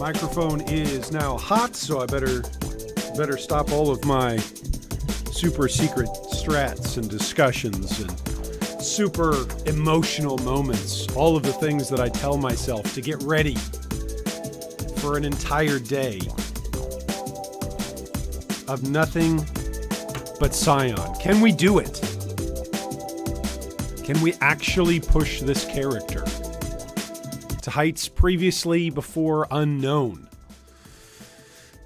Microphone is now hot, so I better stop all of my super secret strats and discussions and super emotional moments. All of the things that I tell myself to get ready for an entire day of nothing but Scion. Can we do it? Can we actually push this character to heights previously before unknown?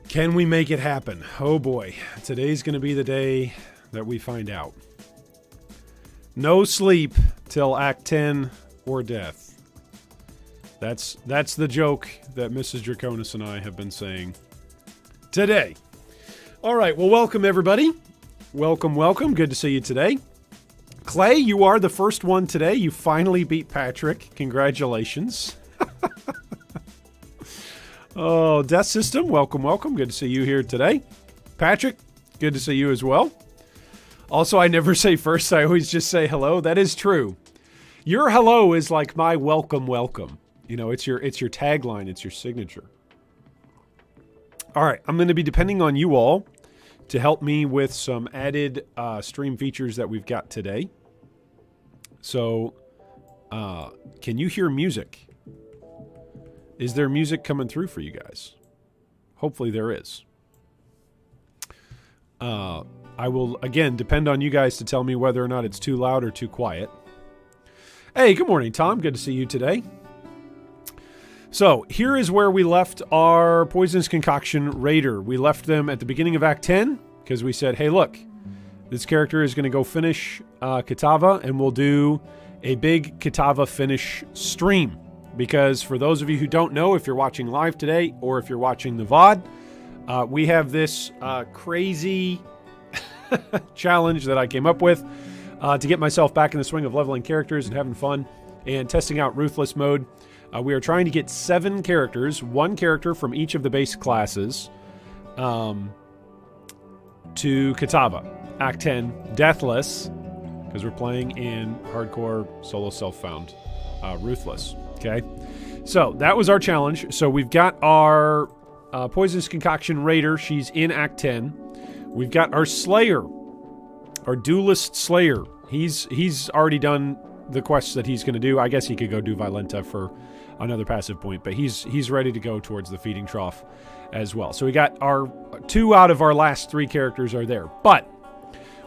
Can we make it happen? Oh boy, today's going to be the day that we find out. No sleep till Act 10 or death. That's the joke that Mrs. Draconis and I have been saying today. All right, well, welcome everybody. Welcome. Good to see you today. Clay, you are the first one today. You finally beat Patrick. Congratulations. Oh, Death System, welcome. Good to see you here today. Patrick, good to see you as well. Also, I never say first. I always just say hello. That is true. Your hello is like my welcome. You know, it's your tagline. It's your signature. All right, I'm going to be depending on you all to help me with some added stream features that we've got today. So, can you hear music? Is there music coming through for you guys? Hopefully there is. I will, again, depend on you guys to tell me whether or not it's too loud or too quiet. Hey, good morning, Tom. Good to see you today. So, here is where we left our Poisonous Concoction Raider. We left them at the beginning of Act 10, because we said, hey, look, this character is going to go finish Kitava, and we'll do a big Kitava finish stream. Because for those of you who don't know, if you're watching live today, or if you're watching the VOD, we have this crazy challenge that I came up with to get myself back in the swing of leveling characters and having fun and testing out Ruthless mode. We are trying to get 7 characters, 1 character from each of the base classes, to Kitava, Act 10, Deathless, because we're playing in hardcore solo self-found Ruthless. Okay, so that was our challenge. So we've got our Poisonous Concoction Raider. She's in Act 10. We've got our Slayer, our Duelist Slayer. He's already done the quests that he's going to do. I guess he could go do Violenta for another passive point, but he's ready to go towards the feeding trough as well. So we got our 2 out of our last 3 characters are there, but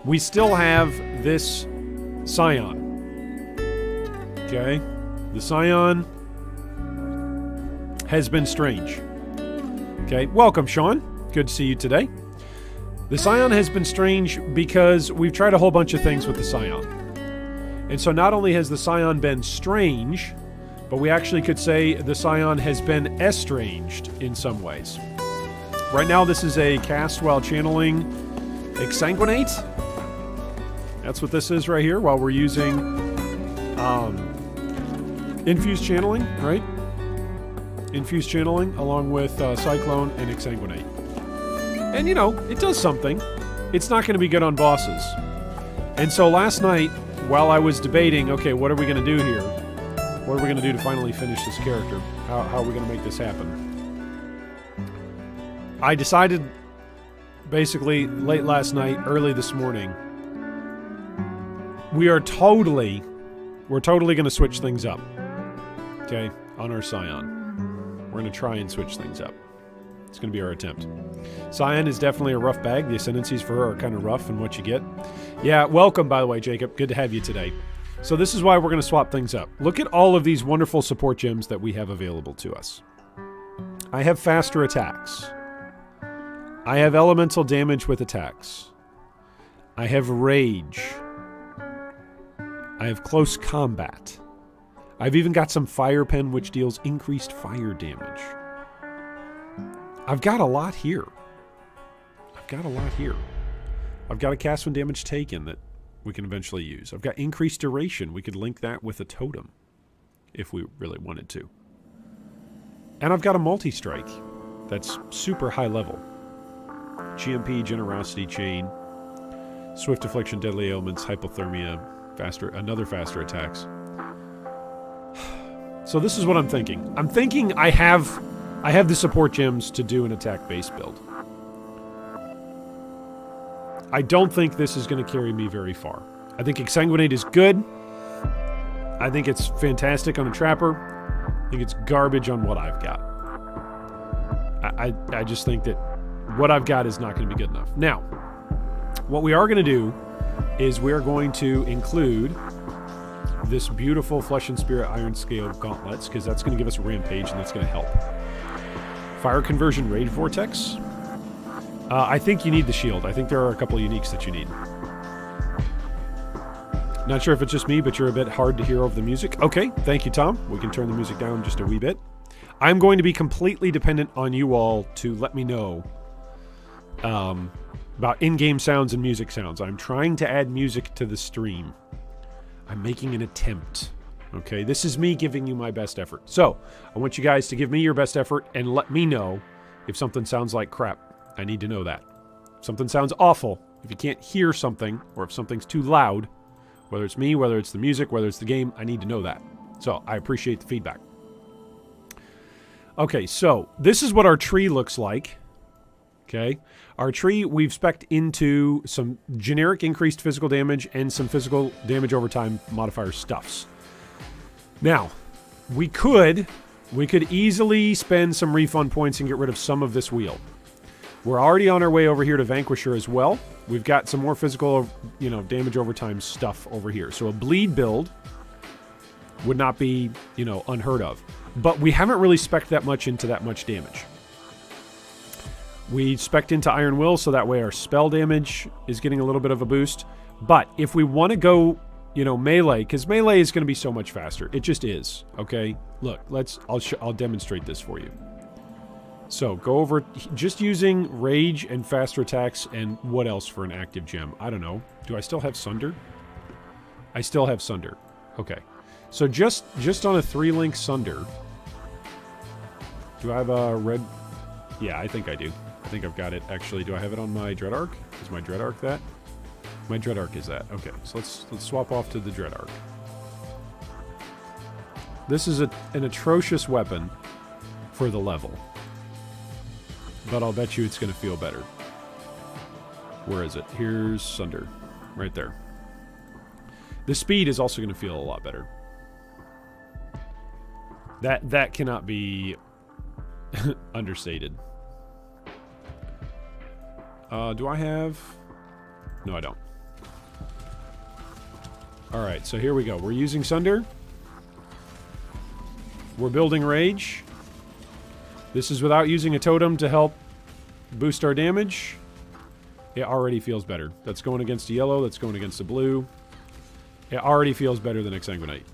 we still have this Scion. Okay, the Scion has been strange. Okay, welcome, Sean. Good to see you today. The Scion has been strange because we've tried a whole bunch of things with the Scion. And so not only has the Scion been strange, but we actually could say the Scion has been estranged in some ways. Right now, this is a cast while channeling Exsanguinate. That's what this is right here, while we're using Infused Channeling, right? Infused Channeling along with Cyclone and Exsanguinate. And, you know, it does something. It's not going to be good on bosses. And so last night, while I was debating, okay, what are we going to do here? What are we going to do to finally finish this character? How are we going to make this happen? I decided, basically, late last night, early this morning, we're totally going to switch things up. Okay, on our Scion. We're going to try and switch things up. It's going to be our attempt. Scion is definitely a rough bag. The ascendancies for her are kind of rough in what you get. Yeah, welcome, by the way, Jacob. Good to have you today. So this is why we're going to swap things up. Look at all of these wonderful support gems that we have available to us. I have faster attacks. I have elemental damage with attacks. I have rage. I have close combat. I've even got some Fire Pen, which deals increased fire damage. I've got a lot here. I've got a cast when damage taken that we can eventually use. I've got increased duration. We could link that with a totem if we really wanted to. And I've got a multi-strike that's super high level. GMP, Generosity Chain, Swift Affliction, Deadly Ailments, Hypothermia, another faster attacks. So this is what I'm thinking. I'm thinking I have I have the support gems to do an attack-based build. I don't think this is going to carry me very far. I think Exsanguinate is good. I think it's fantastic on a Trapper. I think it's garbage on what I've got. I just think that what I've got is not going to be good enough. Now, what we are going to do is we're going to include this beautiful Flesh and Spirit Iron Scale Gauntlets, because that's going to give us a Rampage, and that's going to help. Fire Conversion Rage Vortex. I think you need the shield. I think there are a couple of uniques that you need. Not sure if it's just me, but you're a bit hard to hear over the music. Okay, thank you, Tom. We can turn the music down just a wee bit. I'm going to be completely dependent on you all to let me know about in-game sounds and music sounds. I'm trying to add music to the stream. I'm making an attempt. Okay, this is me giving you my best effort. So, I want you guys to give me your best effort and let me know if something sounds like crap. I need to know that. If something sounds awful, if you can't hear something, or if something's too loud, whether it's me, whether it's the music, whether it's the game, I need to know that. So, I appreciate the feedback. Okay, so, this is what our tree looks like. Okay, our tree, we've spec'd into some generic increased physical damage and some physical damage over time modifier stuffs. Now, we could easily spend some refund points and get rid of some of this wheel. We're already on our way over here to Vanquisher as well. We've got some more physical, damage over time stuff over here. So a bleed build would not be, unheard of. But we haven't really spec'd that much into that much damage. We spec'd into Iron Will, so that way our spell damage is getting a little bit of a boost. But if we want to go, melee, because melee is going to be so much faster. It just is, okay? Look, I'll demonstrate this for you. So, go over, just using Rage and faster attacks, and what else for an active gem? I don't know. Do I still have Sunder? I still have Sunder. Okay. So, just on a 3-link Sunder, do I have a red? Yeah, I think I do. I think I've got it. Actually, do I have it on my Dread Arc? Is my Dread Arc that? My Dread Arc is that. Okay, so let's swap off to the Dread Arc. This is an atrocious weapon for the level. But I'll bet you it's going to feel better. Where is it? Here's Sunder. Right there. The speed is also going to feel a lot better. That cannot be understated. Do I have... No, I don't. Alright, so here we go. We're using Sunder. We're building Rage. This is without using a totem to help boost our damage. It already feels better. That's going against a yellow. That's going against a blue. It already feels better than Exsanguinate.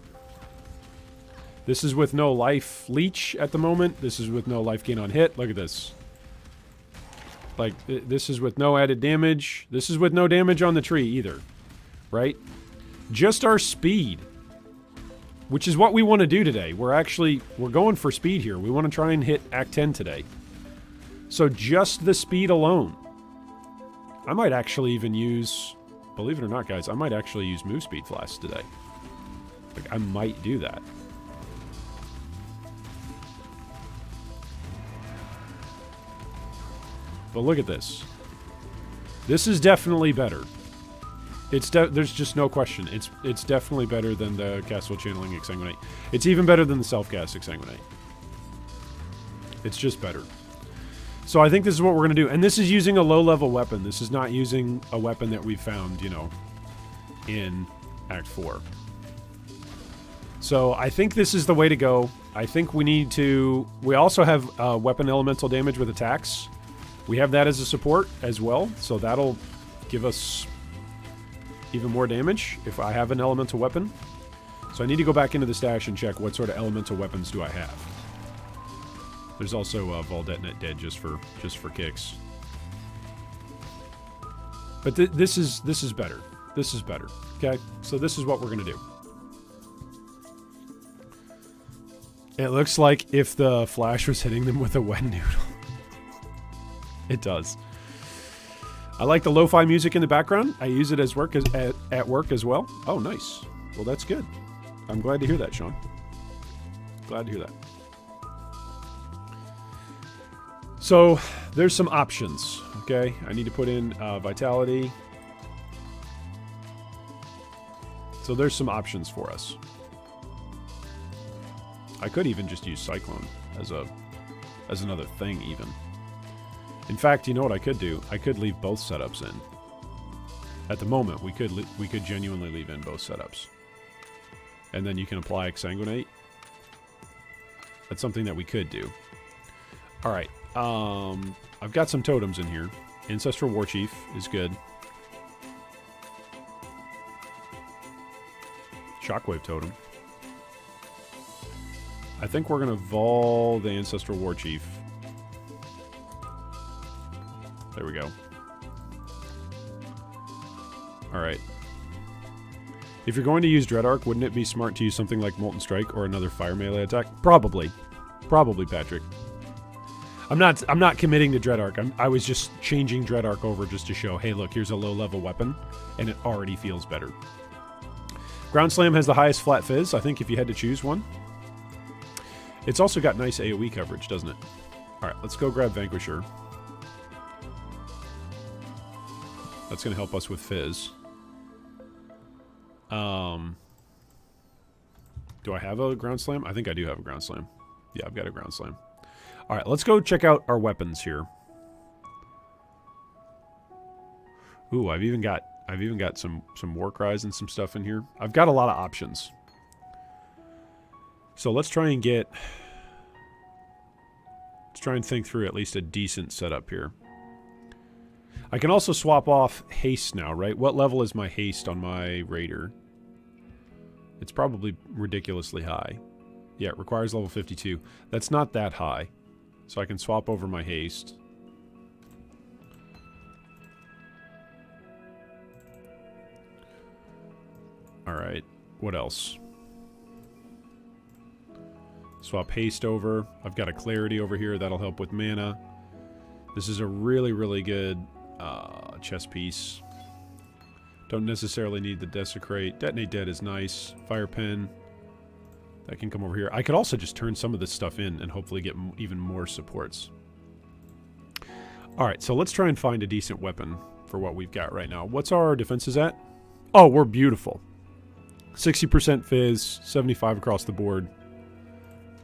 This is with no life leech at the moment. This is with no life gain on hit. Look at this. Like, this is with no added damage. This is with no damage on the tree either. Right? Just our speed. Which is what we want to do today. We're going for speed here. We want to try and hit Act 10 today. So just the speed alone. I might actually even use, believe it or not, guys, I might actually use move speed flasks today. Like, I might do that. But look at this. This is definitely better. There's just no question. It's definitely better than the Castle Channeling Exsanguinate. It's even better than the Self-Cast Exsanguinate. It's just better. So I think this is what we're going to do. And this is using a low-level weapon. This is not using a weapon that we found, in Act 4. So I think this is the way to go. I think we need to... We also have weapon elemental damage with attacks. We have that as a support as well. So that'll give us even more damage if I have an elemental weapon. So I need to go back into the stash and check what sort of elemental weapons do I have. There's also Voldetnet Dead just for kicks. But this is better. This is better. Okay, so this is what we're gonna do. It looks like if the flash was hitting them with a wet noodle. It does. I like the lo-fi music in the background. I use it as at work as well. Oh, nice. Well, that's good. I'm glad to hear that, Sean. Glad to hear that. So there's some options, okay? I need to put in Vitality. So there's some options for us. I could even just use Cyclone as another thing even. In fact, you know what I could do? I could leave both setups in. At the moment, we could genuinely leave in both setups. And then you can apply Exsanguinate. That's something that we could do. Alright, I've got some totems in here. Ancestral Warchief is good. Shockwave Totem. I think we're going to vol the Ancestral Warchief. There we go. Alright. If you're going to use Dread Arc, wouldn't it be smart to use something like Molten Strike or another fire melee attack? Probably. Probably, Patrick. I'm not committing to Dread Arc. I was just changing Dread Arc over just to show, hey, look, here's a low-level weapon, and it already feels better. Ground Slam has the highest flat fizz, I think, if you had to choose one. It's also got nice AoE coverage, doesn't it? Alright, let's go grab Vanquisher. That's going to help us with Fizz. Do I have a Ground Slam? I think I do have a Ground Slam. Yeah, I've got a Ground Slam. Alright, let's go check out our weapons here. Ooh, I've even got some War Cries and some stuff in here. I've got a lot of options. So let's try and think through at least a decent setup here. I can also swap off haste now, right? What level is my haste on my Raider? It's probably ridiculously high. Yeah, it requires level 52. That's not that high. So I can swap over my haste. Alright, what else? Swap haste over. I've got a clarity over here. That'll help with mana. This is a really, really good chess piece. Don't necessarily need the Desecrate. Detonate Dead is nice. Fire Pen. That can come over here. I could also just turn some of this stuff in and hopefully get even more supports. Alright, so let's try and find a decent weapon for what we've got right now. What's our defenses at? Oh, we're beautiful. 60% Fizz, 75 across the board.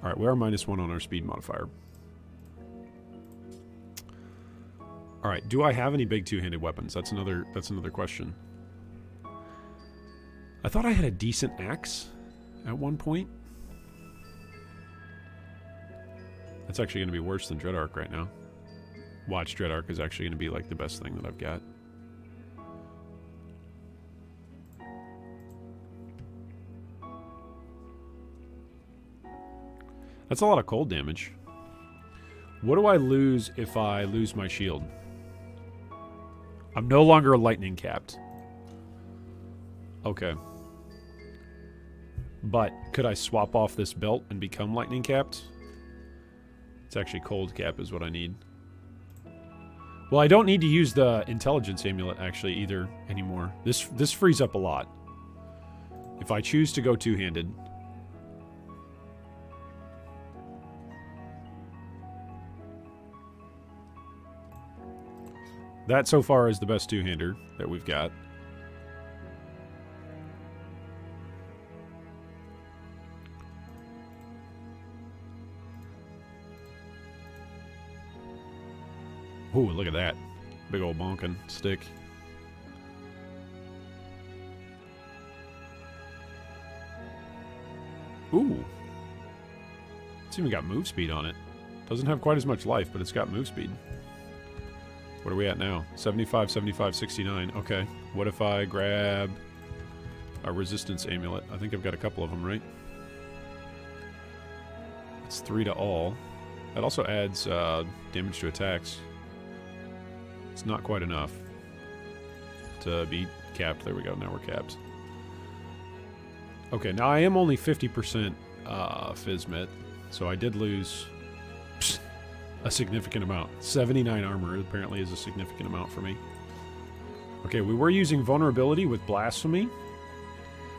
Alright, we are -1 on our speed modifier. Alright, do I have any big two-handed weapons? That's another question. I thought I had a decent axe at one point. That's actually going to be worse than Dread Arc right now. Watch, Dread Arc is actually going to be like the best thing that I've got. That's a lot of cold damage. What do I lose if I lose my shield? I'm no longer lightning capped. Okay. But could I swap off this belt and become lightning capped? It's actually cold cap is what I need. Well, I don't need to use the intelligence amulet actually either anymore. This frees up a lot. If I choose to go two-handed. That so far is the best two-hander that we've got. Ooh, look at that. Big old bonking stick. Ooh. It's even got move speed on it. Doesn't have quite as much life, but it's got move speed. What are we at now? 75, 75, 69. Okay. What if I grab a resistance amulet? I think I've got a couple of them, right? It's 3 to all. That also adds damage to attacks. It's not quite enough to be capped. There we go. Now we're capped. Okay, now I am only 50% Fizmet, so I did lose a significant amount. 79 armor apparently is a significant amount for me. Okay, we were using vulnerability with Blasphemy,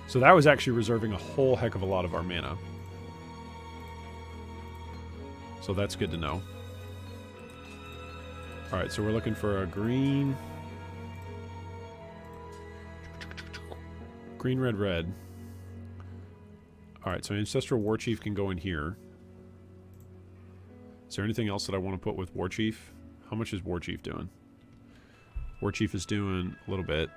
so that was actually reserving a whole heck of a lot of our mana. So that's good to know. Alright, so we're looking for a green... Green, red, red. Alright, so Ancestral War Chief can go in here. Is there anything else that I want to put with War Chief? How much is War Chief doing? War Chief is doing a little bit.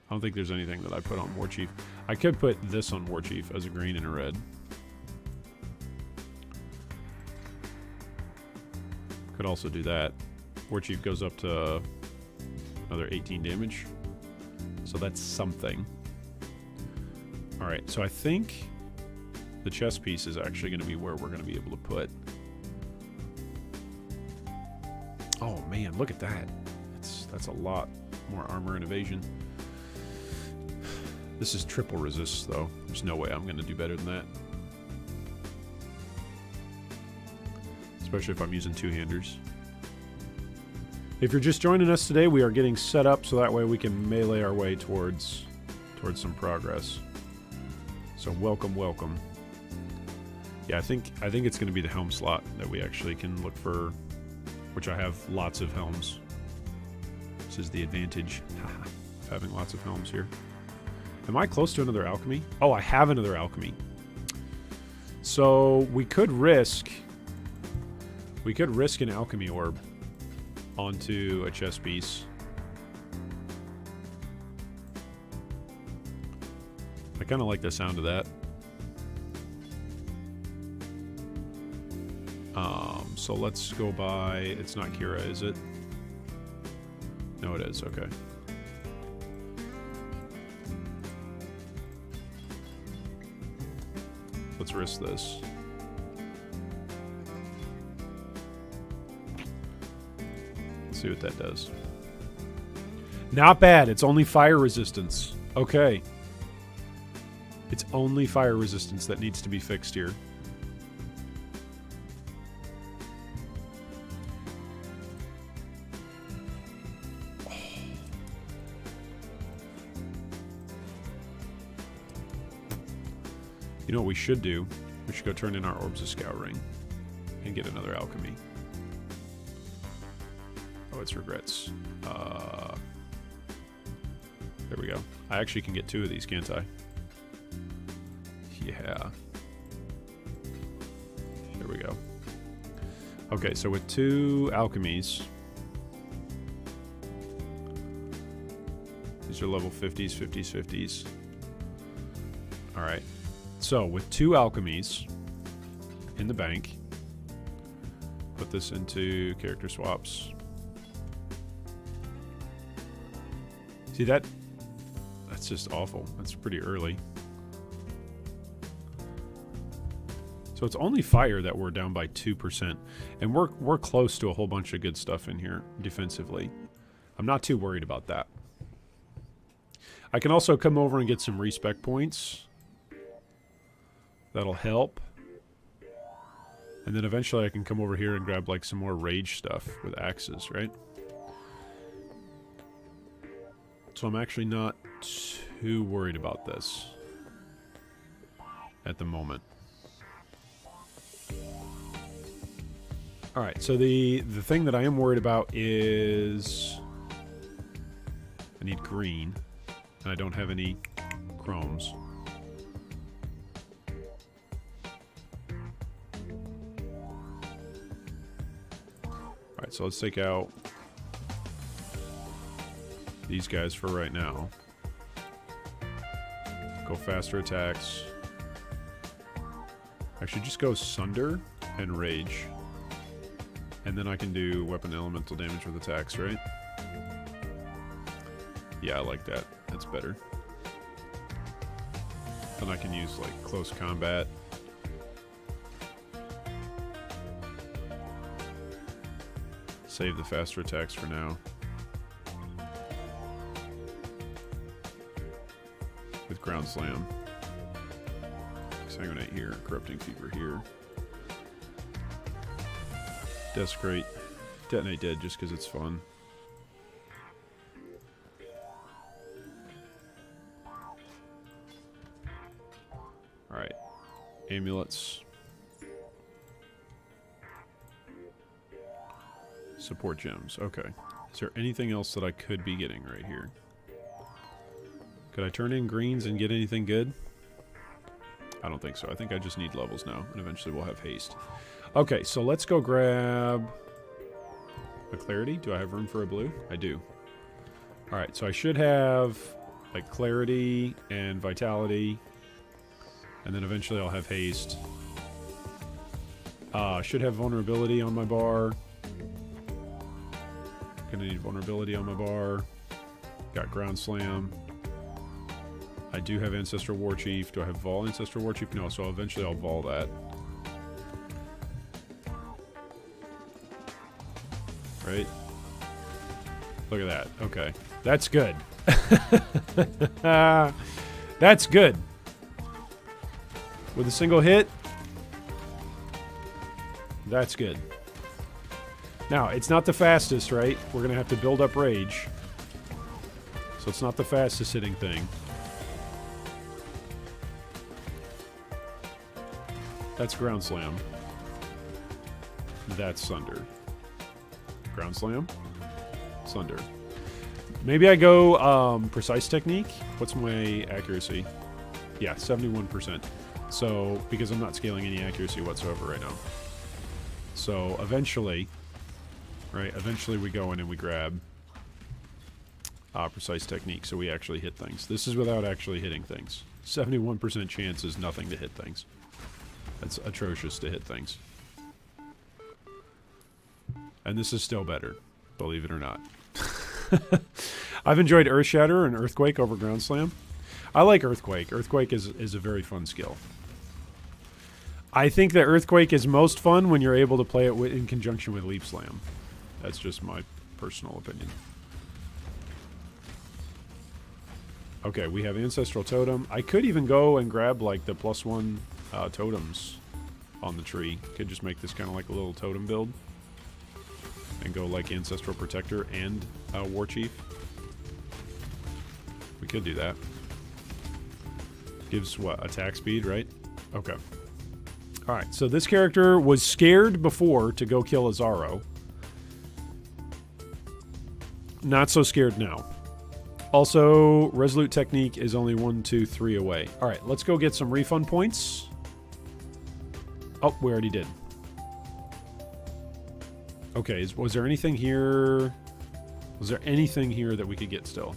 I don't think there's anything that I put on War Chief. I could put this on War Chief as a green and a red. Could also do that. War Chief goes up to another 18 damage. So that's something. Alright, so I think the chess piece is actually going to be where we're going to be able to put... Oh man, look at that. That's a lot more armor and evasion. This is triple resist, though. There's no way I'm going to do better than that. Especially if I'm using two-handers. If you're just joining us today, we are getting set up so that way we can melee our way towards some progress. So welcome, welcome. Yeah, I think it's going to be the helm slot that we actually can look for, which I have lots of helms. This is the advantage of having lots of helms here. Am I close to another alchemy? Oh, I have another alchemy. So we could risk an alchemy orb onto a chess piece. I kind of like the sound of that. So let's go by... It's not Kira, is it? No, it is. Okay. Let's risk this. Let's see what that does. Not bad. It's only fire resistance. Okay. It's only fire resistance that needs to be fixed here. You know what we should do? We should go turn in our Orbs of Scouring and get another alchemy. Oh, it's regrets. There we go. I actually can get 2 of these, can't I? Yeah. There we go. Okay, so with 2 alchemies... These are level 50s, 50s, 50s. Alright. So, with 2 alchemies in the bank, put this into character swaps. See that? That's just awful. That's pretty early. So it's only fire that we're down by 2%. And we're close to a whole bunch of good stuff in here defensively. I'm not too worried about that. I can also come over and get some respec points. That'll help. And then eventually I can come over here and grab like some more rage stuff with axes, right? So I'm actually not too worried about this at the moment. Alright, so the thing that I am worried about is I need green, and I don't have any chromes. Alright, so let's take out these guys for right now. Go faster attacks. Actually, just go Sunder and Rage. And then I can do weapon elemental damage with attacks, right? Yeah, I like that. That's better. Then I can use, like, close combat. Save the faster attacks for now. With Ground Slam. Sanguinate here, Corrupting Fever here. Desecrate. Detonate Dead just because it's fun. Alright. Amulets. Support gems. Okay. Is there anything else that I could be getting right here? Could I turn in greens and get anything good? I don't think so. I think I just need levels now, and eventually we'll have haste. Okay, so let's go grab a clarity. Do I have room for a blue? I do. Alright, so I should have like clarity and vitality, and then eventually I'll have haste. Should have vulnerability on my bar. Gonna need vulnerability on my bar. Got ground slam. I do have Ancestral War Chief. Do I have Vol Ancestral War Chief? No, so eventually I'll Vol that. Right? Look at that. Okay. That's good. That's good. With a single hit. That's good. Now, it's not the fastest, right? We're going to have to build up rage. So it's not the fastest hitting thing. That's ground slam. That's sunder. Ground slam. Sunder. Maybe I go precise technique. What's my accuracy? Yeah, 71%. So, because I'm not scaling any accuracy whatsoever right now. So, eventually, right, eventually we go in and we grab precise technique so we actually hit things. This is without actually hitting things. 71% chance is nothing to hit things. That's atrocious to hit things. And this is still better, believe it or not. I've enjoyed Earth Shatter and Earthquake over Ground Slam. I like Earthquake. Earthquake is a very fun skill. I think that Earthquake is most fun when you're able to play it in conjunction with Leap Slam. That's just my personal opinion. Okay, we have Ancestral Totem. I could even go and grab like the +1 totems on the tree. Could just make this kind of like a little totem build. And go like Ancestral Protector and War Chief. We could do that. Gives what? Attack speed, right? Okay. Alright, so this character was scared before to go kill Azaro. Not so scared now. Also, Resolute Technique is only 1, 2, 3 away. Alright, let's go get some refund points. Oh, we already did. Okay, was there anything here? Was there anything here that we could get still?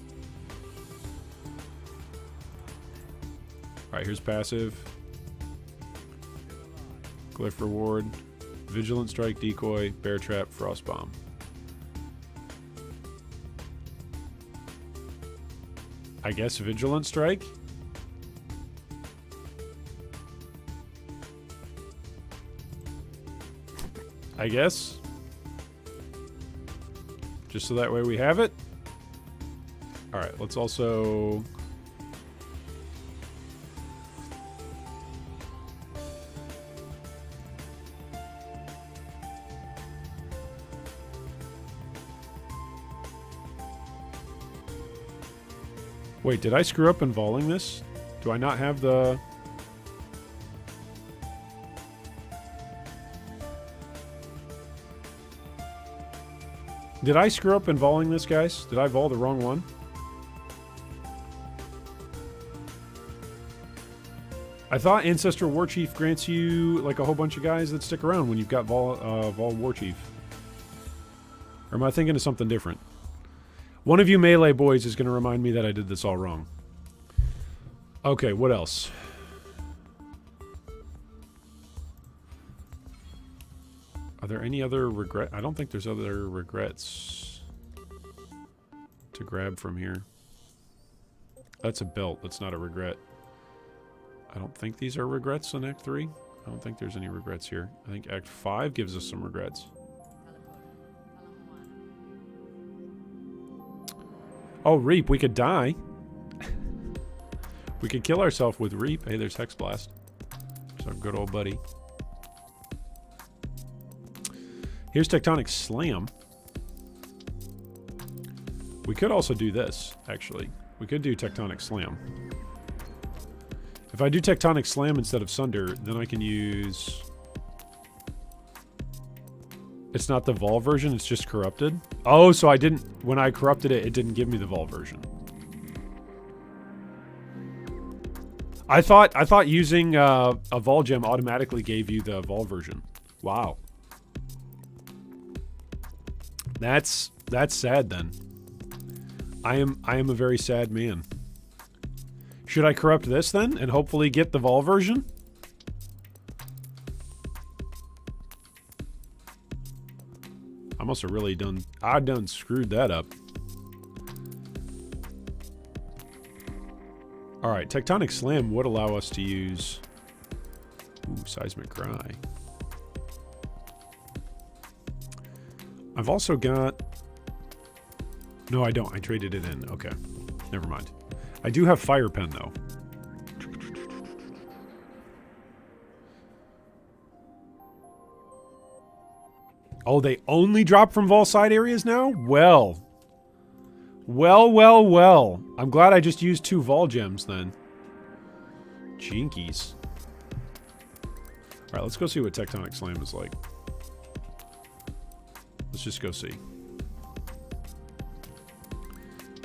Alright, here's passive. Glyph Reward. Vigilant Strike, Decoy, Bear Trap, Frost Bomb. I guess Vigilant Strike? I guess. Just so that way we have it. Alright, let's also... Wait, did I screw up in voling this? Do I not have the... Did I screw up in voling this, guys? Did I vol the wrong one? I thought Ancestral War Chief grants you like a whole bunch of guys that stick around when you've got vol War Chief. Or am I thinking of something different? One of you melee boys is going to remind me that I did this all wrong. Okay, what else? Are there any other regret? I don't think there's other regrets to grab from here. That's a belt. That's not a regret. I don't think these are regrets in Act 3. I don't think there's any regrets here. I think Act 5 gives us some regrets. Oh, Reap. We could die. We could kill ourselves with Reap. Hey, there's Hex Blast. It's our good old buddy. Here's Tectonic Slam. We could also do this, actually. We could do Tectonic Slam. If I do Tectonic Slam instead of Sunder, then I can use... It's not the Vol version, it's just Corrupted. Oh, so I didn't... When I corrupted it, it didn't give me the Vol version. I thought using a Vol gem automatically gave you the Vol version. Wow. That's sad then. I am a very sad man. Should I corrupt this then and hopefully get the Vol version? I must have really done... I done screwed that up. Alright, Tectonic Slam would allow us to use... Ooh, Seismic Cry. I've also got... No, I don't. I traded it in. Okay. Never mind. I do have Fire Pen, though. Oh, they only drop from Vol side areas now? Well. Well. I'm glad I just used 2 Vol gems, then. Jinkies. Alright, let's go see what Tectonic Slam is like. Let's just go see.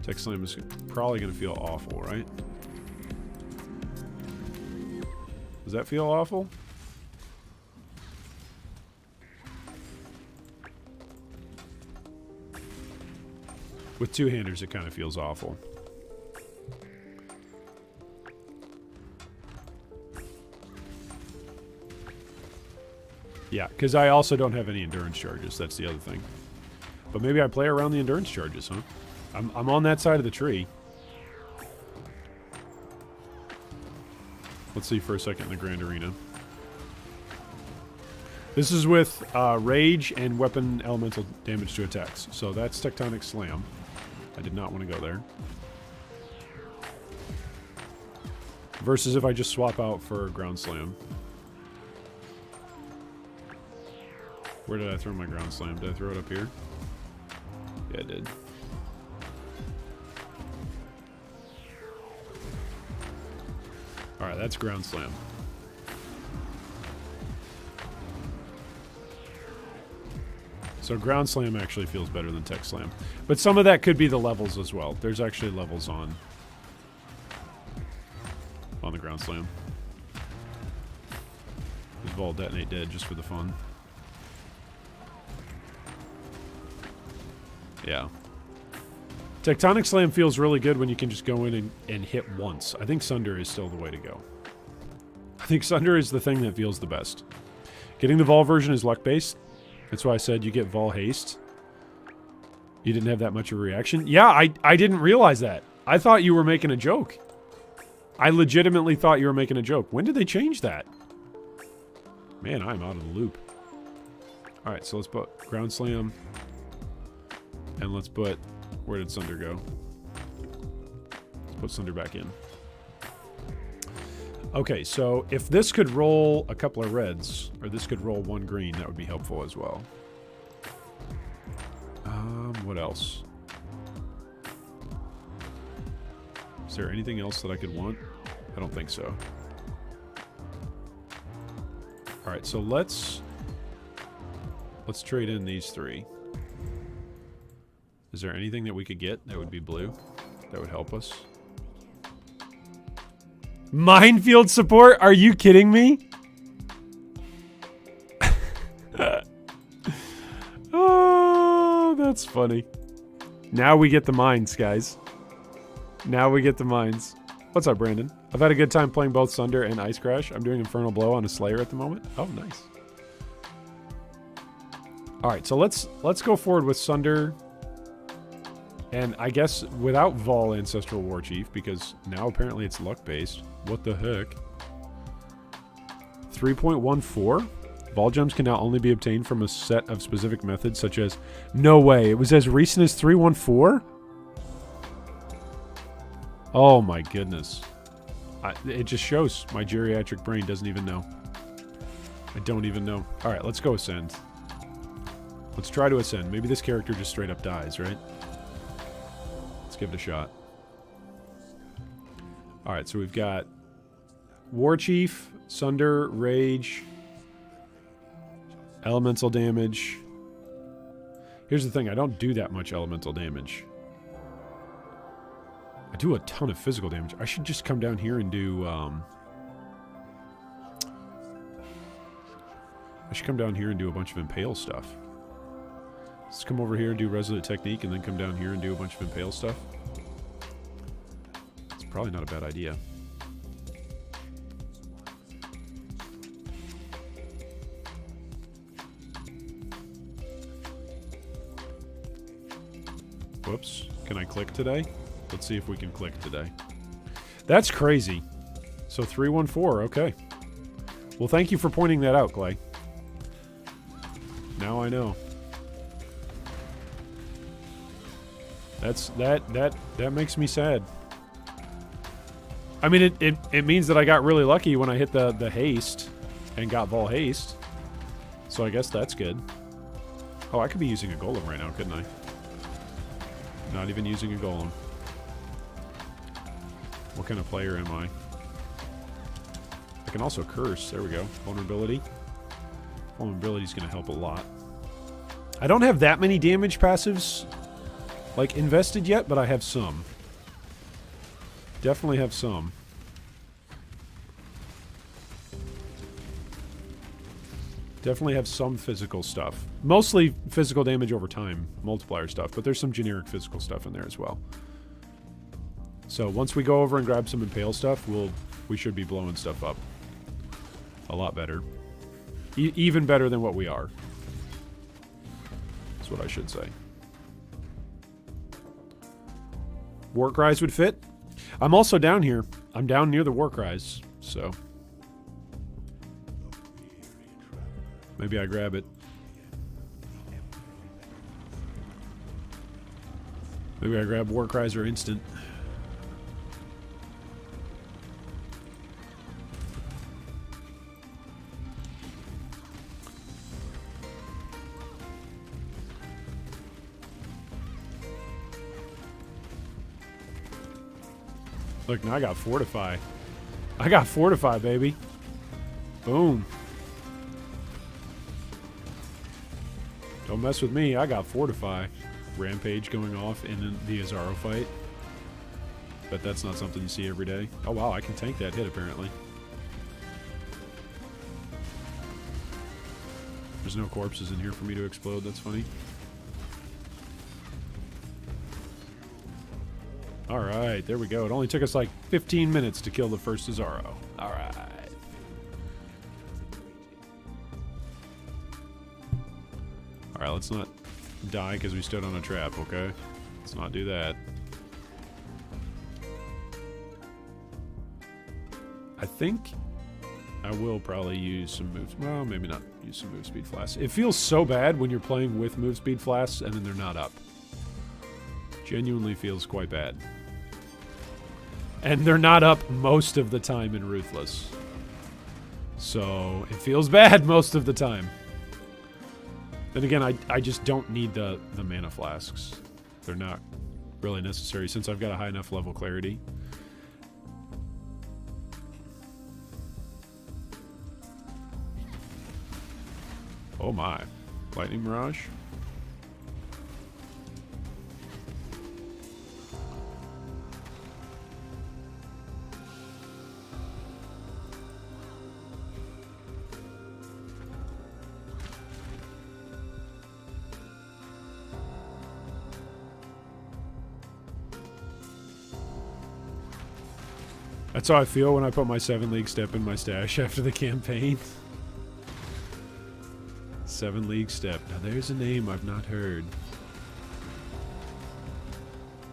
Tech Slam is probably going to feel awful, right? Does that feel awful? With 2-handers, it kind of feels awful. Yeah, because I also don't have any endurance charges. That's the other thing. But maybe I play around the endurance charges, huh? I'm on that side of the tree. Let's see for a second in the Grand Arena. This is with Rage and Weapon Elemental Damage to Attacks. So that's Tectonic Slam. I did not want to go there. Versus if I just swap out for Ground Slam. Where did I throw my Ground Slam? Did I throw it up here? Yeah, I did. Alright, that's Ground Slam. So Ground Slam actually feels better than Tech Slam. But some of that could be the levels as well. There's actually levels on the Ground Slam. Just Vol Detonate Dead just for the fun. Yeah. Tectonic Slam feels really good when you can just go in and hit once. I think Sunder is still the way to go. I think Sunder is the thing that feels the best. Getting the Vol version is luck-based. That's why I said you get Vol Haste. You didn't have that much of a reaction. Yeah, I didn't realize that. I thought you were making a joke. I legitimately thought you were making a joke. When did they change that? Man, I'm out of the loop. Alright, so let's put Ground Slam. And let's put... Where did Sunder go? Let's put Sunder back in. Okay, so if this could roll a couple of reds, or this could roll 1 green, that would be helpful as well. What else? Is there anything else that I could want? I don't think so. Alright, so let's trade in these 3. Is there anything that we could get that would be blue? That would help us? Minefield support? Are you kidding me? Oh, that's funny. Now we get the mines, guys. Now we get the mines. What's up, Brandon? I've had a good time playing both Sunder and Ice Crash. I'm doing Infernal Blow on a Slayer at the moment. Oh, nice. Alright, so let's go forward with Sunder. And I guess without Vol Ancestral War Chief, because now apparently it's luck-based. What the heck? 3.14? Vol Gems can now only be obtained from a set of specific methods, such as... No way, it was as recent as 3.14? Oh my goodness. It just shows my geriatric brain doesn't even know. I don't even know. Alright, let's go Ascend. Let's try to Ascend. Maybe this character just straight up dies, right? Give it a shot. Alright, so we've got War Chief, Sunder, Rage, elemental damage. Here's the thing, I don't do that much elemental damage. I do a ton of physical damage. I should just come down here and do, I should come down here and do a bunch of Impale stuff. Let's come over here and do Resolute Technique and then come down here and do a bunch of Impale stuff. It's probably not a bad idea. Whoops. Can I click today? Let's see if we can click today. That's crazy. So 314, okay. Well, thank you for pointing that out, Clay. Now I know. That makes me sad. I mean, it means that I got really lucky when I hit the haste and got Vol Haste. So I guess that's good. Oh, I could be using a golem right now, couldn't I? Not even using a golem. What kind of player am I? I can also curse. There we go. Vulnerability. Vulnerability is going to help a lot. I don't have that many damage passives, like, invested yet, but I have some. Definitely have some. Definitely have some physical stuff. Mostly physical damage over time, multiplier stuff, but there's some generic physical stuff in there as well. So once we go over and grab some Impale stuff, we should be blowing stuff up. A lot better. Even better than what we are. That's what I should say. War Cries would fit. I'm also down here. I'm down near the War Cries, so maybe I grab it. Maybe I grab War Cries or Instant. Look, now I got Fortify. I got Fortify, baby. Boom. Don't mess with me. I got Fortify. Rampage going off in the Azaro fight. But that's not something you see every day. Oh, wow. I can tank that hit, apparently. There's no corpses in here for me to explode. That's funny. Alright, there we go. It only took us like 15 minutes to kill the first Azaro. Alright. Alright, let's not die because we stood on a trap, okay? Let's not do that. I think I will probably use some moves. Well, maybe not use some move speed flasks. It feels so bad when you're playing with move speed flasks and then they're not up. Genuinely feels quite bad. And they're not up most of the time in Ruthless. So it feels bad most of the time. Then again, I just don't need the mana flasks. They're not really necessary since I've got a high enough level clarity. Oh my. Lightning Mirage? That's how I feel when I put my 7 League Step in my stash after the campaign. 7 League Step. Now there's a name I've not heard.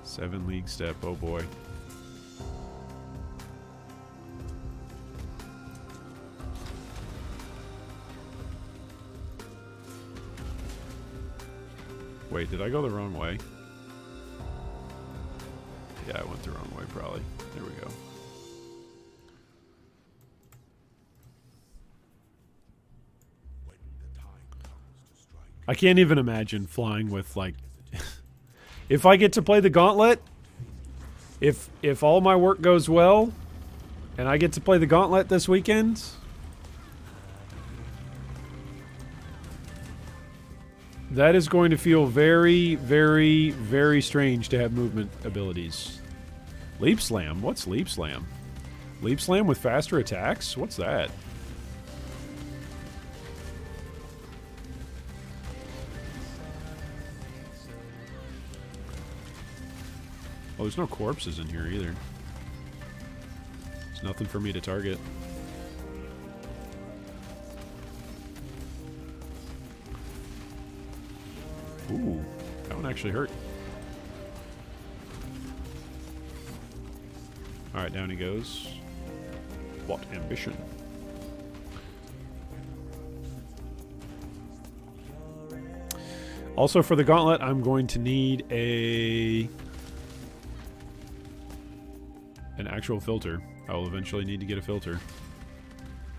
7 League Step. Oh boy. Wait, did I go the wrong way? Yeah, I went the wrong way probably. There we go. I can't even imagine flying with, like... if I get to play the Gauntlet, if all my work goes well, And I get to play the Gauntlet this weekend? That is going to feel very, very, very strange to have movement abilities. Leap Slam? What's Leap Slam? Leap Slam with faster attacks? What's that? Oh, there's no corpses in here either. There's nothing for me to target. Ooh, that one actually hurt. Alright, down he goes. What ambition. Also for the Gauntlet, I'm going to need an actual filter. I will eventually need to get a filter.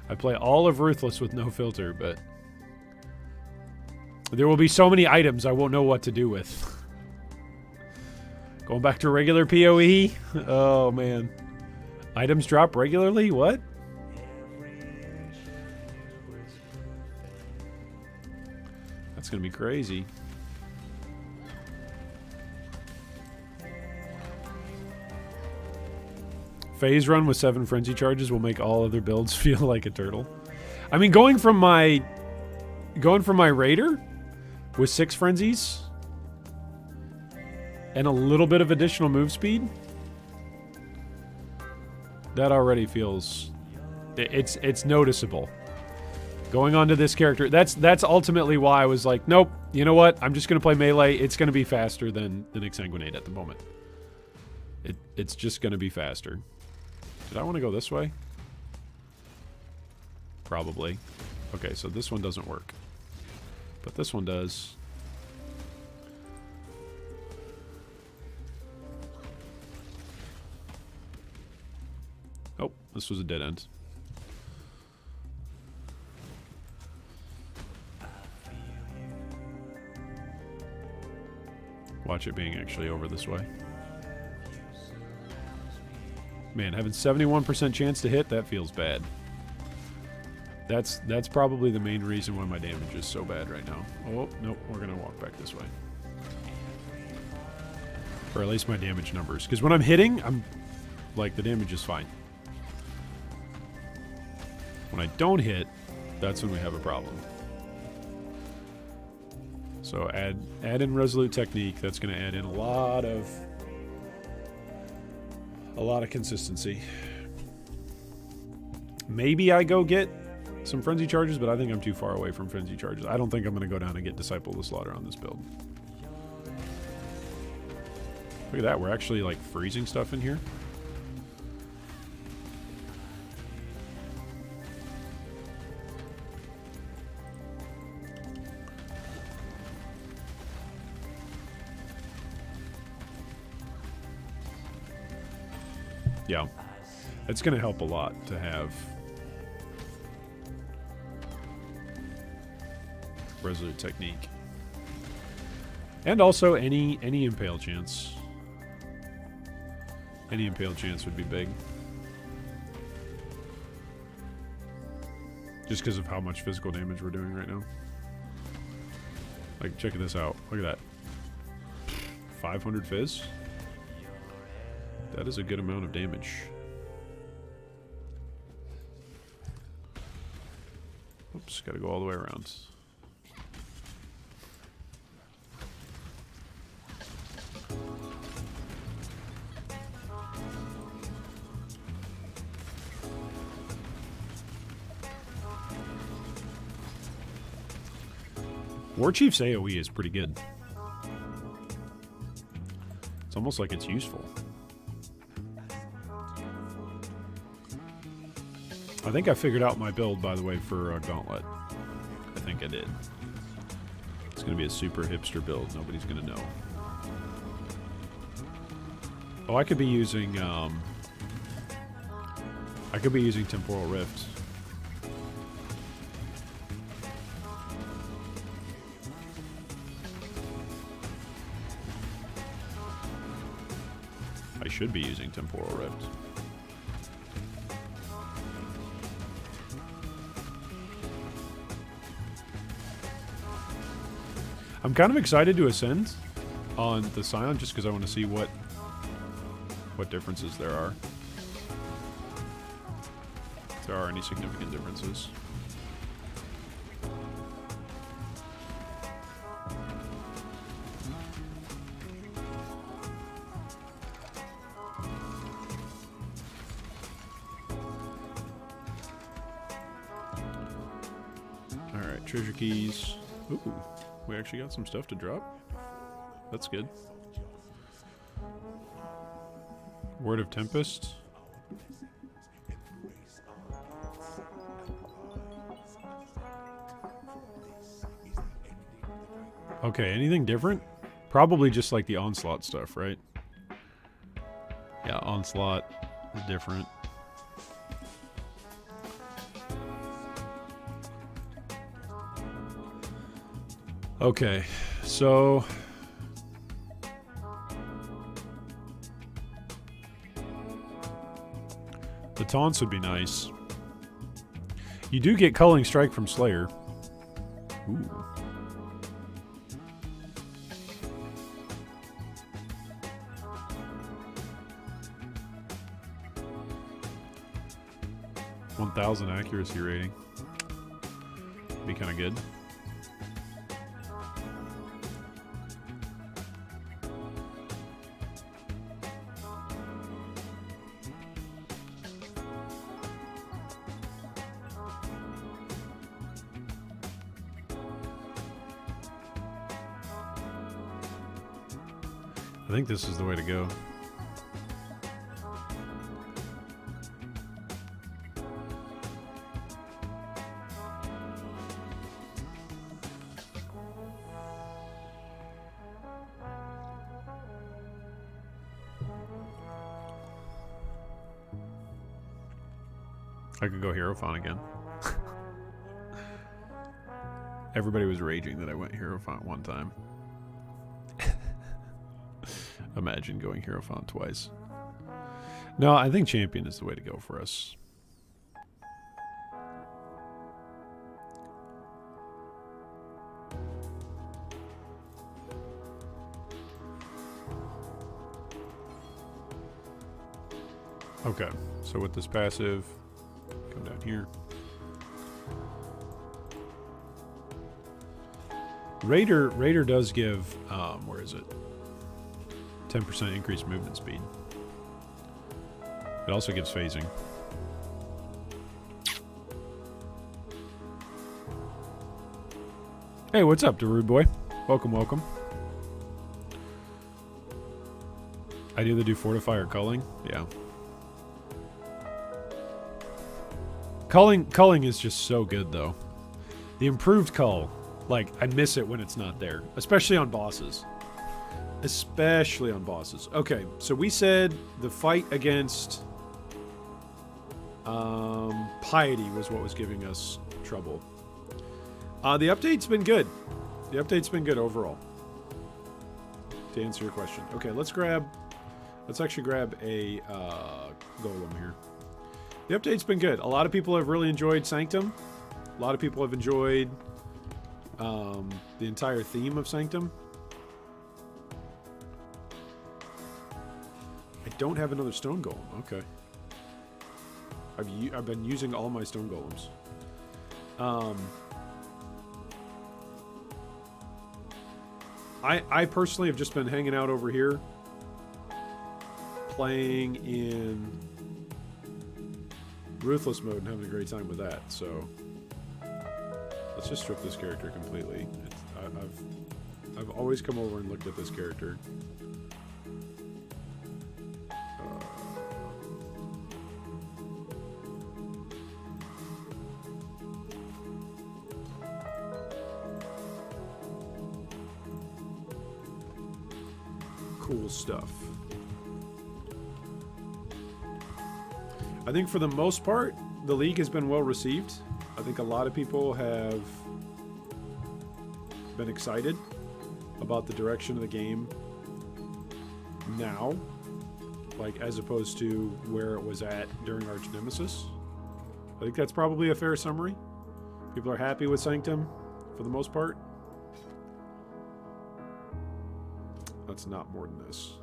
I play all of Ruthless with no filter, but there will be so many items I won't know what to do with. Going back to regular PoE? Oh, man. Items drop regularly? What? That's going to be crazy. Phase run with 7 frenzy charges will make all other builds feel like a turtle. I mean, going from my raider with 6 frenzies and a little bit of additional move speed, that already feels it's noticeable. Going on to this character, that's ultimately why I was like, nope, you know what? I'm just gonna play melee. It's gonna be faster than Exsanguinate at the moment. It's just gonna be faster. Did I want to go this way? Probably. Okay, so this one doesn't work. But this one does. Oh, this was a dead end. Watch it being actually over this way. Man, having 71% chance to hit, that feels bad. That's probably the main reason why my damage is so bad right now. Oh, nope, we're going to walk back this way. Or at least my damage numbers. Because when I'm hitting, I'm like, the damage is fine. When I don't hit, that's when we have a problem. So add in Resolute Technique. That's going to add in a lot of consistency. Maybe I go get some Frenzy Charges, but I think I'm too far away from Frenzy Charges. I don't think I'm going to go down and get Disciple of the Slaughter on this build. Look at that. We're actually, like, freezing stuff in here. Yeah, it's going to help a lot to have Resolute Technique. And also any Impale chance. Any Impale chance would be big. Just because of how much physical damage we're doing right now. Like, check this out. Look at that. 500 Fizz. That is a good amount of damage. Oops, gotta go all the way around. War Chief's AoE is pretty good. It's almost like it's useful. I think I figured out my build, by the way, for Gauntlet. I think I did. It's going to be a super hipster build. Nobody's going to know. Oh, I could be using Temporal Rift. I should be using Temporal Rift. I'm kind of excited to ascend on the Scion just because I want to see what differences there are. If there are any significant differences. Alright, treasure keys. Ooh, we actually got some stuff to drop. That's good. Word of Tempest. Okay, anything different? Probably just like the Onslaught stuff, right? Yeah, Onslaught is different. Okay, so the taunts would be nice. You do get Culling Strike from Slayer. Ooh. .1000 accuracy rating. Be kind of good. I think this is the way to go. I could go Hero Font again. Everybody was raging that I went Hero Font one time. Imagine going Hero Font twice. No, I think Champion is the way to go for us. Okay, so with this passive, come down here. Raider does give, where is it? 10% increased movement speed. It also gives phasing. Hey, what's up, Darude boy? Welcome, welcome. I'd either do Fortify or Culling. Yeah. Culling is just so good, though. The improved Cull, like, I miss it when it's not there. Especially on bosses. Especially on bosses. Okay, so we said the fight against Piety was what was giving us trouble. The update's been good. The update's been good overall. To answer your question. Okay, let's actually grab a golem here. The update's been good. A lot of people have really enjoyed Sanctum. A lot of people have enjoyed the entire theme of Sanctum. I don't have another stone golem. Okay. I've been using all my stone golems. I personally have just been hanging out over here, playing in Ruthless mode and having a great time with that. So let's just strip this character completely. I've always come over and looked at this character. Cool stuff. I think for the most part, the League has been well received. I think a lot of people have been excited about the direction of the game now, like as opposed to where it was at during Arch Nemesis. I think that's probably a fair summary. People are happy with Sanctum for the most part. That's not more than this.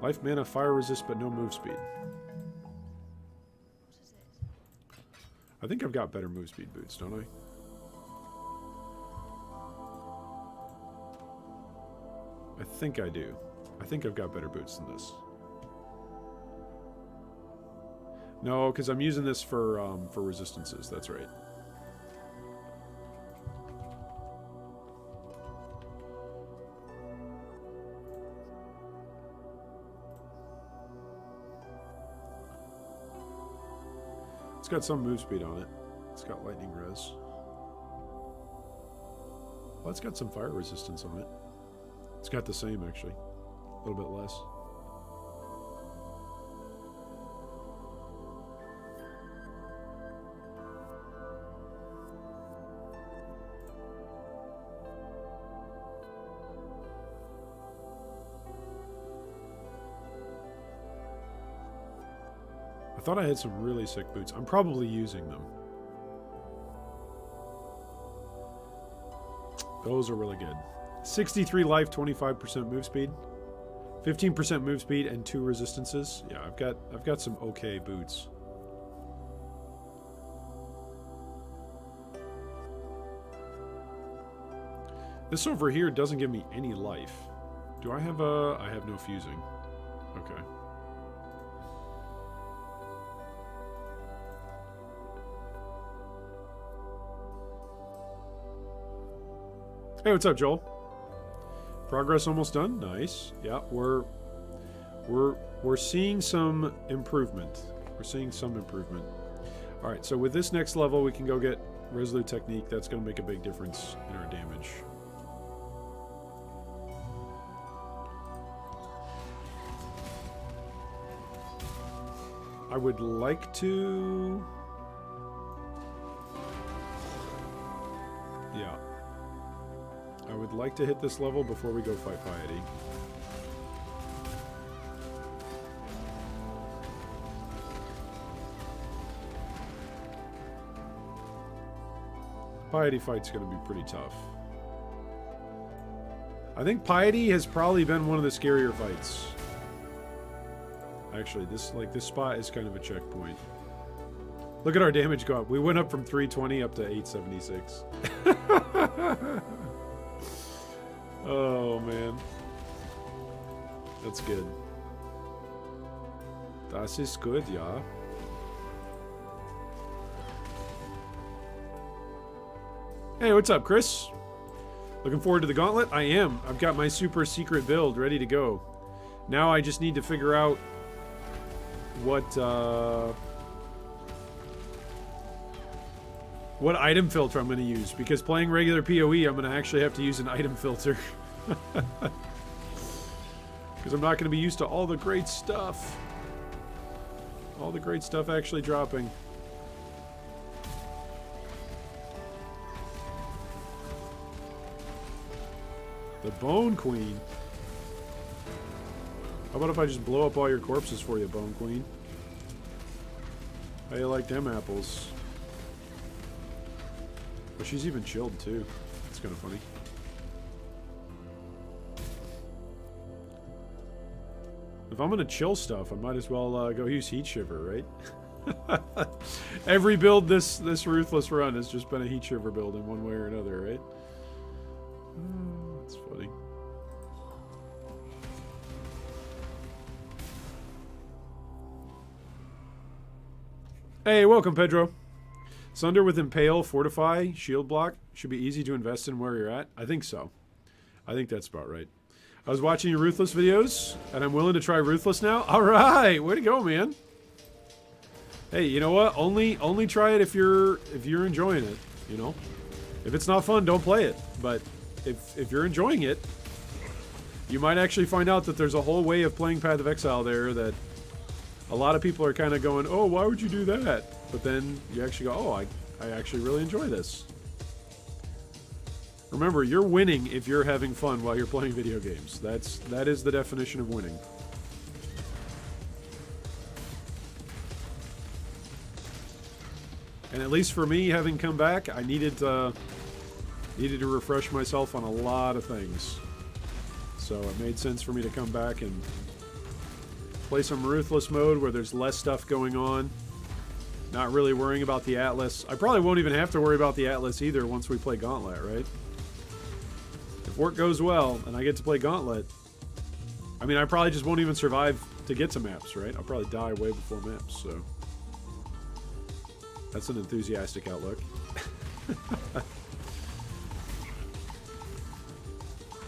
Life, mana, fire resist, but no move speed. I think I've got better move speed boots, don't I? I think I do. I think I've got better boots than this. No, because I'm using this for resistances. That's right. It's got some move speed on it. It's got lightning res. Well, it's got some fire resistance on it. It's got the same, actually. A little bit less. I thought I had some really sick boots. I'm probably using them. Those are really good. 63 life, 25% move speed, 15% move speed, and 2 resistances. Yeah, I've got some okay boots. This over here doesn't give me any life. Do I have a... I have no fusing. Okay. Hey, what's up, Joel? Progress almost done. Nice. Yeah, we're seeing some improvement. We're seeing some improvement. All right, so with this next level, we can go get Resolute Technique. That's going to make a big difference in our damage. I would like to... Yeah. I would like to hit this level before we go fight Piety. Piety fight's going to be pretty tough. I think Piety has probably been one of the scarier fights. Actually, this spot is kind of a checkpoint. Look at our damage go up. We went up from 320 up to 876. Oh, man. That's good. Das ist good, ja. Hey, what's up, Chris? Looking forward to the gauntlet? I am. I've got my super secret build ready to go. Now I just need to figure out what item filter I'm going to use, because playing regular PoE, I'm going to actually have to use an item filter. Because I'm not going to be used to all the great stuff. All the great stuff actually dropping. The Bone Queen. How about if I just blow up all your corpses for you, Bone Queen? How you like them apples? But she's even chilled too. It's kind of funny. If I'm gonna chill stuff, I might as well go use Heat Shiver, right? Every build this Ruthless run has just been a Heat Shiver build in one way or another, right? Oh, that's funny. Hey, welcome, Pedro. Sunder with Impale, Fortify, Shield Block. Should be easy to invest in where you're at. I think so. I think that's about right. I was watching your Ruthless videos, and I'm willing to try Ruthless now. All right, way to go, man. Hey, you know what? Only try it if you're enjoying it. You know, if it's not fun, don't play it. But if you're enjoying it, you might actually find out that there's a whole way of playing Path of Exile there that a lot of people are kind of going, oh, why would you do that? But then you actually go, oh, I actually really enjoy this. Remember, you're winning if you're having fun while you're playing video games. That is the definition of winning. And at least for me, having come back, I needed Needed to refresh myself on a lot of things. So it made sense for me to come back and play some Ruthless mode where there's less stuff going on. Not really worrying about the Atlas. I probably won't even have to worry about the Atlas either once we play Gauntlet, right? If work goes well and I get to play Gauntlet, I mean, I probably just won't even survive to get to maps, right? I'll probably die way before maps, so. That's an enthusiastic outlook.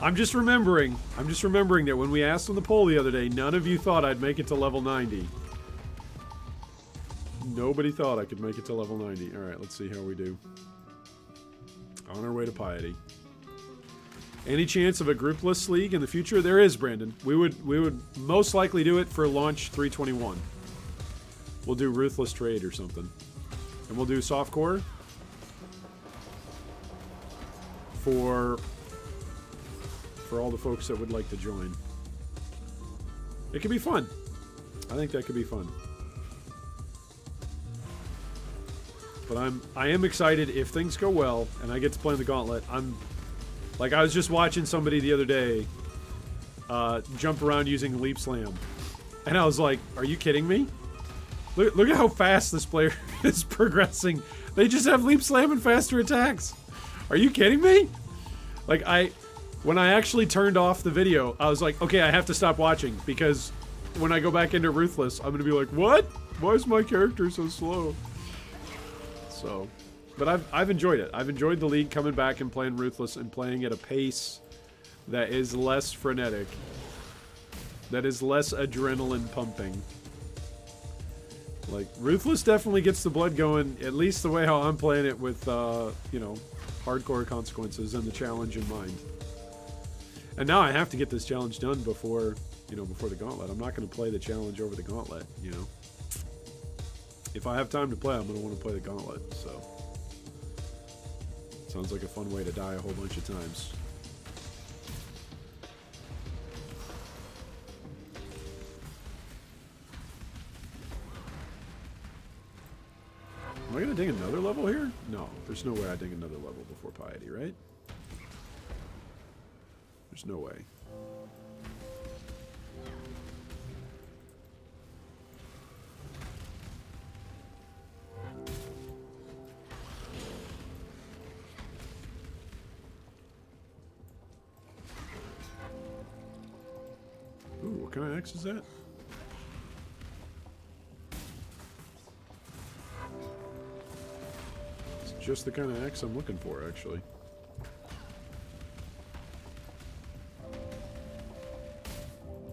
I'm just remembering that when we asked on the poll the other day, none of you thought I'd make it to level 90. Nobody thought I could make it to level 90. Alright, let's see how we do. On our way to piety. Any chance of a groupless league in the future? There is, Brandon. We would most likely do it for launch 321. We'll do Ruthless Trade or something. And we'll do softcore for all the folks that would like to join. It could be fun. I think that could be fun. But I am excited if things go well and I get to play in the Gauntlet. Like, I was just watching somebody the other day jump around using Leap Slam. And I was like, are you kidding me? Look at how fast this player is progressing. They just have Leap Slam and faster attacks. Are you kidding me? Like, when I actually turned off the video, I was like, okay, I have to stop watching, because when I go back into Ruthless, I'm gonna be like, what? Why is my character so slow? So, but I've enjoyed it. I've enjoyed the league, coming back and playing Ruthless and playing at a pace that is less frenetic, that is less adrenaline pumping. Like, Ruthless definitely gets the blood going, at least the way how I'm playing it, with, you know, hardcore consequences and the challenge in mind. And now I have to get this challenge done before, you know, before the Gauntlet. I'm not going to play the challenge over the Gauntlet, you know. If I have time to play, I'm going to want to play the Gauntlet, so. Sounds like a fun way to die a whole bunch of times. Am I going to ding another level here? No, there's no way I ding another level before piety, right? There's no way. Ooh, what kind of X is that? It's just the kind of X I'm looking for, actually.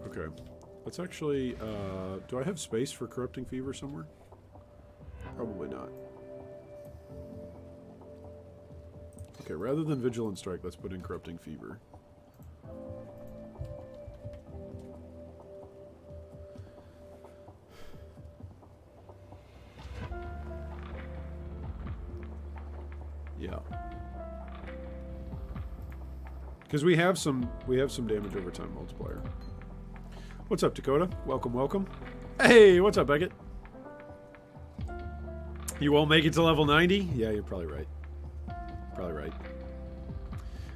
Okay, let's actually, do I have space for Corrupting Fever somewhere? Probably not. Okay, rather than Vigilant Strike, let's put in Corrupting Fever. Yeah. Because we have some damage over time multiplier. What's up, Dakota? Welcome, welcome. Hey, what's up, Beckett? You won't make it to level 90? Yeah, you're probably right. Probably right.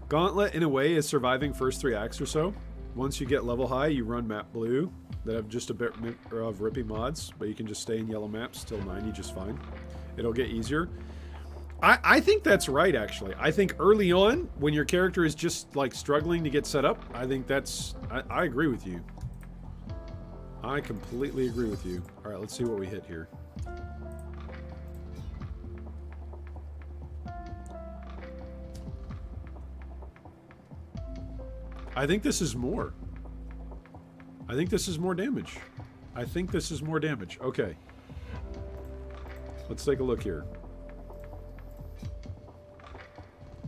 Gauntlet, in a way, is surviving first 3 acts or so. Once you get level high, you run map blue that have just a bit of rippy mods, but you can just stay in yellow maps till 90 just fine. It'll get easier. I think that's right, actually. I think early on, when your character is just, like, struggling to get set up, I think that's... I agree with you. I completely agree with you. Alright, let's see what we hit here. I think this is more. I think this is more damage. I think this is more damage. Okay. Let's take a look here.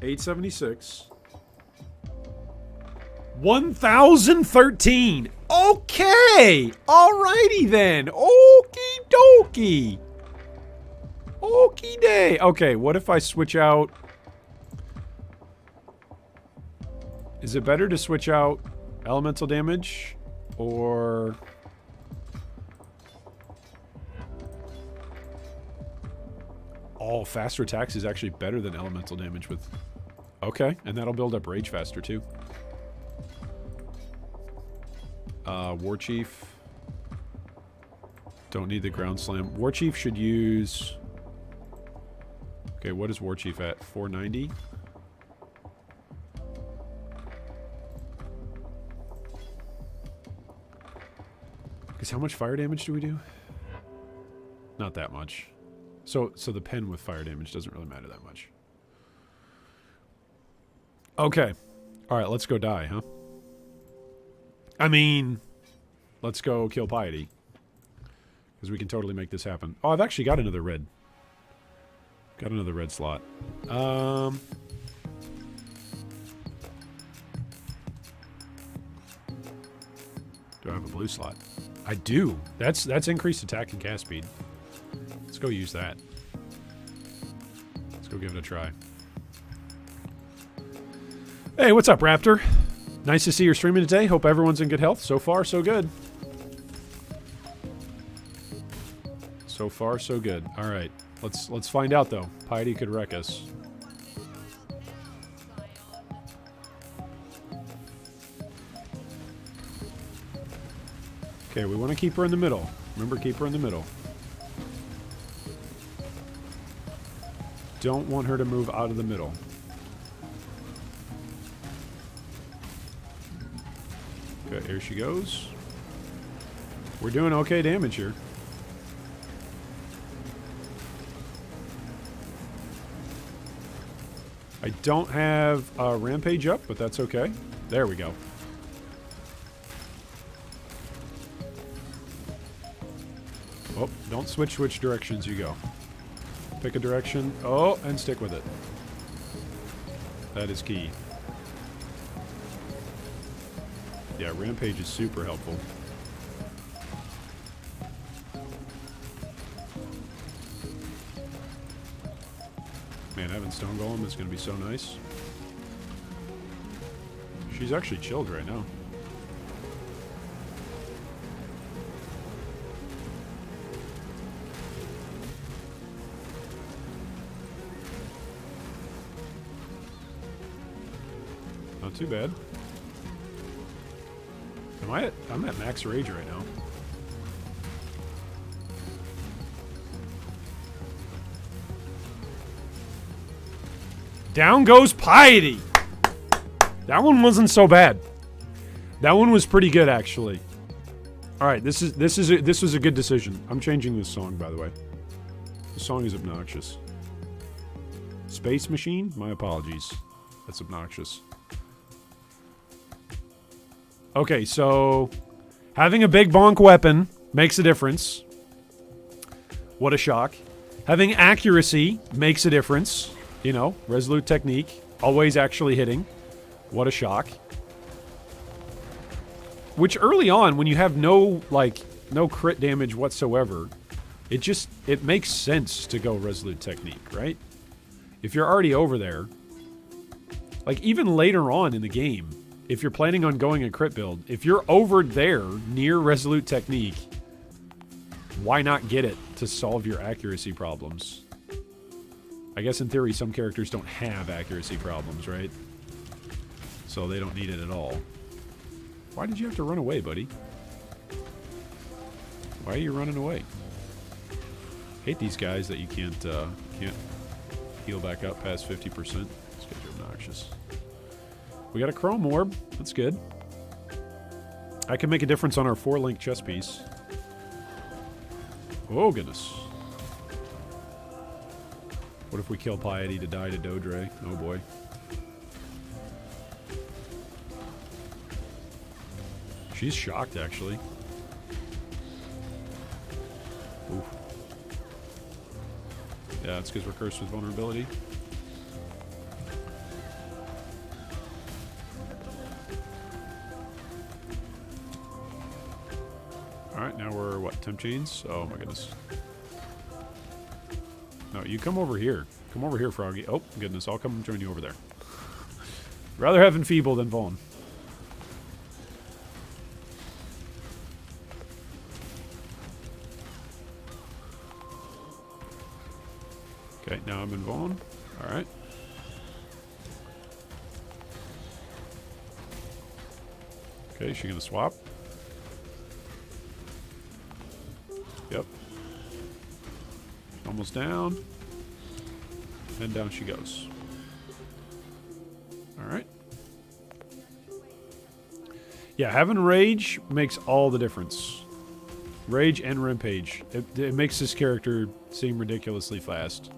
876. 1013. Okay. Alrighty then. Okie dokie. Okie day. Okay, what if I switch out? Is it better to switch out elemental damage or... Oh, faster attacks is actually better than elemental damage with Okay, and that'll build up rage faster too. War Chief. Don't need the ground slam. War Chief should use... Okay, what is War Chief at? 490? Because how much fire damage do we do? Not that much. So the pen with fire damage doesn't really matter that much. Okay. Alright, let's go die, huh? I mean, let's go kill Piety. Because we can totally make this happen. Oh, I've actually got another red. Got another red slot. Do I have a blue slot? I do. That's increased attack and cast speed. Let's go use that. Let's go give it a try. Hey, what's up, Raptor? Nice to see you're streaming today. Hope everyone's in good health. So far, so good. So far, so good. All right, let's find out though. Piety could wreck us. Okay, we want to keep her in the middle. Remember, keep her in the middle. Don't want her to move out of the middle. Okay, here she goes. We're doing okay damage here. I don't have Rampage up, but that's okay. There we go. Oh, don't switch which directions you go. Pick a direction. Oh, and stick with it. That is key. Yeah, Rampage is super helpful. Man, having Stone Golem is going to be so nice. She's actually chilled right now. Not too bad. I'm at max rage right now. Down goes Piety. That one wasn't so bad. That one was pretty good, actually. All right, this was a good decision. I'm changing this song, by the way. The song is obnoxious. Space Machine? My apologies. That's obnoxious. Okay, so having a big bonk weapon makes a difference. What a shock. Having accuracy makes a difference. You know, resolute technique. Always actually hitting. What a shock. Which early on, when you have no crit damage whatsoever, it makes sense to go resolute technique, right? If you're already over there, like even later on in the game, if you're planning on going a crit build, if you're over there near resolute technique, why not get it to solve your accuracy problems? I guess in theory some characters don't have accuracy problems, right? So they don't need it at all. Why did you have to run away, buddy? Why are you running away? Hate these guys that you can't heal back up past 50%. These guys are obnoxious. We got a Chrome Orb. That's good. I can make a difference on our 4-link chess piece. Oh, goodness. What if we kill Piety to die to Dodre? Oh, boy. She's shocked, actually. Oof. Yeah, it's because we're cursed with vulnerability. Alright, now we're, what, temp chains? Oh my goodness. No, you come over here. Come over here, Froggy. Oh, goodness, I'll come join you over there. Rather have Enfeeble than Vuln. Okay, now I'm in Vuln. Alright. Okay, is she gonna swap? Yep. Almost down. And down she goes. Alright. Yeah, having Rage makes all the difference. Rage and Rampage. It makes this character seem ridiculously fast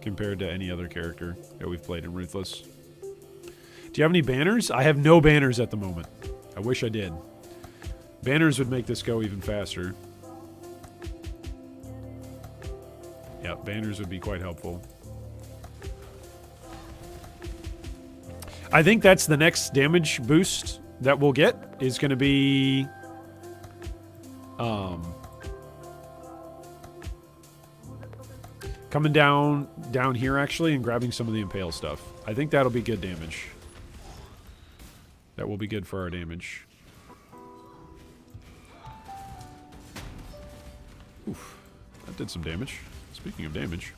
compared to any other character that we've played in Ruthless. Do you have any banners? I have no banners at the moment. I wish I did. Banners would make this go even faster. Yeah, banners would be quite helpful. I think that's the next damage boost that we'll get is going to be coming down here actually and grabbing some of the Impale stuff. I think that'll be good damage. That will be good for our damage. Oof, that did some damage. Speaking of damage.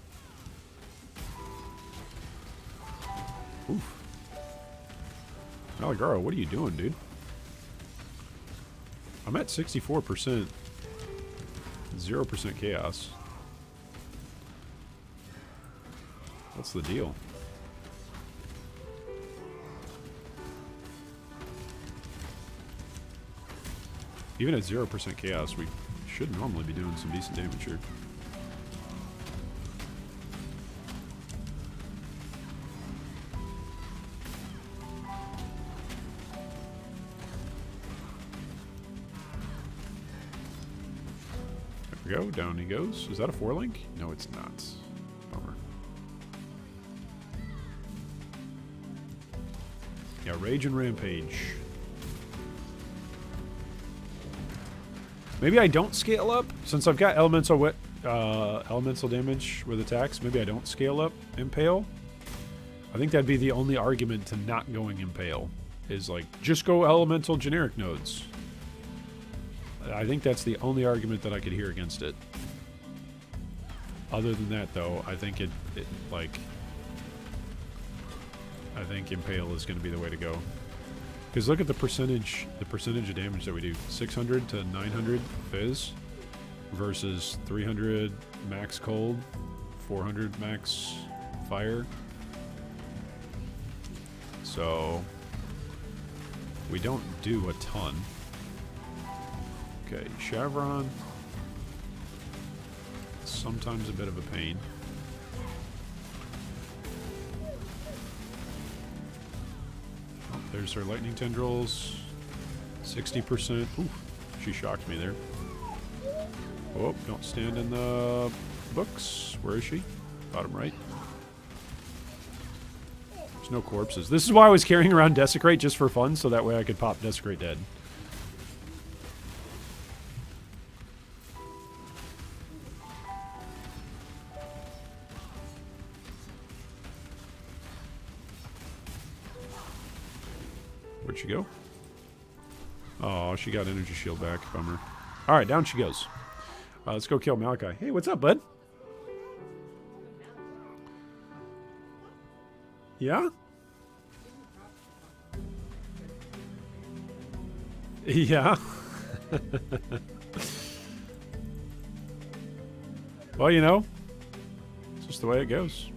Oof. Malagaro, what are you doing, dude? I'm at 64%. 0% chaos. What's the deal? Even at 0% chaos, we should normally be doing some decent damage here. Go, down he goes. Is that a 4-link? No, it's not. Bummer. Yeah, Rage and Rampage. Maybe I don't scale up since I've got elemental damage with attacks. Maybe I don't scale up Impale. I think that'd be the only argument to not going Impale. Is like just go elemental generic nodes. I think that's the only argument that I could hear against it. Other than that, though, I think I think Impale is going to be the way to go. Because look at the percentage of damage that we do. 600 to 900 Fizz versus 300 max cold, 400 max fire. So we don't do a ton. Okay, Chevron. Sometimes a bit of a pain. Oh, there's her lightning tendrils. 60%. Ooh, she shocked me there. Oh, don't stand in the books. Where is she? Bottom right. There's no corpses. This is why I was carrying around Desecrate just for fun, so that way I could pop Desecrate dead. Where'd she go? Oh, she got energy shield back. Bummer. Alright, down she goes. Let's go kill Malachi. Hey, what's up, bud? Yeah? Yeah? Well, you know, it's just the way it goes.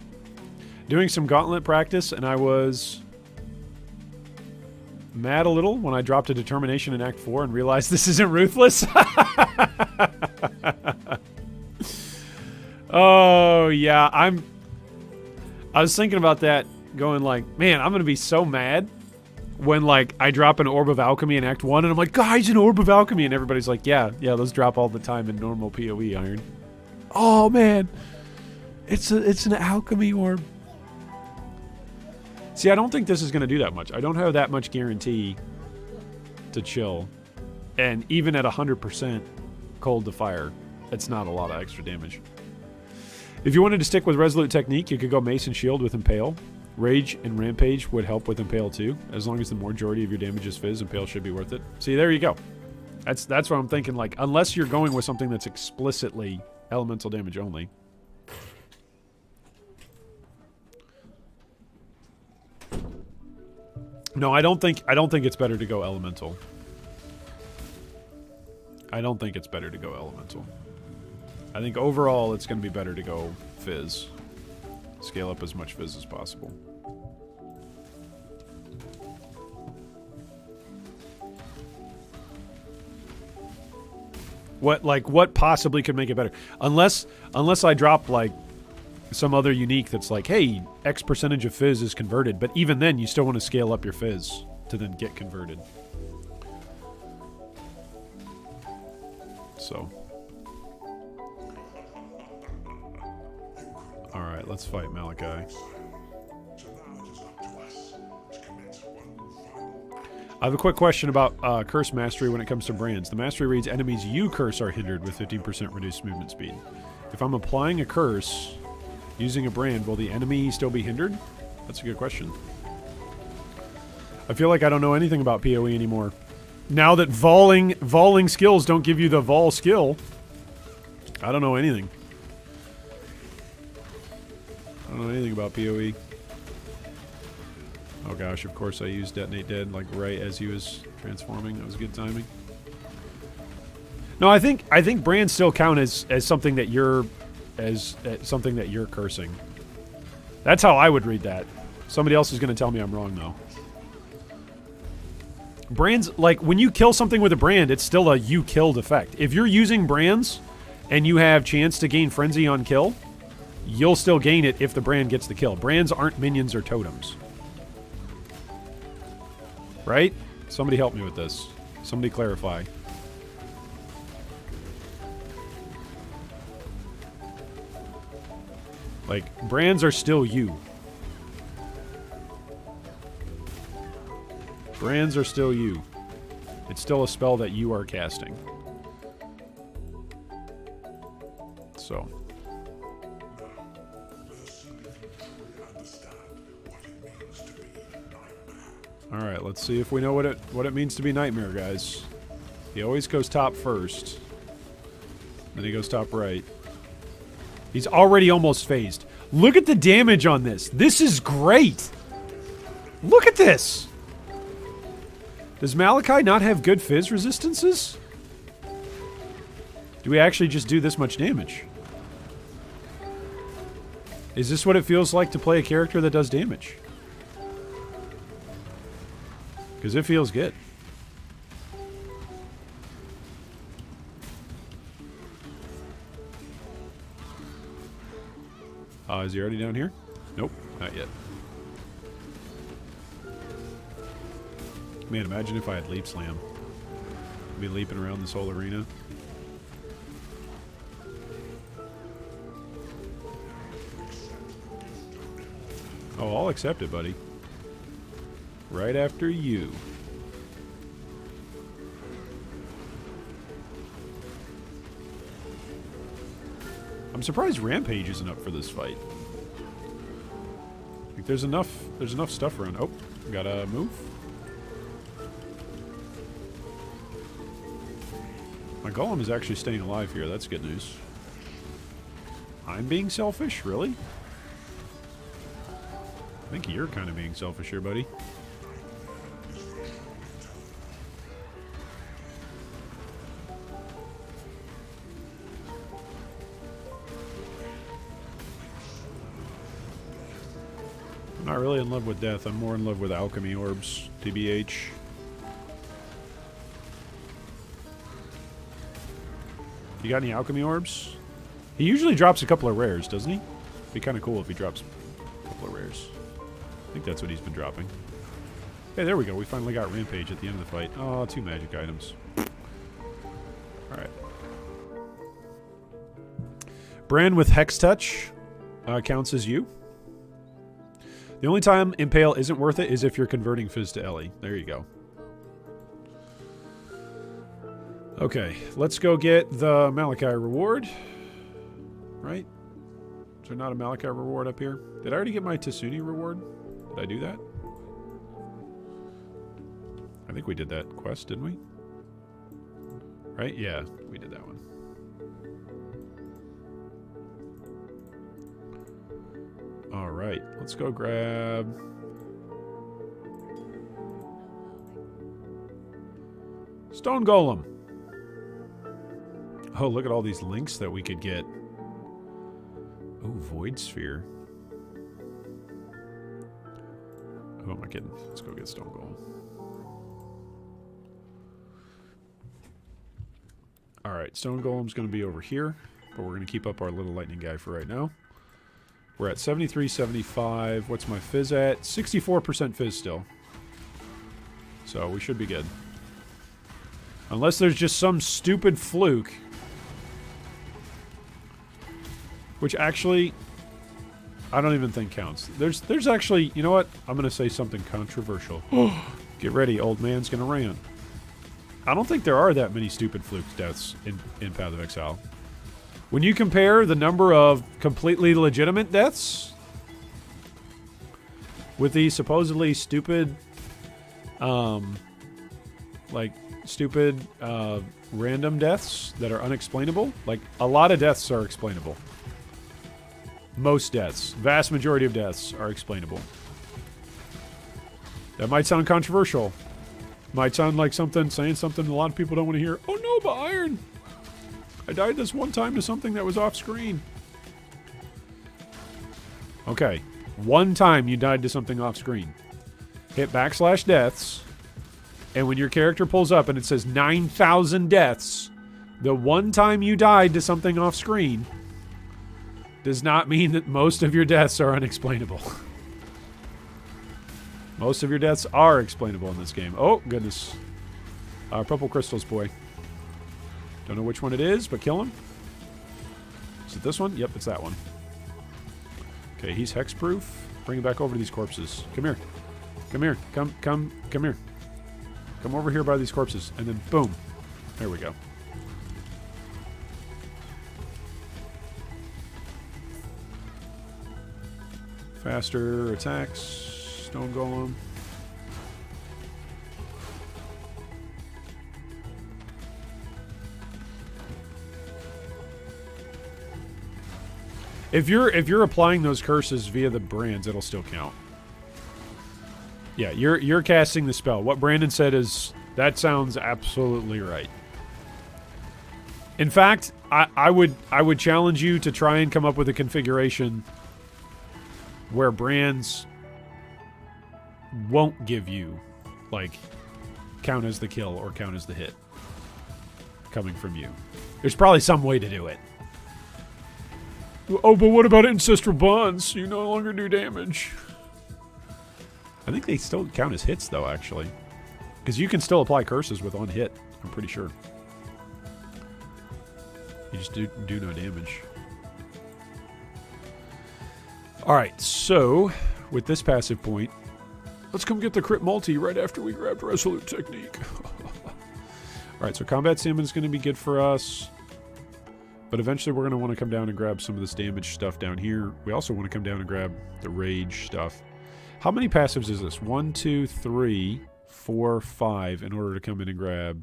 Doing some gauntlet practice, and I was mad a little when I dropped a determination in Act 4 and realized this isn't Ruthless. Oh, yeah. I was thinking about that, going like, man, I'm going to be so mad when, like, I drop an Orb of Alchemy in Act 1, and I'm like, guys, an Orb of Alchemy, and everybody's like, yeah, those drop all the time in normal PoE, Iron. Oh, man. It's an Alchemy Orb. See, I don't think this is going to do that much. I don't have that much guarantee to chill. And even at 100% cold to fire, it's not a lot of extra damage. If you wanted to stick with Resolute Technique, you could go Mace and Shield with Impale. Rage and Rampage would help with Impale too. As long as the majority of your damage is Fizz, Impale should be worth it. See, there you go. That's what I'm thinking. Like, unless you're going with something that's explicitly elemental damage only. No, I don't think it's better to go elemental. I don't think it's better to go elemental. I think overall it's going to be better to go fizz. Scale up as much fizz as possible. What possibly could make it better? Unless I drop like some other unique that's like, hey, X percentage of fizz is converted, but even then you still want to scale up your fizz to then get converted. So. Alright, let's fight Malachi. I have a quick question about curse mastery when it comes to brands. The mastery reads, enemies you curse are hindered with 15% reduced movement speed. If I'm applying a curse using a brand, will the enemy still be hindered? That's a good question. I feel like I don't know anything about PoE anymore. Now that voling skills don't give you the vol skill, I don't know anything. I don't know anything about PoE. Oh gosh, of course I used Detonate Dead like right as he was transforming. That was good timing. No, I think brands still count as something that you're something that you're cursing. That's how I would read that. Somebody else is going to tell me I'm wrong though. Brands, like when you kill something with a brand, it's still a you killed effect. If you're using brands and you have chance to gain frenzy on kill, you'll still gain it if the brand gets the kill. Brands aren't minions or totems. Right? Somebody help me with this. Somebody clarify. Like, brands are still you. Brands are still you. It's still a spell that you are casting. So. Alright, let's see if we know what it means to be Nightmare, guys. He always goes top first. Then he goes top right. He's already almost phased. Look at the damage on this. This is great. Look at this. Does Malachi not have good fizz resistances? Do we actually just do this much damage? Is this what it feels like to play a character that does damage? Because it feels good. Is he already down here? Nope, not yet. Man, imagine if I had Leap Slam. I'd be leaping around this whole arena. Oh, I'll accept it, buddy. Right after you. I'm surprised Rampage isn't up for this fight. Like there's enough stuff around. Oh, gotta move. My golem is actually staying alive here. That's good news. I'm being selfish, really? I think you're kind of being selfish here, buddy. I'm not really in love with death. I'm more in love with alchemy orbs, TBH. You got any alchemy orbs? He usually drops a couple of rares, doesn't he? Be kind of cool if he drops a couple of rares. I think that's what he's been dropping. Hey, there we go. We finally got Rampage at the end of the fight. Oh, 2 magic items. Alright. Brand with Hex Touch counts as you. The only time Impale isn't worth it is if you're converting Fizz to Ellie. There you go. Okay, let's go get the Malachi reward. Right? Is there not a Malachi reward up here? Did I already get my Tasuni reward? Did I do that? I think we did that quest, didn't we? Right? Yeah, we did that one. Alright, let's go grab... Stone Golem. Oh, look at all these links that we could get. Oh, Void Sphere. Who am I kidding? Let's go get Stone Golem. Alright, Stone Golem's going to be over here. But we're going to keep up our little lightning guy for right now. We're at 73, 75. What's my fizz at? 64% fizz still. So we should be good. Unless there's just some stupid fluke. Which actually, I don't even think counts. There's actually, you know what? I'm going to say something controversial. Get ready, old man's going to rant. I don't think there are that many stupid fluke deaths in Path of Exile. When you compare the number of completely legitimate deaths with the supposedly stupid, stupid random deaths that are unexplainable, like a lot of deaths are explainable. Most deaths, vast majority of deaths are explainable. That might sound controversial. Might sound like saying something a lot of people don't want to hear. Oh no, but Iron! I died this one time to something that was off screen. Okay. One time you died to something off screen. Hit /deaths. And when your character pulls up and it says 9,000 deaths, the one time you died to something off screen does not mean that most of your deaths are unexplainable. Most of your deaths are explainable in this game. Oh, goodness. Purple crystals, boy. Don't know which one it is, but kill him. Is it this one? Yep, it's that one. Okay, he's hexproof. Bring him back over to these corpses. Come here. Come here. Come here. Come over here by these corpses. And then boom. There we go. Faster attacks. Stone Golem. If you're applying those curses via the brands, it'll still count. Yeah, you're casting the spell. What Brandon said is that sounds absolutely right. In fact, I would challenge you to try and come up with a configuration where brands won't give you count as the kill or count as the hit coming from you. There's probably some way to do it. Oh, but what about ancestral bonds? You no longer do damage. I think they still count as hits, though, actually. Because you can still apply curses with on hit, I'm pretty sure. You just do no damage. Alright, so, with this passive point, let's come get the crit multi right after we grabbed Resolute Technique. Alright, so Combat Salmon is going to be good for us. But eventually we're going to want to come down and grab some of this damage stuff down here. We also want to come down and grab the rage stuff. How many passives is this? 1, 2, 3, 4, 5 in order to come in and grab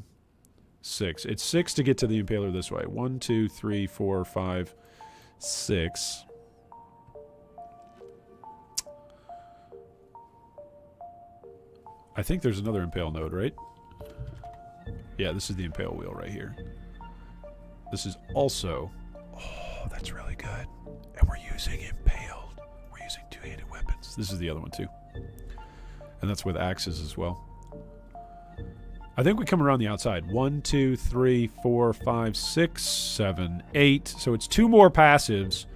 6. It's 6 to get to the Impaler this way. 1, 2, 3, 4, 5, 6. I think there's another Impale node, right? Yeah, this is the Impale wheel right here. This is also... Oh, that's really good. And we're using Impaled. We're using two-handed weapons. This is the other one, too. And that's with axes as well. I think we come around the outside. 1, 2, 3, 4, 5, 6, 7, 8. So it's 2 more passives.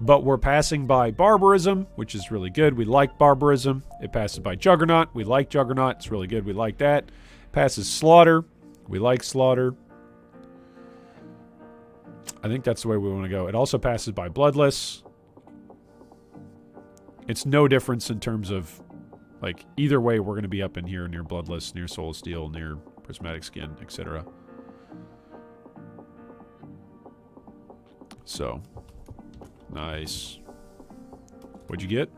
But we're passing by Barbarism, which is really good. We like Barbarism. It passes by Juggernaut. We like Juggernaut. It's really good. We like that. Passes Slaughter. We like Slaughter. I think that's the way we want to go. It also passes by Bloodless. It's no difference in terms of, either way, we're going to be up in here near Bloodless, near Soul of Steel, near Prismatic Skin, etc. So, nice. What'd you get?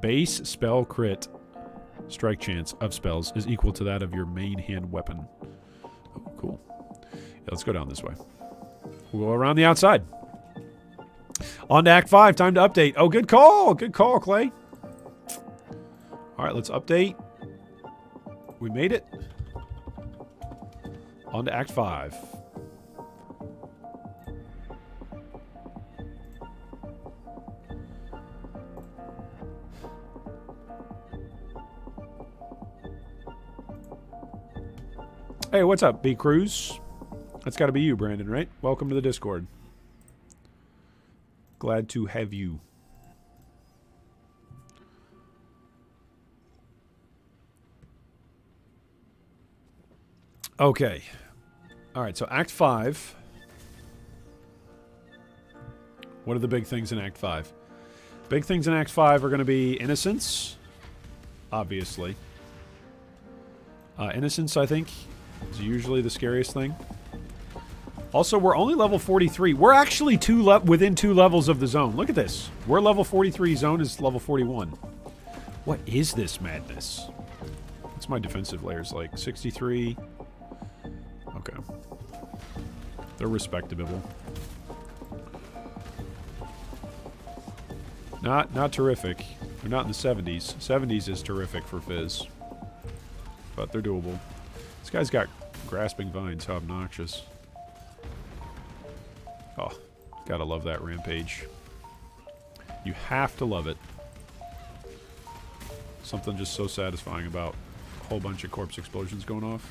Base spell crit strike chance of spells is equal to that of your main hand weapon. Oh, cool. Yeah, let's go down this way. We'll go around the outside. On to Act 5. Time to update. Oh, good call. Good call, Clay. All right, let's update. We made it. On to Act 5. Hey, what's up, B Cruz? That's got to be you, Brandon, right? Welcome to the Discord. Glad to have you. Okay. All right, so Act 5. What are the big things in Act 5? Big things in Act 5 are going to be Innocence, obviously. Innocence, I think, is usually the scariest thing. Also, we're only level 43. We're actually within 2 levels of the zone. Look at this. We're level 43. Zone is level 41. What is this madness? What's my defensive layers like? 63. Okay. They're respectable. Not terrific. They're not in the 70s. 70s is terrific for Fizz. But they're doable. This guy's got grasping vines. How obnoxious. Oh, gotta love that rampage. You have to love it. Something just so satisfying about a whole bunch of corpse explosions going off.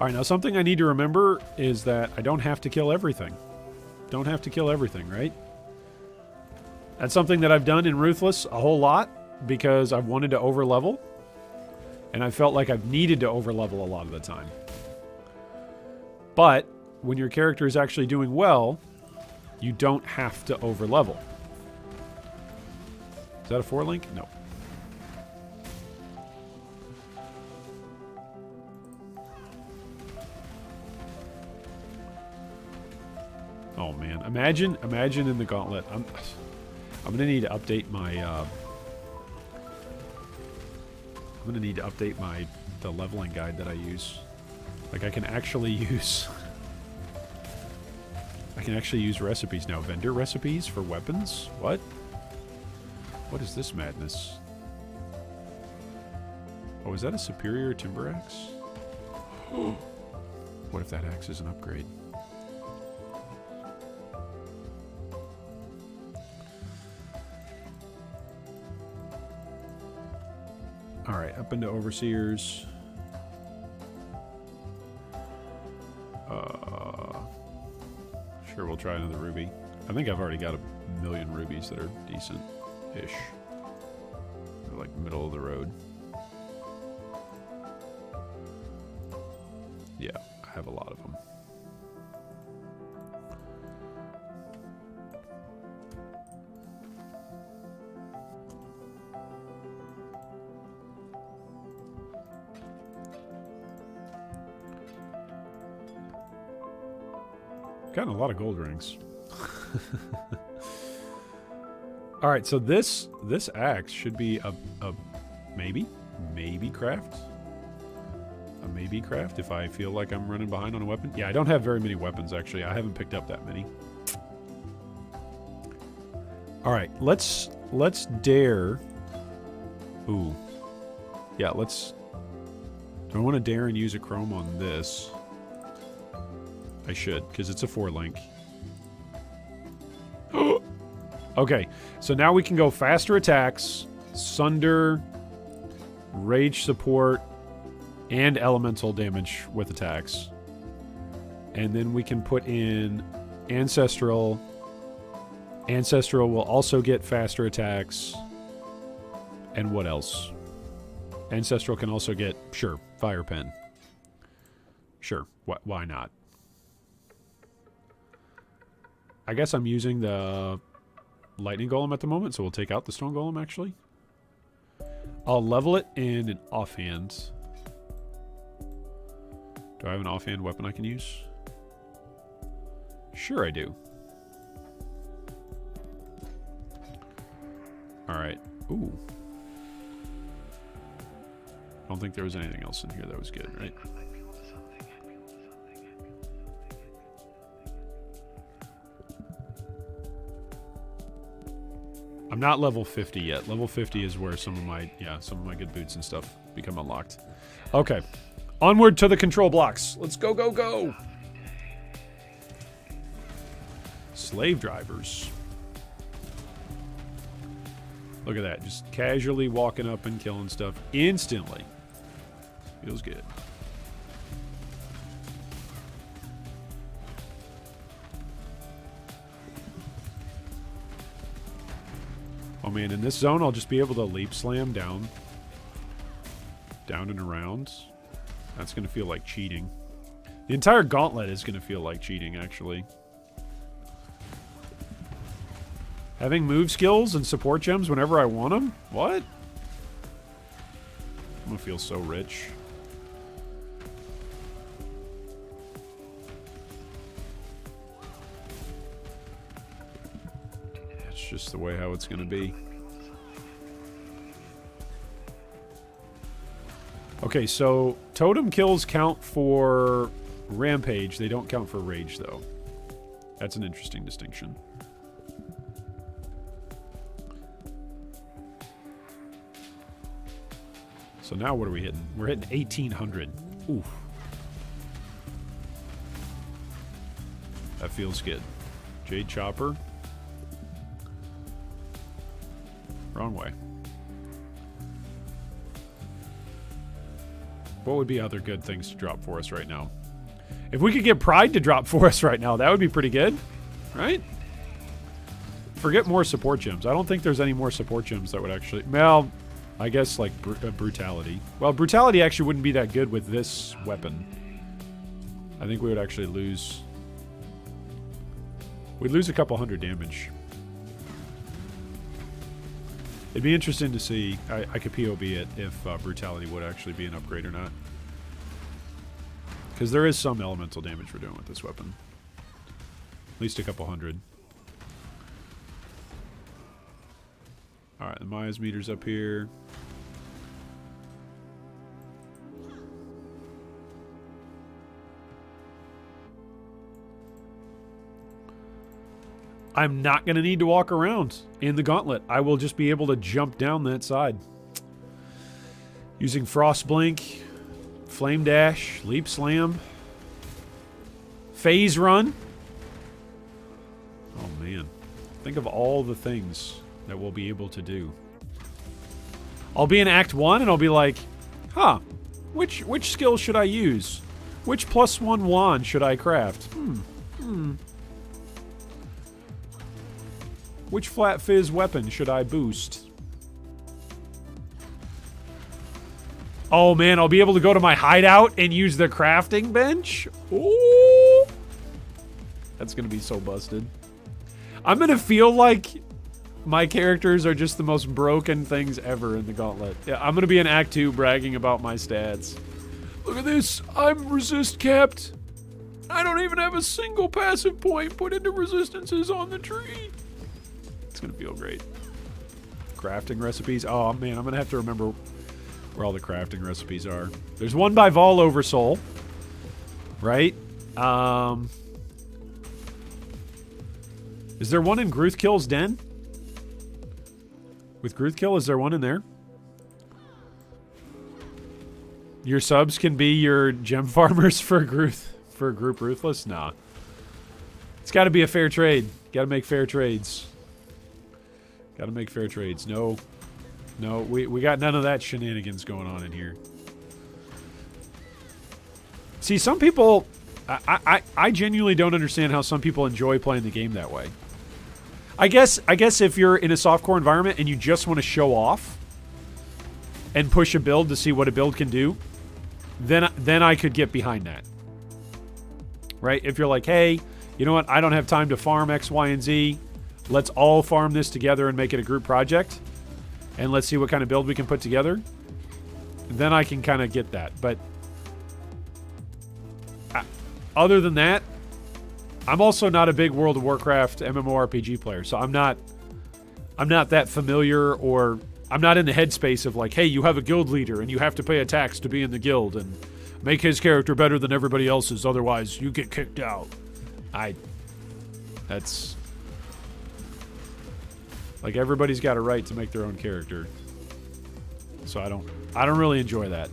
Alright, now something I need to remember is that I don't have to kill everything. Don't have to kill everything, right? That's something that I've done in Ruthless a whole lot because I've wanted to overlevel. And I felt like I've needed to overlevel a lot of the time. But when your character is actually doing well, you don't have to overlevel. Is that a 4-link? No. Oh man, imagine in the gauntlet. I'm gonna need to update my the leveling guide that I use. Like I can actually use recipes now. Vendor recipes for weapons? What? What is this madness? Oh, is that a superior timber axe? What if that axe is an upgrade? Alright, up into Overseers. Sure, we'll try another ruby. I think I've already got 1,000,000 rubies that are decent-ish. They're like middle of the road. Yeah, I have a lot of them. Gotten a lot of gold rings. All right, so this axe should be a maybe craft. A maybe craft if I feel like I'm running behind on a weapon. Yeah, I don't have very many weapons actually. I haven't picked up that many. All right, let's dare. Ooh, yeah, let's. Do I want to dare and use a chrome on this? I should, because it's a 4-link. Okay, so now we can go faster attacks, sunder, rage support, and elemental damage with attacks. And then we can put in ancestral. Ancestral will also get faster attacks. And what else? Ancestral can also get, sure, fire pen. Sure, why not? I guess I'm using the lightning golem at the moment, so we'll take out the stone golem, actually. I'll level it in an offhand. Do I have an offhand weapon I can use? Sure I do. Alright. Ooh. I don't think there was anything else in here that was good, right? I'm not level 50 yet. Level 50 is where some of my good boots and stuff become unlocked. Okay. Onward to the control blocks. Let's go, go, go. Slave drivers. Look at that. Just casually walking up and killing stuff instantly. Feels good. Oh man, in this zone I'll just be able to leap slam down and around. That's going to feel like cheating. The entire gauntlet is going to feel like cheating, actually. Having move skills and support gems whenever I want them? What? I'm going to feel so rich. It's just the way how it's going to be. Okay, so totem kills count for rampage. They don't count for rage, though. That's an interesting distinction. So now what are we hitting? We're hitting 1800. Oof. That feels good. Jade Chopper. Wrong way. What would be other good things to drop for us right now? If we could get Pride to drop for us right now, that would be pretty good. Right? Forget more support gems. I don't think there's any more support gems that would actually... Well, I guess like Brutality. Well, Brutality actually wouldn't be that good with this weapon. I think we would actually lose... We'd lose a couple hundred damage. It'd be interesting to see. I could POB it if Brutality would actually be an upgrade or not. Because there is some elemental damage we're doing with this weapon. At least a couple hundred. Alright, the Maya's meter's up here. I'm not going to need to walk around in the gauntlet. I will just be able to jump down that side. Using Frost Blink, Flame Dash, Leap Slam, Phase Run. Oh man. Think of all the things that we'll be able to do. I'll be in Act 1 and I'll be like, huh, which skill should I use? Which +1 wand should I craft? Which Flat Fizz weapon should I boost? Oh man, I'll be able to go to my hideout and use the crafting bench? Ooh! That's gonna be so busted. I'm gonna feel like my characters are just the most broken things ever in the gauntlet. Yeah, I'm gonna be in Act 2 bragging about my stats. Look at this, I'm resist capped. I don't even have a single passive point put into resistances on the tree. It's gonna feel great. Crafting recipes. Oh man, I'm gonna have to remember where all the crafting recipes are. There's one by Vol Oversoul, right? Is there one in Gruthkill's Den? With Gruthkill, is there one in there? Your subs can be your gem farmers for Group Ruthless? Nah. It's got to be a fair trade. Got to make fair trades. Got to make fair trades. No, we got none of that shenanigans going on in here. See, some people... I genuinely don't understand how some people enjoy playing the game that way. I guess if you're in a softcore environment and you just want to show off and push a build to see what a build can do, then I could get behind that. Right? If you're like, hey, you know what? I don't have time to farm X, Y, and Z. Let's all farm this together and make it a group project. And let's see what kind of build we can put together. Then I can kind of get that. But other than that, I'm also not a big World of Warcraft MMORPG player. So I'm not that familiar, or I'm not in the headspace of like, hey, you have a guild leader and you have to pay a tax to be in the guild and make his character better than everybody else's, otherwise you get kicked out. Like, everybody's got a right to make their own character. So I don't really enjoy that.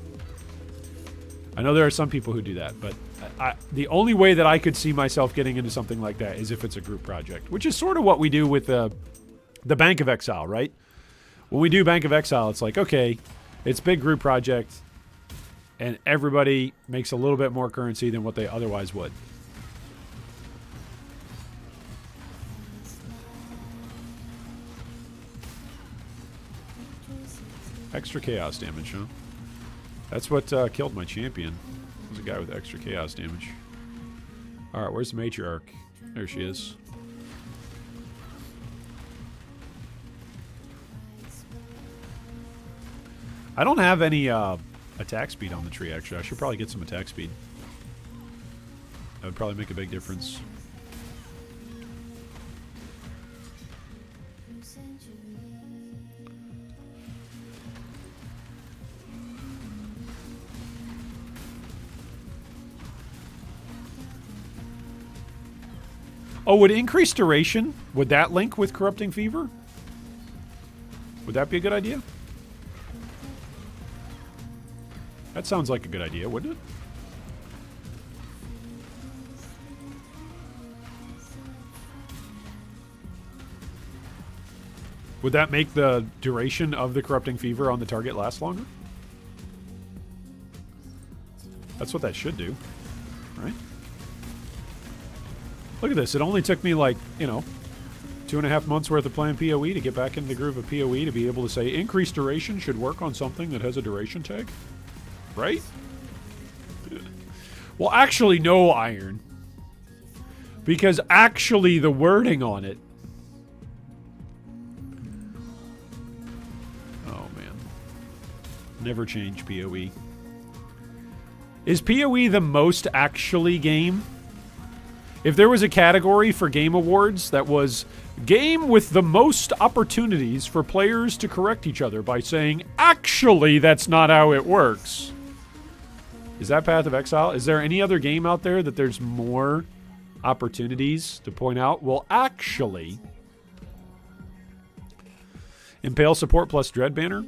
I know there are some people who do that, but the only way that I could see myself getting into something like that is if it's a group project, which is sort of what we do with the Bank of Exile, right? When we do Bank of Exile, it's like, okay, it's a big group project, and everybody makes a little bit more currency than what they otherwise would. Extra chaos damage, huh? That's what killed my champion. It was a guy with extra chaos damage. Alright, where's the matriarch? There she is. I don't have any attack speed on the tree, actually. I should probably get some attack speed. That would probably make a big difference. Oh, would increased duration, would that link with Corrupting Fever? Would that be a good idea? That sounds like a good idea, wouldn't it? Would that make the duration of the Corrupting Fever on the target last longer? That's what that should do, right? Look at this. It only took me, like, you know, 2.5 months worth of playing PoE to get back into the groove of PoE to be able to say increased duration should work on something that has a duration tag. Right? Well, actually, no, Iron. Because actually the wording on it... Oh, man. Never change PoE. Is PoE the most actually game? If there was a category for Game Awards that was game with the most opportunities for players to correct each other by saying, actually, that's not how it works. Is that Path of Exile? Is there any other game out there that there's more opportunities to point out? Well, actually... Impale support plus Dread Banner?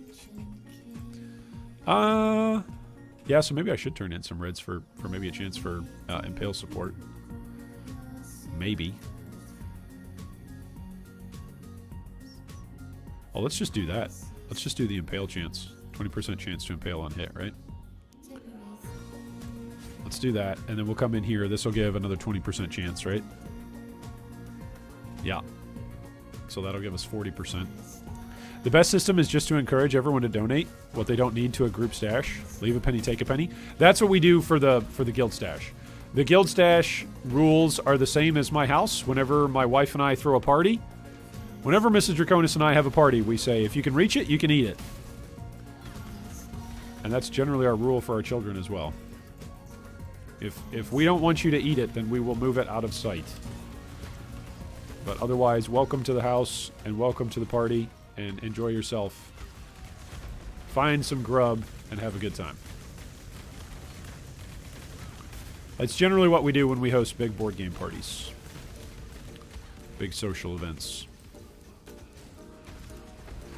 Yeah, so maybe I should turn in some reds for maybe a chance for Impale support. Maybe. Oh, let's just do that. Let's just do the Impale chance. 20% chance to Impale on hit, right? Let's do that, and then we'll come in here. This will give another 20% chance, right? Yeah. So that'll give us 40%. The best system is just to encourage everyone to donate what they don't need to a group stash. Leave a penny, take a penny. That's what we do for the guild stash. The guild stash rules are the same as my house. Whenever my wife and I throw a party, whenever Mrs. Draconis and I have a party, we say, if you can reach it, you can eat it. And that's generally our rule for our children as well. If we don't want you to eat it, then we will move it out of sight. But otherwise, welcome to the house and welcome to the party and enjoy yourself. Find some grub and have a good time. That's generally what we do when we host big board game parties. Big social events.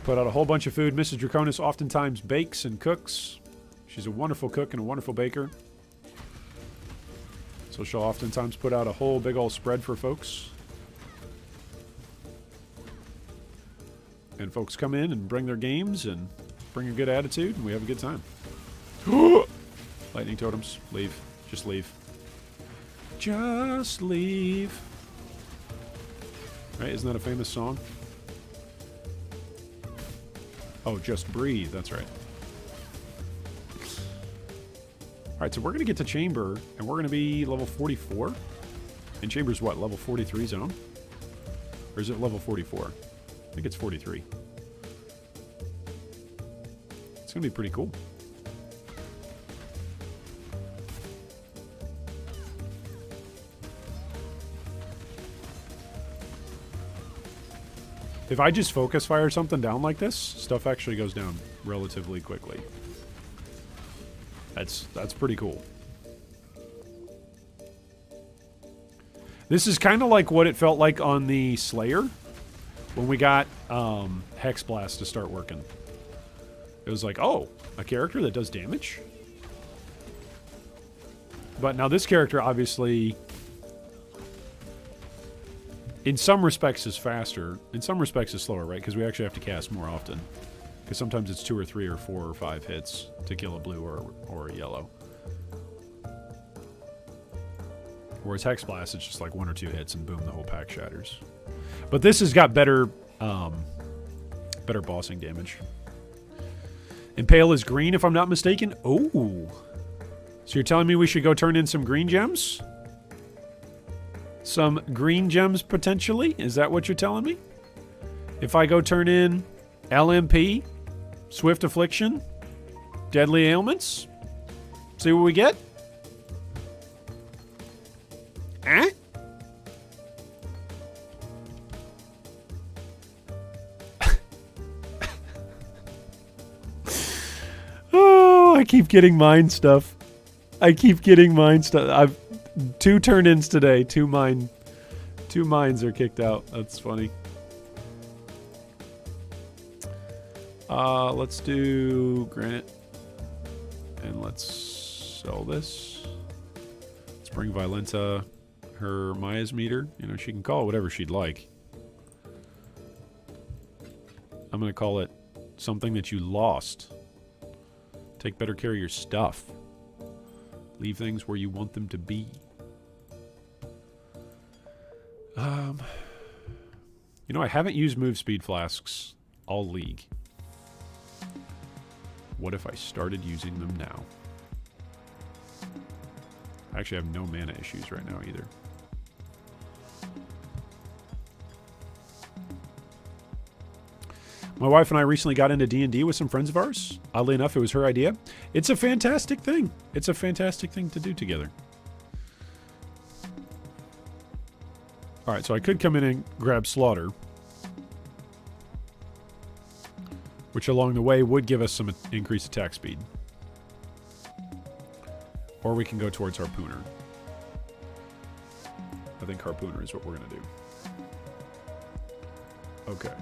Put out a whole bunch of food. Mrs. Draconis oftentimes bakes and cooks. She's a wonderful cook and a wonderful baker. So she'll oftentimes put out a whole big old spread for folks. And folks come in and bring their games and bring a good attitude, and we have a good time. Lightning totems. Leave. Just leave. Just leave. Right? Isn't that a famous song? Oh, just breathe. That's right. Alright, so we're going to get to Chamber, and we're going to be level 44. And Chamber's what? Level 43 zone? Or is it level 44? I think it's 43. It's going to be pretty cool. If I just focus fire something down like this, stuff actually goes down relatively quickly. That's pretty cool. This is kind of like what it felt like on the Slayer, when we got Hex Blast to start working. It was like, oh, a character that does damage? But now this character obviously, in some respects, is faster. In some respects, is slower, right? Because we actually have to cast more often. Because sometimes it's 2 or 3 or 4 or 5 hits to kill a blue or a yellow. Whereas Hex Blast, it's just like 1 or 2 hits and boom, the whole pack shatters. But this has got better, better bossing damage. Impale is green, if I'm not mistaken. Oh. So you're telling me we should go turn in some green gems? Some green gems, potentially? Is that what you're telling me? If I go turn in LMP, Swift Affliction, Deadly Ailments, see what we get? Eh? Oh, I keep getting mine stuff. I've 2 turn-ins today. 2 mines are kicked out. That's funny. Let's do granite. And let's sell this. Let's bring Violenta her Maya's meter. You know, she can call it whatever she'd like. I'm going to call it something that you lost. Take better care of your stuff. Leave things where you want them to be. You know, I haven't used move speed flasks all league. What if I started using them now? I actually have no mana issues right now either. My wife and I recently got into D&D with some friends of ours. Oddly enough, it was her idea. It's a fantastic thing. It's a fantastic thing to do together. Alright, so I could come in and grab Slaughter. Which along the way would give us some increased attack speed. Or we can go towards Harpooner. I think Harpooner is what we're going to do. Okay.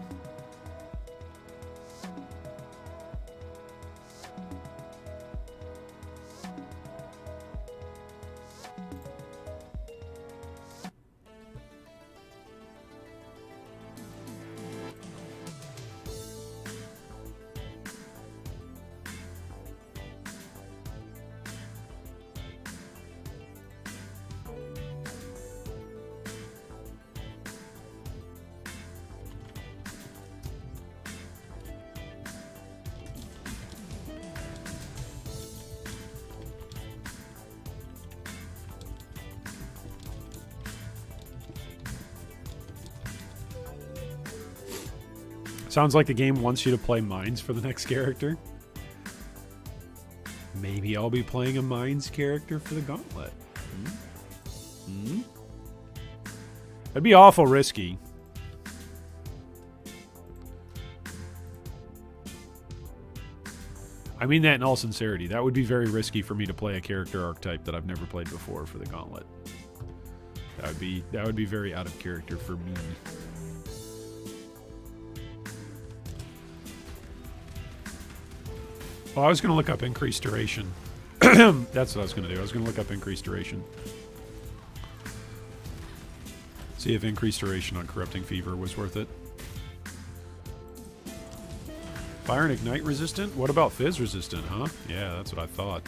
Sounds like the game wants you to play mines for the next character. Maybe I'll be playing a mines character for the gauntlet. That'd be awful risky. I mean that in all sincerity. That would be very risky for me to play a character archetype that I've never played before for the gauntlet. That would be very out of character for me. Oh, I was going to look up increased duration. That's what I was going to do. I was going to look up increased duration. See if increased duration on Corrupting Fever was worth it. Fire and Ignite resistant? What about Fizz resistant, huh? Yeah, that's what I thought.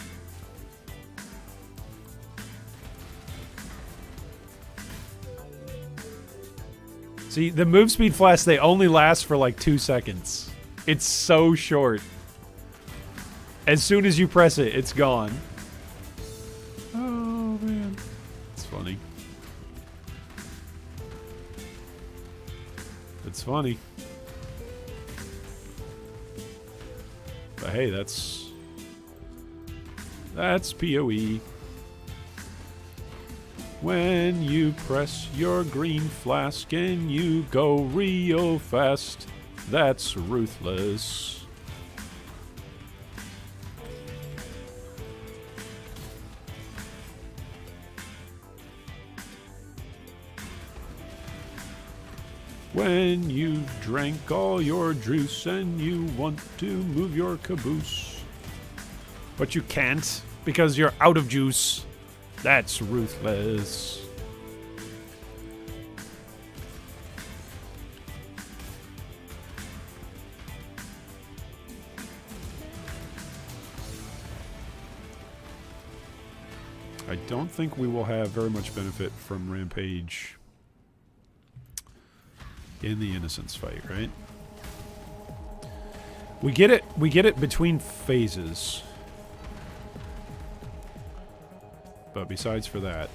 See, the move speed flasks, they only last for like 2 seconds. It's so short. As soon as you press it, it's gone. Oh, man. It's funny. It's funny. But hey, that's PoE. When you press your green flask and you go real fast, that's Ruthless. When you've drank all your juice and you want to move your caboose. But you can't because you're out of juice. That's ruthless. I don't think we will have very much benefit from Rampage in the Innocence fight, right? We get it between phases. But besides for that,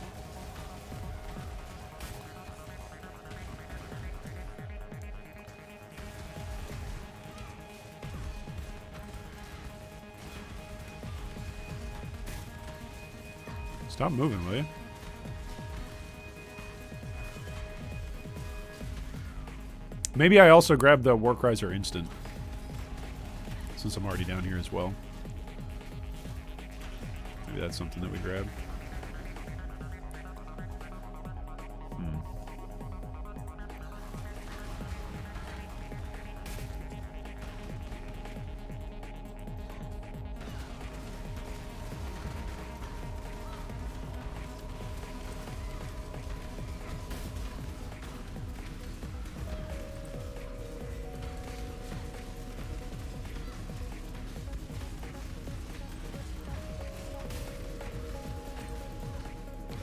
stop moving, will you? Maybe I also grab the Warcryzer instant, since I'm already down here as well. Maybe that's something that we grab.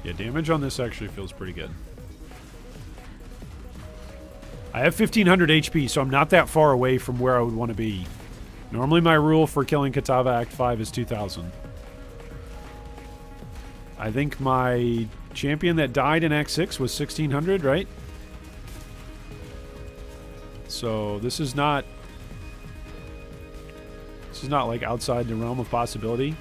Yeah, damage on this actually feels pretty good. I have 1500 HP, so I'm not that far away from where I would want to be. Normally my rule for killing Kitava Act 5 is 2000. I think my champion that died in Act 6 was 1600, right? So this is not like outside the realm of possibility.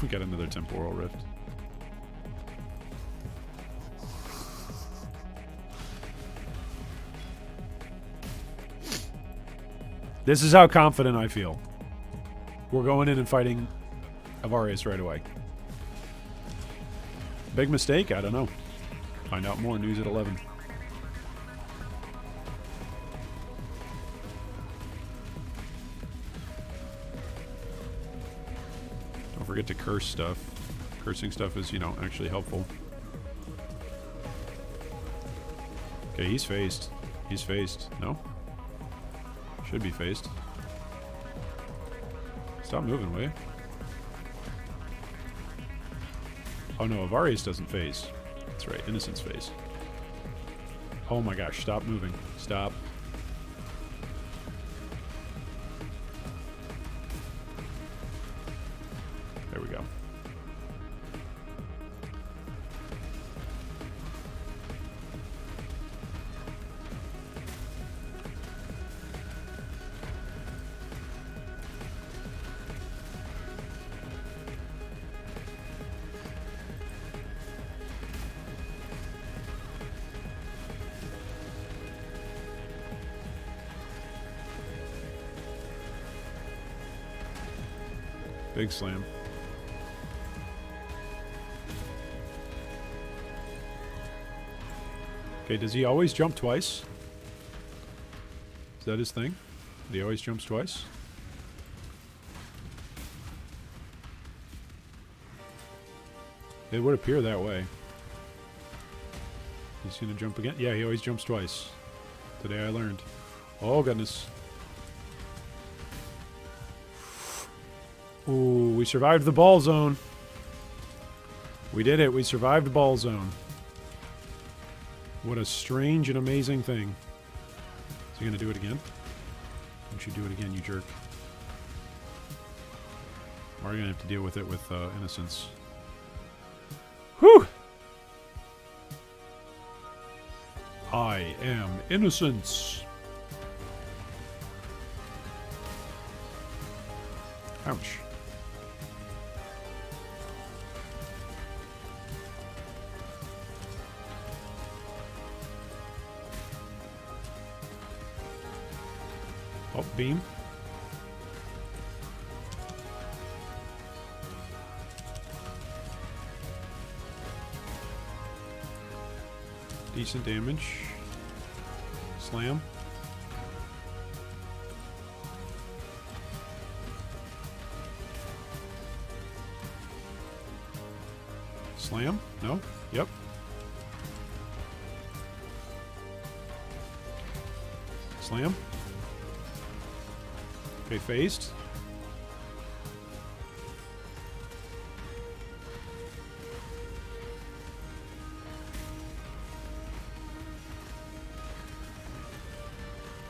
We got another temporal rift. This is how confident I feel. We're going in and fighting Avarius right away. Big mistake? I don't know. Find out more. News at 11. Forget to curse stuff. Cursing stuff is, you know, actually helpful. Okay, he's phased. He's phased. No? Should be phased. Stop moving, will you? Oh no, Avarius doesn't phase. That's right, Innocence phase. Oh my gosh, stop moving. Stop. There we go. Big slam. Okay, does he always jump twice? Is that his thing? He always jumps twice? It would appear that way. He's gonna jump again? Yeah, he always jumps twice. Today I learned. Oh, goodness. Ooh, we survived the ball zone. We did it. We survived the ball zone. What a strange and amazing thing. Is he going to do it again? Don't you do it again, you jerk. We're going to have to deal with it with Innocence. Whew! I am Innocence. Ouch. Oh, beam. Decent damage. Slam. Slam? No? Yep. Slam. Okay, phased.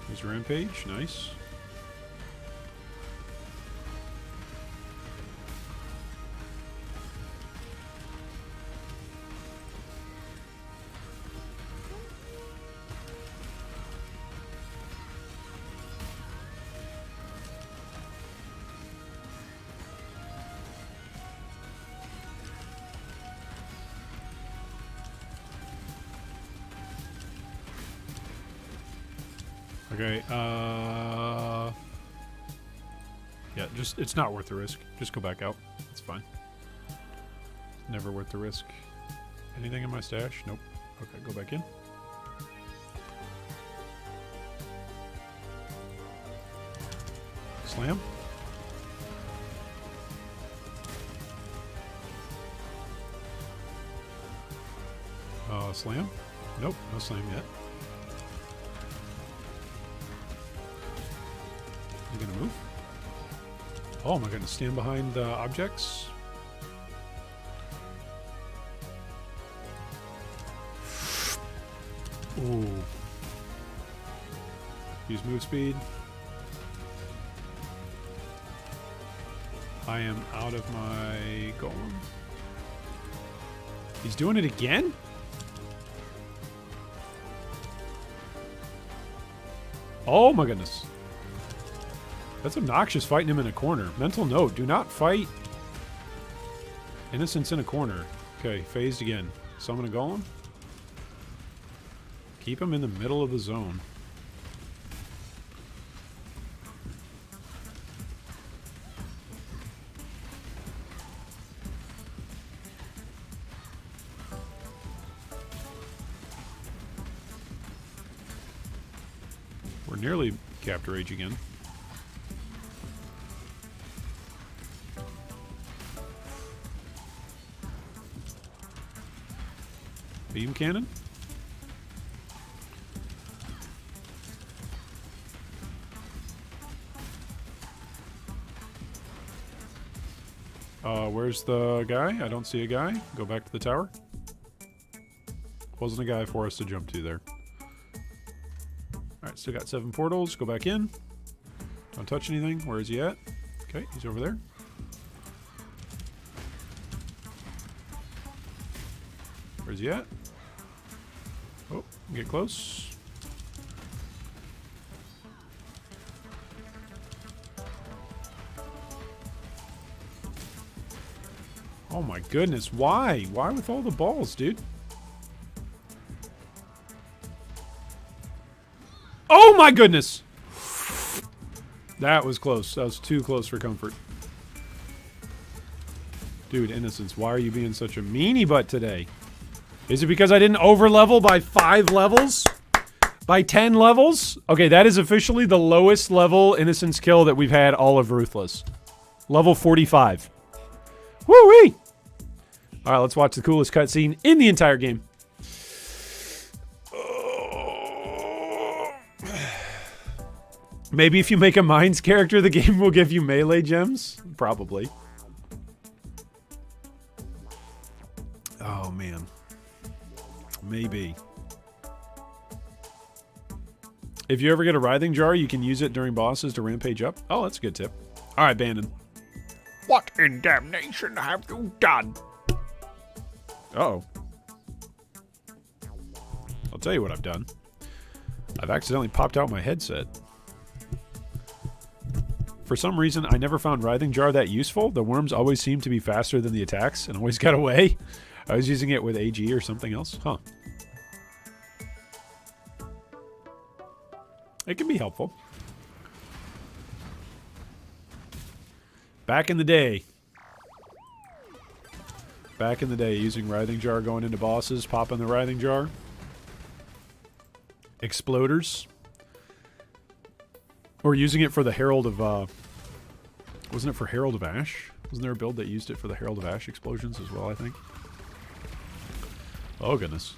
There's Rampage. Nice. Okay, yeah, just, it's not worth the risk. Just go back out. It's fine. Never worth the risk. Anything in my stash? Nope. Okay, go back in. Slam. Slam? Nope, no slam yet. You gonna move? Oh my goodness, stand behind objects. Ooh. Use move speed. I am out of my golem. He's doing it again? Oh my goodness. That's obnoxious fighting him in a corner. Mental note, do not fight innocents in a corner. Okay, phased again. Summon a golem. Keep him in the middle of the zone. We're nearly Captor Age again. Beam cannon? Where's the guy? I don't see a guy. Go back to the tower. Wasn't a guy for us to jump to there. Alright, still got 7 portals. Go back in. Don't touch anything. Where is he at? Okay, he's over there. Where's he at? Oh, get close. Oh my goodness, why? Why with all the balls, dude? Oh my goodness! That was close. That was too close for comfort. Dude, Innocence, why are you being such a meanie butt today? Is it because I didn't overlevel by 5 levels? By 10 levels? Okay, that is officially the lowest level Innocence kill that we've had all of Ruthless. Level 45. Woo-wee! Alright, let's watch the coolest cutscene in the entire game. Maybe if you make a Mines character, the game will give you melee gems? Probably. Oh, man. Maybe. If you ever get a Writhing Jar, you can use it during bosses to rampage up. Oh, that's a good tip. Alright, Bandon. What in damnation have you done? Uh-oh. I'll tell you what I've done. I've accidentally popped out my headset. For some reason, I never found Writhing Jar that useful. The worms always seem to be faster than the attacks and always got away. I was using it with AG or something else. Huh. It can be helpful. Back in the day. Back in the day, using Writhing Jar, going into bosses, popping the Writhing Jar. exploders. Or using it for the Herald of... wasn't it for Herald of Ash? Wasn't there a build that used it for the Herald of Ash explosions as well, I think? Oh, goodness.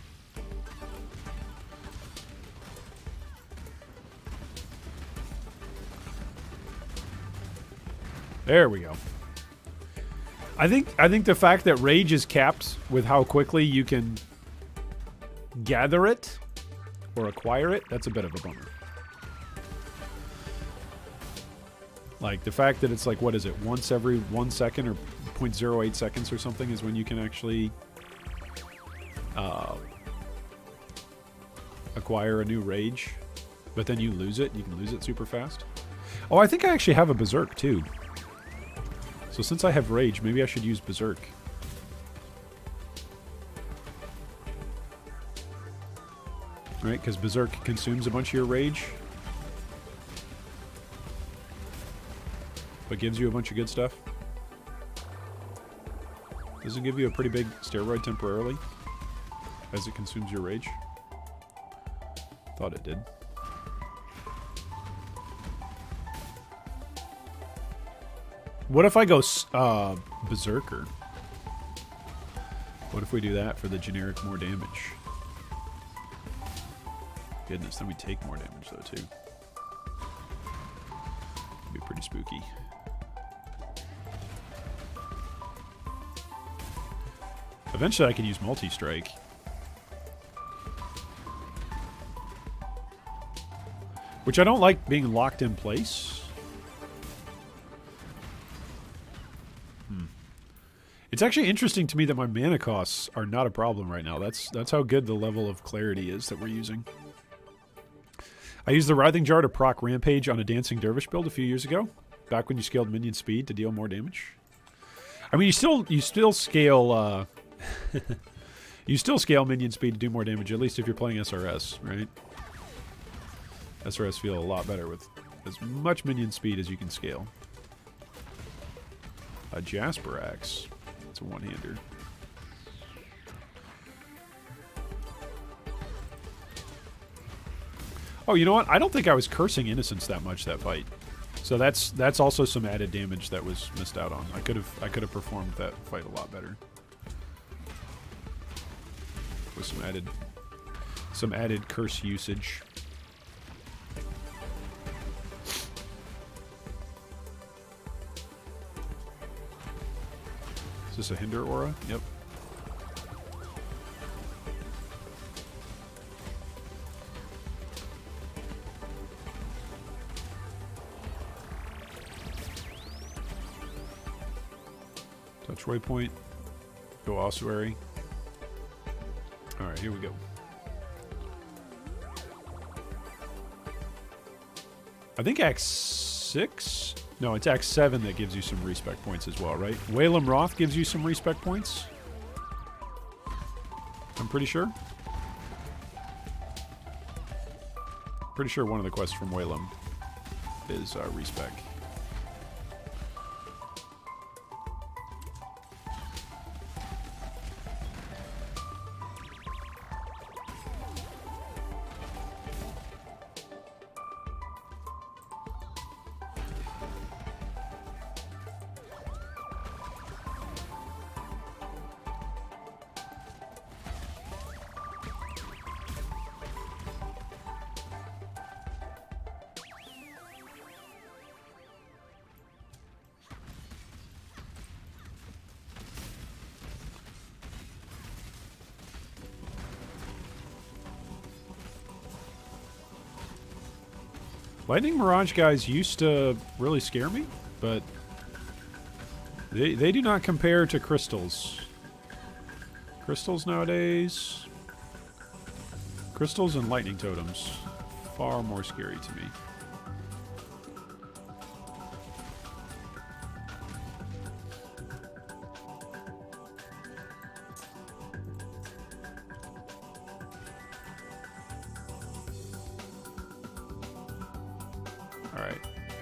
There we go. I think the fact that rage is capped with how quickly you can gather it or acquire it, that's a bit of a bummer. Like the fact that it's like, what is it, once every 1 second or 0.08 seconds or something is when you can actually acquire a new rage, but then you lose it. You can lose it super fast. Oh, I think I actually have a Berserk too. So since I have rage, maybe I should use Berserk. Right, because Berserk consumes a bunch of your rage. But gives you a bunch of good stuff. Does it give you a pretty big steroid temporarily? As it consumes your rage? Thought it did. What if I go Berserker? What if we do that for the generic more damage? Goodness, then we take more damage though too. It'd be pretty spooky. Eventually I could use multi-strike. Which I don't like being locked in place. It's actually interesting to me that my mana costs are not a problem right now. That's how good the level of clarity is that we're using. I used the Writhing Jar to proc Rampage on a Dancing Dervish build a few years ago, back when you scaled minion speed to deal more damage. I mean, you still scale you still scale minion speed to do more damage, at least if you're playing SRS, right? SRS feel a lot better with as much minion speed as you can scale. A Jasper Axe. It's a one-hander. Oh, you know what? I don't think I was cursing Innocence that much that fight. So that's also some added damage that was missed out on. I could have performed that fight a lot better. With some added curse usage. Is this a hinder aura? Yep. Touch waypoint. Go ossuary. Alright, here we go. I think Act 6? No, it's Act 7 that gives you some respec points as well, right? Whalem Roth gives you some respec points. I'm pretty sure. Pretty sure one of the quests from Whalem is respec. Lightning Mirage guys used to really scare me, but they do not compare to crystals. Crystals nowadays... Crystals and lightning totems. Far more scary to me.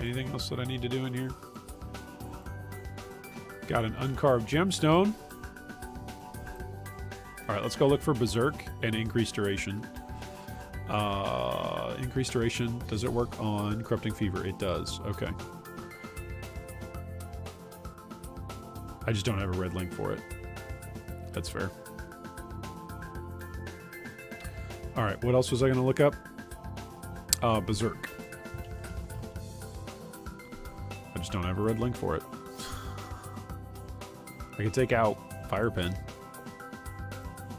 Anything else that I need to do in here? Got an uncarved gemstone. Alright, let's go look for Berserk and increased duration. increased duration. Does it work on Corrupting Fever? It does. Okay. I just don't have a red link for it. That's fair. Alright, what else was I going to look up? Berserk. I just don't have a red link for it. I could take out Fire Pen.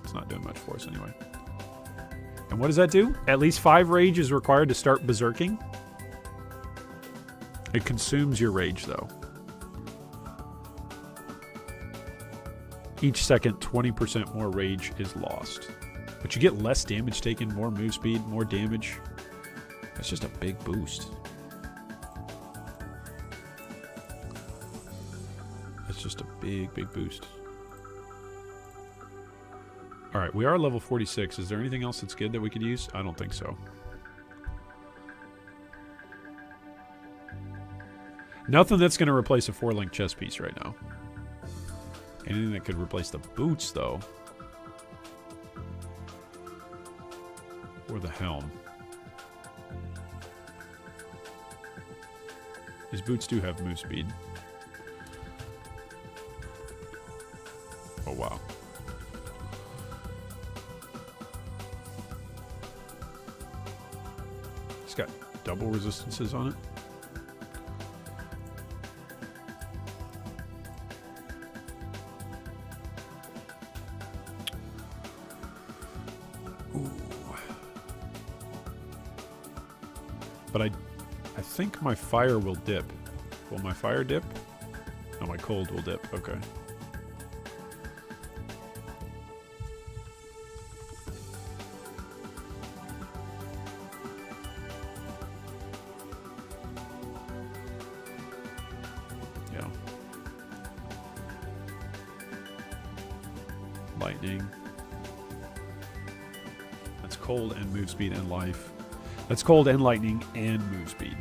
It's not doing much for us anyway. And what does that do? At least 5 rage is required to start berserking. It consumes your rage, though. Each second, 20% more rage is lost. But you get less damage taken, more move speed, more damage. That's just a big boost. That's just a big, big boost. Alright, we are level 46. Is there anything else that's good that we could use? I don't think so. Nothing that's going to replace a 4-link chest piece right now. Anything that could replace the boots, though. Or the helm. His boots do have move speed. Oh, wow. It's got double resistances on it. But I think my fire will dip. Will my fire dip? No, my cold will dip. Okay. Yeah. Lightning. That's cold and move speed and life. That's cold and lightning and move speed.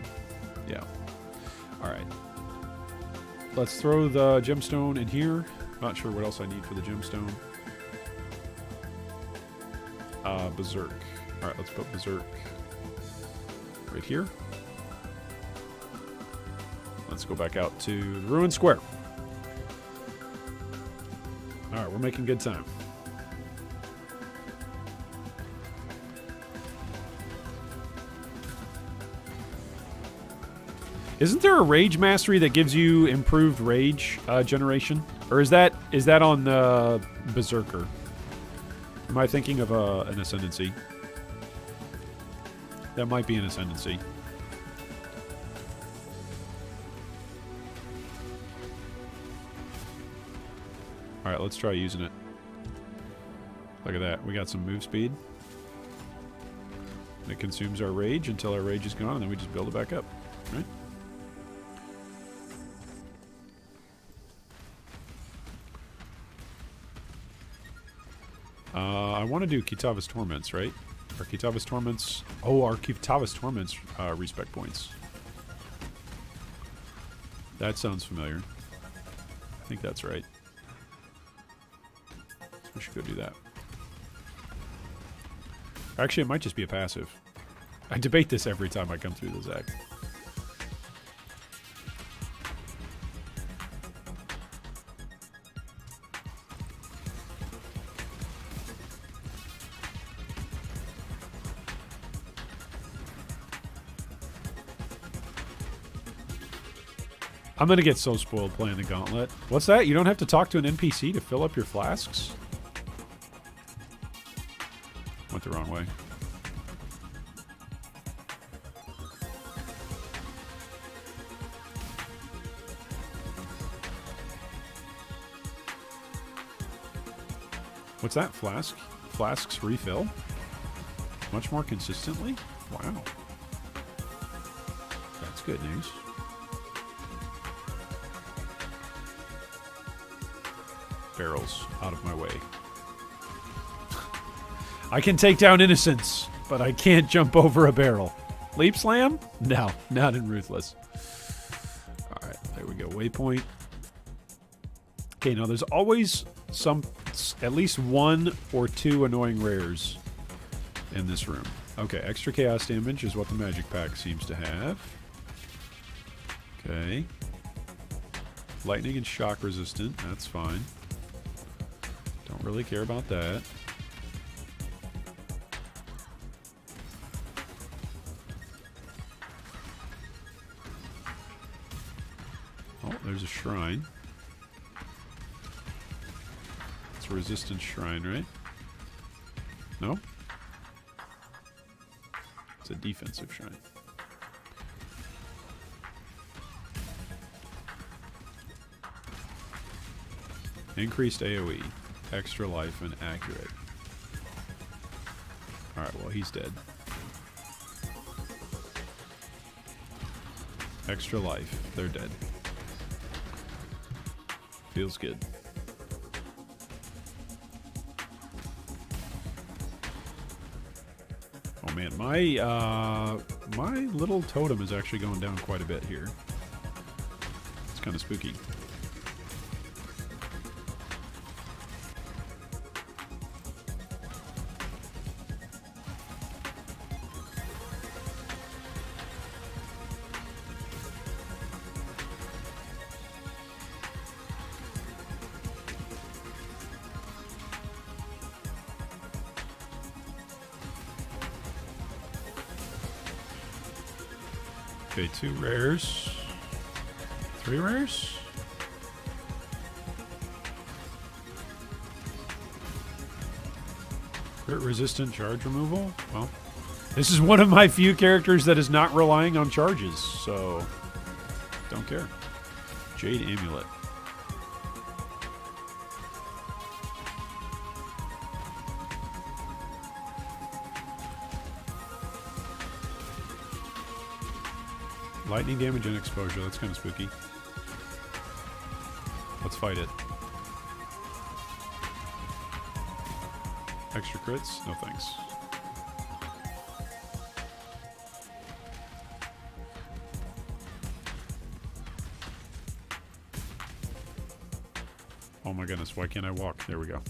Yeah. Alright. Let's throw the gemstone in here. Not sure what else I need for the gemstone. Berserk. Alright, let's put Berserk right here. Let's go back out to the Ruined Square. Alright, we're making good time. Isn't there a rage mastery that gives you improved rage generation? Or is that on the Berserker? Am I thinking of an ascendancy? That might be an ascendancy. Alright, let's try using it. Look at that. We got some move speed. It consumes our rage until our rage is gone, and then we just build it back up. Right? I want to do Kitava's Torments, right? Our Kitava's Torments... Oh, our Kitava's Torments respec points. That sounds familiar. I think that's right. So we should go do that. Actually, it might just be a passive. I debate this every time I come through this act. I'm gonna get so spoiled playing the Gauntlet. What's that? You don't have to talk to an NPC to fill up your flasks? Went the wrong way. What's that? Flasks refill? Much more consistently? Wow. That's good news. Barrels out of my way. I can take down innocents, but I can't jump over a barrel. Leap slam? No, not in Ruthless. Alright, there we go. Waypoint. Okay, now there's always at least 1 or 2 annoying rares in this room. Okay, extra chaos damage is what the magic pack seems to have. Okay. Lightning and shock resistant, that's fine. Don't really care about that. Oh, there's a shrine. It's a resistance shrine, right? No? It's a defensive shrine. Increased AoE, extra life, and accurate. Alright, well, he's dead. Extra life, they're dead. Feels good. Oh man, my little totem is actually going down quite a bit here. It's kind of spooky. Okay, 2 rares. 3 rares? Crit resistant charge removal? Well, this is one of my few characters that is not relying on charges, so don't care. Jade Amulet. Lightning damage and exposure, that's kind of spooky. Let's fight it. Extra crits? No thanks. Oh my goodness, why can't I walk? There we go.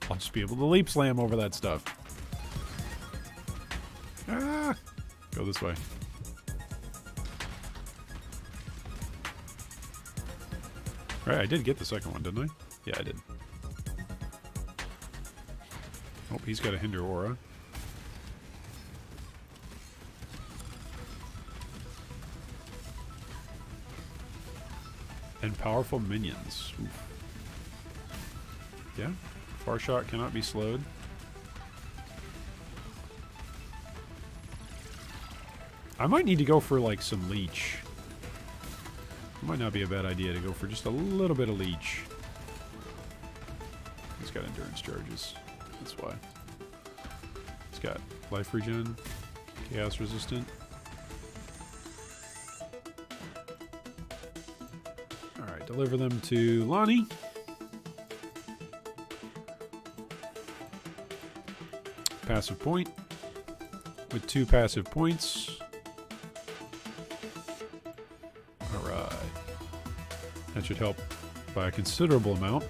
I'll just be able to leap slam over that stuff. Ah! Go this way. Right, I did get the second one, didn't I? Yeah, I did. Oh, he's got a hinder aura. And powerful minions. Oof. Yeah, far shot cannot be slowed. I might need to go for like some leech. Might not be a bad idea to go for just a little bit of leech. He's got endurance charges. That's why. He's got life regen, chaos resistant. Alright, deliver them to Lonnie. Passive point. With 2 passive points. That should help by a considerable amount.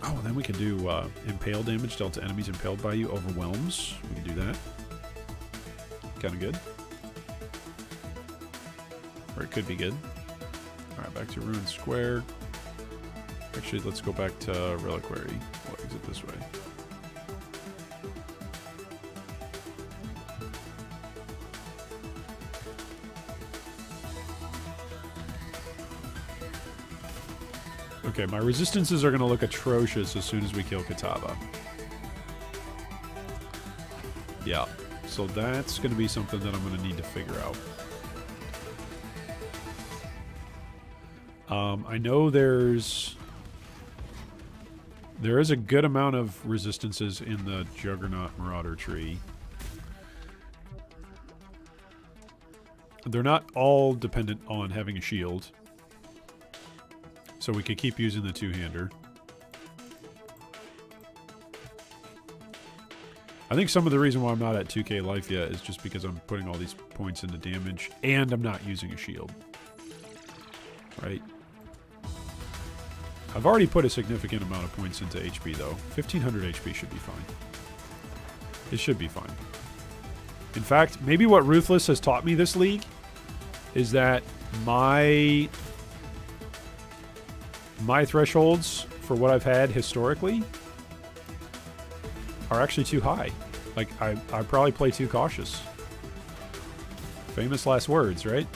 Oh, and then we can do impale damage dealt to enemies impaled by you overwhelms. We can do that. Kind of good. Or it could be good. Alright, back to Ruined Square. Actually, let's go back to Reliquary. We'll exit this way. Okay, my resistances are going to look atrocious as soon as we kill Kitava. Yeah, so that's going to be something that I'm going to need to figure out. I know there is a good amount of resistances in the Juggernaut Marauder tree. They're not all dependent on having a shield. So we could keep using the two-hander. I think some of the reason why I'm not at 2k life yet is just because I'm putting all these points into damage and I'm not using a shield. Right? I've already put a significant amount of points into HP, though. 1500 HP should be fine. It should be fine. In fact, maybe what Ruthless has taught me this league is that my thresholds for what I've had historically are actually too high. Like, I probably play too cautious. Famous last words, right?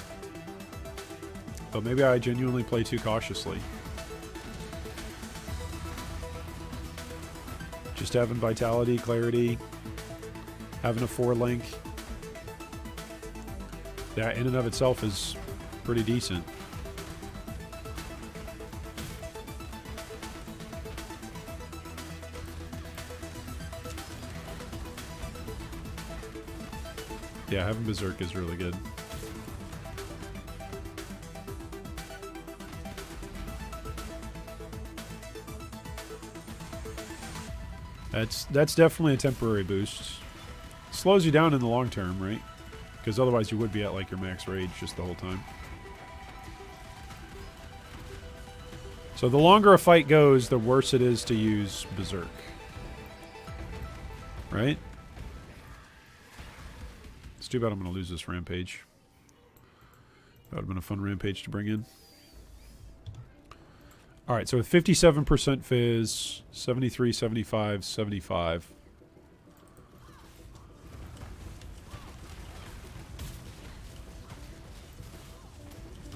But maybe I genuinely play too cautiously. Just having vitality, clarity, having a 4-link. That in and of itself is pretty decent. Yeah, having Berserk is really good. That's definitely a temporary boost. Slows you down in the long term, right? Because otherwise you would be at like your max rage just the whole time. So the longer a fight goes, the worse it is to use Berserk. Right? It's too bad I'm going to lose this rampage. That would have been a fun rampage to bring in. Alright, so with 57% Fizz, 73, 75, 75.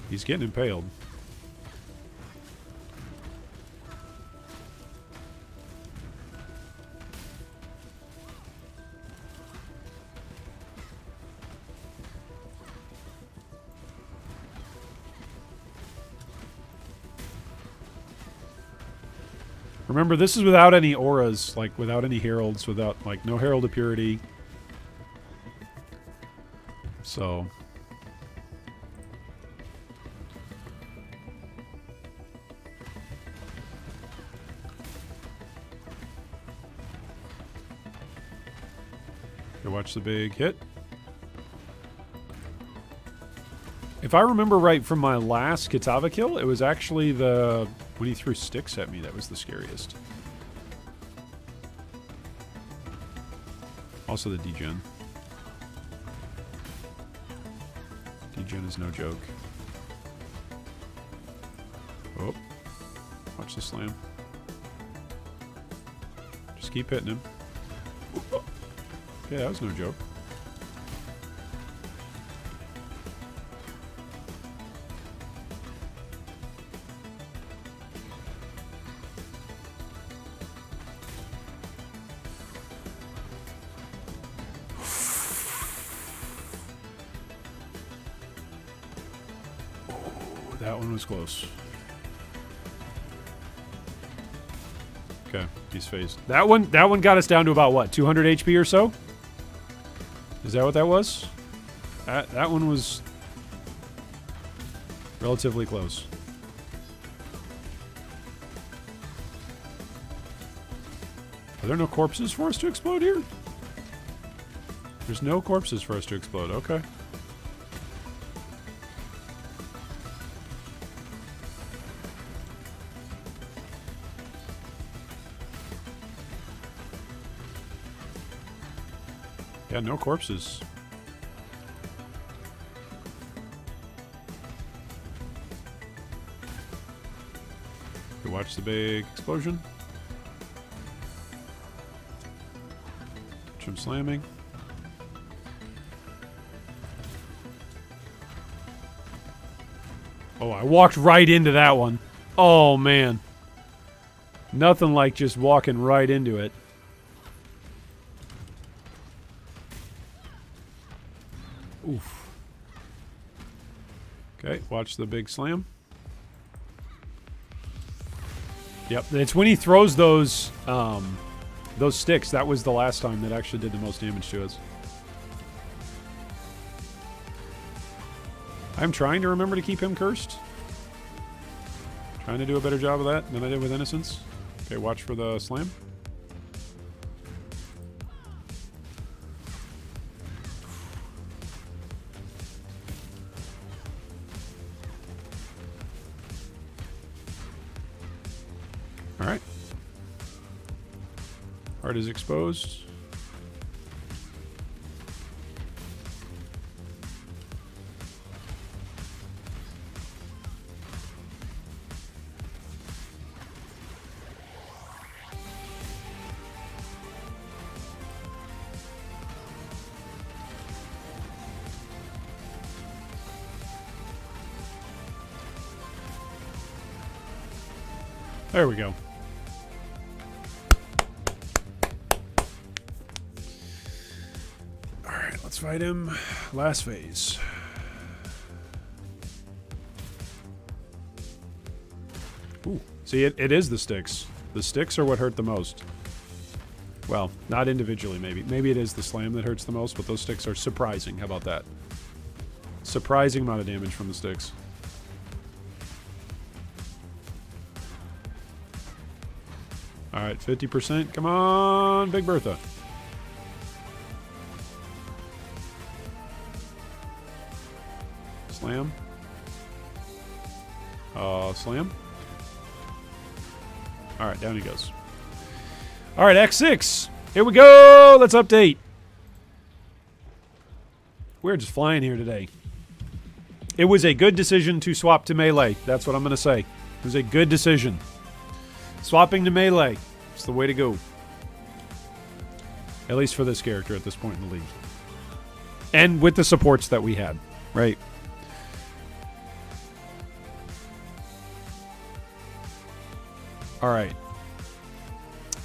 He's getting impaled. Remember, this is without any auras, like without any heralds, without like no herald of purity. So okay, watch the big hit. If I remember right from my last Kitava kill, it was actually the when he threw sticks at me that was the scariest. Also the degen. Degen is no joke. Oh. Watch the slam. Just keep hitting him. Yeah, that was no joke. That one was close. Okay, he's phased. That one got us down to about what, 200 HP or so? Is that what that was? That one was relatively close. Are there no corpses for us to explode here? There's no corpses for us to explode. Okay. Yeah, no corpses. You watch the big explosion. Watch him slamming. Oh, I walked right into that one. Oh, man. Nothing like just walking right into it. Oof. Okay, watch the big slam. Yep, it's when he throws those sticks. That was the last time that actually did the most damage to us. I'm trying to remember to keep him cursed. Trying to do a better job of that than I did with Innocence. Okay, watch for the slam. Alright. Heart is exposed. There we go. Alright, let's fight him. Last phase. Ooh. See, it is the sticks. The sticks are what hurt the most. Well, not individually, maybe. Maybe it is the slam that hurts the most, but those sticks are surprising. How about that? Surprising amount of damage from the sticks. Alright, 50%. Come on, Big Bertha. Slam. Slam. Alright, down he goes. Alright, X6. Here we go. Let's update. We're just flying here today. It was a good decision to swap to melee. That's what I'm going to say. It was a good decision. Swapping to melee. It's the way to go. At least for this character at this point in the league. And with the supports that we had. Right. Alright.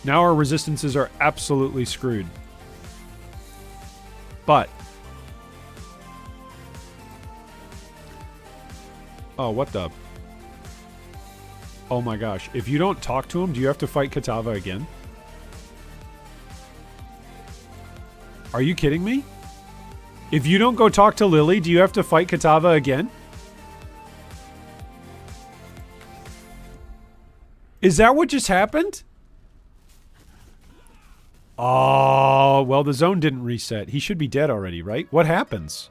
Now our resistances are absolutely screwed. But. Oh, what the... Oh my gosh. If you don't talk to him, do you have to fight Kitava again? Are you kidding me? If you don't go talk to Lily, do you have to fight Kitava again? Is that what just happened? Oh, well, the zone didn't reset. He should be dead already, right? What happens?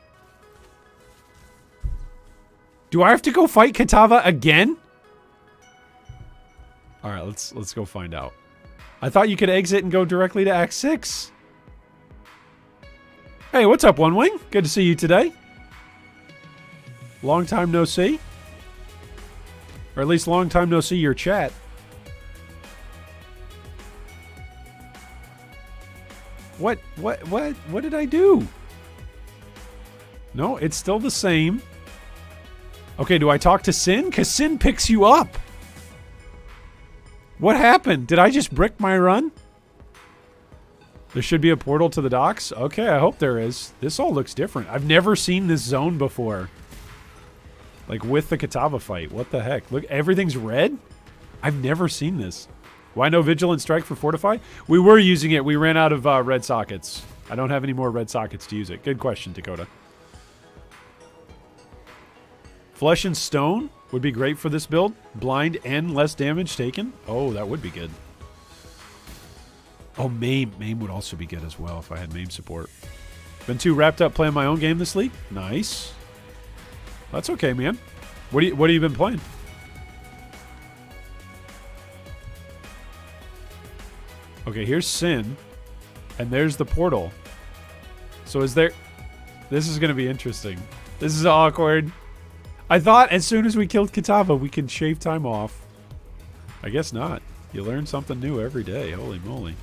Do I have to go fight Kitava again? Alright, let's go find out. I thought you could exit and go directly to Act 6. Hey, what's up, One Wing? Good to see you today. Long time no see. Or at least long time no see your chat. What did I do? No, it's still the same. Okay, do I talk to Sin? Because Sin picks you up. What happened? Did I just brick my run? There should be a portal to the docks? Okay, I hope there is. This all looks different. I've never seen this zone before. Like with the Kitava fight. What the heck? Look, everything's red? I've never seen this. Why no Vigilant Strike for Fortify? We were using it. We ran out of red sockets. I don't have any more red sockets to use it. Good question, Dakota. Flesh and Stone would be great for this build. Blind and less damage taken. Oh, that would be good. Oh, Maim. Maim would also be good as well if I had Maim support. Been too wrapped up playing my own game this league? Nice. That's okay, man. What have you been playing? Okay, here's Sin. And there's the portal. So is there... This is going to be interesting. This is awkward. I thought as soon as we killed Kitava, we could shave time off. I guess not. You learn something new every day. Holy moly.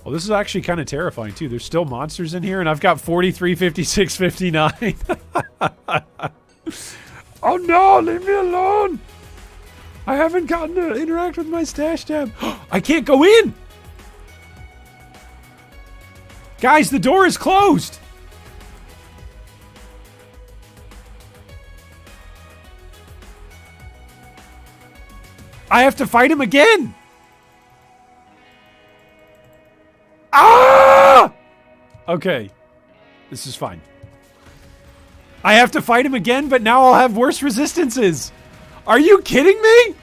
Well, this is actually kind of terrifying, too. There's still monsters in here, and I've got 43, 56, 59. Oh, no! Leave me alone! I haven't gotten to interact with my stash tab. I can't go in! Guys, the door is closed! I have to fight him again! Ah! Okay. This is fine. I have to fight him again, but now I'll have worse resistances. Are you kidding me?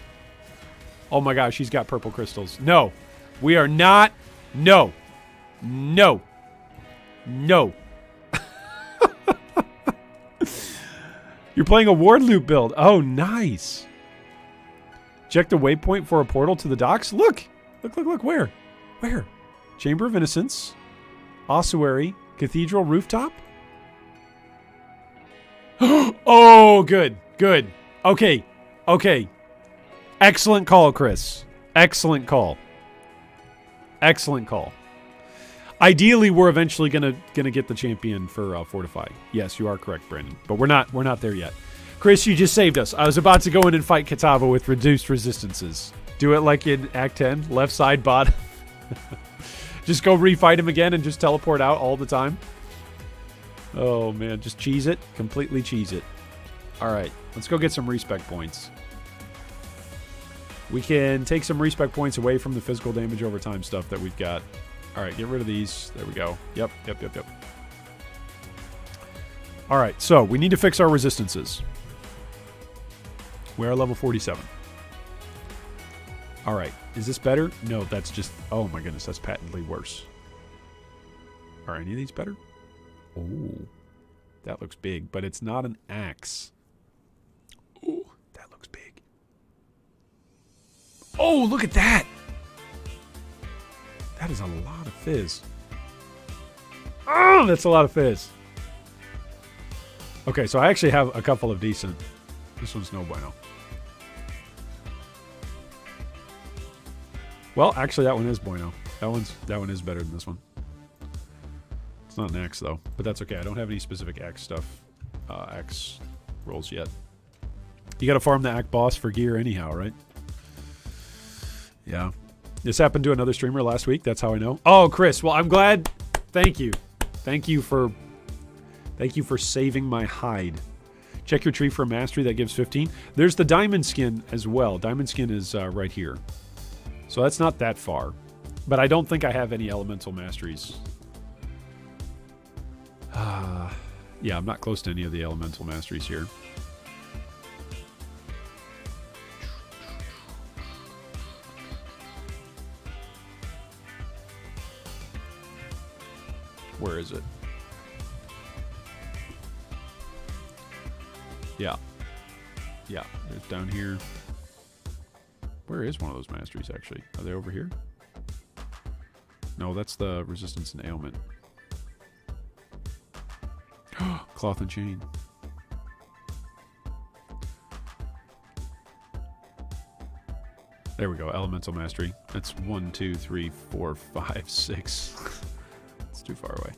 Oh my gosh, he's got purple crystals. No. We are not. No. No. No. You're playing a ward loop build. Oh, nice. Check the waypoint for a portal to the docks. Look! Look. Where? Chamber of Innocence. Ossuary. Cathedral rooftop. Oh, good. Okay. Excellent call, Chris. Excellent call. Ideally, we're eventually gonna get the champion for Fortify. Yes, you are correct, Brandon. But we're not there yet. Chris, you just saved us. I was about to go in and fight Kitava with reduced resistances. Do it like in Act 10, left side bot. Just go refight him again and just teleport out all the time. Oh man, just cheese it. Completely cheese it. Alright, let's go get some respec points. We can take some respec points away from the physical damage over time stuff that we've got. Alright, get rid of these. There we go. Yep. Alright, so we need to fix our resistances. We are level 47. Alright, is this better? No, that's just... Oh my goodness, that's patently worse. Are any of these better? Oh, that looks big, but it's not an axe. Oh, that looks big. Oh, look at that! That is a lot of fizz. Oh, that's a lot of fizz. Okay, so I actually have a couple of decent... This one's no bueno. Well, actually, that one is bueno. That one is better than this one. It's not an axe, though. But that's okay. I don't have any specific axe stuff. Axe rolls yet. You gotta farm the axe boss for gear anyhow, right? Yeah. This happened to another streamer last week. That's how I know. Oh, Chris. Well, I'm glad. Thank you. Thank you for saving my hide. Check your tree for a mastery. That gives 15. There's the diamond skin as well. Diamond skin is right here. So that's not that far. But I don't think I have any elemental masteries. Yeah, I'm not close to any of the elemental masteries here. Where is it? Yeah. Yeah, there's down here. Where is one of those masteries, actually? Are they over here? No, that's the resistance and ailment. Cloth and chain. There we go. Elemental mastery. That's 1, 2, 3, 4, 5, 6. It's too far away.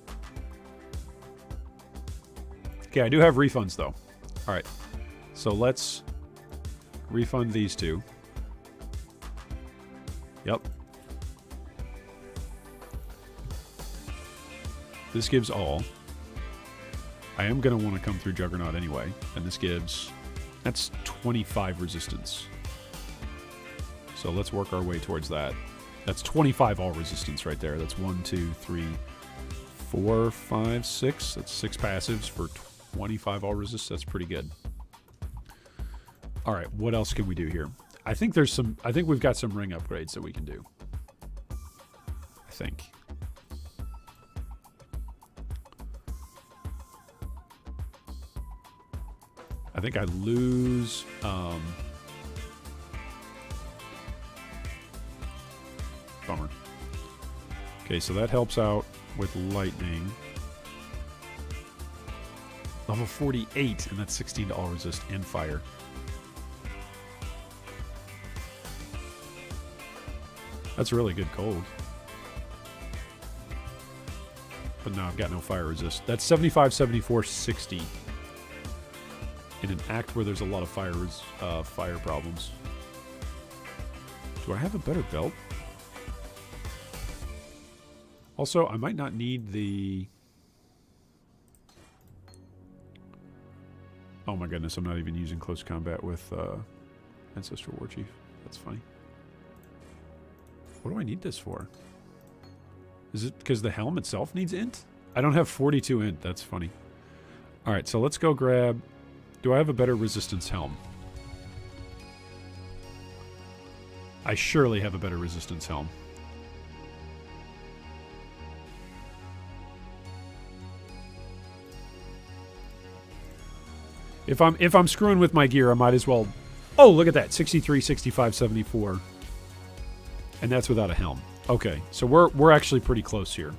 Okay, I do have refunds, though. All right. So let's refund these two. Yep. This gives all. I am going to want to come through Juggernaut anyway. And this gives... That's 25 resistance. So let's work our way towards that. That's 25 all resistance right there. That's 1, 2, 3, 4, 5, 6. That's 6 passives for 25 all resist. That's pretty good. All right, what else can we do here? I think we've got some ring upgrades that we can do. I think. I think I lose bummer. Okay, so that helps out with lightning. Level 48, and that's 16 to all resist and fire. That's really good cold. But no, I've got no fire resist. That's 75, 74, 60. In an act where there's a lot of fire problems. Do I have a better belt? Also, I might not need the... Oh my goodness, I'm not even using close combat with Ancestral Warchief. That's funny. What do I need this for? Is it because the helm itself needs int? I don't have 42 int. That's funny. Alright, so let's go grab... Do I have a better resistance helm? I surely have a better resistance helm. If I'm screwing with my gear, I might as well Oh, look at that. 63, 65, 74. And that's without a helm. Okay, so we're actually pretty close here.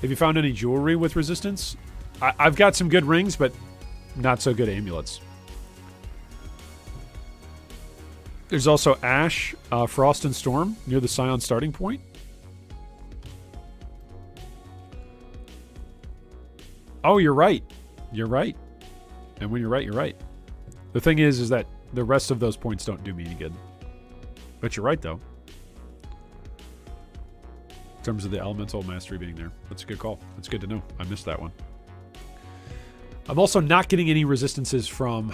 Have you found any jewelry with resistance? I've got some good rings, but not so good amulets. There's also Ash, Frost and Storm near the Scion starting point. Oh, you're right. You're right. And when you're right, you're right. The thing is that the rest of those points don't do me any good. But you're right, though. In terms of the elemental mastery being there. That's a good call. That's good to know. I missed that one. I'm also not getting any resistances from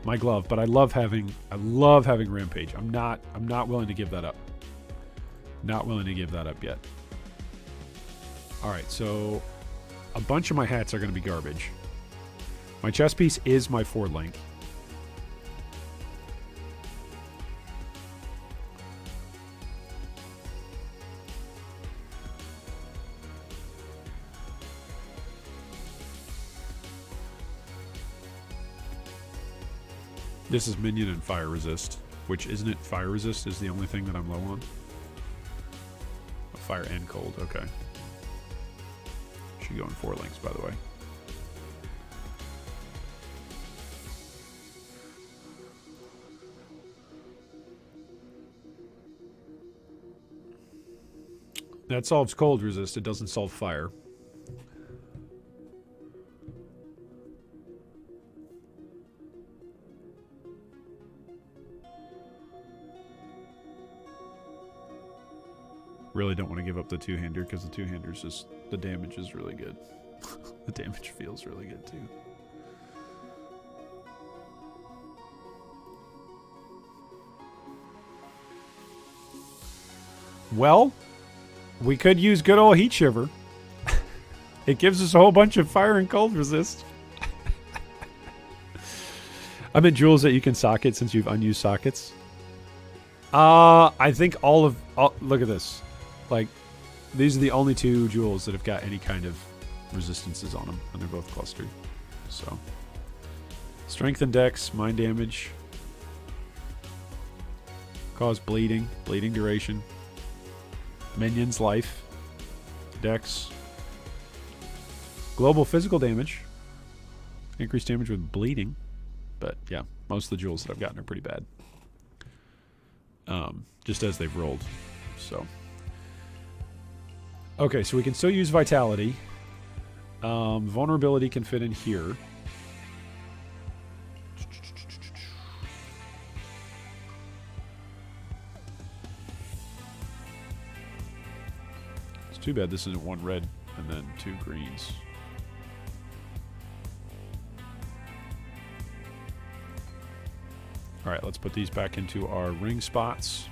my glove, but I love having Rampage. I'm not willing to give that up. Not willing to give that up yet. Alright, so a bunch of my hats are going to be garbage. My chest piece is my 4-link. This is minion and fire resist, which isn't it fire resist is the only thing that I'm low on? Fire and cold, okay. Should go in 4 links, by the way. That solves cold resist, it doesn't solve fire. Really don't want to give up the 2-hander because the 2-hander's just, the damage is really good. The damage feels really good too. Well, we could use good old Heat Shiver. It gives us a whole bunch of fire and cold resist. I meant jewels that you can socket since you've unused sockets. I think all look at this. Like, these are the only 2 jewels that have got any kind of resistances on them, and they're both clustered. So, strength and dex, mind damage, cause bleeding, bleeding duration, minions life, dex, global physical damage, increased damage with bleeding. But yeah, most of the jewels that I've gotten are pretty bad. Just as they've rolled. So. Okay, so we can still use Vitality. Vulnerability can fit in here. It's too bad this isn't 1 red and then 2 greens. Alright, let's put these back into our ring spots.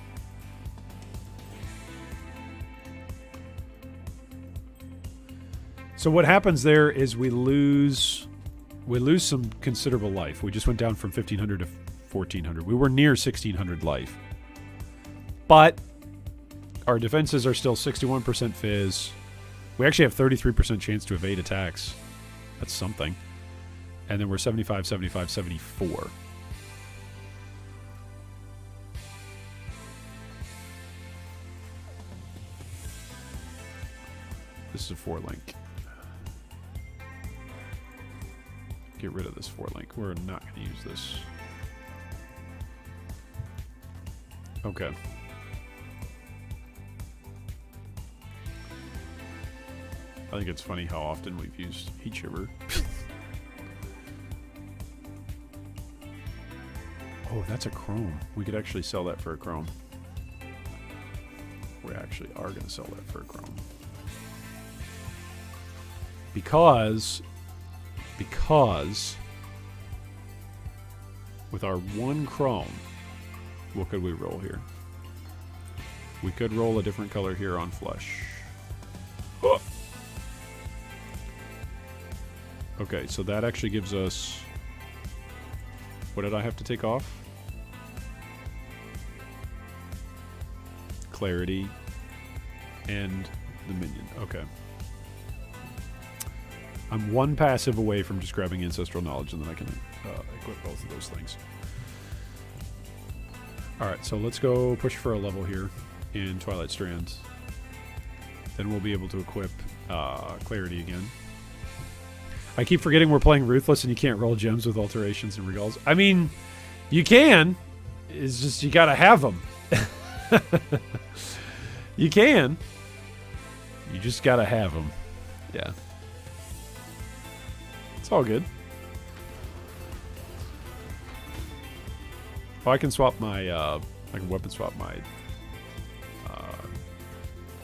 So what happens there is we lose some considerable life. We just went down from 1500 to 1400. We were near 1600 life. But our defenses are still 61% fizz. We actually have 33% chance to evade attacks. That's something. And then we're 75, 75, 74. This is a 4-link. Get rid of this 4-link. We're not going to use this. Okay. I think it's funny how often we've used Heat Shiver. Oh, that's a chrome. We could actually sell that for a chrome. We actually are going to sell that for a chrome. Because with our 1 chrome, what could we roll here? We could roll a different color here on flush. Oh. Okay, so that actually gives us... What did I have to take off? Clarity and the minion. Okay. I'm one passive away from just grabbing Ancestral Knowledge, and then I can equip both of those things. Alright, so let's go push for a level here in Twilight Strand. Then we'll be able to equip Clarity again. I keep forgetting we're playing Ruthless and you can't roll gems with alterations and regals. I mean, you can. It's just you gotta have them. You can. You just gotta have them. Yeah. It's all good. Oh, I can swap my, I can weapon swap my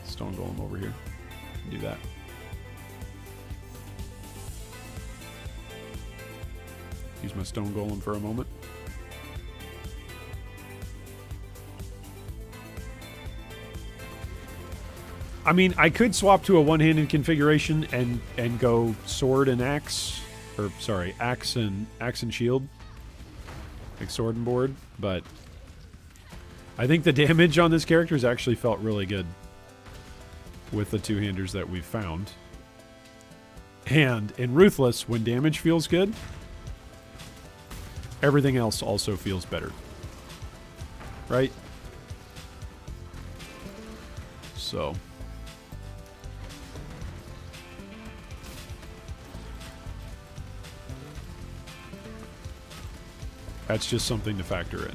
Stone Golem over here. Do that. Use my Stone Golem for a moment. I mean, I could swap to a one-handed configuration and go sword and axe, or sorry, axe and shield, like sword and board. But I think the damage on this character has actually felt really good with the two-handers that we've found. And in Ruthless, when damage feels good, everything else also feels better. Right? So. That's just something to factor in.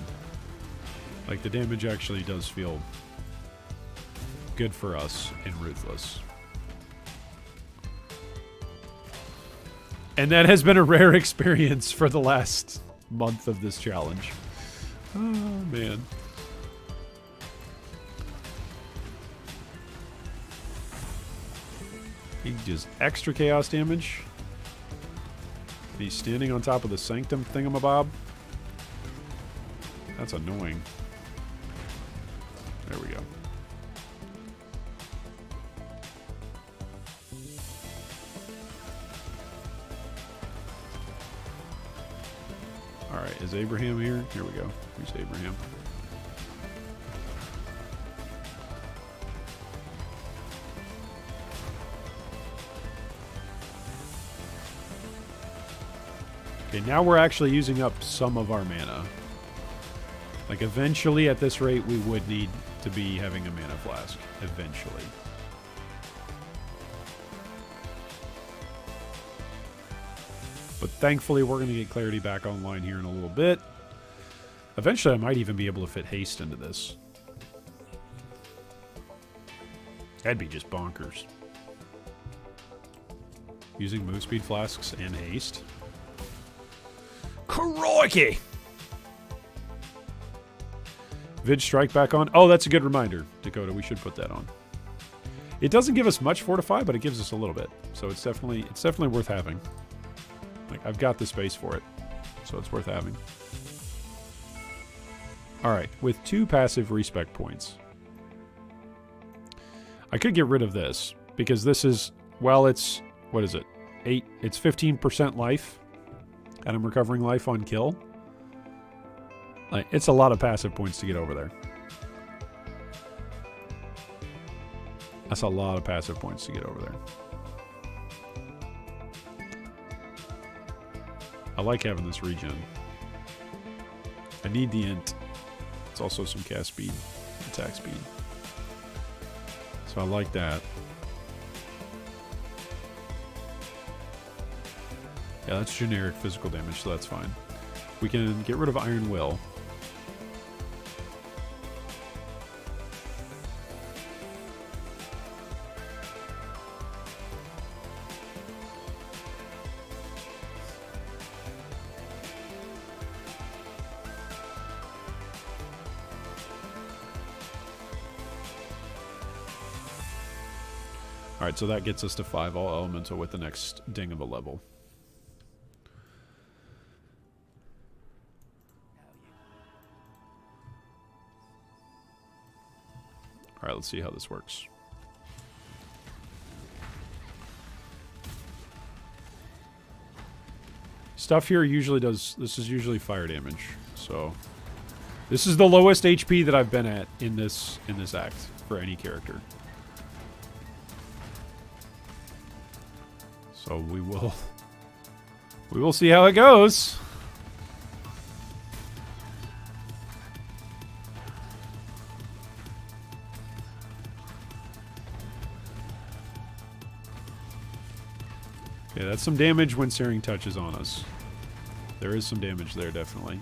Like, the damage actually does feel good for us in Ruthless. And that has been a rare experience for the last month of this challenge. Oh, man. He just extra chaos damage. He's standing on top of the Sanctum thingamabob. That's annoying. There we go. Alright, is Abraham here? Here we go. Who's Abraham? Okay, now we're actually using up some of our mana. Like, eventually, at this rate, we would need to be having a mana flask. Eventually. But thankfully, we're going to get Clarity back online here in a little bit. Eventually, I might even be able to fit Haste into this. That'd be just bonkers. Using move speed flasks and Haste. Crikey! Vid Strike back on. Oh, that's a good reminder, Dakota. We should put that on. It doesn't give us much Fortify, but it gives us a little bit. So it's definitely worth having. Like, I've got the space for it. So it's worth having. Alright, with 2 passive respec points. I could get rid of this, because this is, well, it's, what is it? 8, it's 15% life, and I'm recovering life on kill. Like, it's a lot of passive points to get over there. That's a lot of passive points to get over there. I like having this regen. I need the int. It's also some cast speed, attack speed. So I like that. Yeah, that's generic physical damage, so that's fine. We can get rid of Iron Will. Alright, so that gets us to 5 all elemental with the next ding of a level. Alright, let's see how this works. Stuff here usually does, this is usually fire damage, so this is the lowest HP that I've been at in this act for any character. So we will see how it goes. Okay, that's some damage when Searing Touch is on us. There is some damage there, definitely.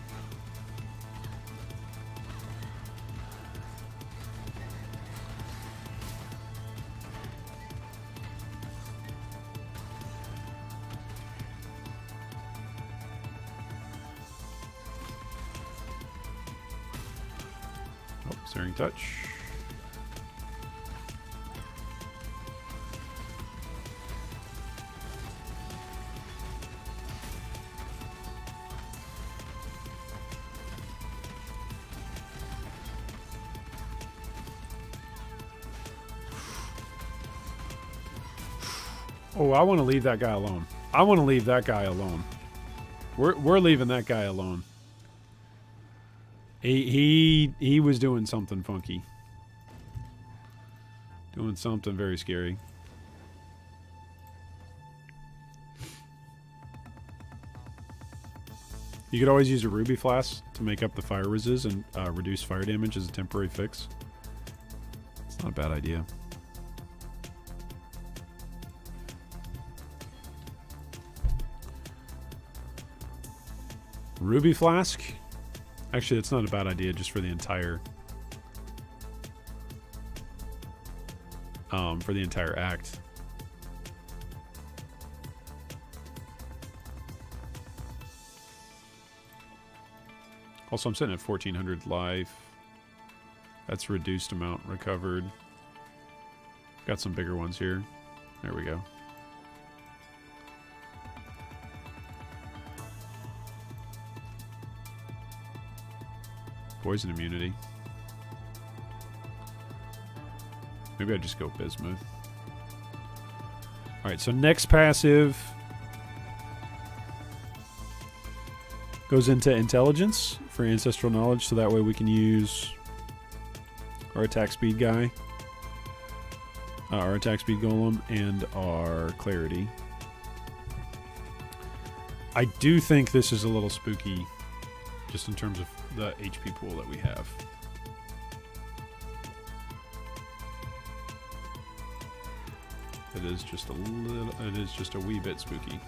Oh, Searing Touch. Oh, I want to leave that guy alone. I want to leave that guy alone. We're leaving that guy alone. He was doing something funky. Doing something very scary. You could always use a ruby flask to make up the fire resist and reduce fire damage as a temporary fix. It's not a bad idea. Ruby flask? Actually, that's not a bad idea just for the entire act. Also, I'm sitting at 1400 life. That's reduced amount recovered. Got some bigger ones here. There we go. Poison immunity. Maybe I just go Bismuth. Alright, so next passive goes into intelligence for ancestral knowledge, so that way we can use our attack speed guy, our attack speed golem, and our clarity. I do think this is a little spooky just in terms of the HP pool that we have. It is just a wee bit spooky.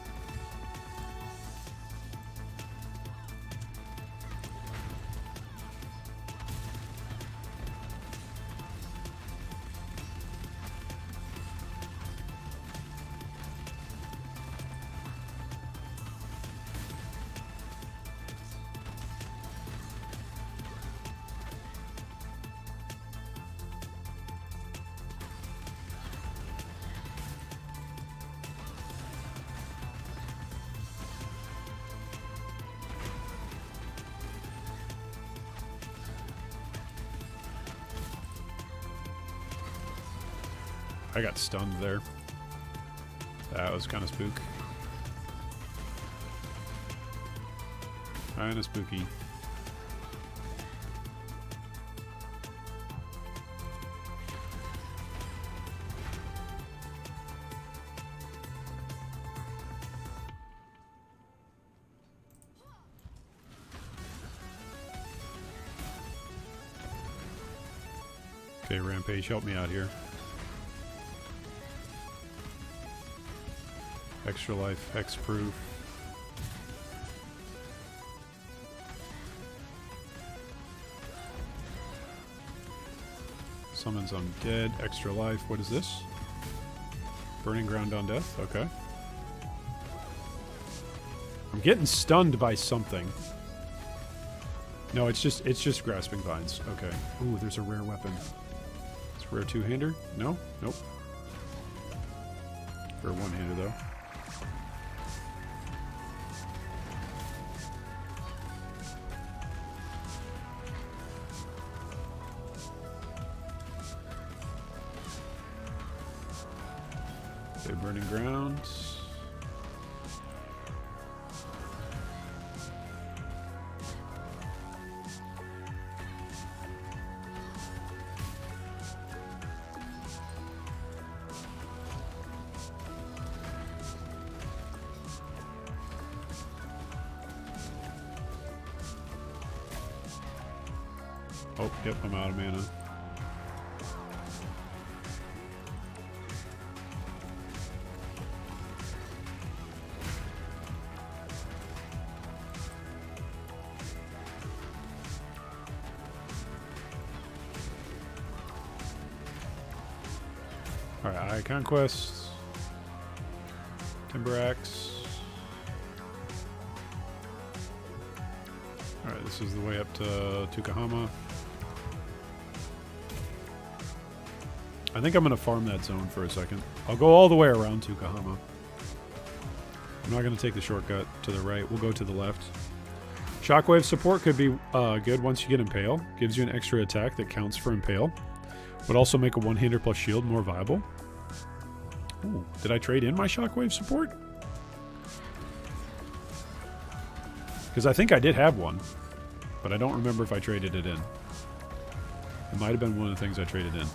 I got stunned there. That was kind of spook. Kind of spooky. Okay, Rampage, help me out here. Extra life, hex-proof. Summons undead, extra life. What is this? Burning ground on death, okay. I'm getting stunned by something. No, it's just grasping vines. Okay. Ooh, there's a rare weapon. It's a rare two-hander? No? Nope. Rare one-hander though. Okay, burning ground. Oh, yep, I'm out of mana. Alright, Eye Conquest. Timber Axe. Alright, this is the way up to Tukahama. I think I'm going to farm that zone for a second. I'll go all the way around Tukahama. I'm not going to take the shortcut to the right. We'll go to the left. Shockwave support could be good once you get Impale. Gives you an extra attack that counts for Impale. Would also make a one-hander plus shield more viable. Ooh, did I trade in my Shockwave support? Because I think I did have one, but I don't remember if I traded it in. It might have been one of the things I traded in.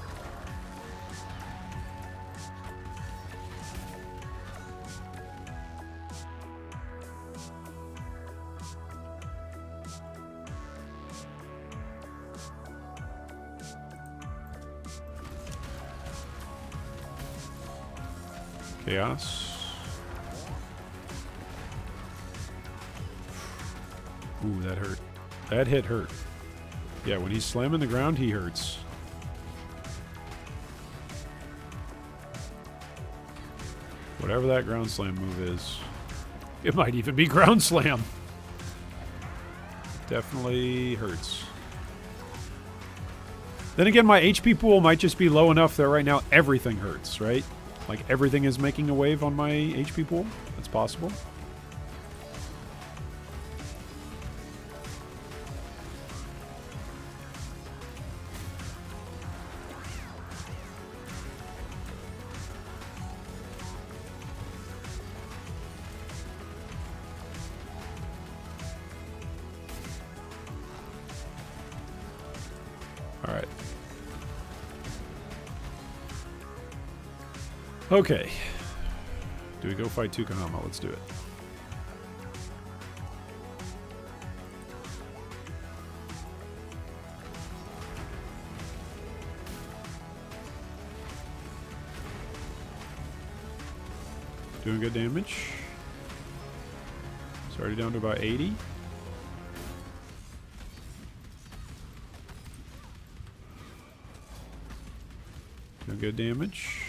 Chaos. Ooh, that hurt. That hit hurt. Yeah, when he's slamming the ground, he hurts. Whatever that ground slam move is. It might even be ground slam. Definitely hurts. Then again, my HP pool might just be low enough that right now everything hurts, right? Like everything is making a wave on my HP pool. That's possible. All right. Okay. Do we go fight Tukahama? Let's do it. Doing good damage. It's already down to about 80. Doing good damage.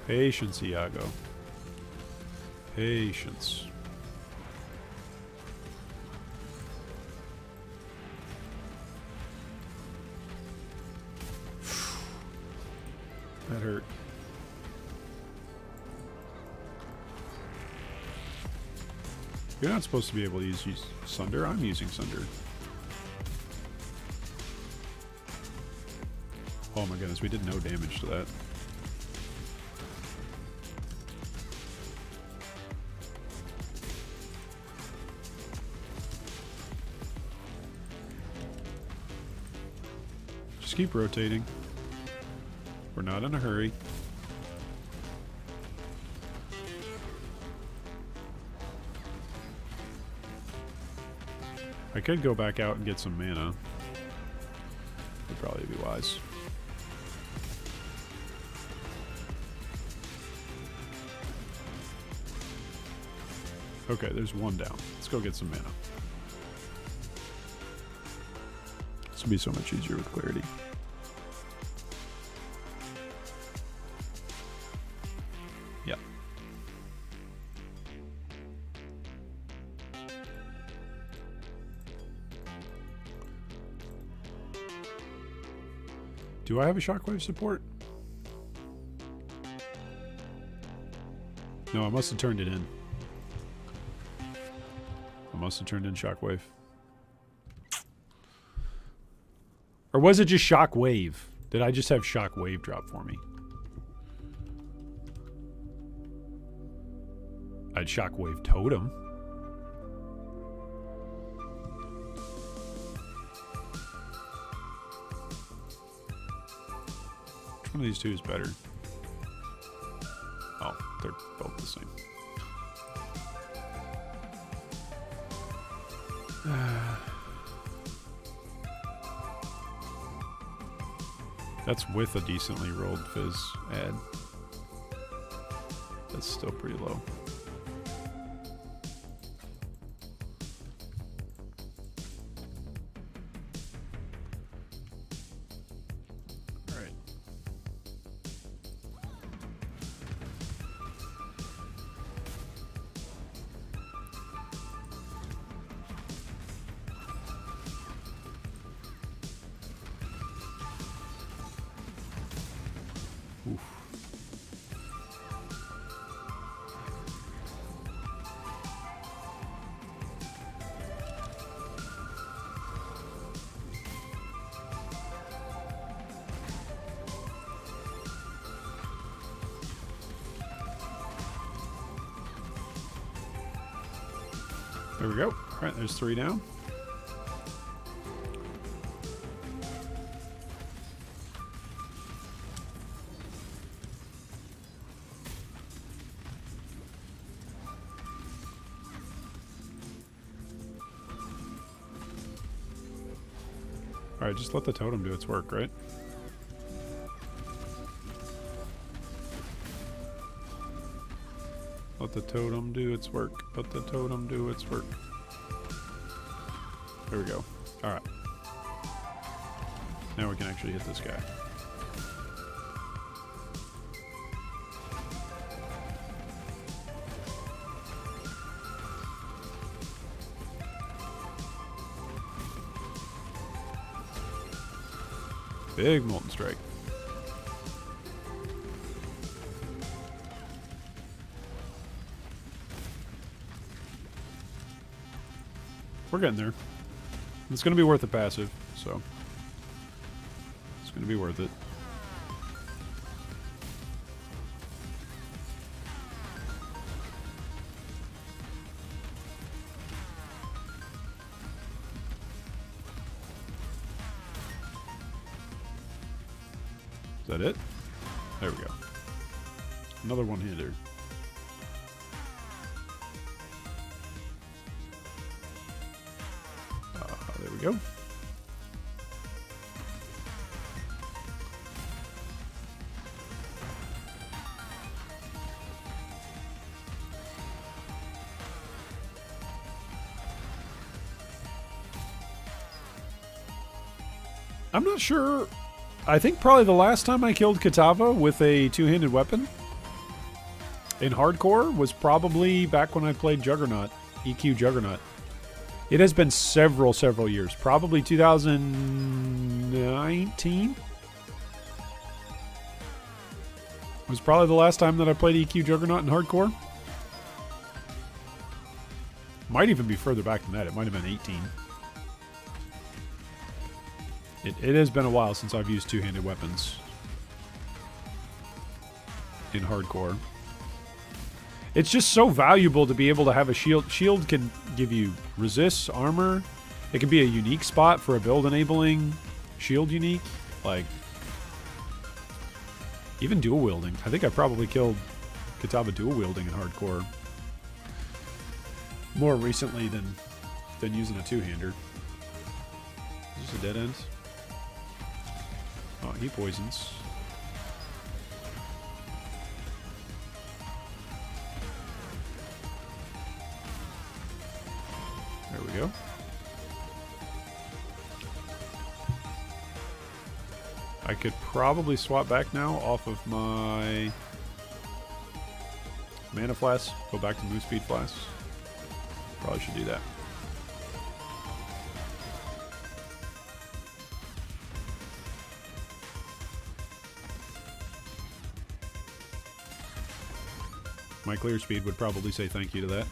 Patience, Iago. Patience. That hurt. You're not supposed to be able to use Sunder. I'm using Sunder. Oh my goodness, we did no damage to that. Just keep rotating. We're not in a hurry. I could go back out and get some mana. Would probably be wise. Okay, there's one down. Let's go get some mana. This will be so much easier with clarity. Yeah. Do I have a shockwave support? No, I must have turned it in. I must have turned in shockwave. Or was it just shockwave? Did I just have shockwave drop for me? I'd Shockwave Totem. Which one of these two is better? Oh, they're both the same. That's with a decently rolled Fizz ad. That's still pretty low. Alright. Oof. There we go. All right, there's 3 down. All right, just let the totem do its work, right? Let the totem do its work. Let the totem do its work. There we go. Alright. Now we can actually hit this guy. Big Molten Strike. We're getting there. It's going to be worth the passive, so it's going to be worth it. Is that it? There we go. Another one-hander. There we go. I'm not sure. I think probably the last time I killed Kitava with a two-handed weapon in hardcore was probably back when I played Juggernaut, EQ Juggernaut. It has been several years. Probably 2019 was probably the last time that I played EQ Juggernaut in hardcore. Might even be further back than that. It might have been 18. It has been a while since I've used two-handed weapons in hardcore. It's just so valuable to be able to have a shield. Shield can give you resists, armor. It can be a unique spot for a build enabling shield unique. Like, even dual wielding. I think I probably killed Kitava dual wielding in hardcore more recently than using a two-hander. Is this a dead end? Oh, he poisons. There we go. I could probably swap back now off of my mana flask. Go back to move speed flask. Probably should do that. My clear speed would probably say thank you to that.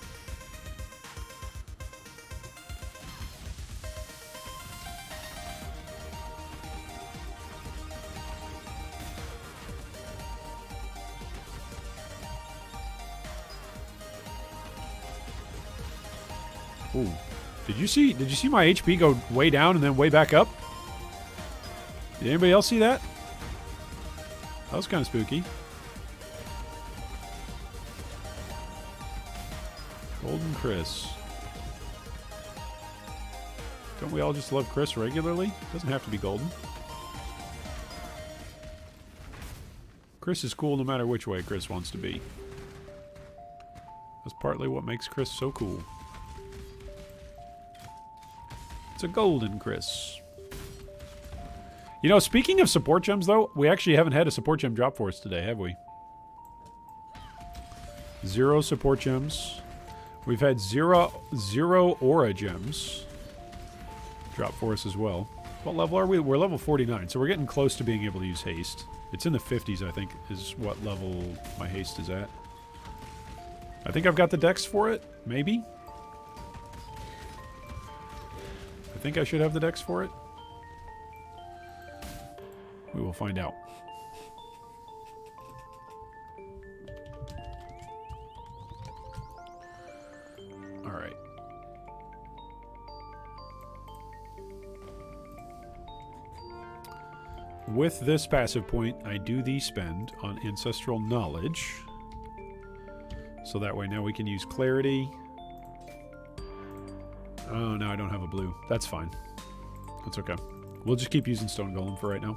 Ooh. Did you see my HP go way down and then way back up? Did anybody else see that? That was kind of spooky. Golden Chris. Don't we all just love Chris regularly? Doesn't have to be golden. Chris is cool no matter which way Chris wants to be. That's partly what makes Chris so cool. It's a golden Chris. You know, speaking of support gems, though, we actually haven't had a support gem drop for us today, have we? 0 support gems. We've had zero aura gems drop for us as well. What level are we? We're level 49, so we're getting close to being able to use haste. It's in the 50s, I think, is what level my haste is at. I think I've got the dex for it, maybe? I think I should have the dex for it. We will find out. All right. With this passive point, I do the spend on Ancestral Knowledge. So that way now we can use Clarity. Oh, no, I don't have a blue. That's fine. That's okay. We'll just keep using Stone Golem for right now.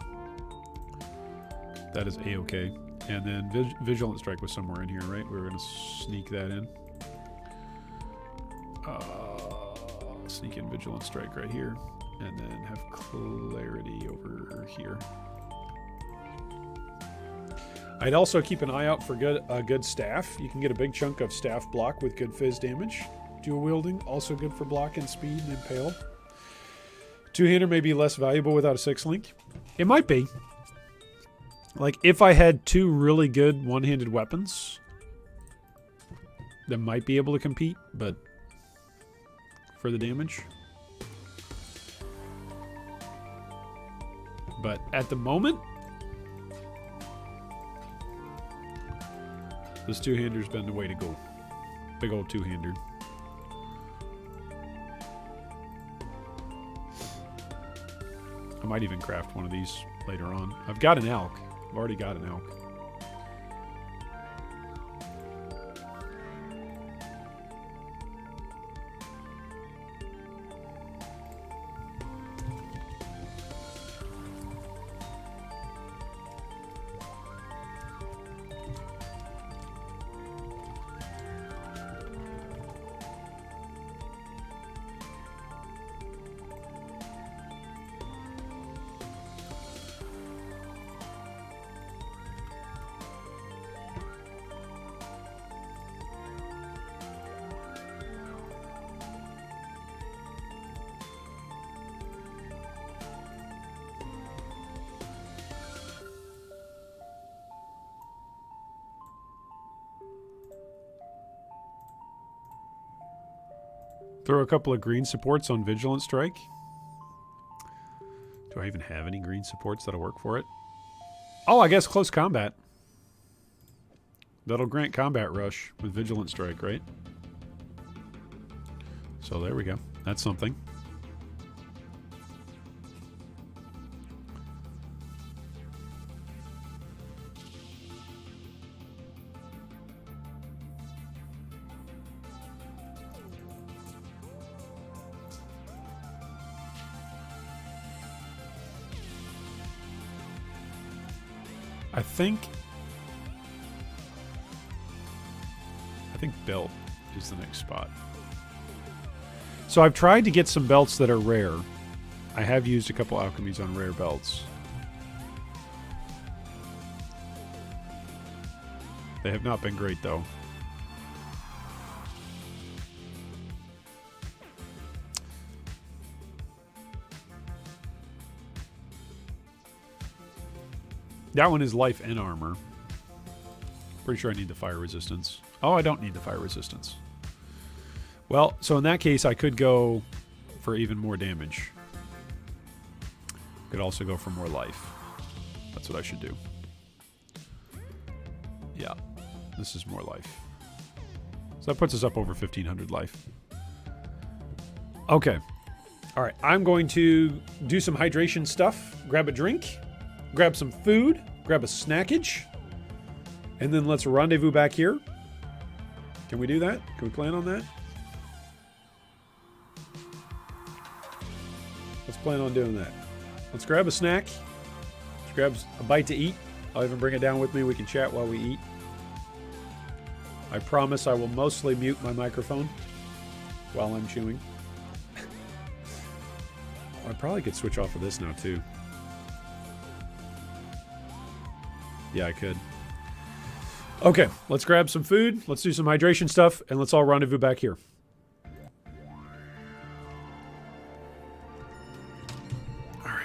That is A-okay. And then Vigilant Strike was somewhere in here, right? We were going to sneak that in. Sneak in Vigilant Strike right here. And then have Clarity over here. I'd also keep an eye out for good staff. You can get a big chunk of staff block with good fizz damage. Dual wielding, also good for block and speed and impale. Two-hander may be less valuable without a 6-link. It might be. Like, if I had 2 really good one-handed weapons, that might be able to compete, but for the damage. But at the moment, this two-hander's been the way to go. Big old two-hander. I might even craft one of these later on. I've got an elk. I've already got an elk. Throw a couple of green supports on Vigilant Strike. Do I even have any green supports that'll work for it? Oh, I guess Close Combat. That'll grant Combat Rush with Vigilant Strike, right? So there we go. That's something. I think belt is the next spot. So I've tried to get some belts that are rare. I have used a couple alchemies on rare belts. They have not been great though. That one is life and armor. Pretty sure I need the fire resistance. Oh, I don't need the fire resistance. Well, so in that case, I could go for even more damage. Could also go for more life. That's what I should do. Yeah, this is more life. So that puts us up over 1,500 life. Okay. All right. I'm going to do some hydration stuff. Grab a drink. Grab some food. Grab a snackage. And then let's rendezvous back here. Can we do that? Can we plan on that? Let's plan on doing that. Let's grab a snack. Let's grab a bite to eat. I'll even bring it down with me. We can chat while we eat. I promise I will mostly mute my microphone while I'm chewing. I probably could switch off of this now too. Yeah, I could. Okay, let's grab some food. Let's do some hydration stuff, and let's all rendezvous back here. All right.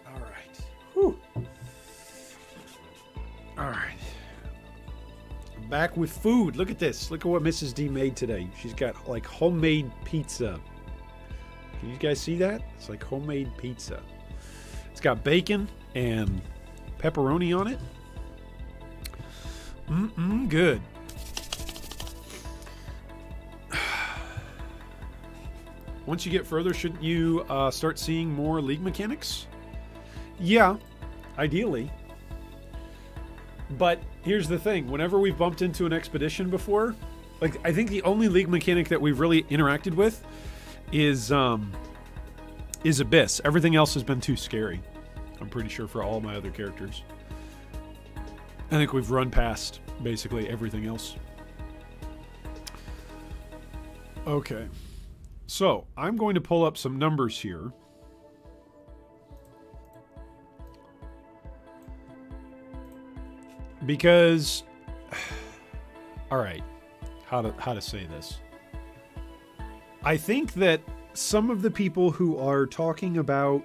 All right. Whew. All right. I'm back with food. Look at this. Look at what Mrs. D made today. She's got like homemade pizza. Can you guys see that? It's like homemade pizza. It's got bacon and pepperoni on it. Good. Once you get further, shouldn't you start seeing more League mechanics? Yeah, ideally. But here's the thing. Whenever we've bumped into an expedition before, like I think the only League mechanic that we've really interacted with is Abyss. Everything else has been too scary. I'm pretty sure for all my other characters. I think we've run past basically everything else. Okay. So, I'm going to pull up some numbers here. Because all right, how to say this? I think that some of the people who are talking about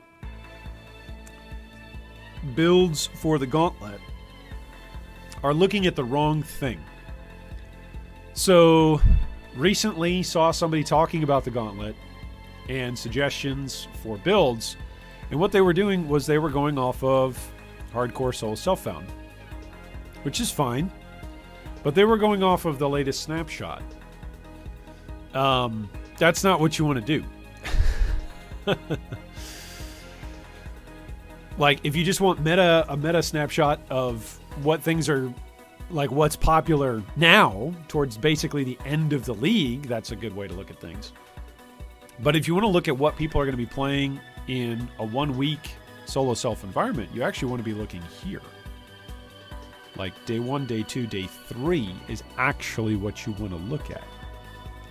builds for the Gauntlet are looking at the wrong thing. So, recently saw somebody talking about the Gauntlet and suggestions for builds, and what they were doing was they were going off of Hardcore Soul Self-Found, which is fine, but they were going off of the latest snapshot. That's not what you want to do. Like, if you just want a meta snapshot of what things are, like what's popular now towards basically the end of the league, that's a good way to look at things. But if you want to look at what people are going to be playing in a 1 week solo self environment, you actually want to be looking here. Like day 1, day 2, day 3 is actually what you want to look at.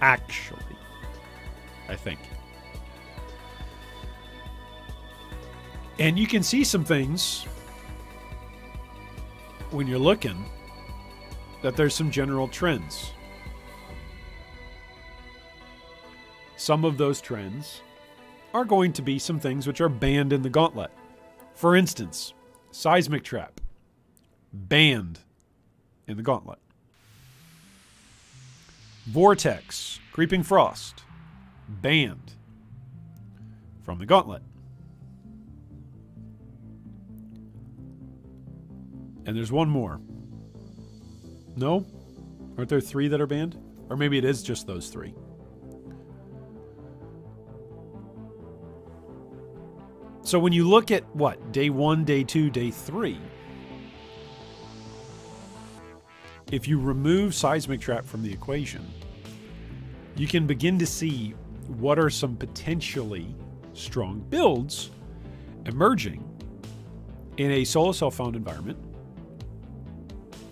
Actually, I think. And you can see some things when you're looking that there's some general trends. Some of those trends are going to be some things which are banned in the Gauntlet. For instance, Seismic Trap, banned in the Gauntlet. Vortex, Creeping Frost, banned from the Gauntlet. And there's one more. No? Aren't there 3 that are banned? Or maybe it is just those 3. So when you look at what? Day 1, day 2, day 3. If you remove Seismic Trap from the equation, you can begin to see what are some potentially strong builds emerging in a solo self-found environment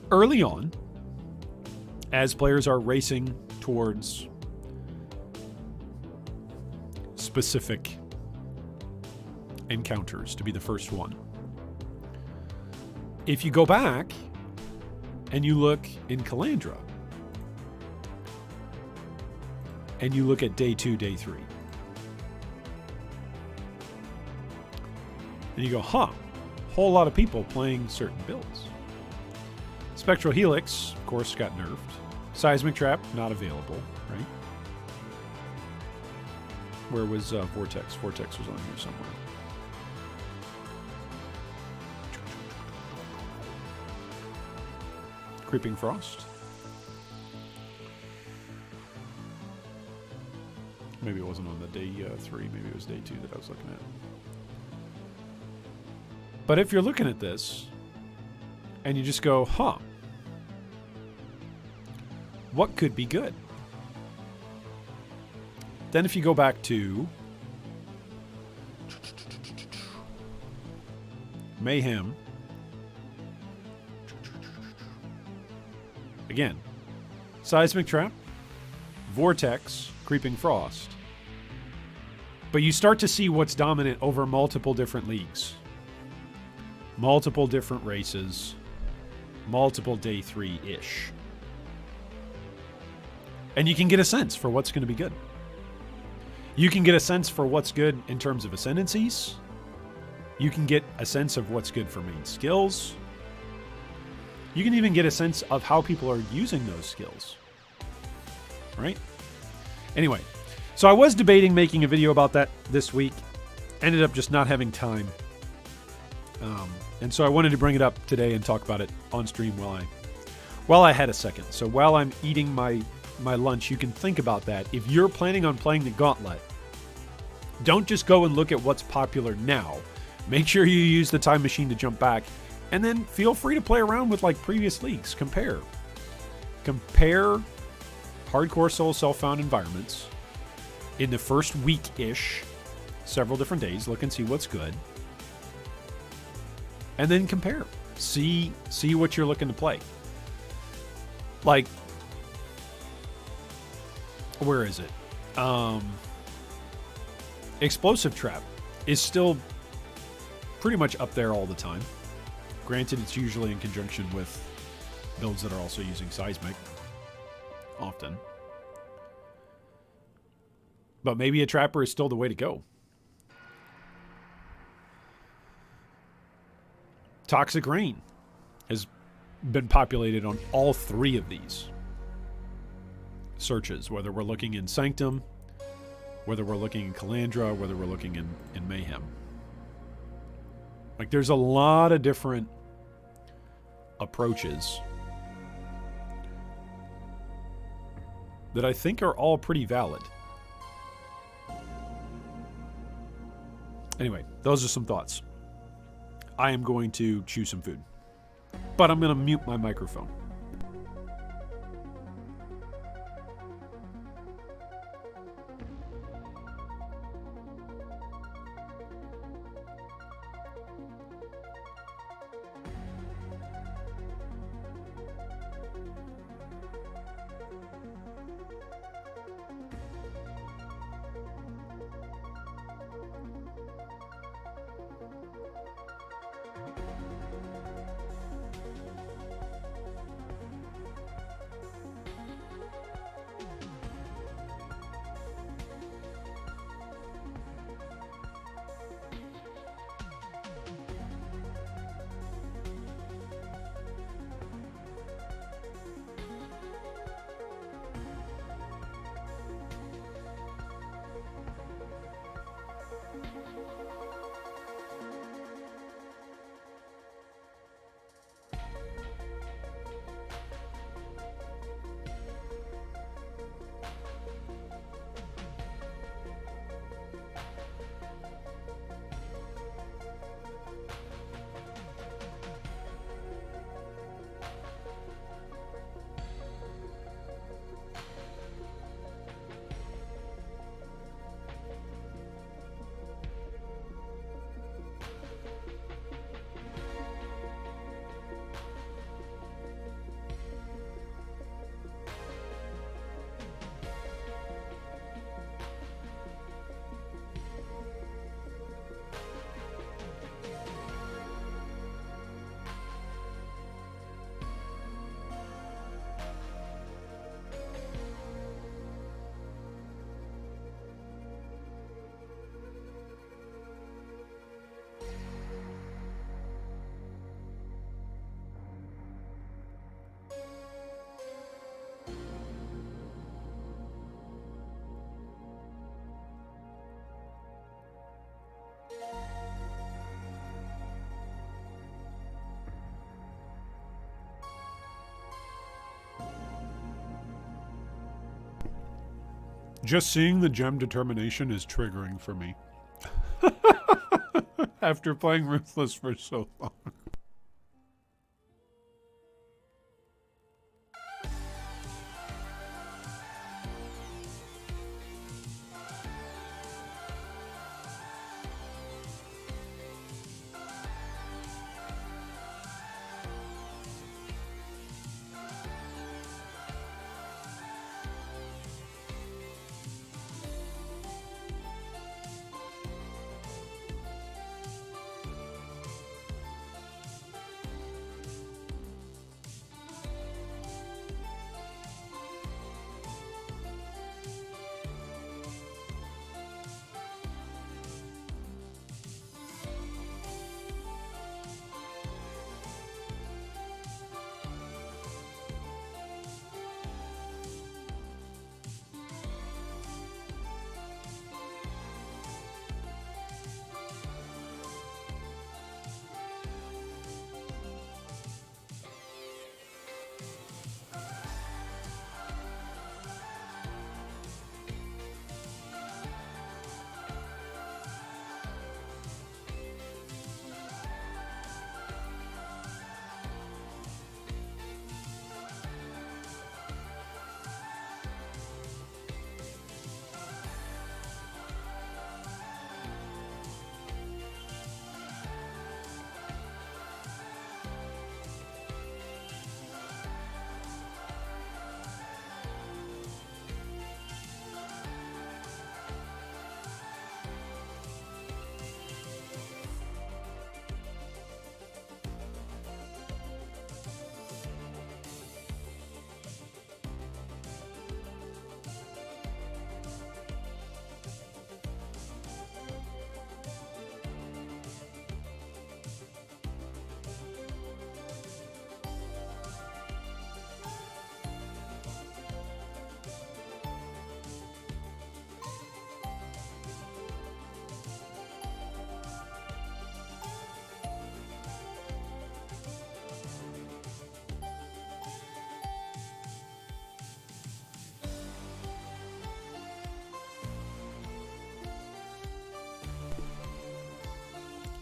early on as players are racing towards specific encounters to be the first one. If you go back and you look in Calandra and you look at day 2, day 3, and you go, whole lot of people playing certain builds. Spectral Helix, of course, got nerfed. Seismic Trap, not available, right? Where was Vortex? Vortex was on here somewhere. Creeping Frost. Maybe it wasn't on the day 3. Maybe it was day 2 that I was looking at. But if you're looking at this and you just go, what could be good? Then if you go back to Mayhem, again, Seismic Trap, Vortex, Creeping Frost. But you start to see what's dominant over multiple different leagues. Multiple different races. Multiple day 3-ish. And you can get a sense for what's going to be good. You can get a sense for what's good in terms of ascendancies. You can get a sense of what's good for main skills. You can even get a sense of how people are using those skills. Right? Anyway, so I was debating making a video about that this week. Ended up just not having time. And so I wanted to bring it up today and talk about it on stream while I had a second. So while I'm eating my lunch, you can think about that. If you're planning on playing the Gauntlet, don't just go and look at what's popular now. Make sure you use the time machine to jump back, and then feel free to play around with like previous leagues. Compare hardcore solo self-found environments in the first week-ish, several different days. Look and see what's good. And then compare. See what you're looking to play. Like, where is it? Explosive Trap is still pretty much up there all the time. Granted, it's usually in conjunction with builds that are also using Seismic. Often. But maybe a Trapper is still the way to go. Toxic Rain has been populated on all 3 of these searches, whether we're looking in Sanctum, whether we're looking in Calandra, whether we're looking in Mayhem. Like, there's a lot of different approaches that I think are all pretty valid. Anyway, those are some thoughts. I am going to chew some food, but I'm going to mute my microphone. Just seeing the gem determination is triggering for me. After playing Ruthless for so long.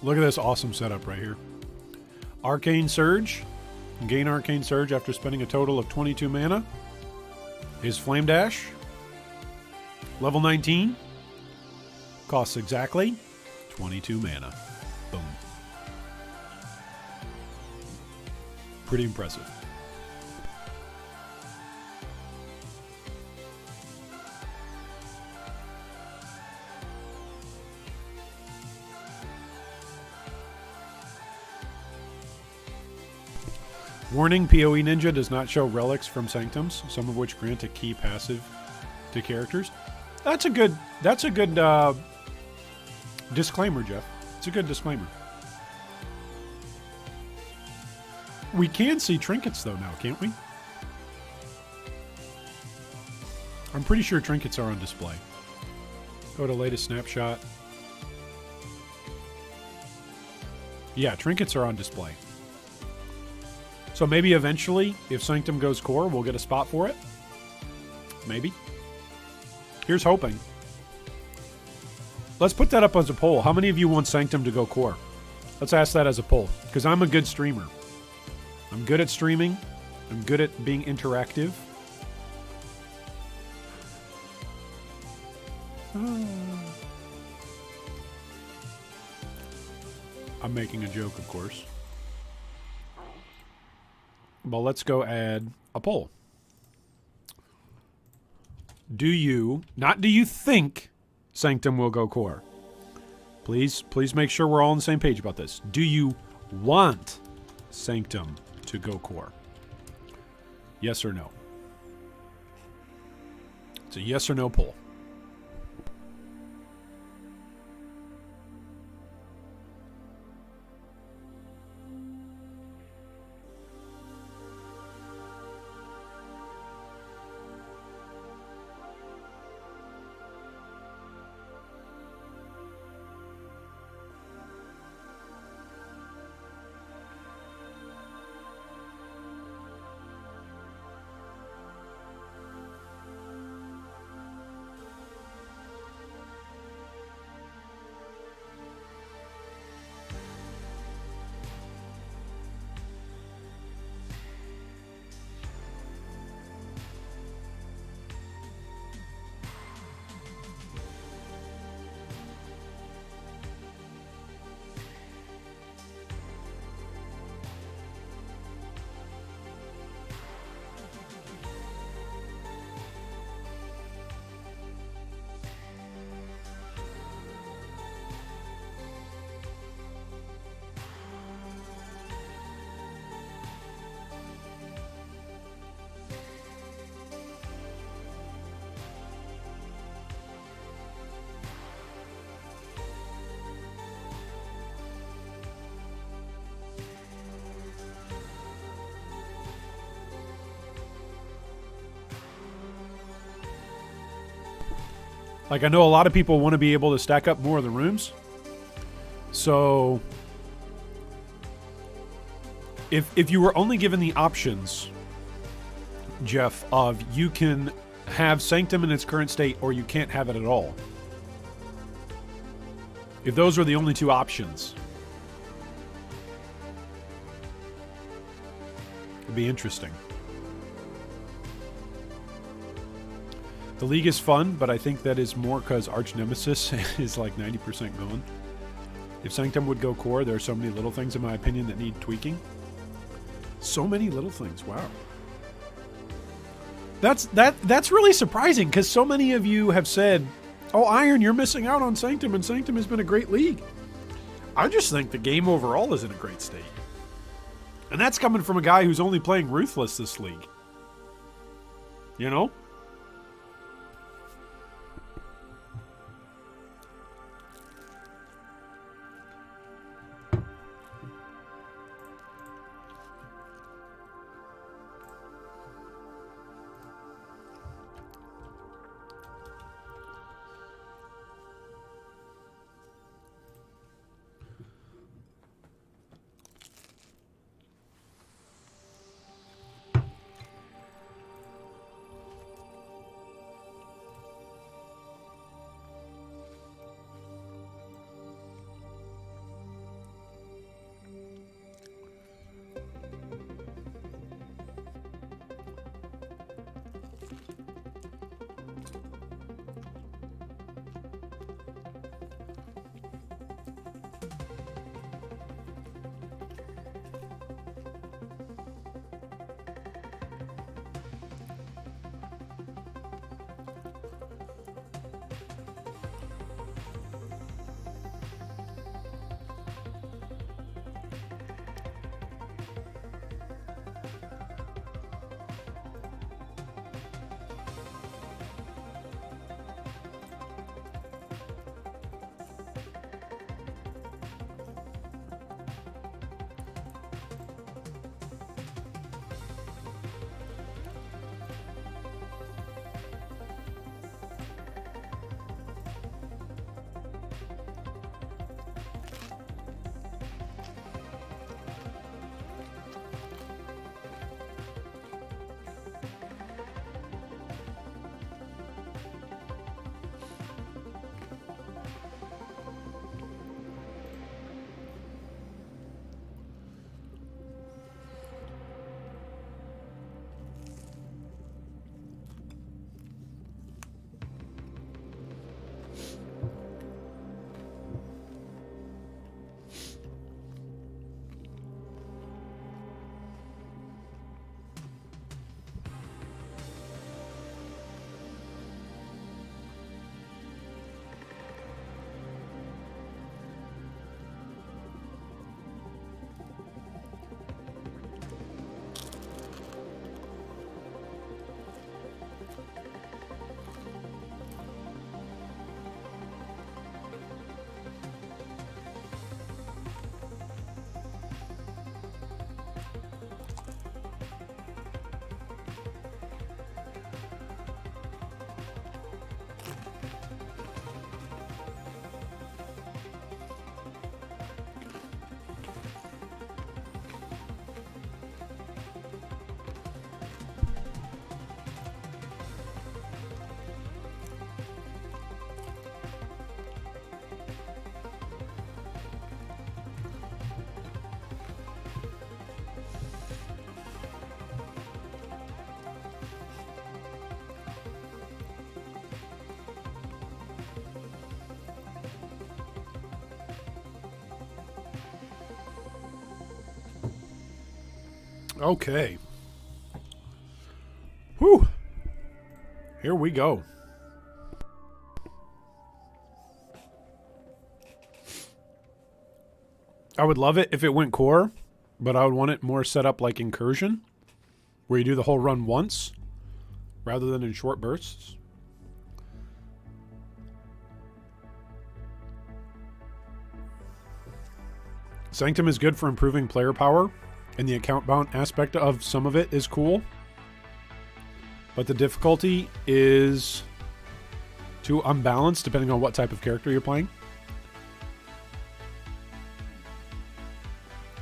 Look at this awesome setup right here. Arcane Surge. Gain Arcane Surge after spending a total of 22 mana. His Flame Dash. Level 19. Costs exactly 22 mana. Boom. Pretty impressive. Warning, PoE Ninja does not show relics from Sanctums, some of which grant a key passive to characters. That's a good disclaimer, Jeff. It's a good disclaimer. We can see trinkets though now, can't we? I'm pretty sure trinkets are on display. Go to latest snapshot. Yeah, trinkets are on display. So maybe eventually, if Sanctum goes core, we'll get a spot for it. Maybe. Here's hoping. Let's put that up as a poll. How many of you want Sanctum to go core? Let's ask that as a poll. Because I'm a good streamer. I'm good at streaming. I'm good at being interactive. I'm making a joke, of course. Well, let's go add a poll. Do you, not do you think Sanctum will go core? Please make sure we're all on the same page about this. Do you want Sanctum to go core? Yes or no? It's a yes or no poll. Like, I know a lot of people want to be able to stack up more of the rooms. So, if you were only given the options, Jeff, of you can have Sanctum in its current state or you can't have it at all. If those were the only two options, it'd be interesting. The League is fun, but I think that is more because Arch Nemesis is like 90% gone. If Sanctum would go core, there are so many little things, in my opinion, that need tweaking. So many little things, wow. That's really surprising, because so many of you have said, oh, Iron, you're missing out on Sanctum, and Sanctum has been a great league. I just think the game overall is in a great state. And that's coming from a guy who's only playing Ruthless this league. You know? Okay. Whew. Here we go. I would love it if it went core, but I would want it more set up like Incursion, where you do the whole run once, rather than in short bursts. Sanctum is good for improving player power, and the account bound aspect of some of it is cool. But the difficulty is too unbalanced depending on what type of character you're playing.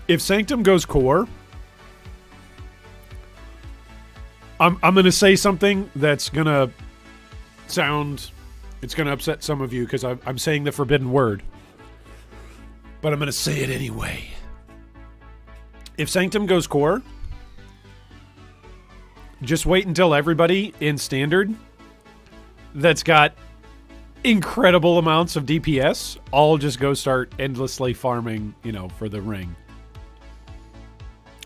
If Sanctum goes core, I'm going to say something that's going to sound... It's going to upset some of you because I'm saying the forbidden word. But I'm going to say it anyway. If Sanctum goes core, just wait until everybody in Standard that's got incredible amounts of DPS all just go start endlessly farming, you know, for the ring.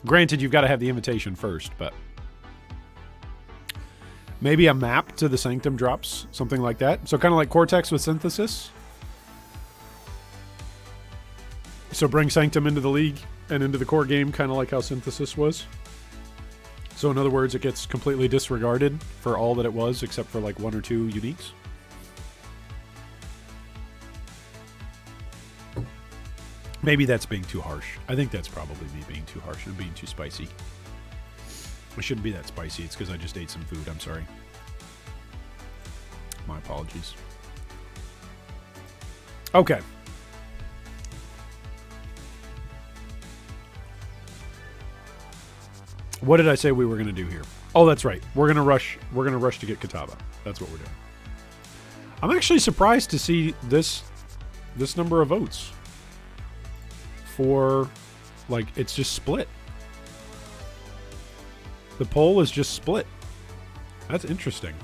Granted, you've got to have the invitation first, but... Maybe a map to the Sanctum drops, something like that. So kind of like Cortex with Synthesis. So bring Sanctum into the league and into the core game, kind of like how Synthesis was. So in other words, it gets completely disregarded for all that it was, except for like 1 or 2 uniques. Maybe that's being too harsh. I think that's probably me being too harsh and being too spicy. It shouldn't be that spicy. It's because I just ate some food. I'm sorry. My apologies. Okay. What did I say we were going to do here? Oh, that's right. We're going to rush. We're going to rush to get Kataba. That's what we're doing. I'm actually surprised to see this number of votes for, like, it's just split. The poll is just split. That's interesting.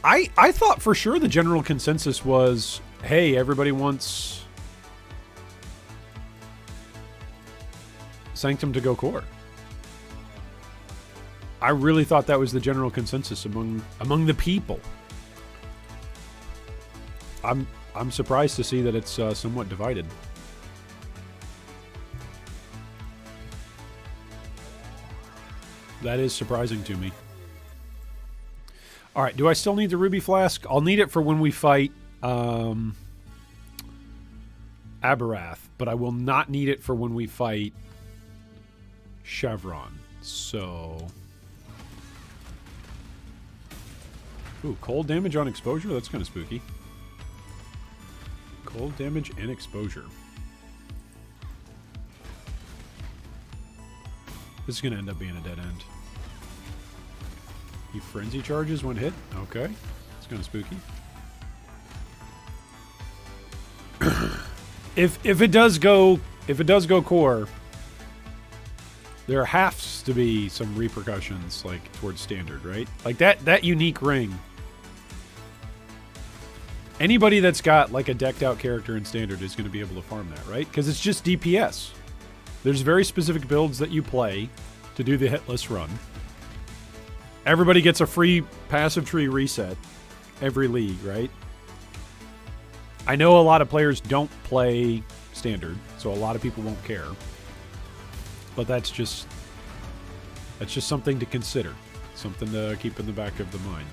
I thought for sure the general consensus was, hey, everybody wants Sanctum to go core. I really thought that was the general consensus among the people. I'm surprised to see that it's somewhat divided. That is surprising to me. All right, do I still need the Ruby Flask? I'll need it for when we fight Aberath, but I will not need it for when we fight Chevron. So... Ooh, cold damage on exposure? That's kind of spooky. Cold damage and exposure. This is going to end up being a dead end. He frenzy charges when hit. Okay. It's kind of spooky. If it does go core, there has to be some repercussions like towards Standard, right? Like that unique ring. Anybody that's got like a decked out character in Standard is going to be able to farm that, right? Because it's just DPS. There's very specific builds that you play to do the hitless run. Everybody gets a free passive tree reset every league, right? I know a lot of players don't play Standard, so a lot of people won't care. But that's just something to consider. Something to keep in the back of the mind.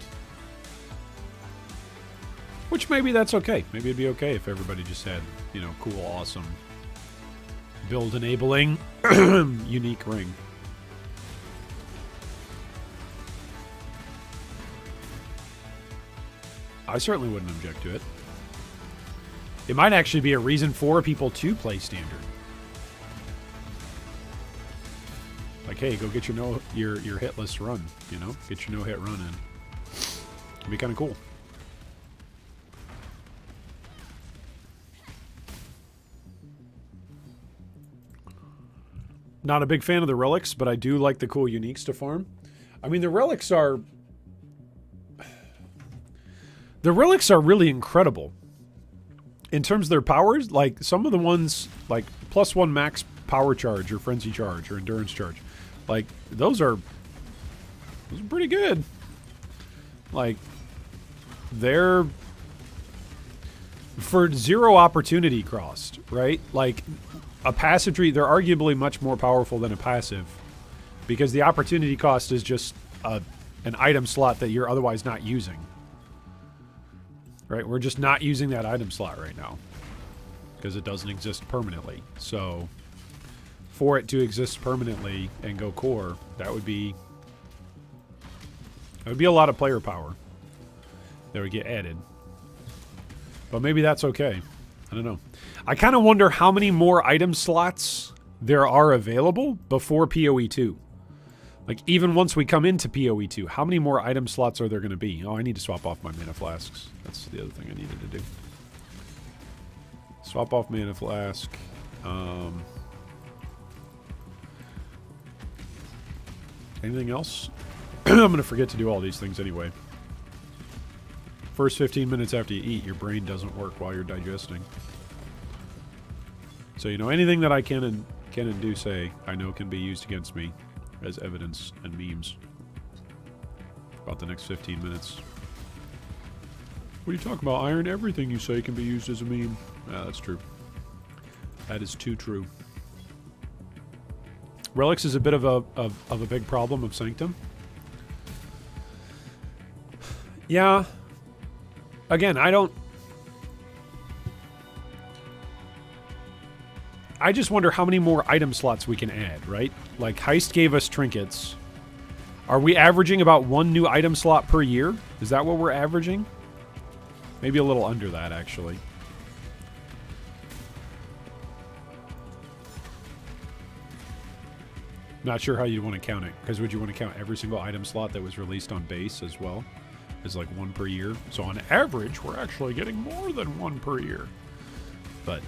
Which maybe that's okay. Maybe it'd be okay if everybody just had, you know, cool, awesome, build enabling, unique ring. I certainly wouldn't object to it. It might actually be a reason for people to play Standard. Like, hey, go get your hitless run, you know? Get your no-hit run in. It'd be kind of cool. Not a big fan of the relics, but I do like the cool uniques to farm. I mean, the relics are really incredible. In terms of their powers, like some of the ones, like +1 max power charge or frenzy charge or endurance charge, like those are pretty good. Like they're for 0 opportunity cost, right? Like a passive tree, they're arguably much more powerful than a passive because the opportunity cost is just an item slot that you're otherwise not using. Right, we're just not using that item slot right now because it doesn't exist permanently. So for it to exist permanently and go core, that would be a lot of player power. that would get added. But maybe that's okay. I don't know. I kind of wonder how many more item slots there are available before PoE 2. Like, even once we come into PoE 2, how many more item slots are there going to be? Oh, I need to swap off my mana flasks. That's the other thing I needed to do. Swap off mana flask. Anything else? I'm going to forget to do all these things anyway. First 15 minutes after you eat, your brain doesn't work while you're digesting. So, you know, anything that I can and do say, I know can be used against me as evidence and memes. About the next 15 minutes. What are you talking about, Iron? Everything you say can be used as a meme. Ah, that's true. That is too true. Relics is a bit of a big problem of Sanctum. Yeah. Again, I just wonder how many more item slots we can add, right? Like, Heist gave us trinkets. Are we averaging about 1 new item slot per year? Is that what we're averaging? Maybe a little under that, actually. Not sure how you want to count it, because would you want to count every single item slot that was released on base as well? As like 1 per year. So on average, we're actually getting more than 1 per year. But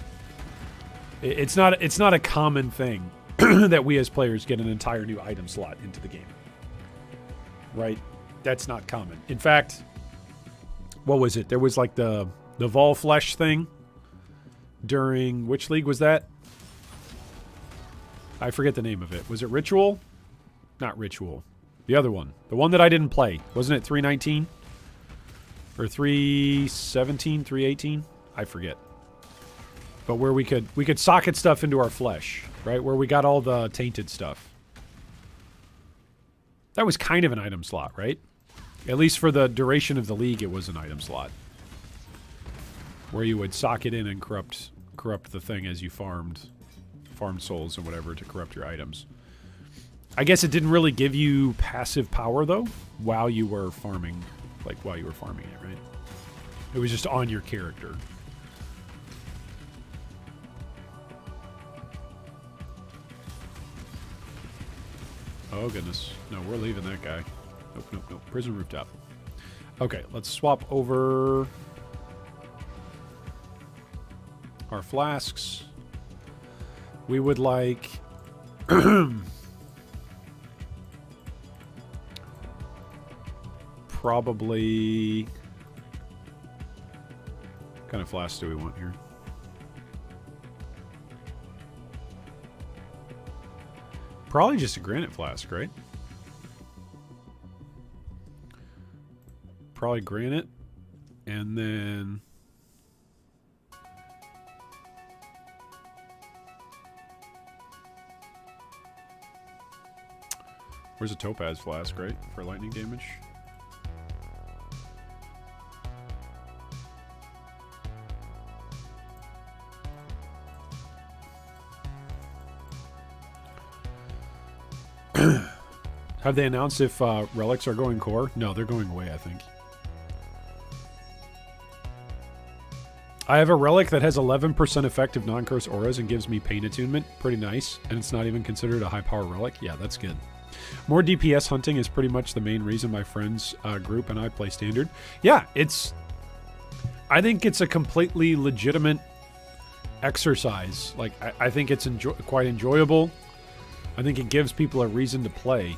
it's not a common thing that we as players get an entire new item slot into the game. Right? That's not common. In fact, what was it? There was like the Vol Flesh thing during, which league was that? I forget the name of it. Was it Ritual? Not Ritual. The other one. The one that I didn't play. Wasn't it 319? Or 317, 318? I forget. But where we could socket stuff into our flesh, right? Where we got all the tainted stuff. That was kind of an item slot, right? At least for the duration of the league, it was an item slot. Where you would socket in and corrupt the thing as you farmed souls and whatever to corrupt your items. I guess it didn't really give you passive power, though, while you were farming, it, right? It was just on your character. Oh, goodness. No, we're leaving that guy. Nope. Prison rooftop. Okay, let's swap over our flasks. We would like... probably... What kind of flask do we want here? Probably just a granite flask, right? Probably granite. And then... Where's a topaz flask, right? For lightning damage. Have they announced if relics are going core? No, they're going away, I think. I have a relic that has 11% effective non-curse auras and gives me pain attunement. Pretty nice. And it's not even considered a high power relic. Yeah, that's good. More DPS hunting is pretty much the main reason my friends group and I play Standard. Yeah, I think it's a completely legitimate exercise. Like, I think it's quite enjoyable. I think it gives people a reason to play.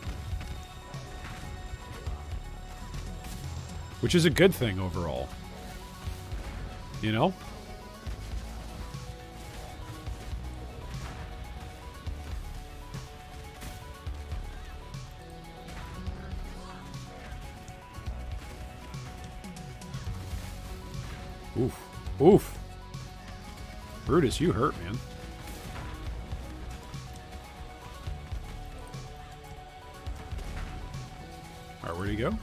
Which is a good thing overall. You know? Oof. Oof. Brutus, you hurt, man. Alright, where'd he go?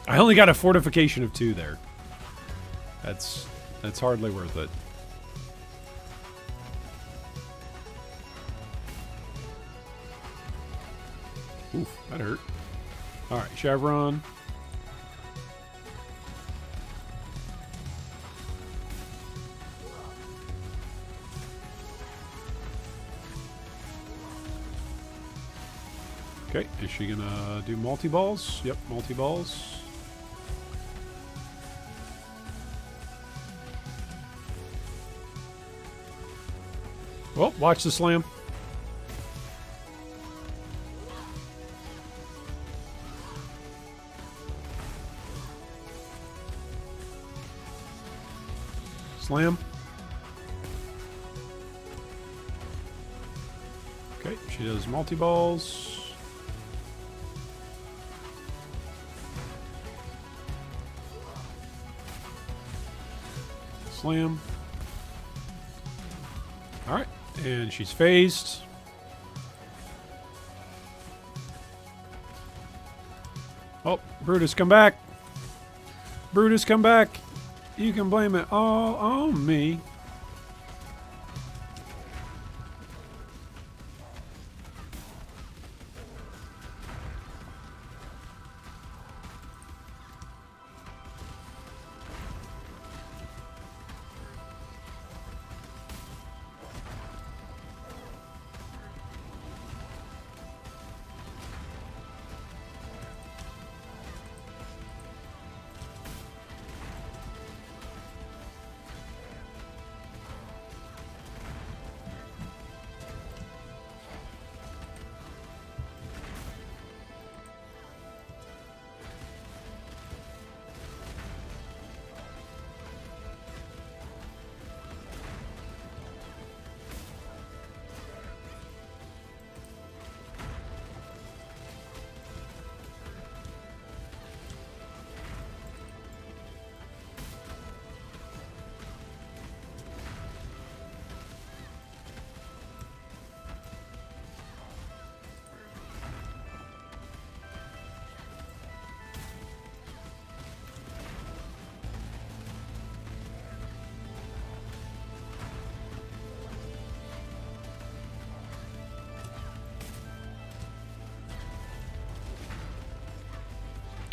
I only got a fortification of 2 there. That's hardly worth it. Oof, that hurt. Alright, Chevron. Okay, is she gonna do multi-balls? Yep, multi-balls. Well, watch the slam. Slam. Okay, she does multi-balls. Slam. Alright, and she's phased. Oh, Brutus, come back. Brutus, come back. You can blame it all on me.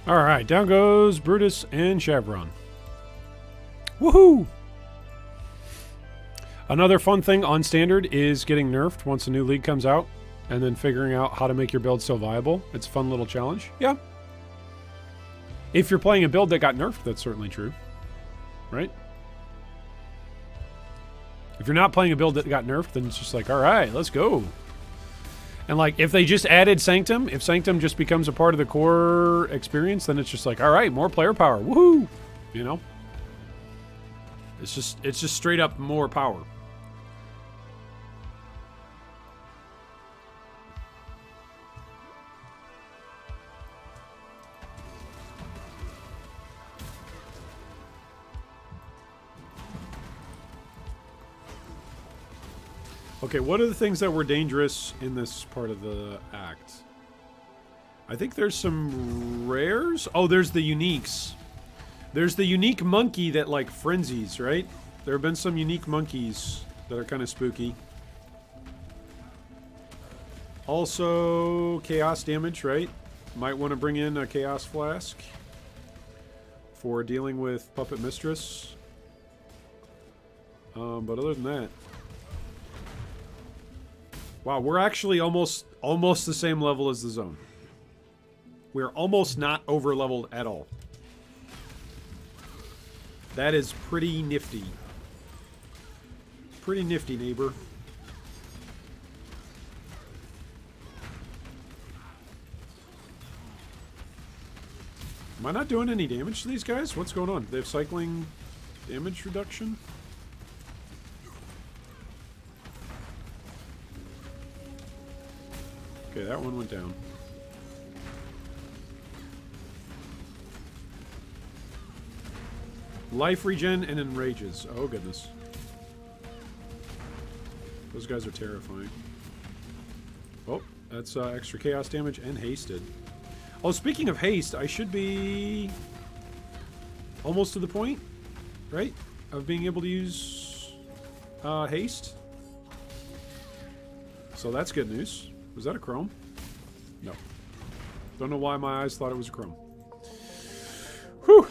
Alright, down goes Brutus and Chevron. Woohoo! Another fun thing on Standard is getting nerfed once a new league comes out, and then figuring out how to make your build still viable. It's a fun little challenge. Yeah. If you're playing a build that got nerfed, that's certainly true. Right? If you're not playing a build that got nerfed, then it's just like, alright, let's go. And like, if they just added Sanctum, if Sanctum just becomes a part of the core experience, then it's just like, all right, more player power, woohoo! You know, it's just straight up more power. Okay, what are the things that were dangerous in this part of the act? I think there's some rares. Oh, there's the uniques. There's the unique monkey that, like, frenzies, right? There have been some unique monkeys that are kind of spooky. Also, chaos damage, right? Might want to bring in a chaos flask for dealing with Puppet Mistress. But other than that... Wow, we're actually almost the same level as the zone. We're almost not over-leveled at all. That is pretty nifty. Pretty nifty, neighbor. Am I not doing any damage to these guys? What's going on? They have cycling damage reduction? Okay, that one went down. Life regen and enrages. Oh, goodness. Those guys are terrifying. Oh, that's extra chaos damage and hasted. Oh, speaking of haste, I should be almost to the point, right? Of being able to use haste. So that's good news. Was that a chrome? No. Don't know why my eyes thought it was a chrome. Whew.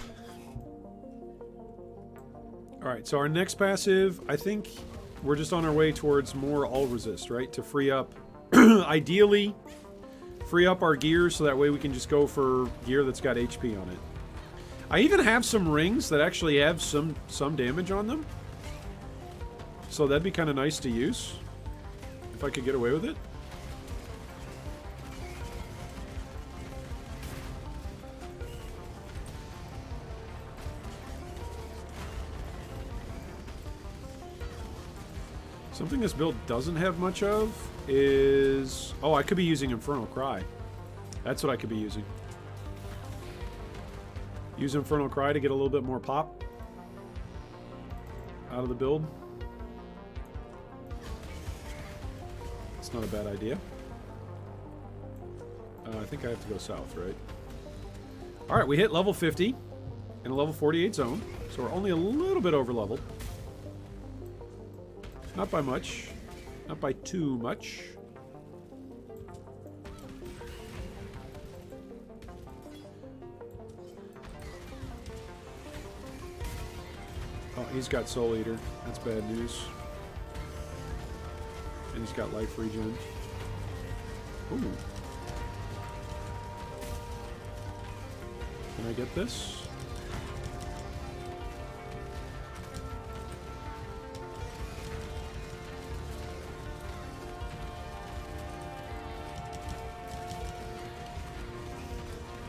Alright, so our next passive, I think we're just on our way towards more all resist, right? To free up, ideally, free up our gear so that way we can just go for gear that's got HP on it. I even have some rings that actually have some damage on them. So that'd be kind of nice to use. If I could get away with it. Something this build doesn't have much of is... Oh, I could be using Infernal Cry. That's what I could be using. Use Infernal Cry to get a little bit more pop out of the build. It's not a bad idea. I think I have to go south, right? Alright, we hit level 50 in a level 48 zone. So we're only a little bit over leveled. Not by much. Not by too much. Oh, he's got Soul Eater. That's bad news. And he's got life regen. Ooh. Can I get this?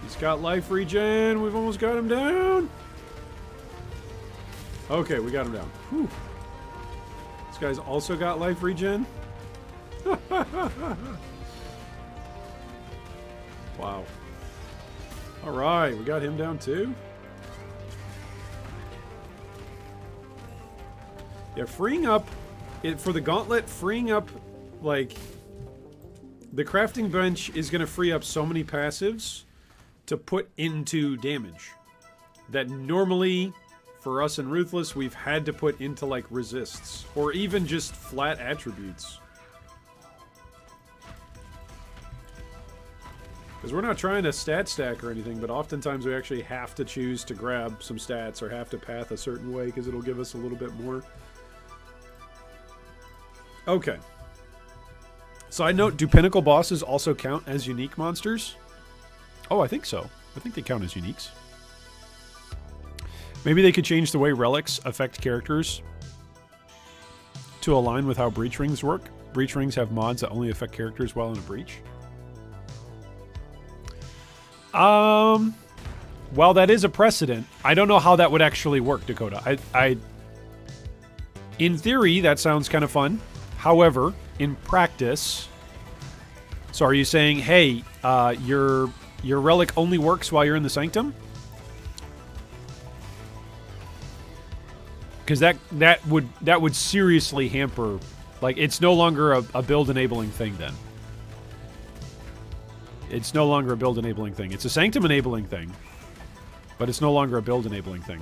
He's got life regen. We've almost got him down. Okay, we got him down. Whew. This guy's also got life regen. Wow. Alright, we got him down too. Yeah, freeing up it for the gauntlet, freeing up like the crafting bench is gonna free up so many passives to put into damage that normally for us in Ruthless we've had to put into like resists or even just flat attributes. Because we're not trying to stat stack or anything, but oftentimes we actually have to choose to grab some stats or have to path a certain way because it'll give us a little bit more. Okay. Side note, do pinnacle bosses also count as unique monsters? Oh, I think so. I think they count as uniques. Maybe they could change the way relics affect characters to align with how breach rings work. Breach rings have mods that only affect characters while in a breach. While that is a precedent, I don't know how that would actually work, Dakota. In theory, that sounds kind of fun. However, in practice... So are you saying, hey, your relic only works while you're in the Sanctum? Because that would seriously hamper... Like, it's no longer a build-enabling thing, then. It's no longer a build-enabling thing. It's a Sanctum-enabling thing. But it's no longer a build-enabling thing.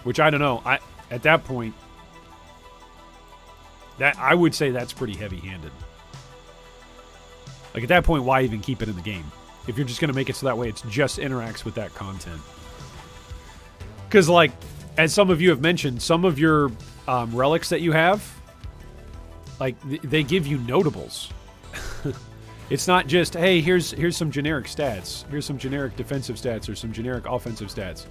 Which, I don't know. At that point... I would say that's pretty heavy-handed. Like, at that point, why even keep it in the game? If you're just going to make it so that way it just interacts with that content. Because, like, as some of you have mentioned, some of your relics that you have, like, they give you notables. It's not just, hey, here's some generic stats. Here's some generic defensive stats or some generic offensive stats.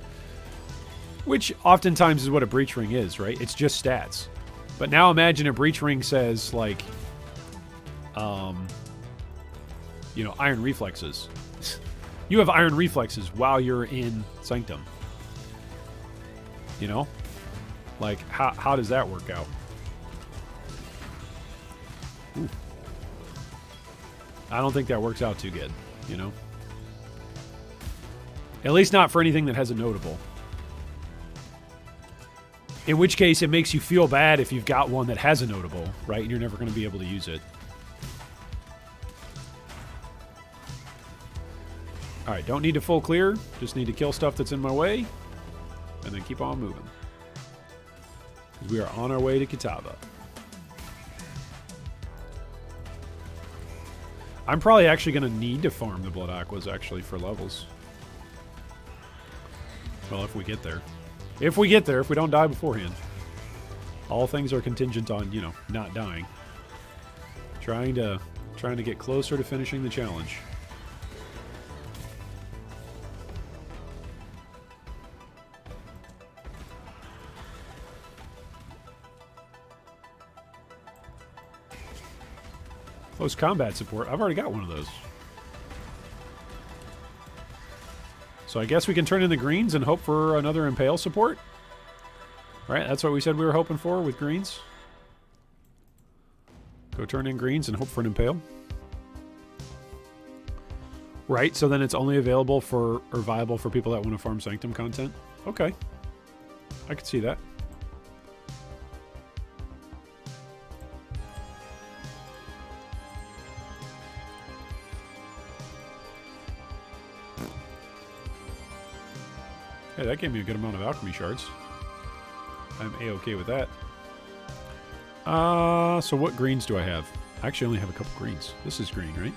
Which oftentimes is what a breach ring is, right? It's just stats. But now imagine a breach ring says, like, you know, iron reflexes. You have iron reflexes while you're in Sanctum. You know? Like, how does that work out? Ooh. I don't think that works out too good, you know? At least not for anything that has a notable. In which case, it makes you feel bad if you've got one that has a notable, right? And you're never going to be able to use it. Alright, don't need to full clear. Just need to kill stuff that's in my way. And then keep on moving. Because we are on our way to Kitava. I'm probably actually going to need to farm the Blood Aquas, actually, for levels. Well, if we get there. If we get there, if we don't die beforehand. All things are contingent on, you know, not dying. Trying to get closer to finishing the challenge. Close combat support. I've already got one of those. So I guess we can turn in the greens and hope for another Impale support. Right? That's what we said we were hoping for with greens. Go turn in greens and hope for an Impale. Right, so then it's only available for, or viable for people that want to farm Sanctum content. Okay. I could see that. Hey, that gave me a good amount of alchemy shards. I'm A-okay with that. So what greens do I have? I actually only have a couple greens. This is green, right?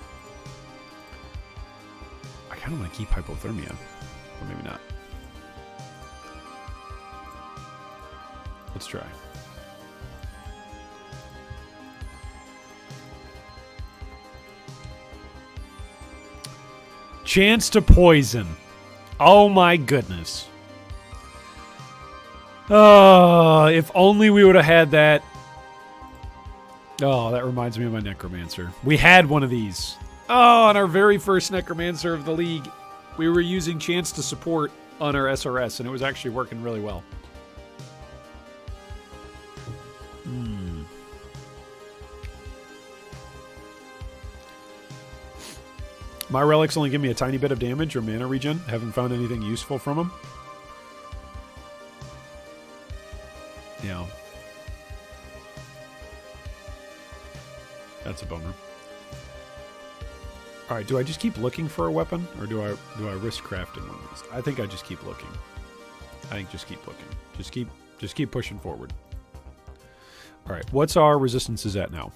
I kind of want to keep hypothermia. Or maybe not. Let's try. Chance to poison. Oh my goodness. Oh, if only we would have had that. Oh, that reminds me of my Necromancer. We had one of these. Oh, on our very first Necromancer of the league, we were using Chance to support on our SRS, and it was actually working really well. My relics only give me a tiny bit of damage or mana regen. Haven't found anything useful from them. Yeah. That's a bummer. Alright, do I just keep looking for a weapon? Or do I risk crafting one of these? I think I just keep looking. I think just keep looking. Just keep pushing forward. Alright, what's our resistances at now?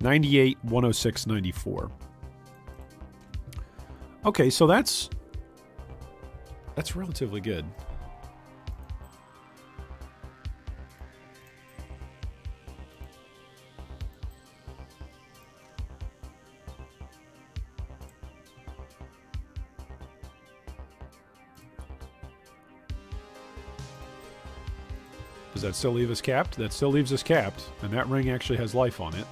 98, 106, 94. Okay, so that's relatively good. Does that still leave us capped? That still leaves us capped, and that ring actually has life on it.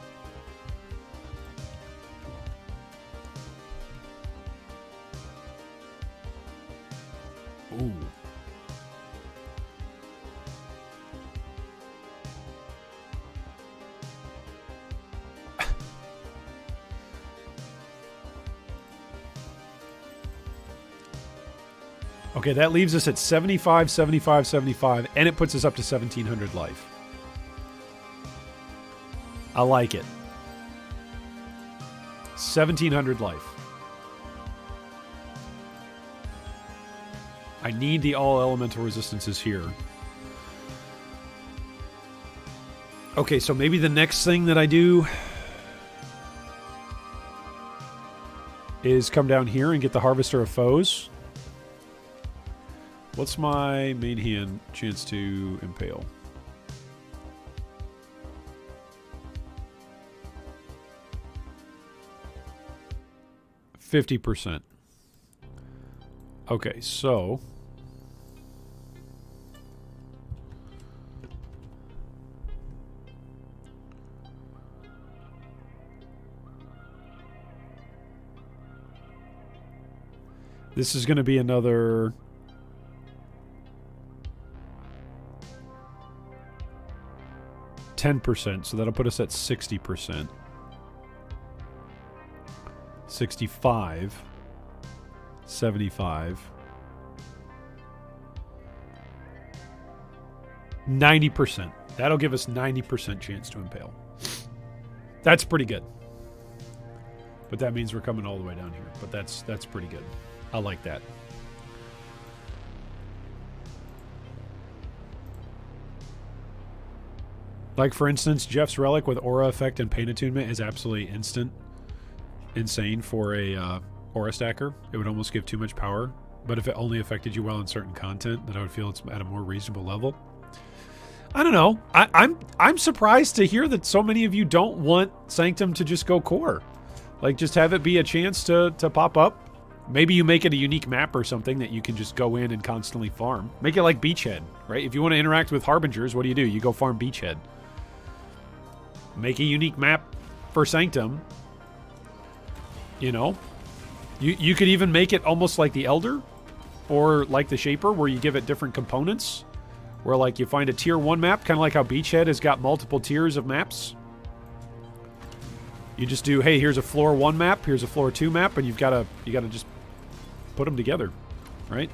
Ooh. Okay, that leaves us at 75, 75, 75, and it puts us up to 1,700 life. I like it. 1,700 life. I need the all elemental resistances here. Okay, so maybe the next thing that I do is come down here and get the Harvester of Foes. What's my main hand chance to impale? %50. Okay, so this is going to be another 10%, so that'll put us at 60%. 65. 75. 90%. That'll give us 90% chance to impale. That's pretty good. But that means we're coming all the way down here. But that's pretty good. I like that. Like, for instance, Jeff's Relic with Aura Effect and Pain Attunement is absolutely insane for a Aura Stacker. It would almost give too much power. But if it only affected you well in certain content, then I would feel it's at a more reasonable level. I don't know. I'm surprised to hear that so many of you don't want Sanctum to just go core. Like, just have it be a chance to pop up. Maybe you make it a unique map or something that you can just go in and constantly farm. Make it like Beachhead, right? If you want to interact with Harbingers, what do? You go farm Beachhead. Make a unique map for Sanctum. You know? You could even make it almost like the Elder or like the Shaper, where you give it different components. Where, like, you find a tier 1 map, kind of like how Beachhead has got multiple tiers of maps. You just do, hey, here's a floor 1 map, here's a floor 2 map, and you gotta just put them together, right?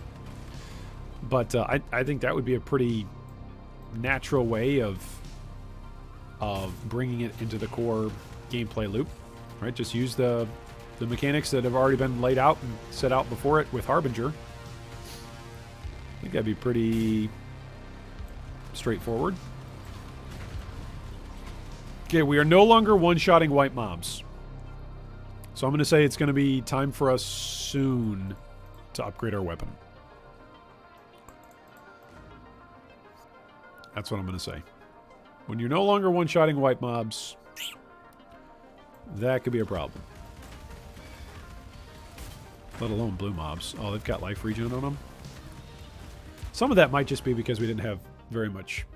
But I think that would be a pretty natural way of bringing it into the core gameplay loop, right? Just use the mechanics that have already been laid out and set out before it with Harbinger. I think that'd be pretty straightforward. Okay, we are no longer one-shotting white mobs. So I'm going to say it's going to be time for us soon to upgrade our weapon. That's what I'm going to say. When you're no longer one-shotting white mobs, that could be a problem. Let alone blue mobs. Oh, they've got life regen on them. Some of that might just be because we didn't have very much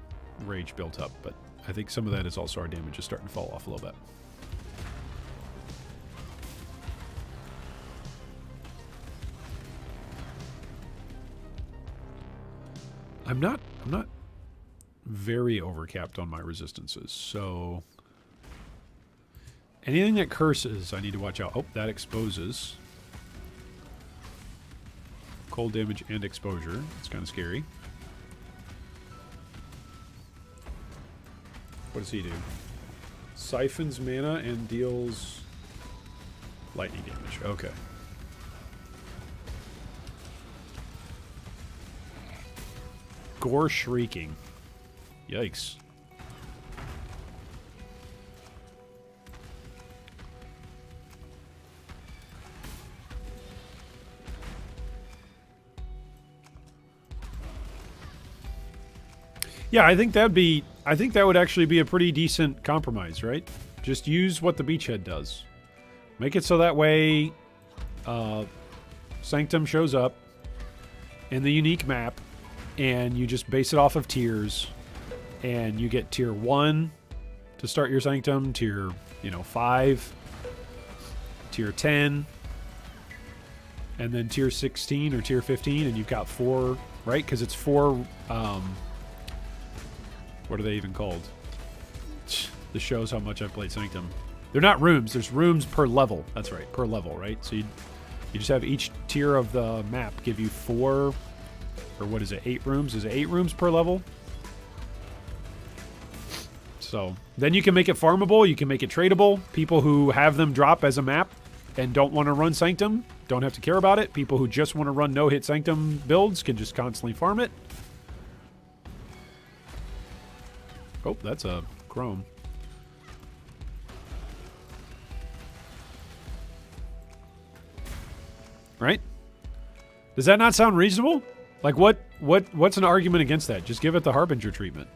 rage built up, but I think some of that is also our damage is starting to fall off a little bit. I'm not very overcapped on my resistances, so anything that curses, I need to watch out. Oh, that exposes. Cold damage and exposure. It's kind of scary. What does he do? Siphons mana and deals lightning damage. Okay. Gore Shrieking. Yikes. Yeah, I think that would actually be a pretty decent compromise, right? Just use what the Beachhead does. Make it so that way Sanctum shows up in the unique map, and you just base it off of tiers, and you get tier 1 to start your Sanctum, tier 5, tier 10, and then tier 16 or tier 15, and you've got 4, right? Because it's 4... what are they even called? This shows how much I've played Sanctum. They're not rooms. There's rooms per level. That's right, per level, right? So you just have each tier of the map give you 4, or what is it, 8 rooms? Is it 8 rooms per level? So then you can make it farmable. You can make it tradable. People who have them drop as a map and don't want to run Sanctum don't have to care about it. People who just want to run no-hit Sanctum builds can just constantly farm it. Oh, that's a chrome. Right? Does that not sound reasonable? Like, what's an argument against that? Just give it the Harbinger treatment.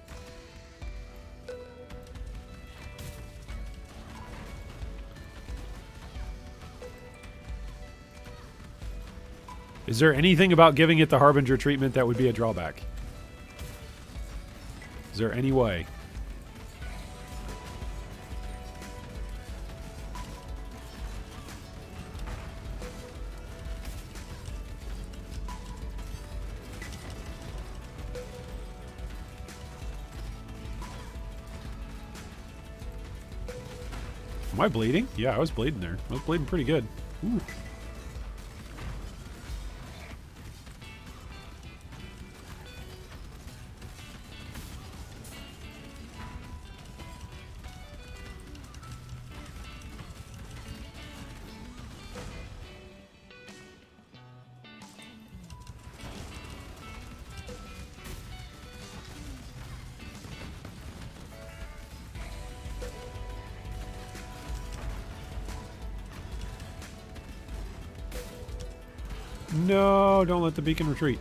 Is there anything about giving it the Harbinger treatment that would be a drawback? Is there any way? Am I bleeding? Yeah, I was bleeding there. I was bleeding pretty good. Ooh. No, don't let the beacon retreat.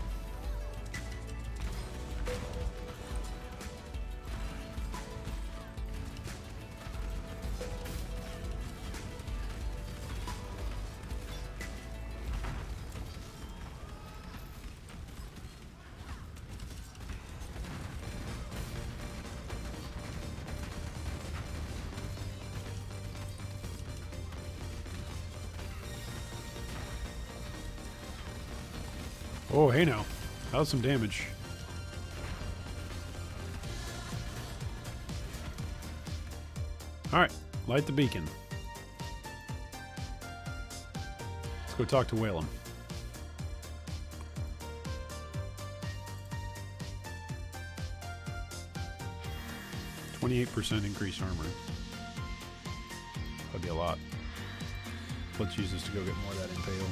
Oh, hey now. That was some damage. Alright, light the beacon. Let's go talk to Whalem. %28 increased armor. That'd be a lot. Let's use this to go get more of that impale.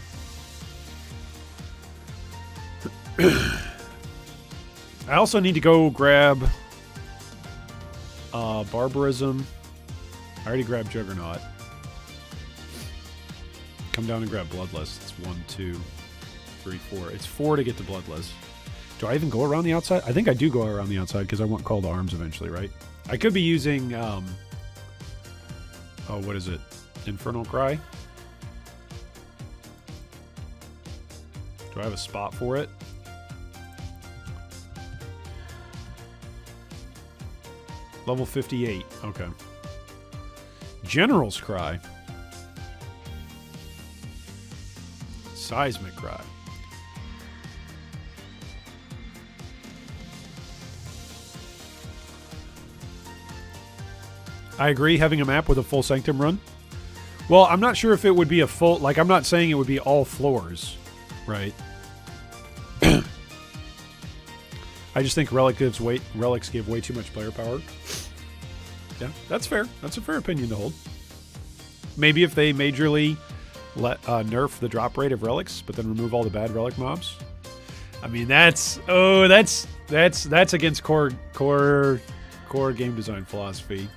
I also need to go grab Barbarism. I already grabbed Juggernaut. Come down and grab Bloodless. It's 1, 2, 3, 4. It's 4 to get to Bloodless. Do I even go around the outside? I think I do go around the outside because I want Call to Arms eventually, right? I could be using, oh, what is it? Infernal Cry? Do I have a spot for it? Level 58. Okay. General's Cry. Seismic Cry. I agree, having a map with a full Sanctum run. Well, I'm not sure if it would be a full... Like, I'm not saying it would be all floors, right? I just think relics give way too much player power. Yeah, that's fair. That's a fair opinion to hold. Maybe if they majorly nerf the drop rate of relics, but then remove all the bad relic mobs. I mean, that's against core game design philosophy.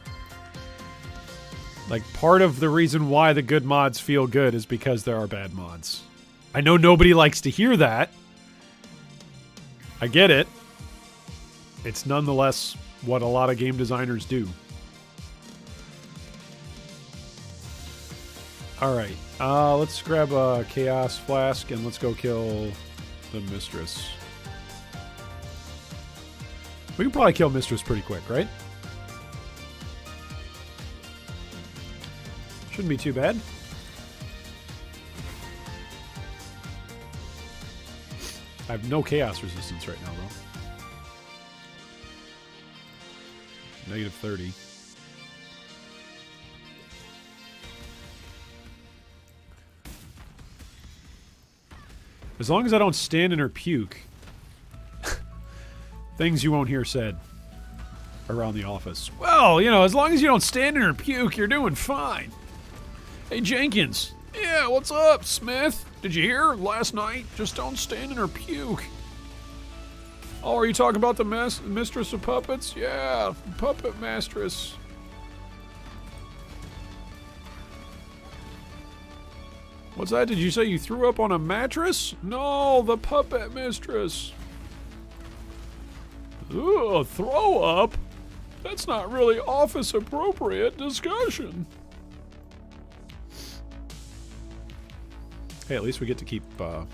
Like, part of the reason why the good mods feel good is because there are bad mods. I know nobody likes to hear that. I get it. It's nonetheless what a lot of game designers do. Alright, let's grab a Chaos Flask and let's go kill the Mistress. We can probably kill Mistress pretty quick, right? Shouldn't be too bad. I have no Chaos resistance right now, though. -30. As long as I don't stand in her puke. Things you won't hear said around the office. Well, you know, as long as you don't stand in her puke, you're doing fine. Hey, Jenkins. Yeah, what's up, Smith? Did you hear last night? Just don't stand in her puke. Oh, are you talking about the Mistress of Puppets? Yeah, Puppet Mistress. What's that? Did you say you threw up on a mattress? No, the Puppet Mistress. Ugh, throw up? That's not really office-appropriate discussion. Hey, at least we get to keep our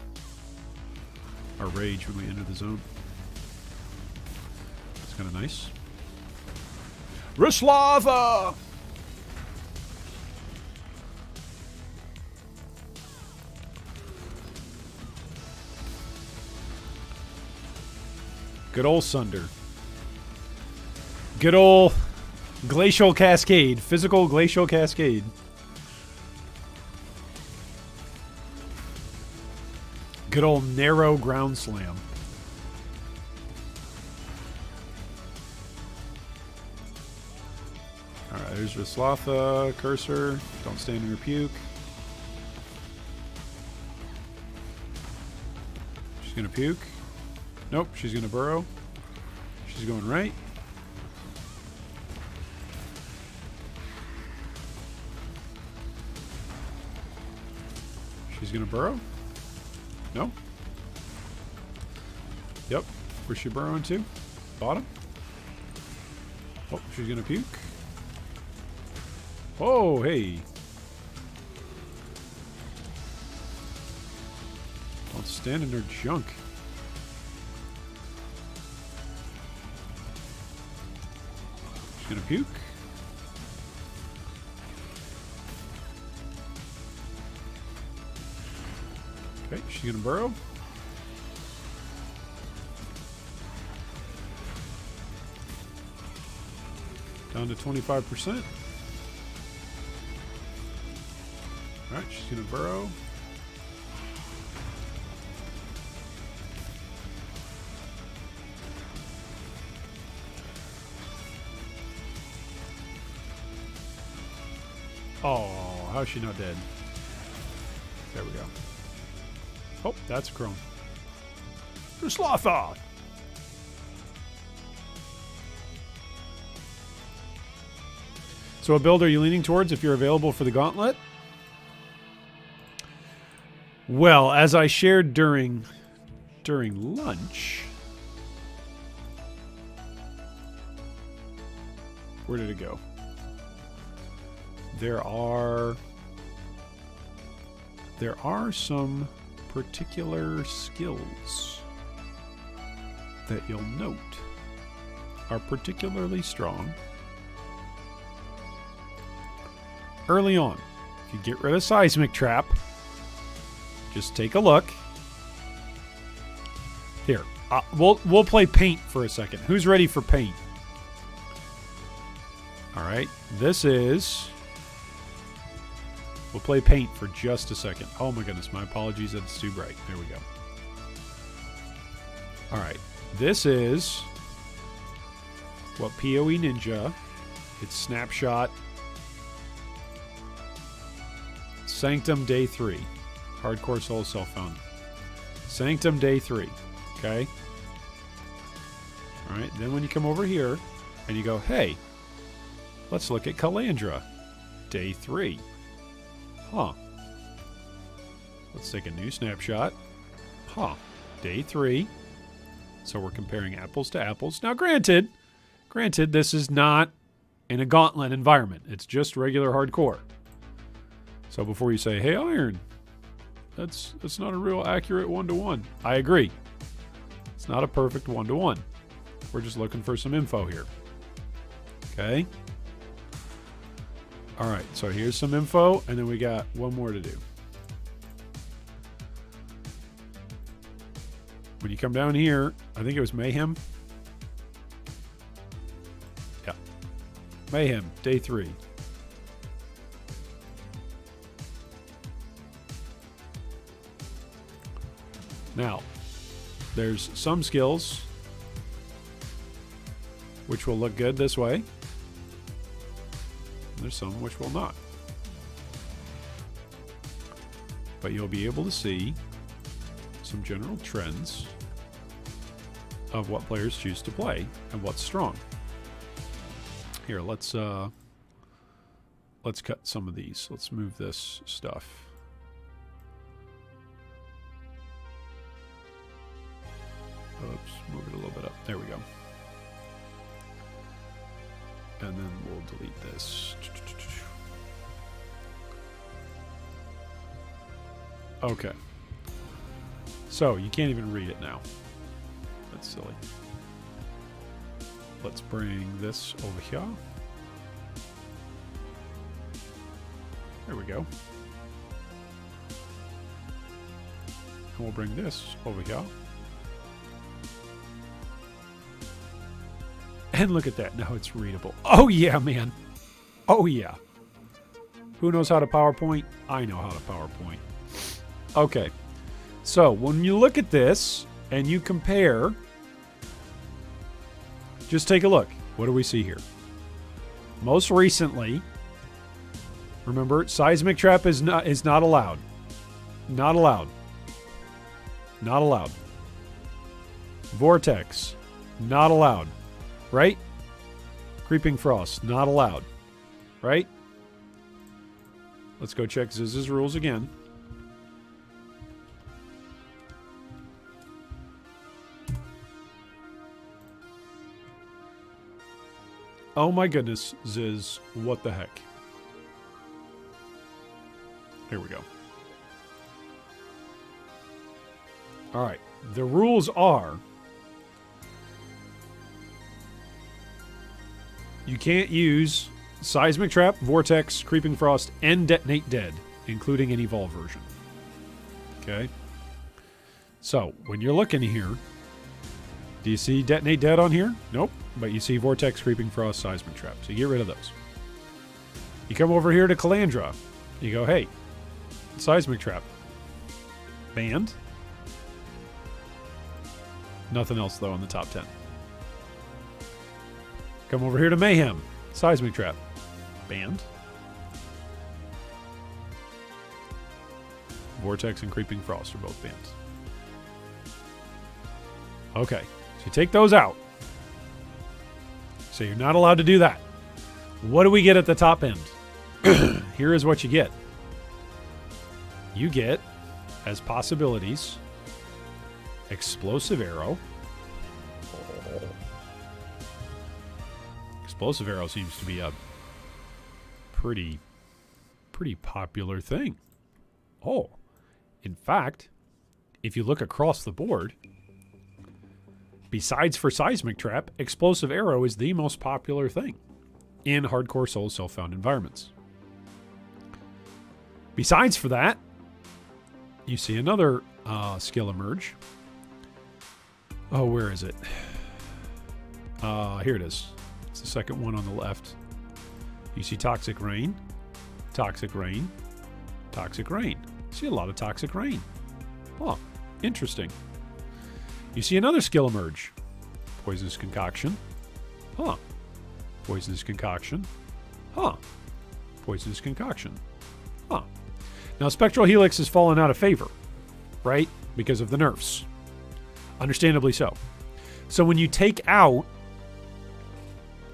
rage when we enter the zone. It's kind of nice. Rislava! Good old Sunder. Good old Glacial Cascade. Physical Glacial Cascade. Good old narrow ground slam. Alright, there's Rislava, cursor. Don't stand in your puke. She's gonna puke. Nope, she's gonna burrow. She's going right. She's gonna burrow. No? Yep. Where's she burrowing to? Bottom? Oh, she's gonna puke. Oh, hey. Don't stand in her junk. She's gonna puke. Okay, she's gonna burrow. Down to 25%. Alright, she's gonna burrow. Oh, how's she not dead? There we go. Oh, that's a crone. The Slotha! So what build are you leaning towards if you're available for the gauntlet? Well, as I shared during lunch... Where did it go? There are some particular skills that you'll note are particularly strong early on. If you get rid of Seismic Trap, just take a look. Here, we'll play Paint for a second. Who's ready for Paint? All right, this is... We'll play Paint for just a second. Oh my goodness, my apologies that it's too bright. There we go. Alright, this is what PoE Ninja, it's Snapshot, Sanctum Day 3, Hardcore Soul Self-Found. Sanctum Day 3, okay? Alright, then when you come over here and you go, hey, let's look at Calandra, Day 3. Huh. Let's take a new snapshot. Huh. Day 3. So we're comparing apples to apples. Now, granted, this is not in a gauntlet environment. It's just regular hardcore. So before you say, hey, Iron, that's not a real accurate one-to-one. I agree. It's not a perfect one-to-one. We're just looking for some info here. Okay? All right, so here's some info, and then we got one more to do. When you come down here, I think it was Mayhem. Yeah. Mayhem, Day 3. Now, there's some skills which will look good this way. There's some which will not. But you'll be able to see some general trends of what players choose to play and what's strong. Here, let's cut some of these. Let's move this stuff. Oops, move it a little bit up. There we go. And then we'll delete this. Okay. So, you can't even read it now. That's silly. Let's bring this over here. There we go. And we'll bring this over here. And look at that. Now it's readable. Oh, yeah, man. Oh, yeah. Who knows how to PowerPoint? I know how to PowerPoint. Okay. So, when you look at this and you compare, just take a look. What do we see here? Most recently, remember, Seismic Trap is not allowed. Not allowed. Not allowed. Vortex. Not allowed. Right? Creeping Frost, not allowed. Right? Let's go check Ziz's rules again. Oh my goodness, Ziz. What the heck? Here we go. Alright. The rules are... you can't use Seismic Trap, Vortex, Creeping Frost, and Detonate Dead, including an Evolve version. Okay? So, when you're looking here, do you see Detonate Dead on here? Nope. But you see Vortex, Creeping Frost, Seismic Trap. So you get rid of those. You come over here to Calandra. You go, hey, Seismic Trap. Banned. Nothing else, though, in the top 10. Come over here to Mayhem. Seismic Trap. Banned. Vortex and Creeping Frost are both banned. Okay. So you take those out. So you're not allowed to do that. What do we get at the top end? Here is what you get. You get, as possibilities, Explosive Arrow. Oh. Explosive Arrow seems to be a pretty popular thing. Oh. In fact, if you look across the board, besides for Seismic Trap, Explosive Arrow is the most popular thing in Hardcore Souls self-found environments. Besides for that, you see another skill emerge. Oh, where is it? Here it is. It's the second one on the left. You see Toxic Rain, Toxic Rain, Toxic Rain. See a lot of Toxic Rain. Oh, interesting. You see another skill emerge. Poisonous Concoction. Huh. Poisonous Concoction. Huh. Poisonous Concoction. Huh. Now, Spectral Helix has fallen out of favor, right? Because of the nerfs. Understandably so. So when you take out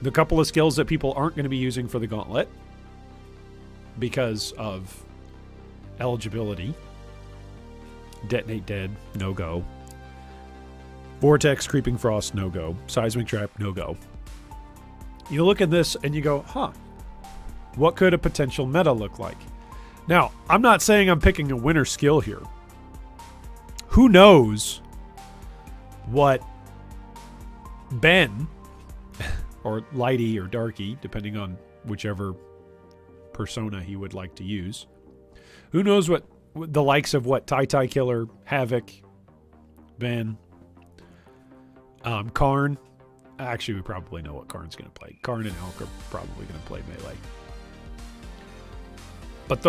the couple of skills that people aren't going to be using for the Gauntlet because of eligibility, Detonate Dead, no go. Vortex, Creeping Frost, no go. Seismic Trap, no go. You look at this and you go, huh, what could a potential meta look like? Now, I'm not saying I'm picking a winner skill here. Who knows what Ben, or Lighty or Darky, depending on whichever persona he would like to use. Who knows what the likes of what Tai Killer, Havoc, Ben, Karn. Actually, we probably know what Karn's going to play. Karn and Elk are probably going to play melee. But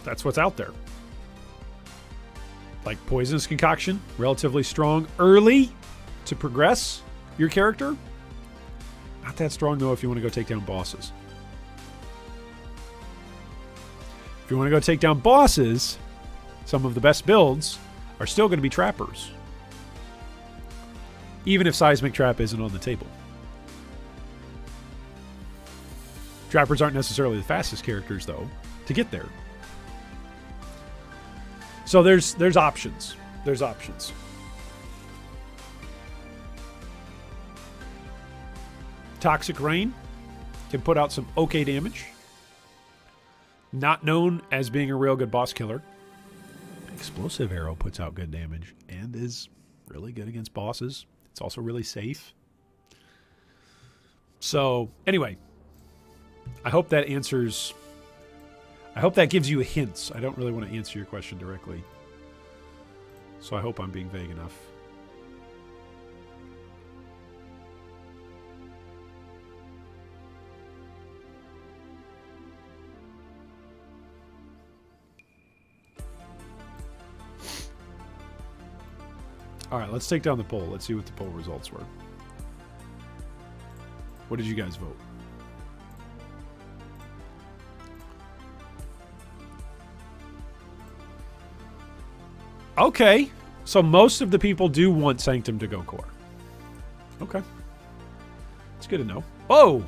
that's what's out there. Like Poisonous Concoction, relatively strong early to progress your character. Not that strong, though, if you want to go take down bosses. If you want to go take down bosses, some of the best builds are still going to be trappers. Even if Seismic Trap isn't on the table. Trappers aren't necessarily the fastest characters, though, to get there. So there's options. There's options. Toxic Rain can put out some okay damage. Not known as being a real good boss killer. Explosive Arrow puts out good damage and is really good against bosses. It's also really safe. So, anyway, I hope that answers... I hope that gives you hints. I don't really want to answer your question directly. So I hope I'm being vague enough. All right, let's take down the poll. Let's see what the poll results were. What did you guys vote? Okay, so most of the people do want Sanctum to go core. Okay. It's good to know. Oh!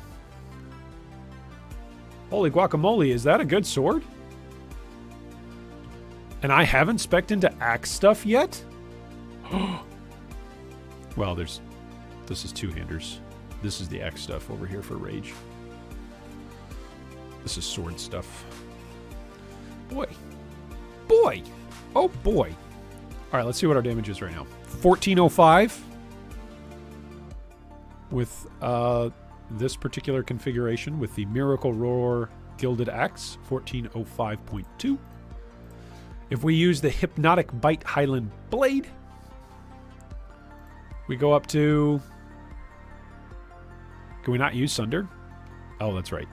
Holy guacamole, is that a good sword? And I haven't spec'd into axe stuff yet? Well, this is two-handers. This is the X stuff over here for rage. This is sword stuff. Boy. Boy! Oh boy. Alright, let's see what our damage is right now. 1405. With this particular configuration with the Miracle Roar Gilded Axe. 1405.2. If we use the Hypnotic Bite Highland Blade, we go up to... Can we not use Sunder? Oh, that's right.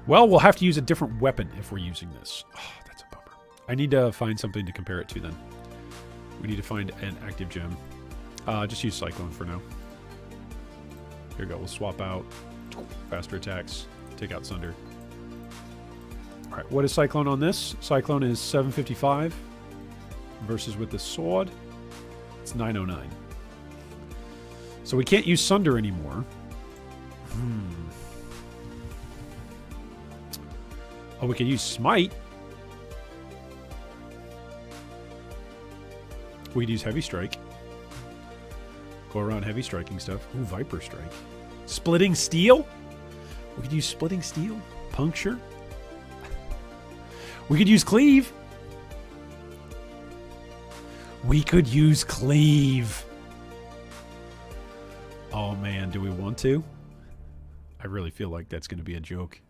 Well, we'll have to use a different weapon if we're using this. Oh, that's a bummer. I need to find something to compare it to then. We need to find an active gem. Just use Cyclone for now. Here we go. We'll swap out faster attacks. Take out Sunder. Alright, what is Cyclone on this? Cyclone is 755 versus with the sword, it's 909. So we can't use Sunder anymore. Oh, we could use Smite. We could use Heavy Strike. Go around heavy striking stuff. Ooh, Viper Strike. Splitting Steel? We could use Splitting Steel. Puncture. We could use Cleave. We could use Cleave. Oh man, do we want to? I really feel like that's going to be a joke.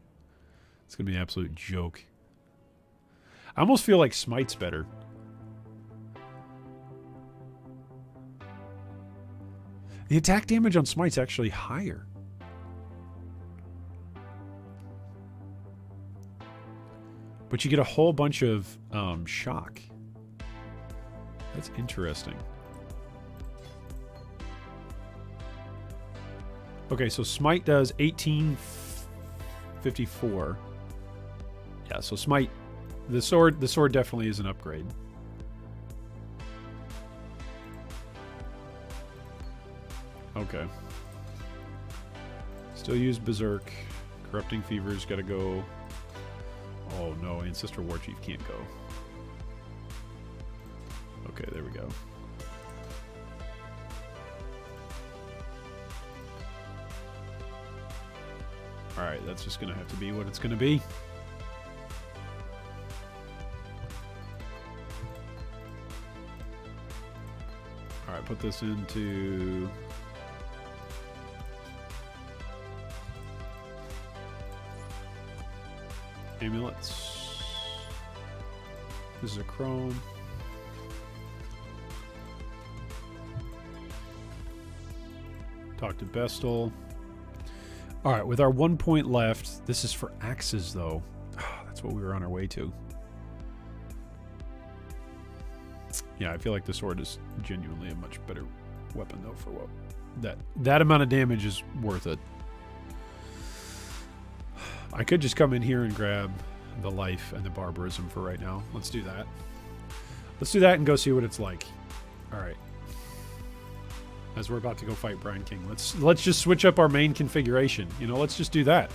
It's going to be an absolute joke. I almost feel like Smite's better. The attack damage on Smite's actually higher. But you get a whole bunch of shock. That's interesting. Okay, so Smite does 1854. Yeah, so Smite, the sword definitely is an upgrade. Okay. Still use Berserk. Corrupting Fever's gotta go. Oh no, Ancestral Warchief can't go. Okay, there we go. Alright, that's just gonna have to be what it's gonna be. Alright, put this into... amulets. This is a chrome. Talk to Bestel. Alright, with our 1 point left, this is for axes though. That's what we were on our way to. Yeah, I feel like the sword is genuinely a much better weapon though for what that amount of damage is worth it. I could just come in here and grab the life and the barbarism for right now. Let's do that. Let's do that and go see what it's like. Alright. As we're about to go fight Brian King. Let's just switch up our main configuration. You know, let's just do that.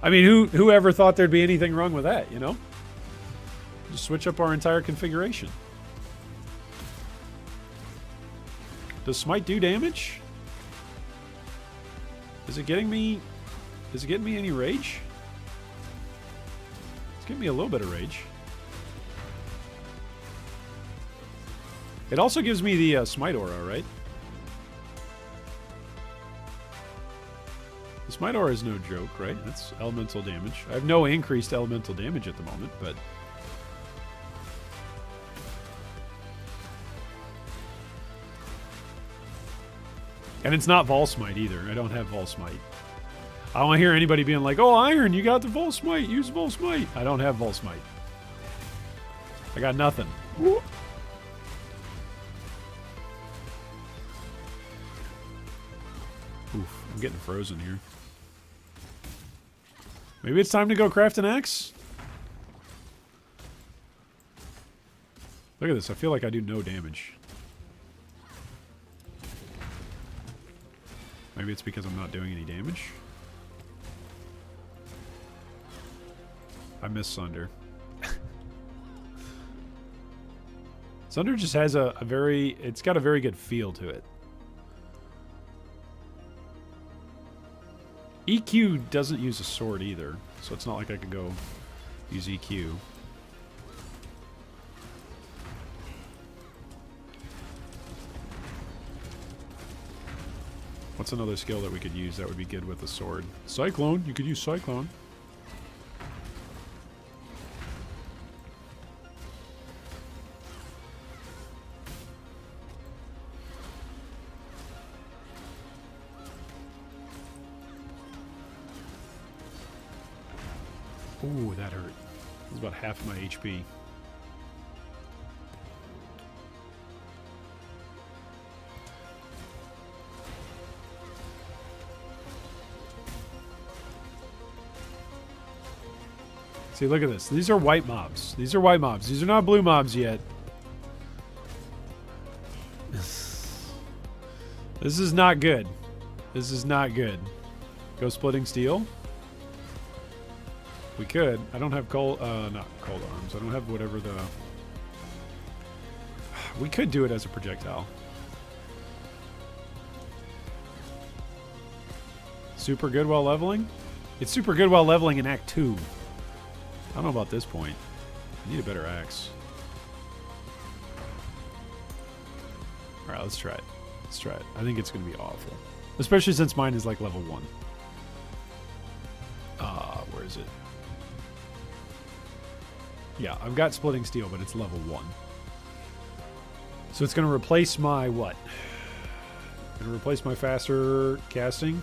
I mean, who ever thought there'd be anything wrong with that, you know? Just switch up our entire configuration. Does Smite do damage? Is it getting me any rage? It's giving me a little bit of rage. It also gives me the Smite aura, right? The Smite aura is no joke, right? That's elemental damage. I have no increased elemental damage at the moment, but... And it's not Vol Smite either. I don't have Vol Smite. I don't want to hear anybody being like, oh, Iron, you got the Vol Smite. Use Vol Smite. I don't have Vol Smite. I got nothing. Oof, I'm getting frozen here. Maybe it's time to go craft an axe? Look at this. I feel like I do no damage. Maybe it's because I'm not doing any damage. I miss Sunder. Sunder just has a very... It's got a very good feel to it. EQ doesn't use a sword either, so it's not like I could go use EQ. What's another skill that we could use that would be good with a sword? Cyclone. You could use Cyclone. Ooh, that hurt. That was about half my HP. See, look at this. These are white mobs. These are white mobs. These are not blue mobs yet. This is not good. This is not good. Go splitting steel? We could. I don't have cold, not cold arms. I don't have whatever the... We could do it as a projectile. Super good while leveling? It's super good while leveling in Act 2. I don't know about this point. I need a better axe. Alright, let's try it. Let's try it. I think it's going to be awful. Especially since mine is like level 1. Where is it? Yeah, I've got splitting steel, but it's level 1. So it's going to replace my what? Going to replace my faster casting.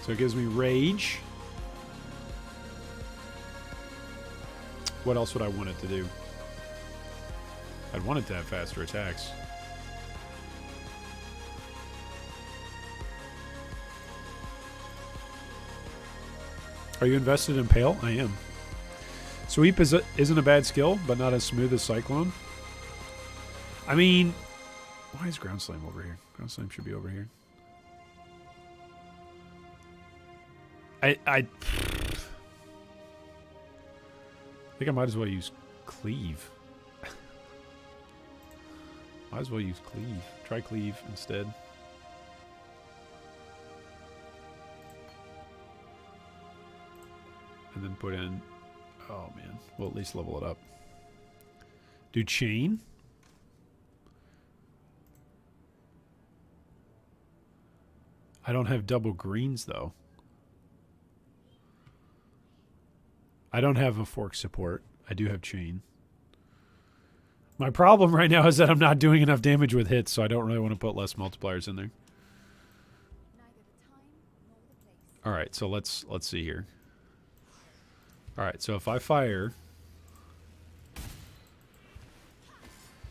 So it gives me rage. What else would I want it to do? I'd want it to have faster attacks. Are you invested in Pale? I am. Sweep isn't a bad skill, but not as smooth as Cyclone. I mean, why is Ground Slam over here? Ground Slam should be over here. I think I might as well use Cleave. Might as well use Cleave. Try Cleave instead. And then put in... Oh, man. We'll at least level it up. Do Chain? I don't have double greens, though. I don't have a fork support. I do have Chain. My problem right now is that I'm not doing enough damage with hits, so I don't really want to put less multipliers in there. Alright, so let's see here. Alright, so if I fire...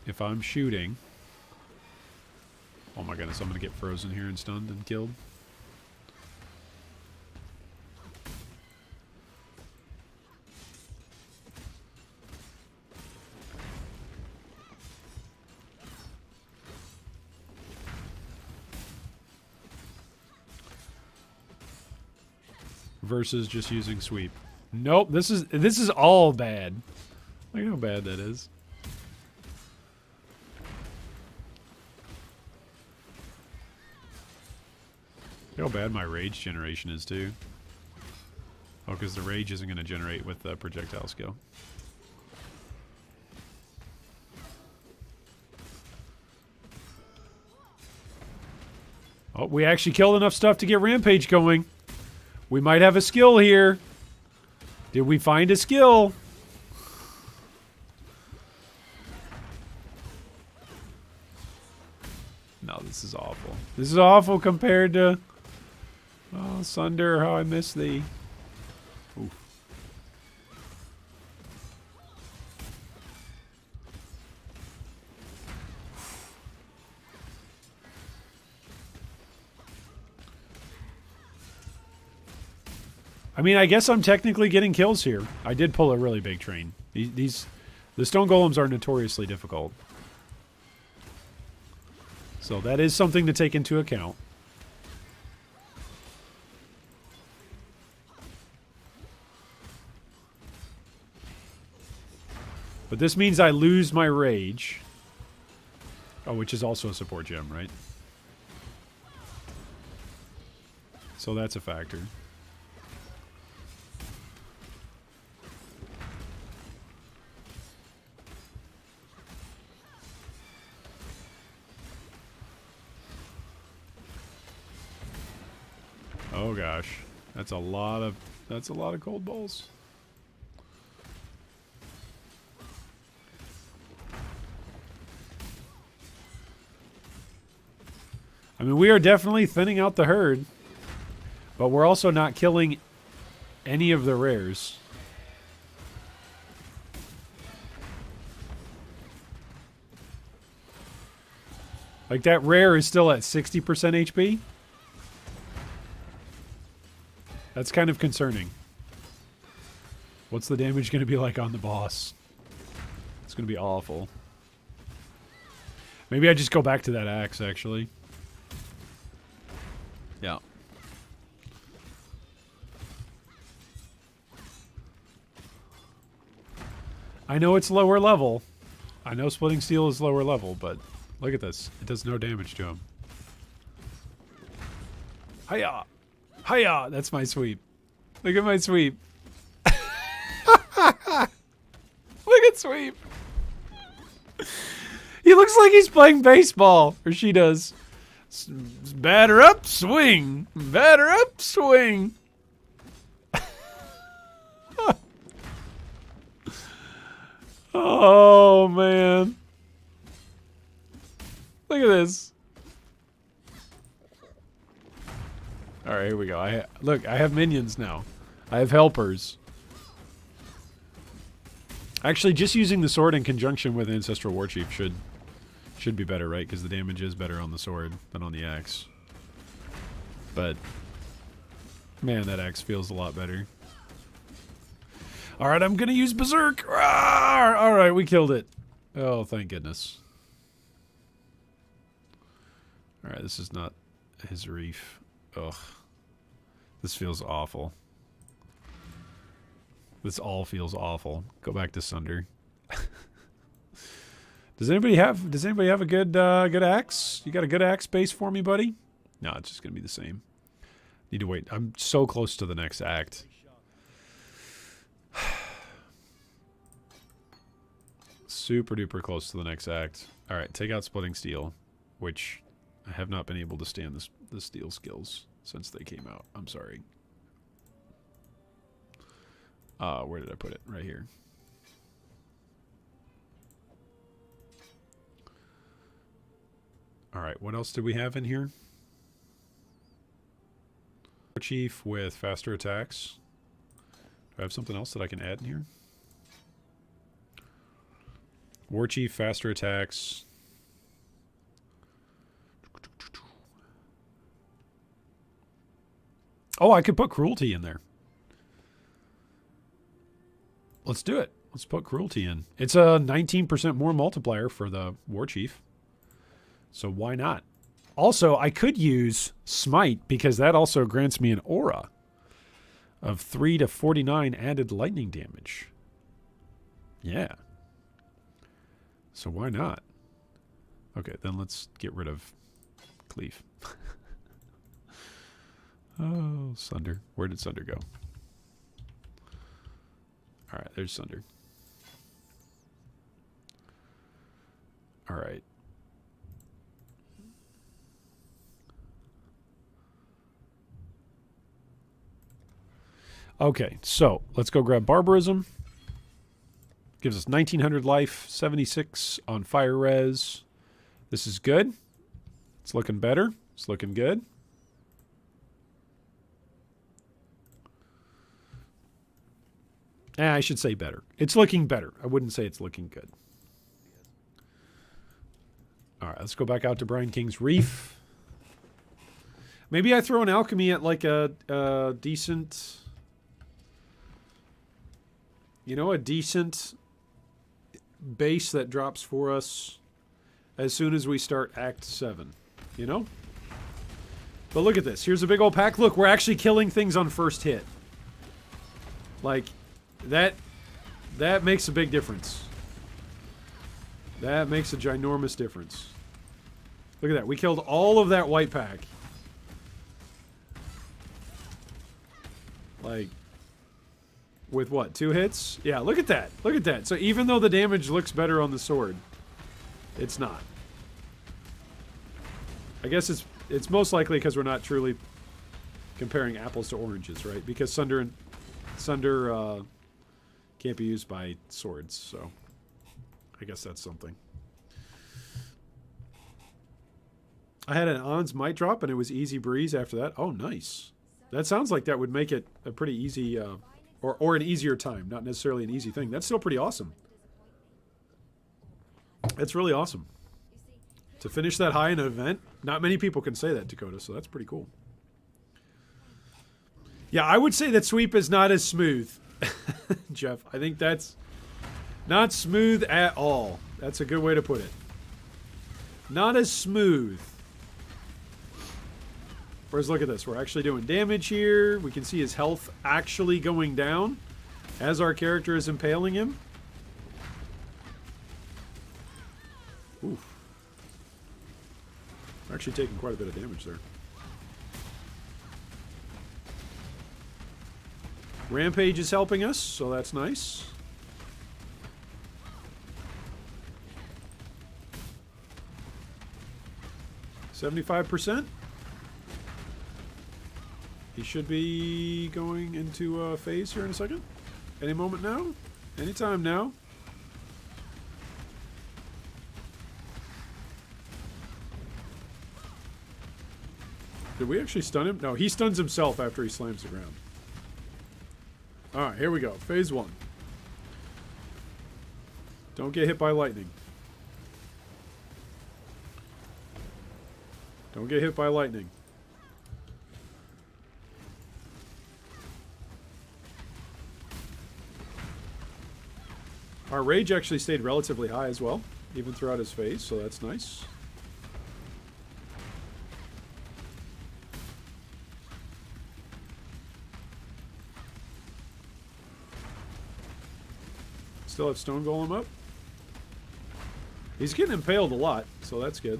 If I'm shooting... Oh my goodness, I'm going to get frozen here and stunned and killed. Versus just using sweep. Nope, this is all bad. Look how bad that is. Look how bad my rage generation is too. Oh, because the rage isn't going to generate with the projectile skill. Oh, we actually killed enough stuff to get Rampage going. We might have a skill here. Did we find a skill? No, this is awful. This is awful compared to... Oh, Sunder, how I miss thee. Oof. I mean, I guess I'm technically getting kills here. I did pull a really big train. The stone golems are notoriously difficult. So that is something to take into account. But this means I lose my rage. Oh, which is also a support gem, right? So that's a factor. Oh gosh. That's a lot of cold balls. I mean, we are definitely thinning out the herd, but we're also not killing any of the rares. Like, that rare is still at 60% HP. That's kind of concerning. What's the damage going to be like on the boss? It's going to be awful. Maybe I just go back to that axe, actually. Yeah. I know it's lower level. I know Splitting Steel is lower level, but look at this. It does no damage to him. Hiya! Hiya! That's my sweep. Look at my sweep. Look at sweep. He looks like he's playing baseball. Or she does. Batter up, swing. Batter up, swing. Oh, man. Look at this. Alright, here we go. Look, I have minions now. I have helpers. Actually, just using the sword in conjunction with Ancestral Warchief should be better, right? Because the damage is better on the sword than on the axe. But, man, that axe feels a lot better. Alright, I'm gonna use Berserk! Alright, we killed it. Oh, thank goodness. Alright, this is not his reef. Ugh. This feels awful. This all feels awful. Go back to Sunder. Does anybody have a good good axe? You got a good axe base for me, buddy? No, it's just gonna be the same. Need to wait. I'm so close to the next act. Super duper close to the next act. Alright, take out Splitting Steel, which I have not been able to stand the steel skills since they came out. I'm sorry. Where did I put it? Right here. Alright, what else do we have in here? Chief with faster attacks. Do I have something else that I can add in here? War Chief, faster attacks. Oh, I could put Cruelty in there. Let's do it. Let's put Cruelty in. It's a 19% more multiplier for the War Chief. So why not? Also, I could use Smite because that also grants me an aura of 3 to 49 added lightning damage. Yeah. So why not? Okay, then let's get rid of Cleave. Oh, Sunder. Where did Sunder go? Alright, there's Sunder. Alright. Okay, so let's go grab Barbarism. Gives us 1900 life, 76 on fire res. This is good. It's looking better. It's looking good. I should say better. It's looking better. I wouldn't say it's looking good. All right, let's go back out to Brian King's Reef. Maybe I throw an alchemy at like a decent... You know, a decent base that drops for us as soon as we start Act 7. You know? But look at this. Here's a big old pack. Look, we're actually killing things on first hit. Like, that makes a big difference. That makes a ginormous difference. Look at that. We killed all of that white pack. Like, with what? 2 hits? Yeah, look at that. Look at that. So even though the damage looks better on the sword, it's not. I guess it's most likely because we're not truly comparing apples to oranges, right? Because Sunder can't be used by swords, so I guess that's something. I had an On's might drop and it was easy breeze after that. Oh, nice. That sounds like that would make it a pretty easy, or an easier time. Not necessarily an easy thing. That's still pretty awesome. That's really awesome. To finish that high in an event, not many people can say that, Dakota, so that's pretty cool. Yeah, I would say that sweep is not as smooth, Jeff. I think that's not smooth at all. That's a good way to put it. Not as smooth. Whereas, look at this. We're actually doing damage here. We can see his health actually going down as our character is impaling him. Oof. We're actually taking quite a bit of damage there. Rampage is helping us, so that's nice. %. He should be going into a phase here in a second. Any moment now. Anytime now. Did we actually stun him? No, he stuns himself after he slams the ground. Alright, here we go. Phase 1. Don't get hit by lightning. Don't get hit by lightning. Our rage actually stayed relatively high as well, even throughout his phase, so that's nice. Still have Stone Golem up. He's getting impaled a lot, so that's good.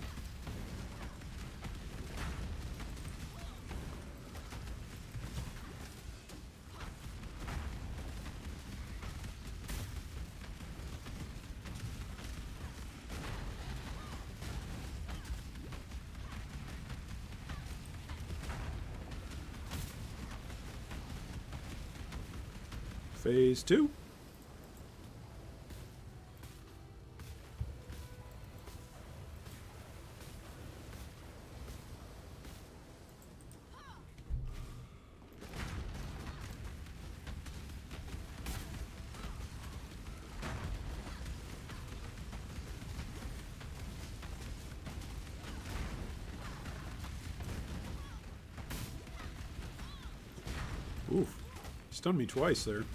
Phase 2. Oof. Stunned me twice there.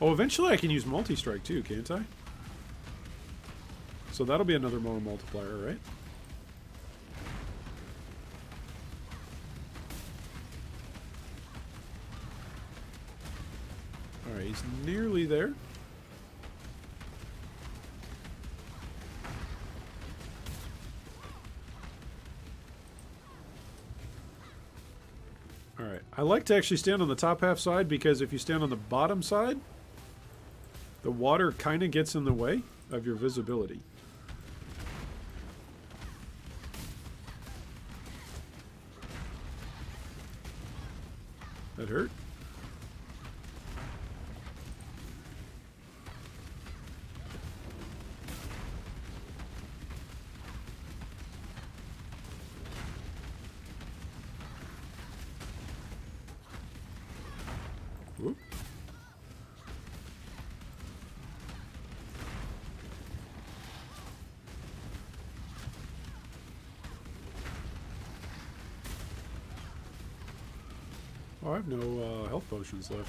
Oh, eventually I can use multi-strike too, can't I? So that'll be another more multiplier, right? Alright, he's nearly there. Alright, I like to actually stand on the top half side because if you stand on the bottom side, the water kind of gets in the way of your visibility. That hurt? Whoop. Oh, I have no health potions left.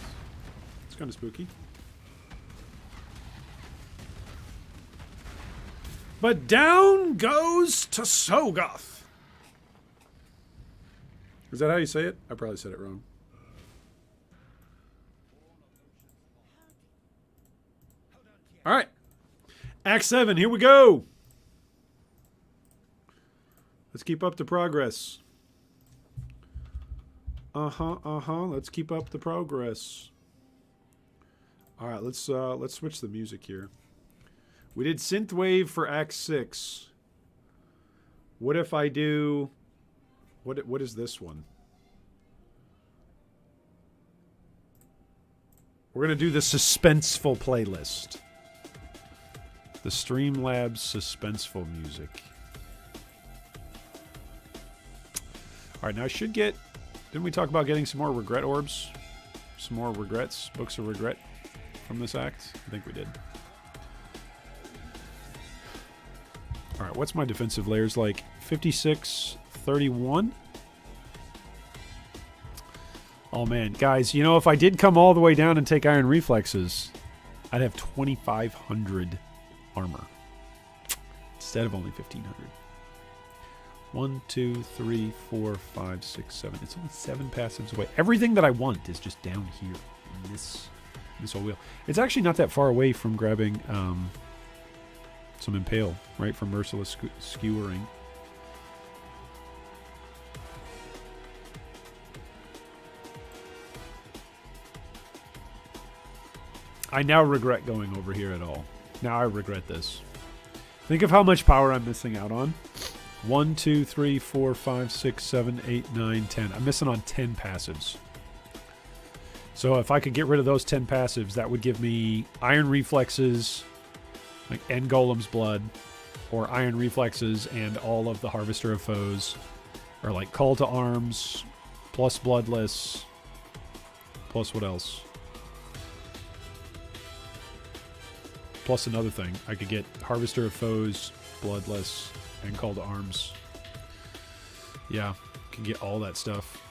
It's kind of spooky. But down goes to Sogoth. Is that how you say it? I probably said it wrong. All right. Act 7, here we go. Let's keep up the progress. Let's keep up the progress. All right, let's switch the music here. We did synthwave for Act 6. What if I do... What is this one? We're going to do the suspenseful playlist. The Streamlabs suspenseful music. Alright, now I should get... Didn't we talk about getting some more regret orbs? Some more regrets? Books of regret from this act? I think we did. Alright, what's my defensive layers like? 56, 31? Oh man, guys, you know, if I did come all the way down and take Iron Reflexes, I'd have 2,500 armor instead of only 1,500. 1, 2, 3, 4, 5, 6, 7. It's only 7 passives away. Everything that I want is just down here in this whole wheel. It's actually not that far away from grabbing some Impale, right? From Merciless Skewering. I now regret going over here at all. Now I regret this. Think of how much power I'm missing out on. 1, 2, 3, 4, 5, 6, 7, 8, 9, 10. I'm missing on 10 passives. So if I could get rid of those 10 passives, that would give me Iron Reflexes, like End Golem's Blood, or Iron Reflexes and all of the Harvester of Foes, or like Call to Arms, plus Bloodless, plus what else? Plus another thing. I could get Harvester of Foes, Bloodless, and Call to Arms. Yeah, can get all that stuff.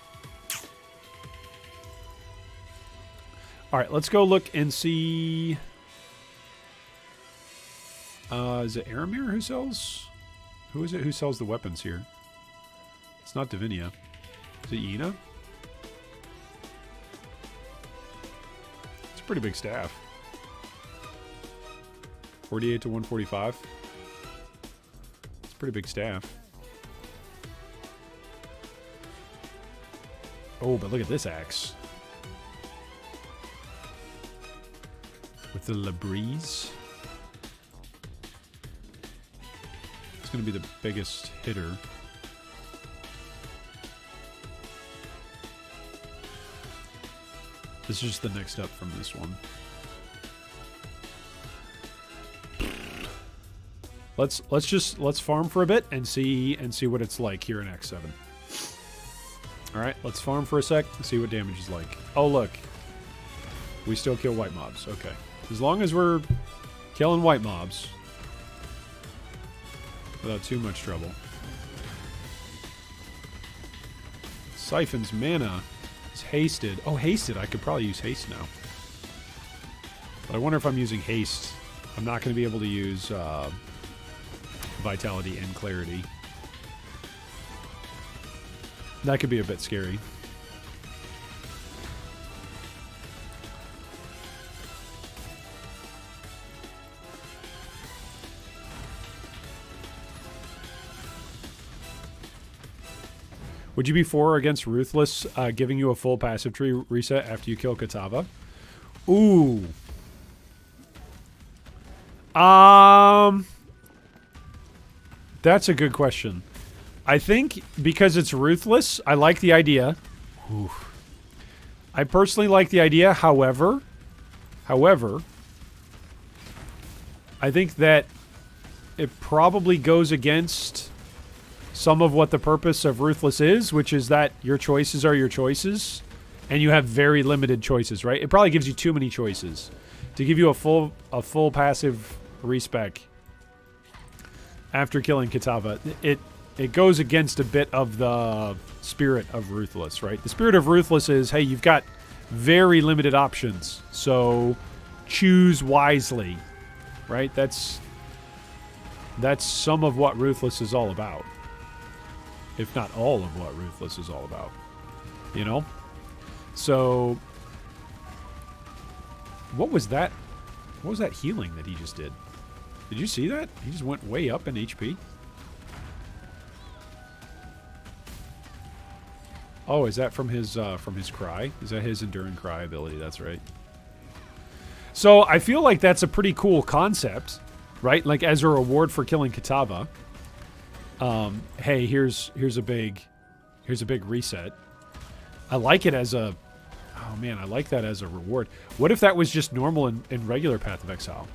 Alright, let's go look and see... is it Aramir who sells? Who is it who sells the weapons here? It's not Divinia. Is it Yena? It's a pretty big staff. 48 to 145. It's a pretty big staff. Oh, but look at this axe. With the Labrise. It's going to be the biggest hitter. This is just the next up from this one. Let's farm for a bit and see what it's like here in Act 7. All right, let's farm for a sec and see what damage is like. Oh look, we still kill white mobs. Okay, as long as we're killing white mobs without too much trouble. Siphon's mana is hasted. Oh, hasted. I could probably use haste now. But I wonder if I'm using haste. I'm not going to be able to use Vitality and Clarity. That could be a bit scary. Would you be for or against Ruthless giving you a full passive tree reset after you kill Kitava? Ooh. That's a good question. I think because it's Ruthless, I like the idea. Ooh. I personally like the idea. However, I think that it probably goes against some of what the purpose of Ruthless is, which is that your choices are your choices, and you have very limited choices, right? It probably gives you too many choices. To give you a full passive respec after killing Kitava, it goes against a bit of the spirit of Ruthless, right? The spirit of Ruthless is, hey, you've got very limited options, so choose wisely, right? That's some of what Ruthless is all about. If not all of what Ruthless is all about. You know? So, what was that? What was that healing that he just did? Did you see that? He just went way up in HP. Oh, is that from his cry? Is that his Enduring Cry ability? That's right. So I feel like that's a pretty cool concept, right? Like as a reward for killing Kitava. Hey, here's a big reset. I like it as a... Oh man, I like that as a reward. What if that was just normal in regular Path of Exile?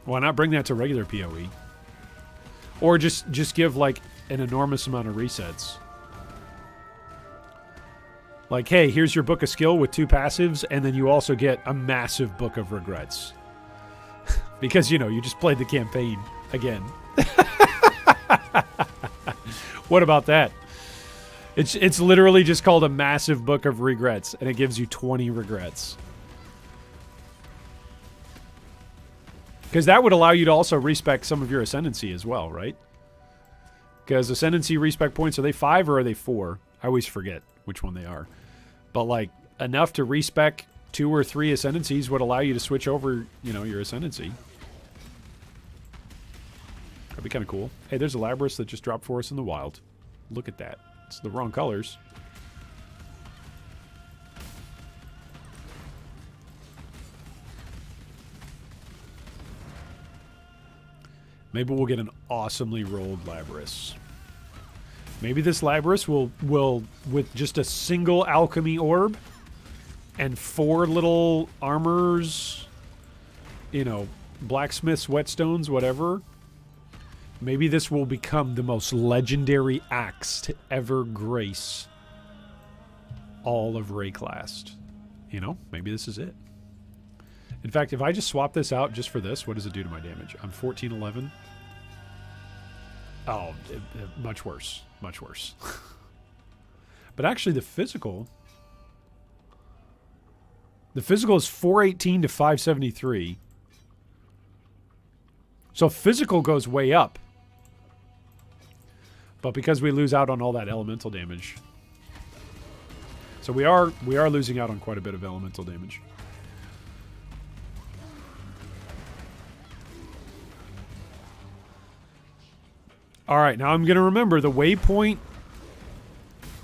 Why not bring that to regular PoE? Or just give like an enormous amount of resets. Like, hey, here's your Book of Skill with 2 passives, and then you also get a massive Book of Regrets. Because, you know, you just played the campaign again. What about that? It's literally just called a massive Book of Regrets, and it gives you 20 regrets. Because that would allow you to also respec some of your Ascendancy as well, right? Because Ascendancy respec points, are they 5 or are they 4? I always forget which one they are. But, like, enough to respec 2 or 3 Ascendancies would allow you to switch over, you know, your Ascendancy. That'd be kind of cool. Hey, there's a Labrys that just dropped for us in the wild. Look at that. It's the wrong colors. Maybe we'll get an awesomely rolled Labrys. Maybe this Labrys will with just a single alchemy orb and 4 little armors, you know, blacksmiths, whetstones, whatever. Maybe this will become the most legendary axe to ever grace all of Rayclast. You know, maybe this is it. In fact, if I just swap this out just for this, what does it do to my damage? I'm 1411. Oh, much worse. Much worse. But actually, the physical is 418 to 573. So physical goes way up. But because we lose out on all that elemental damage. So we are losing out on quite a bit of elemental damage. All right, now I'm going to remember the waypoint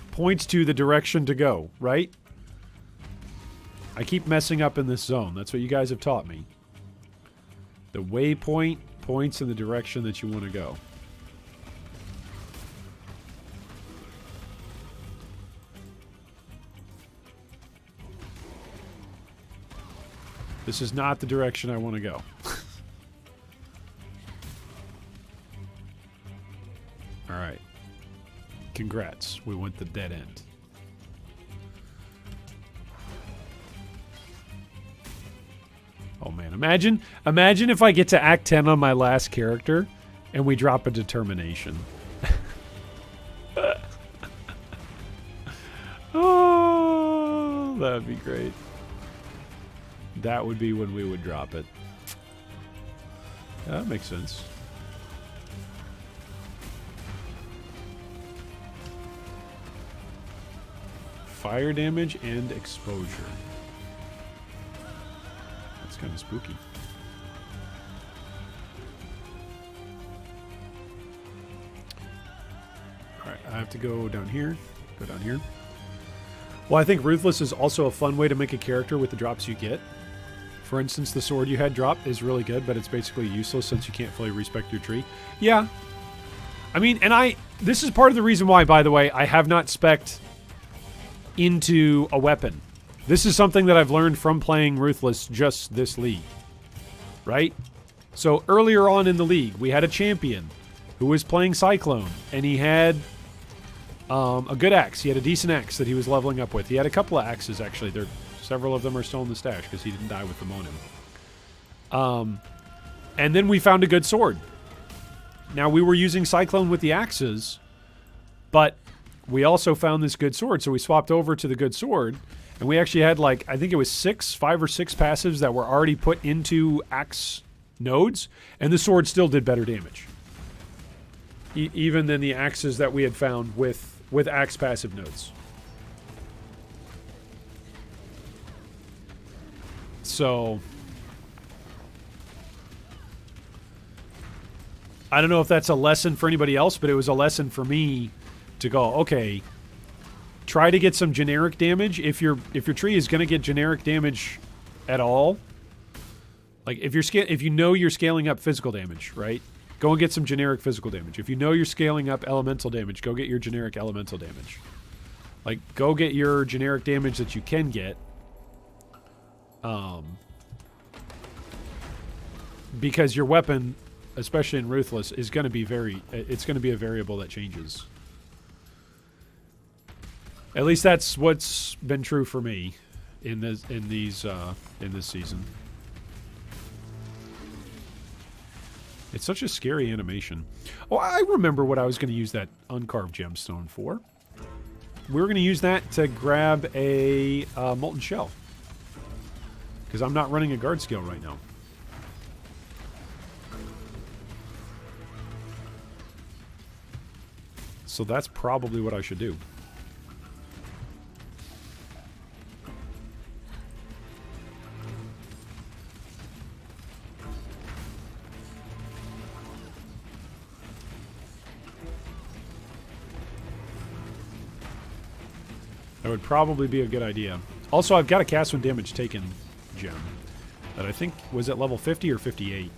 points to the direction to go, right? I keep messing up in this zone. That's what you guys have taught me. The waypoint points in the direction that you want to go. This is not the direction I want to go. All right. Congrats. We went the dead end. Oh man, imagine if I get to Act 10 on my last character and we drop a determination. Oh, that would be great. That would be when we would drop it. That makes sense. Fire damage and exposure. That's kind of spooky. Alright, I have to go down here. Go down here. Well, I think Ruthless is also a fun way to make a character with the drops you get. For instance, the sword you had drop is really good, but it's basically useless since you can't fully respect your tree. Yeah. I mean, and this is part of the reason why, by the way, I have not spec'd into a weapon. This is something that I've learned from playing Ruthless just this league. Right? So earlier on in the league, we had a champion who was playing Cyclone, and he had a good axe. He had a decent axe that he was leveling up with. He had a couple of axes, actually. Several of them are still in the stash because he didn't die with them on him. And then we found a good sword. Now, we were using Cyclone with the axes, but we also found this good sword, so we swapped over to the good sword, and we actually had, like, I think it was 5 or 6 passives that were already put into axe nodes, and the sword still did better damage. Even than the axes that we had found with axe passive nodes. So I don't know if that's a lesson for anybody else, but it was a lesson for me to go, okay, try to get some generic damage. If your tree is going to get generic damage at all, like if you know you're scaling up physical damage, right? Go and get some generic physical damage. If you know you're scaling up elemental damage, go get your generic elemental damage. Like, go get your generic damage that you can get. Because your weapon, especially in Ruthless, is going to be it's going to be a variable that changes. At least that's what's been true for me in this season. It's such a scary animation. Oh, I remember what I was going to use that uncarved gemstone for. We were going to use that to grab a molten shell. Because I'm not running a guard skill right now. So that's probably what I should do. That would probably be a good idea. Also, I've got a cast when damage taken gem that I think was at level 50 or 58.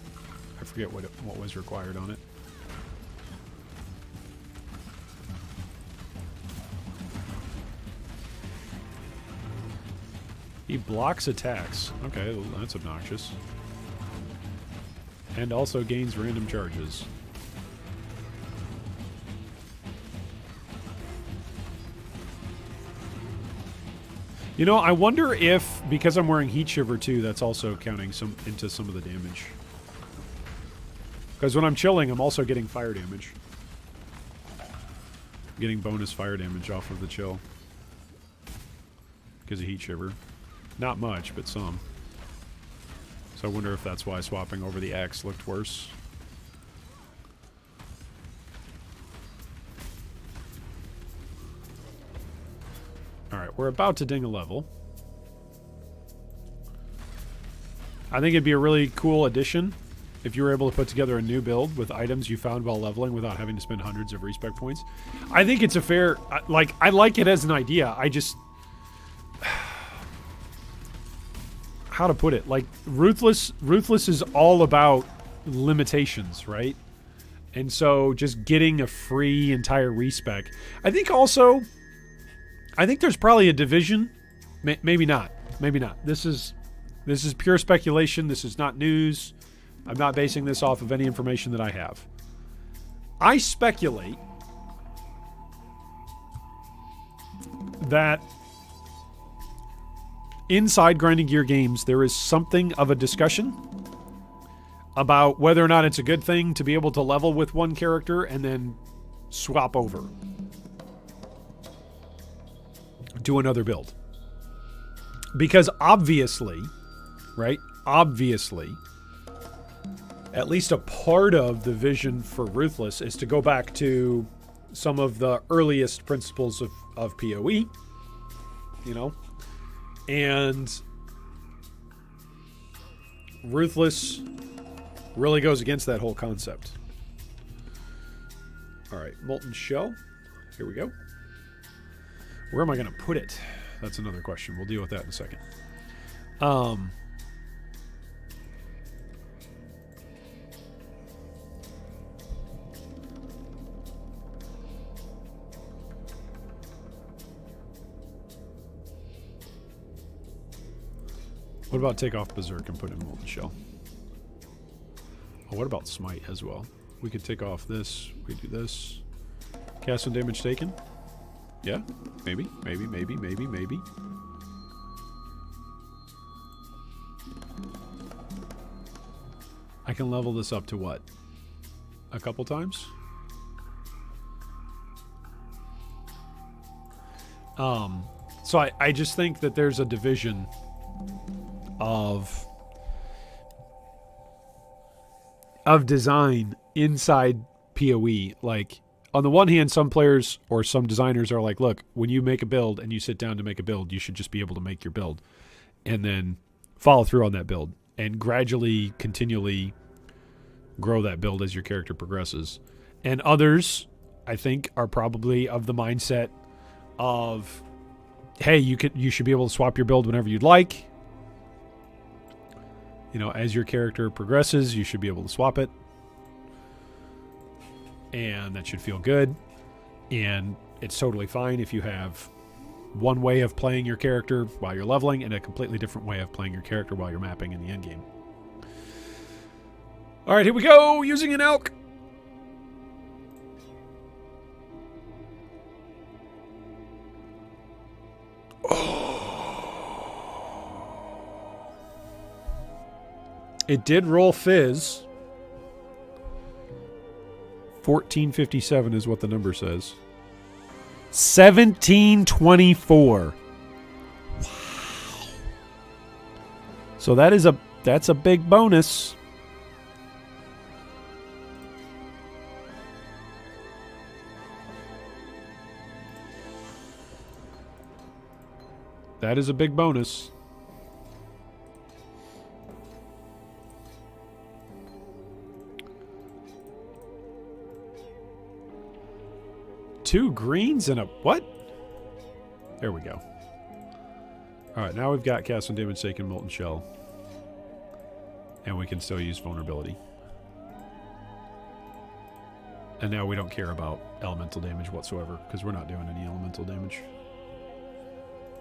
I forget what was required on it. He blocks attacks. Okay, well, that's obnoxious. And also gains random charges. You know, I wonder if, because I'm wearing Heat Shiver too, that's also counting into some of the damage. Because when I'm chilling, I'm also getting fire damage. I'm getting bonus fire damage off of the chill. Because of Heat Shiver. Not much, but some. So I wonder if that's why swapping over the axe looked worse. Alright, we're about to ding a level. I think it'd be a really cool addition if you were able to put together a new build with items you found while leveling without having to spend hundreds of respec points. I think it's a fair... Like, I like it as an idea. I just... How to put it? Like, Ruthless is all about limitations, right? And so just getting a free entire respec. I think also... I think there's probably a division. Maybe not. Maybe not. This is pure speculation. This is not news. I'm not basing this off of any information that I have. I speculate that inside Grinding Gear games, there is something of a discussion about whether or not it's a good thing to be able to level with one character and then swap over to another build. Because obviously, right? Obviously, at least a part of the vision for Ruthless is to go back to some of the earliest principles of PoE, you know? And Ruthless really goes against that whole concept. Alright, Molten Shell. Here we go. Where am I going to put it? That's another question. We'll deal with that in a second. What about take off Berserk and put in Molten Shell? Oh, what about Smite as well? We could take off this. We could do this. Cast and damage taken. Yeah, maybe. I can level this up to what? A couple times? So I just think that there's a division of design inside PoE. Like, on the one hand, some players or some designers are like, look, when you make a build and you sit down to make a build, you should just be able to make your build and then follow through on that build and gradually, continually grow that build as your character progresses. And others, I think, are probably of the mindset of, hey, you should be able to swap your build whenever you'd like. You know, as your character progresses, you should be able to swap it. And that should feel good. And it's totally fine if you have one way of playing your character while you're leveling and a completely different way of playing your character while you're mapping in the endgame. All right, here we go. Using an elk. It did roll fizz. 1457 is what the number says. 1724. Wow. So that's a big bonus. That is a big bonus. Two greens and a what? There we go. Alright, now we've got cast when damage taken, molten shell. And we can still use vulnerability. And now we don't care about elemental damage whatsoever, because we're not doing any elemental damage.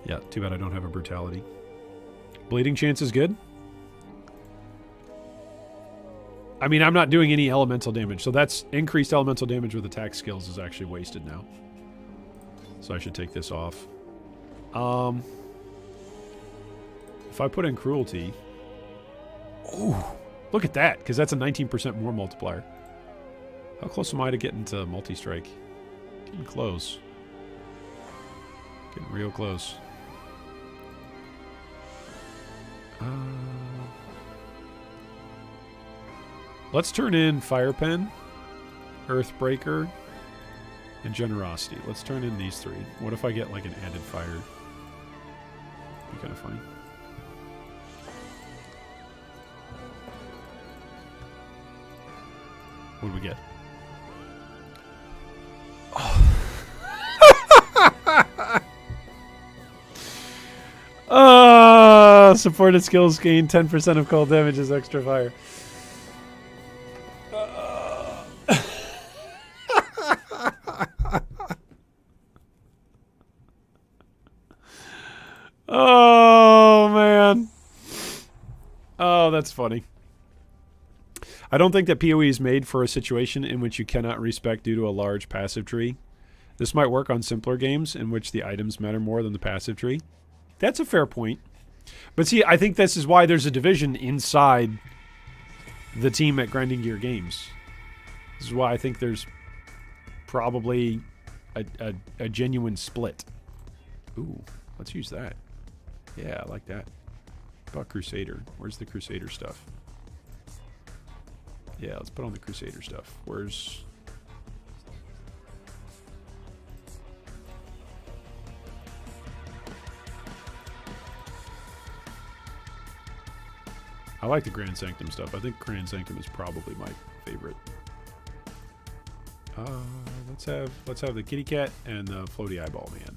Yeah, too bad I don't have a brutality. Bleeding chance is good. I mean, I'm not doing any elemental damage, so that's increased elemental damage with attack skills is actually wasted now. So I should take this off. If I put in cruelty... Ooh, look at that, because that's a 19% more multiplier. How close am I to getting to multi-strike? Getting close. Getting real close. Let's turn in Fire Pen, Earthbreaker, and Generosity. Let's turn in these three. What if I get like an added fire? Be kind of funny. What do we get? Oh. Supported skills gain 10% of cold damage as extra fire. Oh, man. Oh, that's funny. I don't think that PoE is made for a situation in which you cannot respec due to a large passive tree. This might work on simpler games in which the items matter more than the passive tree. That's a fair point. But see, I think this is why there's a division inside the team at Grinding Gear Games. This is why I think there's probably a genuine split. Ooh, let's use that. Yeah, I like that. What about Crusader? Where's the Crusader stuff? Yeah, let's put on the Crusader stuff. Where's... I like the Grand Sanctum stuff. I think Grand Sanctum is probably my favorite. Let's have the kitty cat and the floaty eyeball man.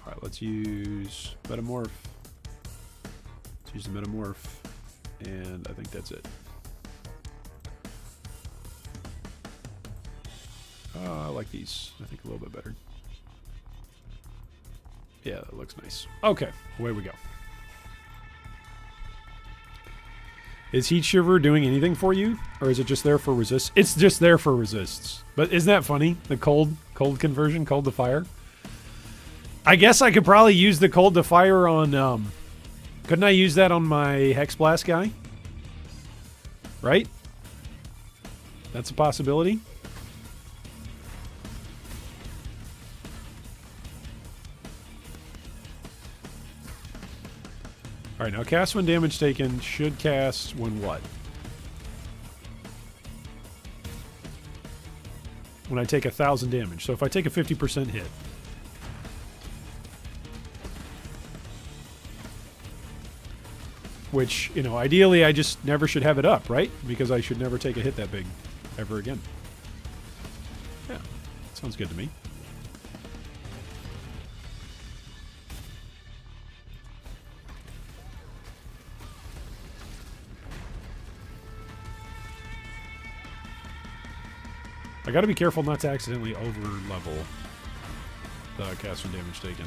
All right, let's use Metamorph. Let's use the Metamorph, and I think that's it. I like these. I think a little bit better. Yeah, that looks nice. Okay, away we go. Is Heat Shiver doing anything for you? Or is it just there for resist? It's just there for resists. But isn't that funny? The cold conversion, cold to fire. I guess I could probably use the cold to fire on... couldn't I use that on my Hex Blast guy? Right? That's a possibility. Alright, now cast when damage taken should cast when what? When I take 1,000 damage. So if I take a 50% hit. Which, you know, ideally I just never should have it up, right? Because I should never take a hit that big ever again. Yeah, sounds good to me. I gotta be careful not to accidentally over-level the cast when damage taken.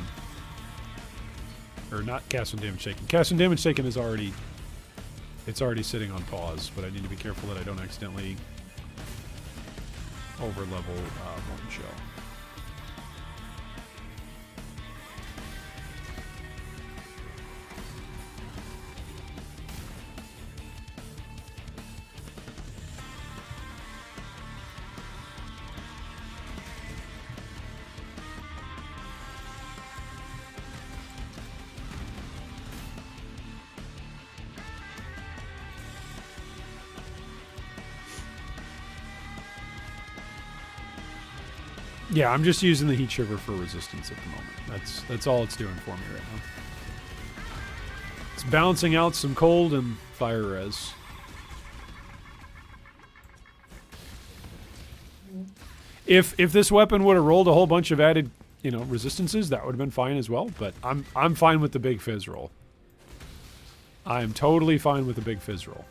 Or not cast when damage taken. Cast when damage taken is already... It's already sitting on pause, but I need to be careful that I don't accidentally over-level Molten Shell. Yeah, I'm just using the Heat Shiver for resistance at the moment. That's all it's doing for me right now. It's balancing out some cold and fire res. If this weapon would have rolled a whole bunch of added, you know, resistances, that would have been fine as well. But I'm fine with the big fizz roll. I am totally fine with the big fizz roll.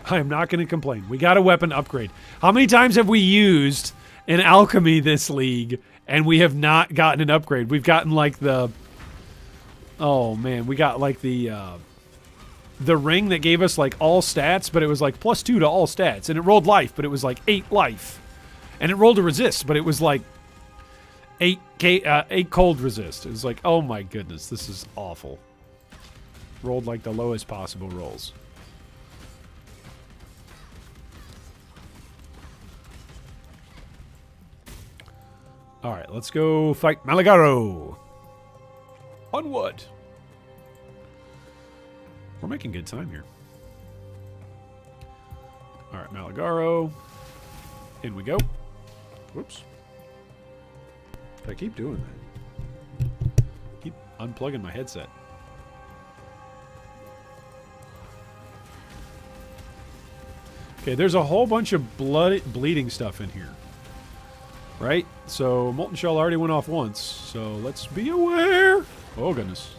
I am not going to complain. We got a weapon upgrade. How many times have we used in alchemy this league and we have not gotten an upgrade? We've gotten like the... Oh man, we got like the ring that gave us like all stats, but it was like +2 to all stats. And it rolled life, but it was like 8 life. And it rolled a resist, but it was like 8 cold resist. It was like, oh my goodness, this is awful. Rolled like the lowest possible rolls. Alright, let's go fight Malagaro. Onward. We're making good time here. Alright, Malagaro. In we go. Whoops. I keep doing that. Keep unplugging my headset. Okay, there's a whole bunch of bleeding stuff in here. Right? So, Molten Shell already went off once. So, let's be aware. Oh, goodness.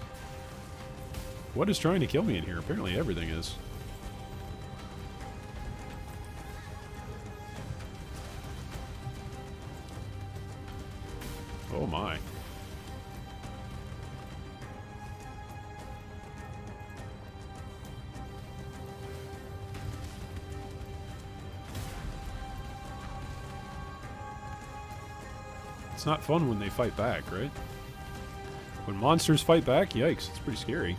What is trying to kill me in here? Apparently everything is. Oh, my. It's not fun when they fight back, right? When monsters fight back, yikes, it's pretty scary.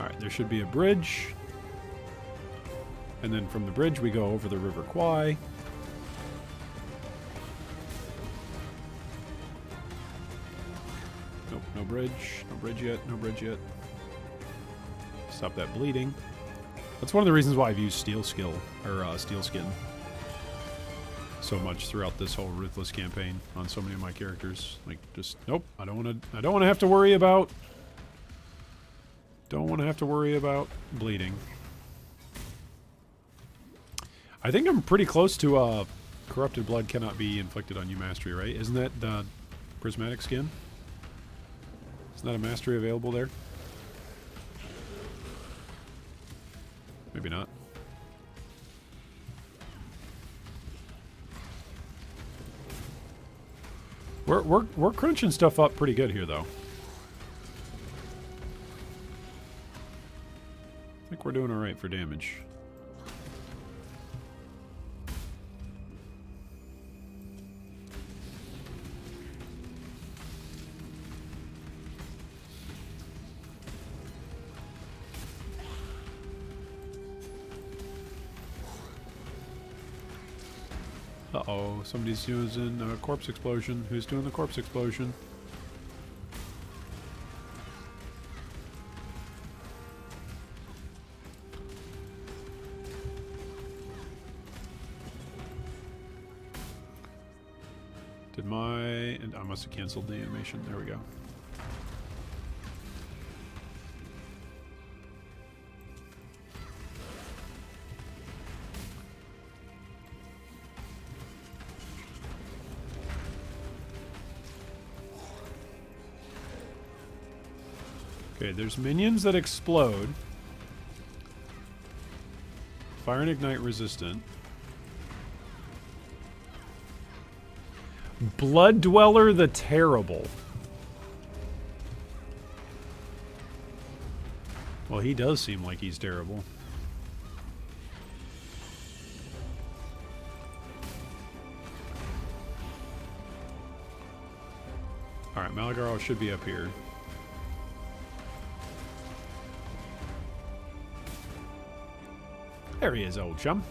Alright, there should be a bridge. And then from the bridge we go over the River Kwai. Nope, no bridge. No bridge yet, no bridge yet. Stop that bleeding. That's one of the reasons why I've used Steel Skill, or Steel Skin, so much throughout this whole Ruthless campaign on so many of my characters. Like, just nope. I don't want to have to worry about. Don't want to have to worry about bleeding. I think I'm pretty close to corrupted blood cannot be inflicted on you mastery, right? Isn't that the prismatic skin? Isn't that a mastery available there? Maybe not. We're crunching stuff up pretty good here, though. I think we're doing all right for damage. Uh-oh, somebody's using a corpse explosion. Who's doing the corpse explosion? Did And I must have canceled the animation. There we go. Okay, there's minions that explode. Fire and ignite resistant. Blood Dweller the Terrible. Well, he does seem like he's terrible. Alright, Malagaro should be up here. There he is, old chum.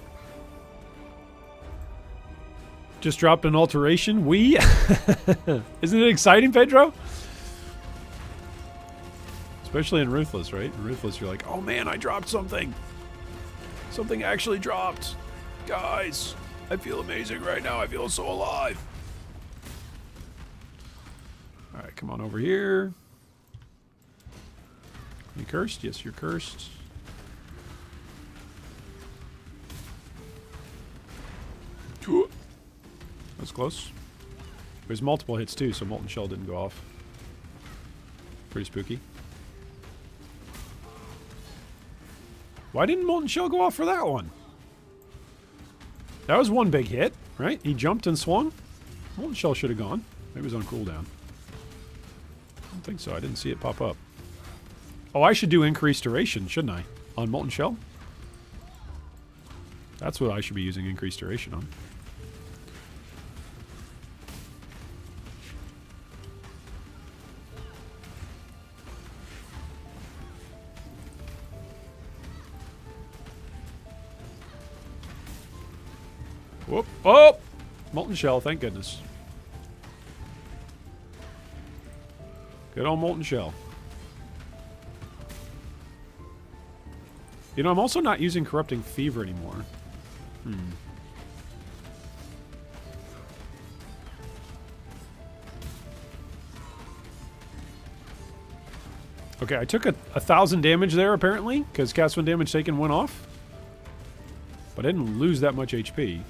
Just dropped an alteration. Isn't it exciting, Pedro? Especially in Ruthless, right? In Ruthless, you're like, oh man, I dropped something. Something actually dropped. Guys, I feel amazing right now. I feel so alive. Alright, come on over here. You cursed? Yes, you're cursed. That's close. There's multiple hits too, so Molten Shell didn't go off. Pretty spooky. Why didn't Molten Shell go off for that one? That was one big hit, right? He jumped and swung. Molten Shell should have gone. Maybe it was on cooldown. I don't think so. I didn't see it pop up. Oh, I should do increased duration, shouldn't I? On Molten Shell? That's what I should be using increased duration on. Whoop. Oh! Molten Shell, thank goodness. Good old Molten Shell. You know, I'm also not using Corrupting Fever anymore. Okay, I took a 1,000 damage there, apparently, because cast when damage taken went off. But I didn't lose that much HP.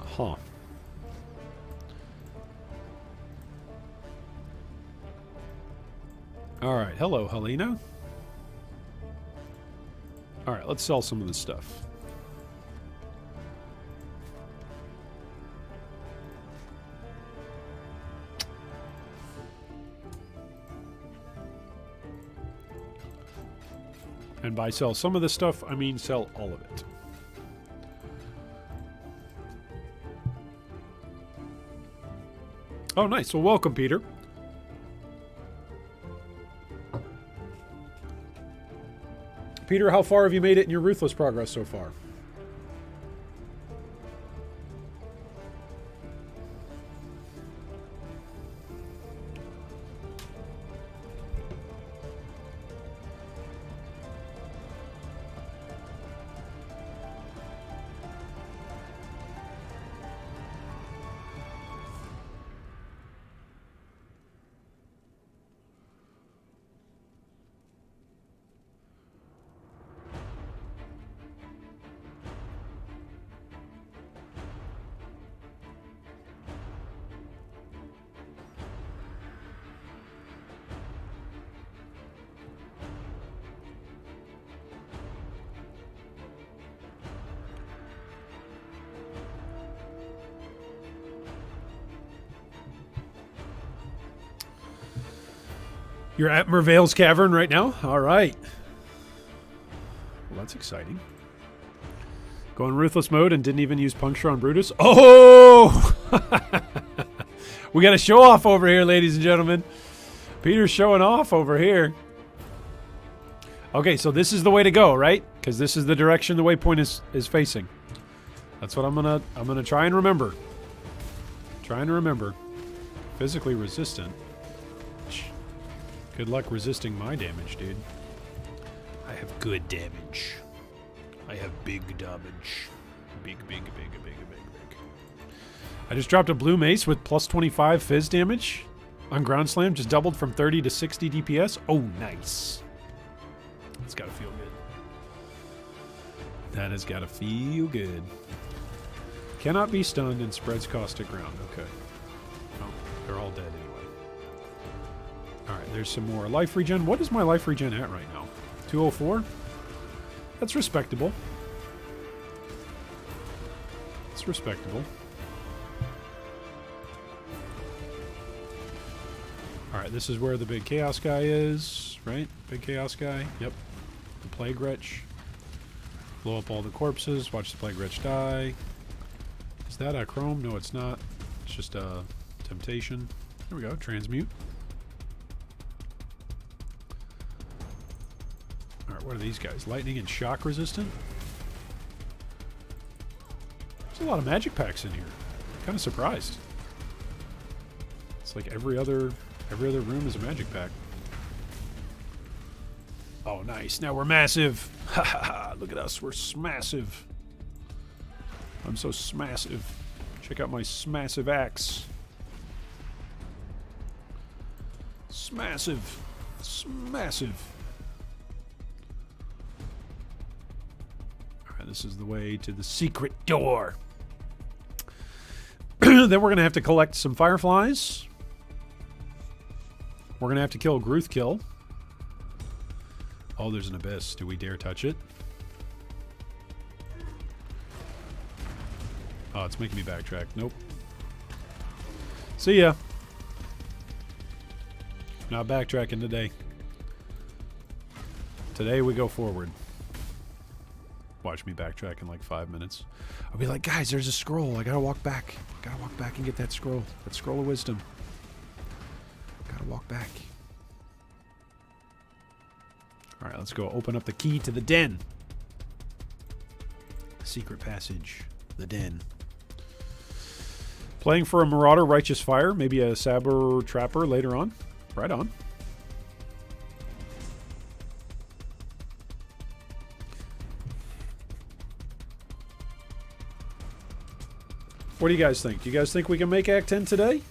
Huh. Alright, hello, Helena. Alright, let's sell some of this stuff. And by sell some of this stuff, I mean sell all of it. Oh, nice. Well, welcome, Peter. Peter, how far have you made it in your Ruthless progress so far? You're at Mervale's Cavern right now? Alright. Well, that's exciting. Going Ruthless mode and didn't even use Puncture on Brutus. Oh! We got a show off over here, ladies and gentlemen. Peter's showing off over here. Okay, so this is the way to go, right? Because this is the direction the waypoint is facing. That's what I'm gonna try and remember. Trying to remember. Physically resistant. Good luck resisting my damage, dude. I have good damage. I have big damage. Big. I just dropped a blue mace with plus 25 fizz damage on ground slam. Just doubled from 30 to 60 DPS. Oh, nice. That's got to feel good. That has got to feel good. Cannot be stunned and spreads caustic ground. Okay. Oh, they're all dead anyway. Alright, there's some more life regen. What is my life regen at right now? 204? That's respectable. It's respectable. Alright, this is where the big chaos guy is, right? Big chaos guy. Yep. The plague wretch. Blow up all the corpses. Watch the plague wretch die. Is that a chrome? No, it's not. It's just a temptation. There we go. Transmute. Alright, what are these guys? Lightning and shock resistant? There's a lot of magic packs in here. Kind of surprised. It's like every other room is a magic pack. Oh, nice. Now we're massive. Ha ha ha. Look at us. We're smassive. I'm so smassive. Check out my smassive axe. Smassive. Smassive. Alright, this is the way to the secret door. Then we're going to have to collect some fireflies. We're going to have to kill Gruthkill. Oh, there's an abyss. Do we dare touch it? Oh, it's making me backtrack. Nope. See ya. Not backtracking today. Today we go forward. Watch me backtrack in like 5 minutes. I'll be like, guys, there's a scroll. I gotta walk back. Gotta walk back and get that scroll. That scroll of wisdom. Gotta walk back. Alright, let's go open up the key to the den. Secret passage. The den. Playing for a Marauder Righteous Fire. Maybe a Saber Trapper later on. Right on. What do you guys think? Do you guys think we can make Act 10 today?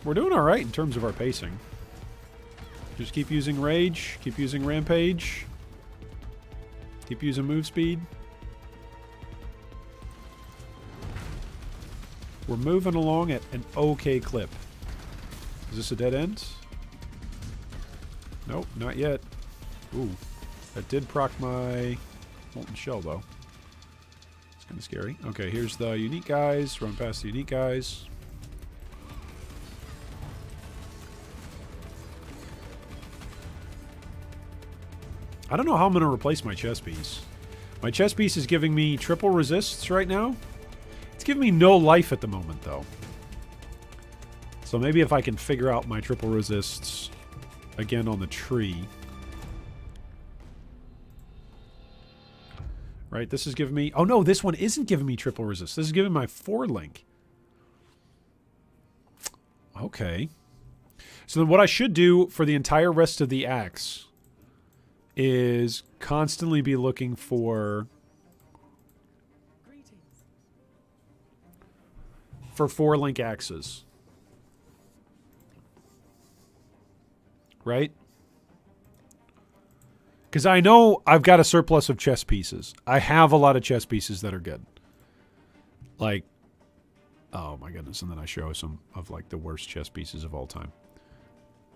We're doing alright in terms of our pacing. Just keep using Rage, keep using Rampage, keep using Move Speed. We're moving along at an okay clip. Is this a dead end? Nope, not yet. Ooh, that did proc my Molten Shell, though. It's kind of scary. Okay, here's the unique guys. Run past the unique guys. I don't know how I'm going to replace my chest piece. My chest piece is giving me triple resists right now. It's giving me no life at the moment, though. So maybe if I can figure out my triple resists again on the tree. Right, this is giving me... Oh, no, this one isn't giving me triple resist. This is giving my 4-link. Okay. So then what I should do for the entire rest of the axe is constantly be looking for 4-link axes. Right? Because I know I've got a surplus of chess pieces. I have a lot of chess pieces that are good. Like, oh my goodness, and then I show some of like the worst chess pieces of all time.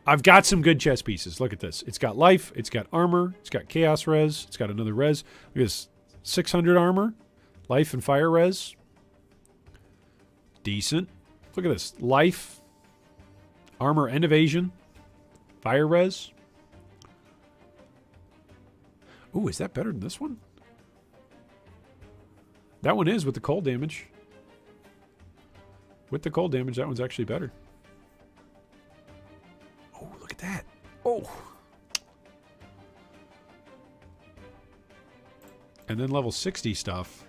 I've got some good chess pieces. Look at this. It's got life. It's got armor. It's got chaos res. It's got another res. Look at this. 600 armor. Life and fire res. Decent. Look at this. Life. Armor and evasion. Fire res. Ooh, is that better than this one? That one is with the cold damage. With the cold damage, that one's actually better. Oh, look at that. Oh. And then level 60 stuff.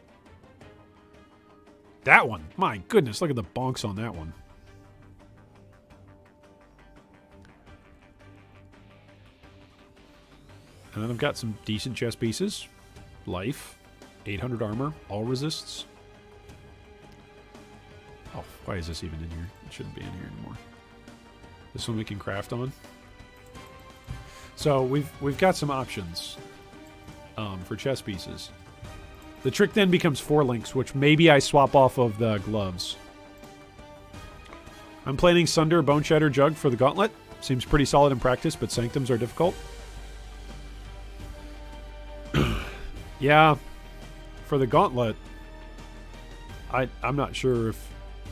That one. My goodness, look at the bonks on that one. And then I've got some decent chest pieces. Life. 800 armor. All resists. Oh, why is this even in here? It shouldn't be in here anymore. This one we can craft on. So we've got some options for chest pieces. The trick then becomes 4 links, which maybe I swap off of the gloves. I'm planning Sunder, Bone Shatter, Jug for the Gauntlet. Seems pretty solid in practice, but Sanctums are difficult. Yeah, for the Gauntlet, I'm not sure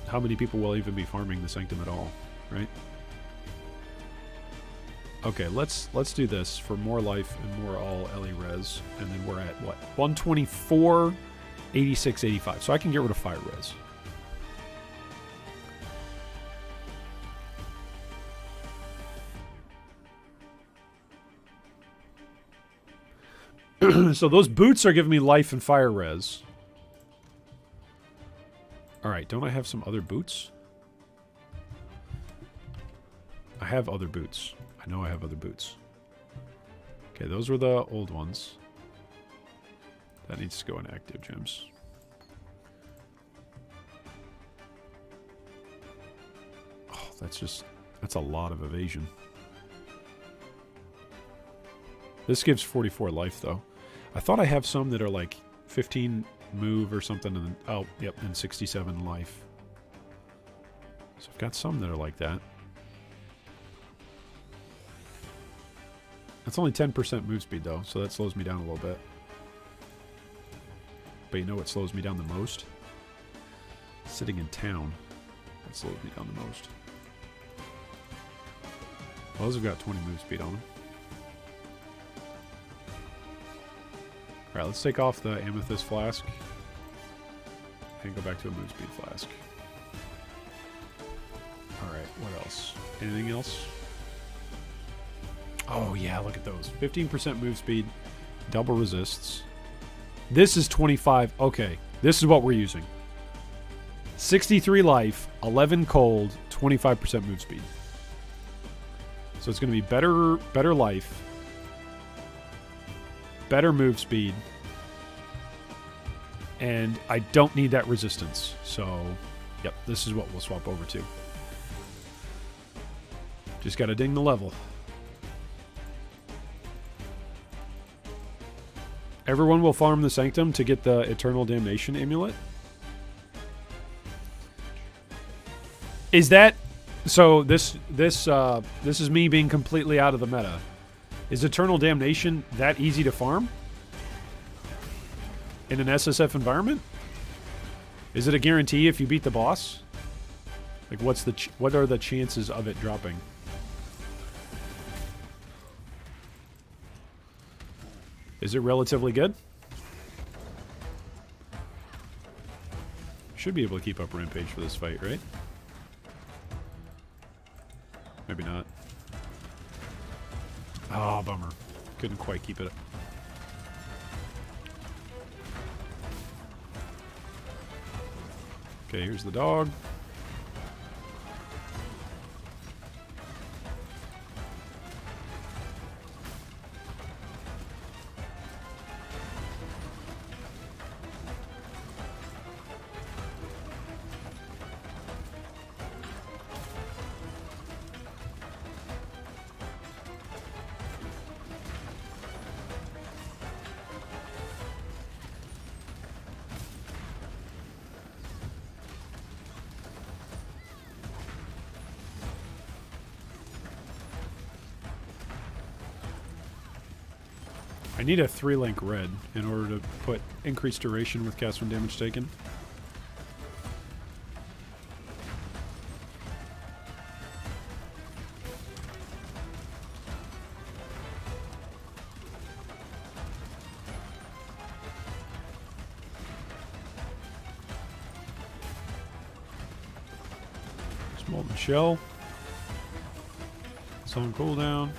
how many people will even be farming the Sanctum at all, right? Okay, let's do this for more life and more all LE res, and then we're at what? 124, 86, 85. So I can get rid of fire res. So those boots are giving me life and fire res. Alright, don't I have some other boots? I have other boots. I know I have other boots. Okay, those were the old ones. That needs to go in active gems. Oh, that's a lot of evasion. This gives 44 life, though. I thought I have some that are like 15 move or something, and then, oh, yep, and 67 life. So I've got some that are like that. That's only 10% move speed, though, so that slows me down a little bit. But you know what slows me down the most? Sitting in town. That slows me down the most. Well, those have got 20 move speed on them. Alright, let's take off the Amethyst Flask. And go back to a move speed flask. Alright, what else? Anything else? Oh yeah, look at those. 15% move speed, double resists. This is 25. Okay, this is what we're using. 63 life, 11 cold, 25% move speed. So it's going to be better life, better move speed, and I don't need that resistance. So, yep, this is what we'll swap over to. Just got to ding the level. Everyone will farm the Sanctum to get the Eternal Damnation Amulet. Is that... So this is me being completely out of the meta. Is Eternal Damnation that easy to farm? In an SSF environment? Is it a guarantee if you beat the boss? Like, what are the chances of it dropping? Is it relatively good? Should be able to keep up Rampage for this fight, right? Maybe not. Oh, bummer. Couldn't quite keep it up. Okay, here's the dog. I need a 3-link red in order to put increased duration with cast when damage taken. Molten Shell. It's on cooldown.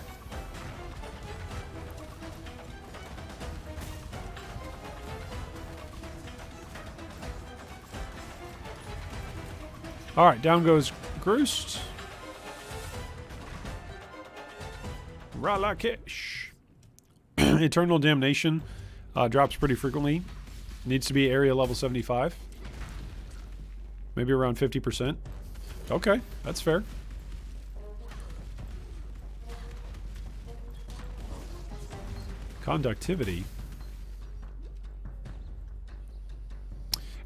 Alright, down goes Groost. Ralakesh. Eternal Damnation drops pretty frequently. Needs to be area level 75. Maybe around 50%. Okay, that's fair. Conductivity.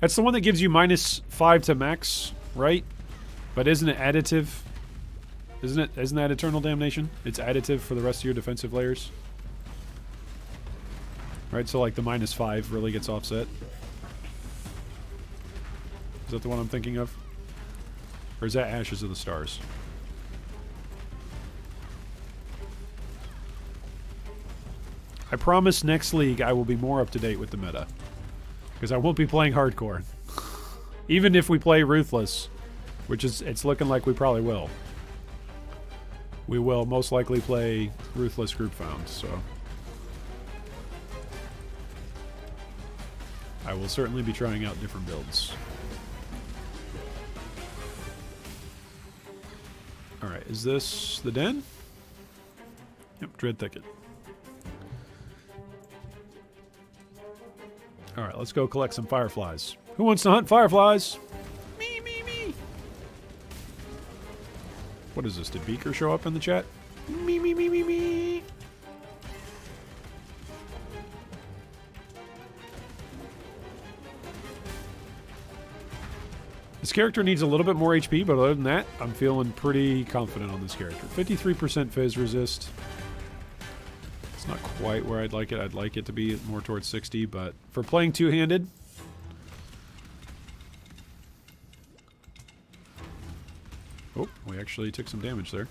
That's the one that gives you -5 to max, right? But isn't it additive? Isn't that Eternal Damnation? It's additive for the rest of your defensive layers. Right, so like the -5 really gets offset. Is that the one I'm thinking of? Or is that Ashes of the Stars? I promise next league I will be more up to date with the meta. Because I won't be playing hardcore. Even if we play Ruthless, which is, it's looking like we probably will. We will most likely play Ruthless Group Found, so. I will certainly be trying out different builds. Alright, is this the den? Yep, Dread Thicket. Alright, let's go collect some fireflies. Who wants to hunt fireflies? Me, me, me! What is this? Did Beaker show up in the chat? Me, me, me, me, me! This character needs a little bit more HP, but other than that, I'm feeling pretty confident on this character. 53% Fizz resist. It's not quite where I'd like it. I'd like it to be more towards 60, but for playing two-handed... Oh, we actually took some damage there.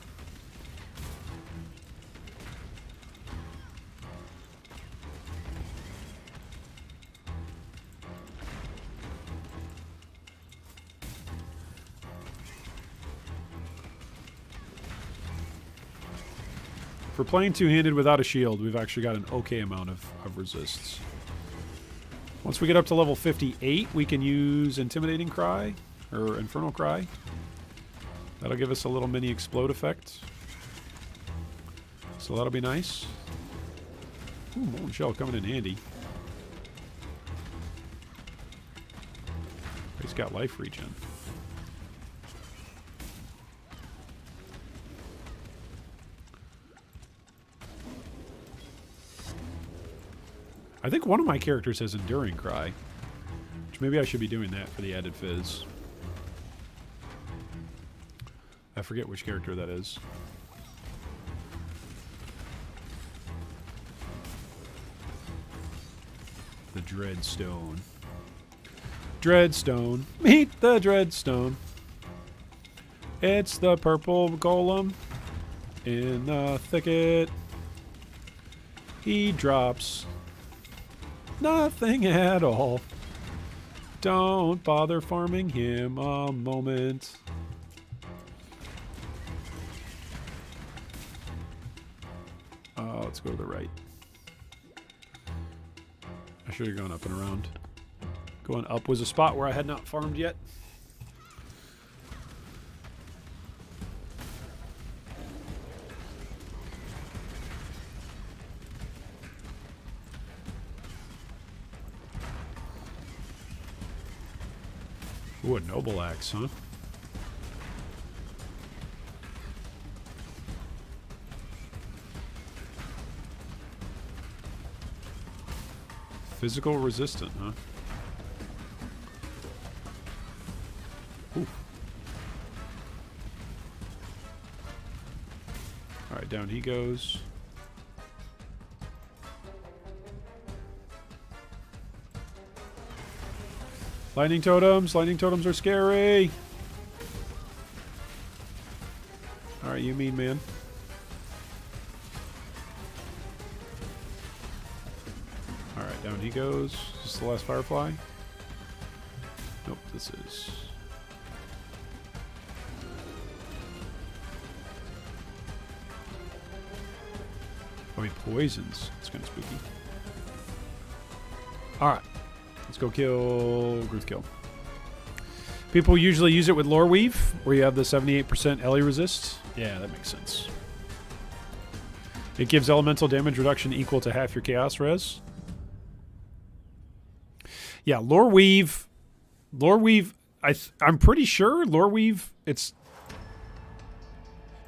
For playing two-handed without a shield, we've actually got an okay amount of resists. Once we get up to level 58, we can use Intimidating Cry, or Infernal Cry. That'll give us a little mini explode effect. So that'll be nice. Ooh, Molten Shell coming in handy. He's got life regen. I think one of my characters has Enduring Cry, which maybe I should be doing that for the added fizz. I forget which character that is. The Dreadstone. Dreadstone. Meet the Dreadstone. It's the purple golem in the thicket. He drops nothing at all. Don't bother farming him a moment. Let's go to the right. I should have gone up and around. Going up was a spot where I had not farmed yet. Ooh, a noble axe, huh? Physical resistant, huh? Ooh. Alright, down he goes. Lightning totems! Lightning totems are scary! Alright, you mean man. Alright, down he goes. Is this the last firefly? Nope, this is. Oh, he poisons. It's kind of spooky. Alright. Let's go kill Gruthkill. People usually use it with Lore Weave, where you have the 78% Ellie resist. Yeah, that makes sense. It gives elemental damage reduction equal to half your chaos res. Yeah, Lore Weave. I'm pretty sure Lore Weave. If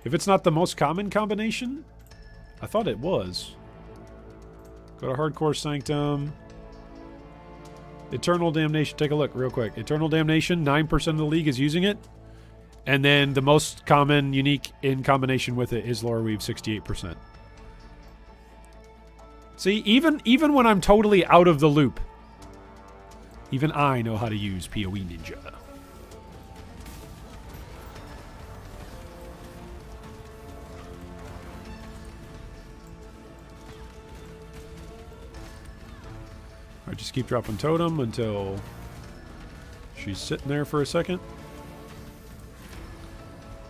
it's not the most common combination, I thought it was. Go to Hardcore Sanctum. Eternal Damnation. Take a look real quick. Eternal Damnation. 9% of the league is using it. And then the most common unique in combination with it is Lore Weave, 68%. See, even when I'm totally out of the loop, even I know how to use PoE Ninja. Alright, just keep dropping Totem until she's sitting there for a second.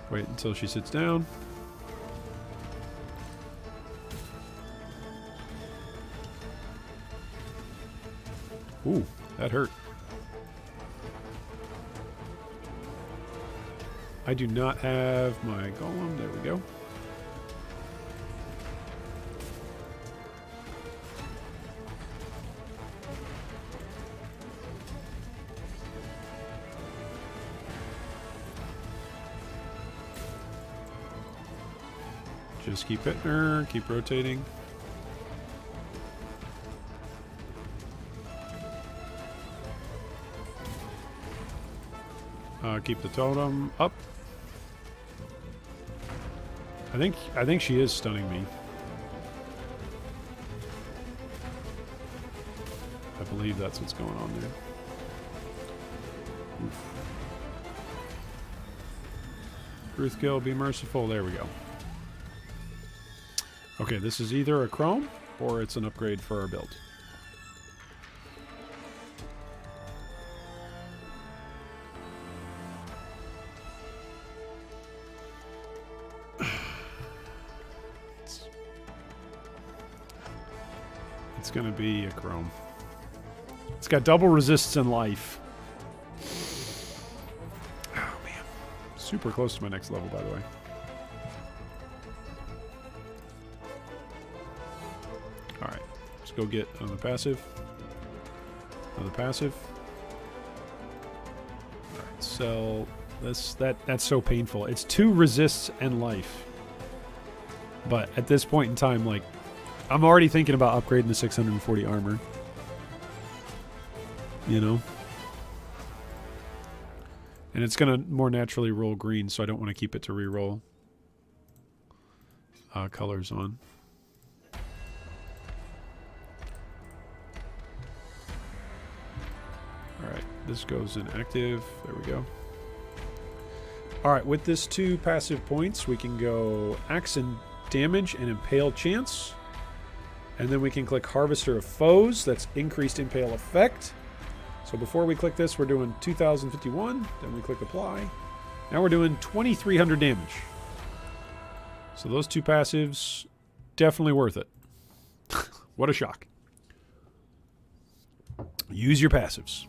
Wait until she sits down. Ooh, that hurt. I do not have my golem. There we go. Just keep hitting her, keep rotating. Keep the totem up. I think she is stunning me. I believe that's what's going on there. Truth kill, be merciful. There we go. Okay, this is either a chrome or it's an upgrade for our build. It's going to be a chrome. It's got double resists in life. Oh, man. Super close to my next level, by the way. Alright. Let's go get another passive. Another passive. Alright, so that's so painful. It's 2 resists and life. But at this point in time, like, I'm already thinking about upgrading the 640 armor. You know? And it's going to more naturally roll green, so I don't want to keep it to reroll colors on. Alright, this goes in active. There we go. Alright, with this 2 passive points, we can go Axe and Damage and Impale Chance. And then we can click Harvester of Foes. That's increased Impale effect. So before we click this, we're doing 2051. Then we click Apply. Now we're doing 2300 damage. So those 2 passives, definitely worth it. What a shock. Use your passives.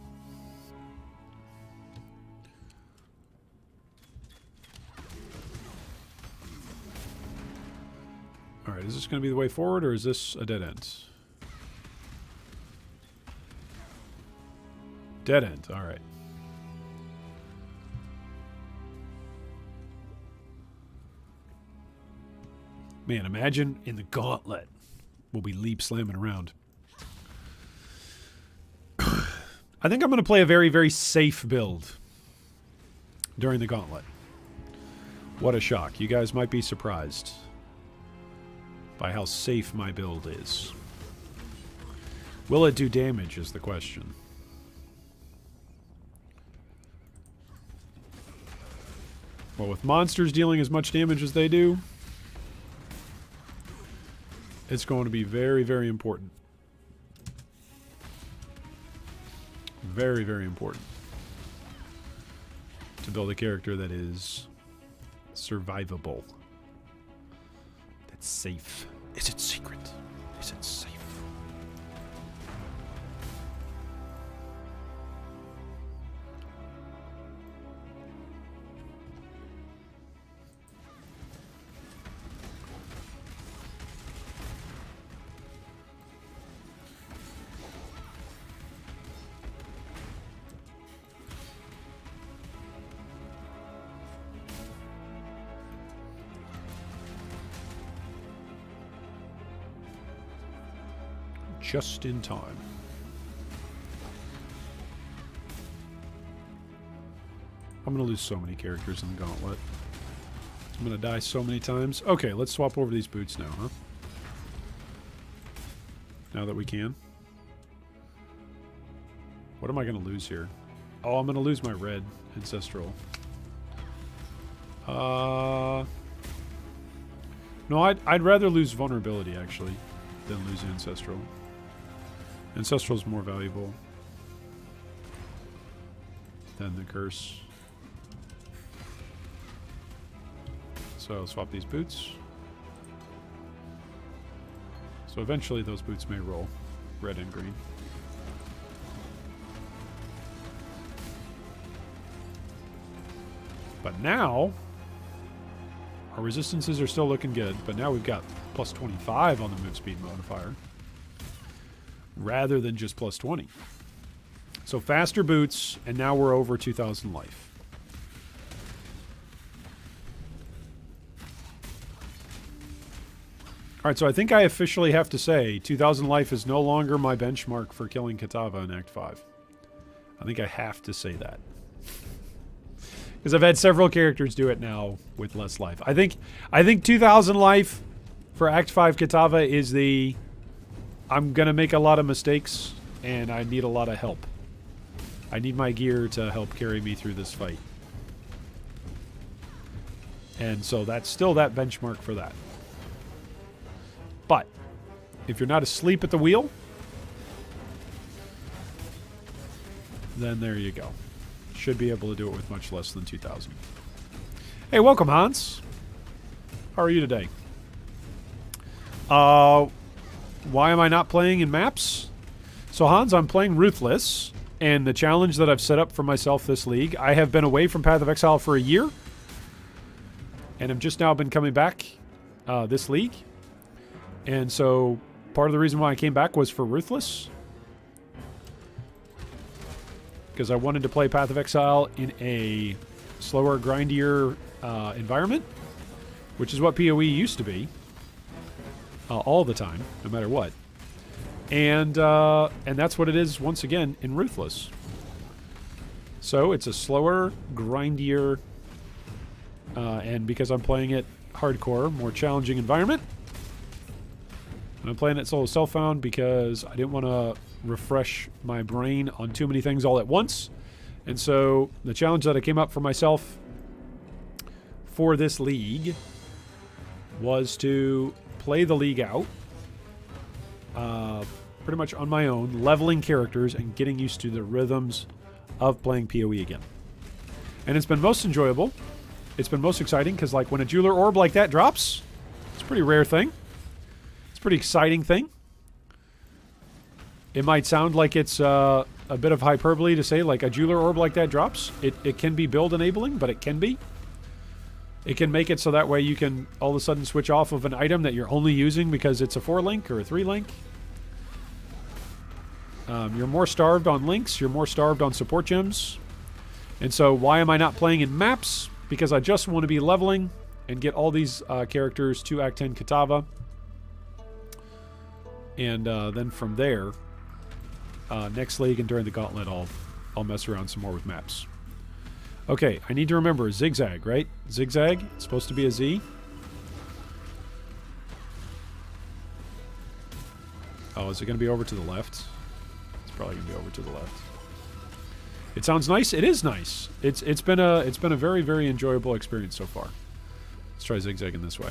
Alright, is this going to be the way forward, or is this a dead end? Dead end, alright. Man, imagine in the gauntlet we'll be leap slamming around. I think I'm going to play a very, very safe build during the gauntlet. What a shock. You guys might be surprised by how safe my build is. Will it do damage is the question. Well, with monsters dealing as much damage as they do, it's going to be very, very important. Very, very important to build a character that is survivable. That's safe. Is it secret? Is it safe? Just in time. I'm going to lose so many characters in the gauntlet. I'm going to die so many times. Okay, let's swap over these boots now, huh? Now that we can. What am I going to lose here? Oh, I'm going to lose my red ancestral. No, I'd rather lose vulnerability, actually, than lose ancestral. Ancestral's more valuable than the curse. So I'll swap these boots. So eventually those boots may roll red and green. But now, our resistances are still looking good, but now we've got plus 25 on the move speed modifier, rather than just plus 20. So faster boots, and now we're over 2,000 life. Alright, so I think I officially have to say 2,000 life is no longer my benchmark for killing Kitava in Act 5. I think I have to say that. Because I've had several characters do it now with less life. I think 2,000 life for Act 5 Kitava is the... I'm going to make a lot of mistakes, and I need a lot of help. I need my gear to help carry me through this fight. And so that's still that benchmark for that. But if you're not asleep at the wheel, then there you go. Should be able to do it with much less than 2,000. Hey, welcome, Hans. How are you today? Why am I not playing in maps? So, Hans, I'm playing Ruthless, and the challenge that I've set up for myself this league, I have been away from Path of Exile for a year, and I've just now been coming back this league. And so part of the reason why I came back was for Ruthless. Because I wanted to play Path of Exile in a slower, grindier environment. Which is what PoE used to be. All the time, no matter what. And that's what it is, once again, in Ruthless. So it's a slower, grindier, and because I'm playing it hardcore, more challenging environment. And I'm playing it solo self-found because I didn't want to refresh my brain on too many things all at once. And so the challenge that I came up for myself for this league was to play the league out pretty much on my own, leveling characters and getting used to the rhythms of playing PoE again. And it's been most enjoyable. It's been most exciting because, like, when a jeweler orb like that drops, it's a pretty rare thing. Pretty exciting thing. It might sound like it's a bit of hyperbole to say like a jeweler orb like that drops. It can be build enabling, but it can be. It can make it so that way you can all of a sudden switch off of an item that you're only using because it's a 4-link or a 3-link. You're more starved on links. You're more starved on support gems. And so why am I not playing in maps? Because I just want to be leveling and get all these characters to Act 10 Kitava. And then from there, next league and during the gauntlet, I'll mess around some more with maps. Okay, I need to remember zigzag, right? Zigzag, it's supposed to be a Z. Oh, is it going to be over to the left? It's probably going to be over to the left. It sounds nice. It is nice. It's been a very, very enjoyable experience so far. Let's try zigzagging this way.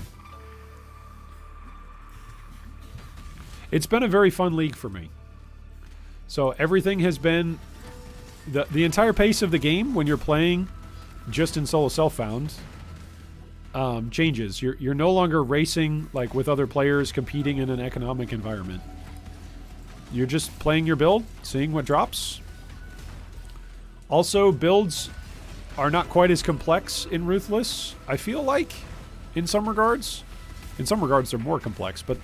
It's been a very fun league for me. So everything has been... The entire pace of the game when you're playing just in solo self-found changes. You're no longer racing like with other players competing in an economic environment. You're just playing your build, seeing what drops. Also, builds are not quite as complex in Ruthless, I feel like, in some regards. In some regards, they're more complex, but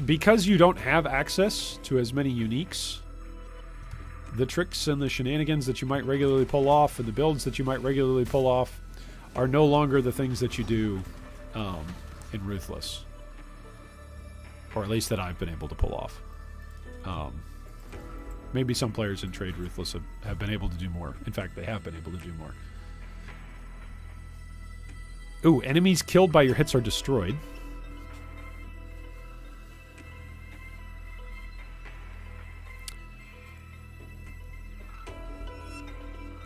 because you don't have access to as many uniques, the tricks and the shenanigans that you might regularly pull off and the builds that you might regularly pull off are no longer the things that you do in Ruthless. Or at least that I've been able to pull off. Maybe some players in Trade Ruthless have been able to do more. In fact, they have been able to do more. Ooh, enemies killed by your hits are destroyed.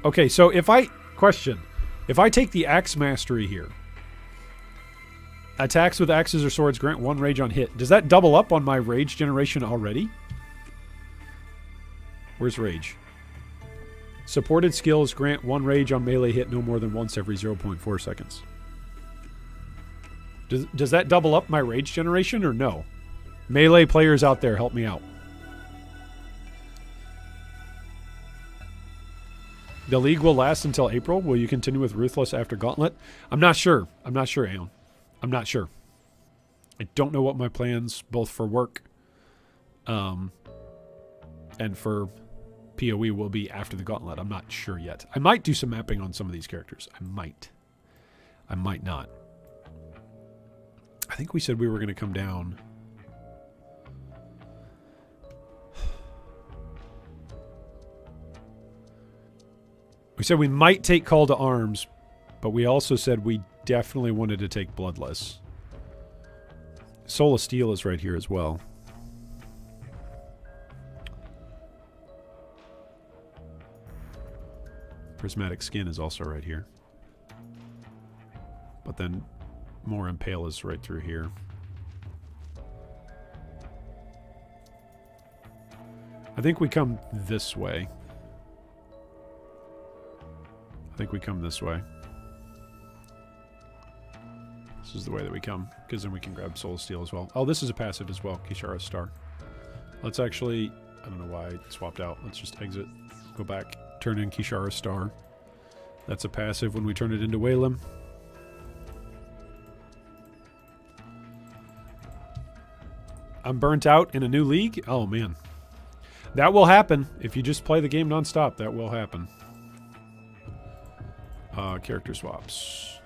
Okay, so if I take the Axe Mastery here, attacks with axes or swords grant 1 rage on hit. Does that double up on my rage generation already? Where's rage? Supported skills grant 1 rage on melee hit no more than once every 0.4 seconds. Does that double up my rage generation or no? Melee players out there, help me out. The league will last until April. Will you continue with Ruthless after Gauntlet? I'm not sure. I'm not sure, Aeon. I'm not sure. I don't know what my plans, both for work and for PoE, will be after the Gauntlet. I'm not sure yet. I might do some mapping on some of these characters. I might. I might not. I think we said we were going to come down. We said we might take Call to Arms, but we also said we definitely wanted to take Bloodless. Soul of Steel is right here as well. Prismatic Skin is also right here. But then More Impale is right through here. I think we come this way. I think we come this way. This is the way that we come, because then we can grab Soul of Steel as well. Oh, this is a passive as well, Kishara's Star. Let's actually, I don't know why I swapped out. Let's just exit, go back, turn in Kishara's Star. That's a passive when we turn it into Whalem. I'm burnt out in a new league? Oh, man. That will happen. If you just play the game nonstop, that will happen. Character swaps.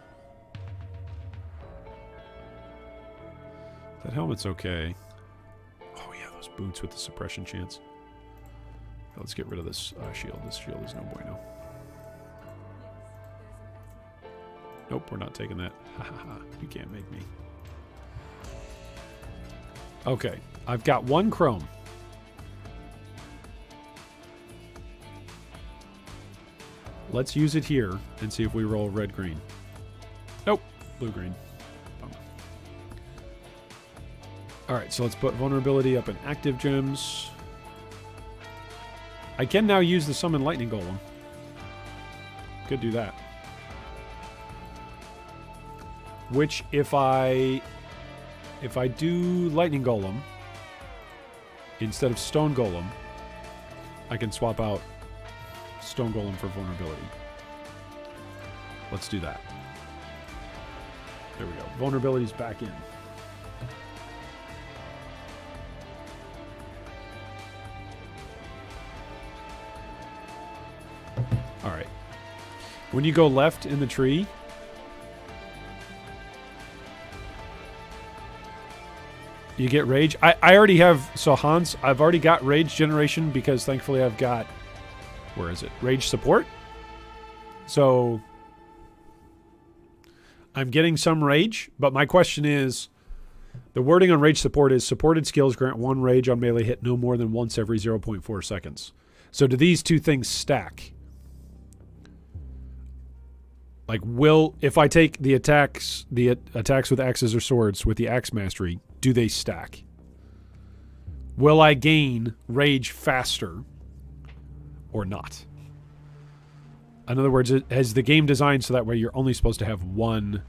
That helmet's okay. Oh yeah, those boots with the suppression chance. Let's get rid of this shield. This shield is no bueno. Nope, we're not taking that. Ha ha ha. You can't make me. Okay, I've got 1 chrome. Let's use it here and see if we roll red-green. Nope, blue-green. Alright, so let's put vulnerability up in active gems. I can now use the summon lightning golem. Could do that. Which, if I do lightning golem instead of stone golem, I can swap out stone golem for vulnerability. Let's do that. There we go. Vulnerability's back in. All right. When you go left in the tree, you get rage. I already have, so Hans, I've already got rage generation because thankfully I've got, where is it? Rage support. So I'm getting some rage, but my question is, the wording on rage support is supported skills grant 1 rage on melee hit no more than once every 0.4 seconds. So do these two things stack? Like, if I take the attacks with axes or swords with the axe mastery, do they stack? Will I gain rage faster or not? In other words, has the game designed so that way you're only supposed to have one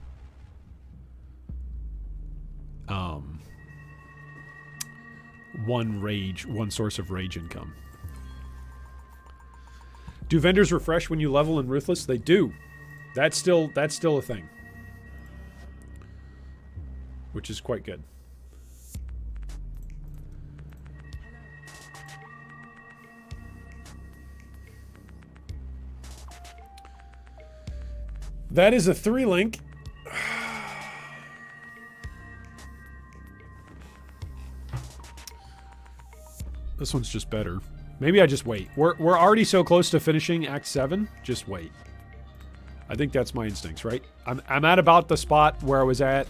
source of rage income? Do vendors refresh when you level in Ruthless? They do. That's still a thing, which is quite good. That is a 3-link. This one's just better. Maybe I just wait. We're already so close to finishing Act 7. Just wait. I think that's my instincts, right? I'm at about the spot where I was at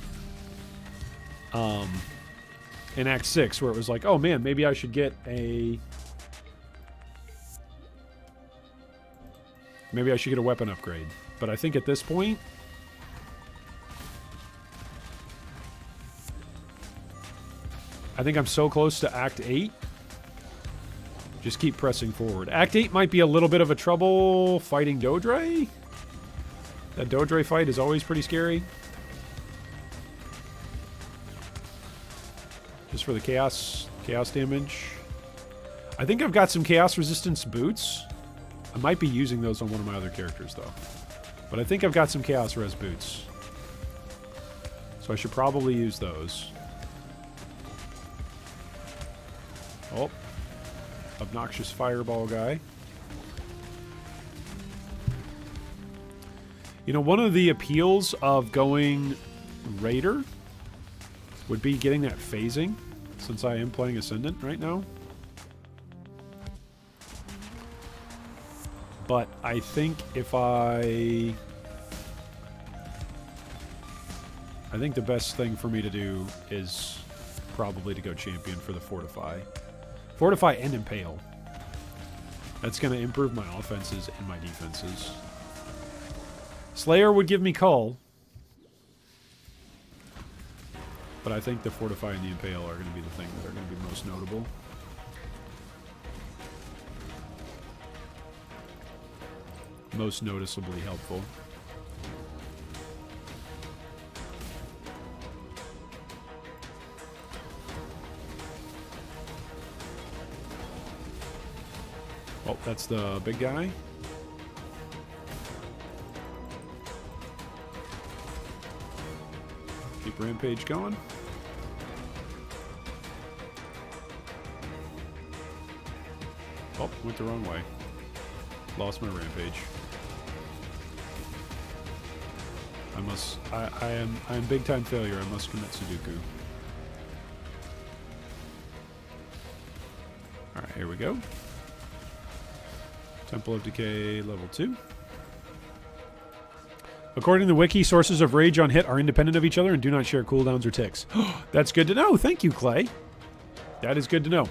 in Act 6, where it was like, oh man, maybe I should get a... Maybe I should get a weapon upgrade. But I think at this point... I think I'm so close to Act 8. Just keep pressing forward. Act 8 might be a little bit of a trouble fighting Dodre. That Dodre fight is always pretty scary. Just for the chaos damage. I think I've got some chaos resistance boots. I might be using those on one of my other characters though. But I think I've got some chaos res boots. So I should probably use those. Oh. Obnoxious fireball guy. You know, one of the appeals of going Raider would be getting that phasing, since I am playing Ascendant right now. But I think if I think the best thing for me to do is probably to go champion for the Fortify. Fortify and Impale. That's going to improve my offenses and my defenses. Slayer would give me Cull. But I think the Fortify and the Impale are going to be the thing that are going to be most notable. Most noticeably helpful. Oh, that's the big guy. Keep Rampage going. Oh, went the wrong way. Lost my Rampage. I am big time failure. I must commit Sudoku. Alright, here we go. Temple of Decay, level 2. According to the wiki, sources of rage on hit are independent of each other and do not share cooldowns or ticks. That's good to know. Thank you, Clay. That is good to know.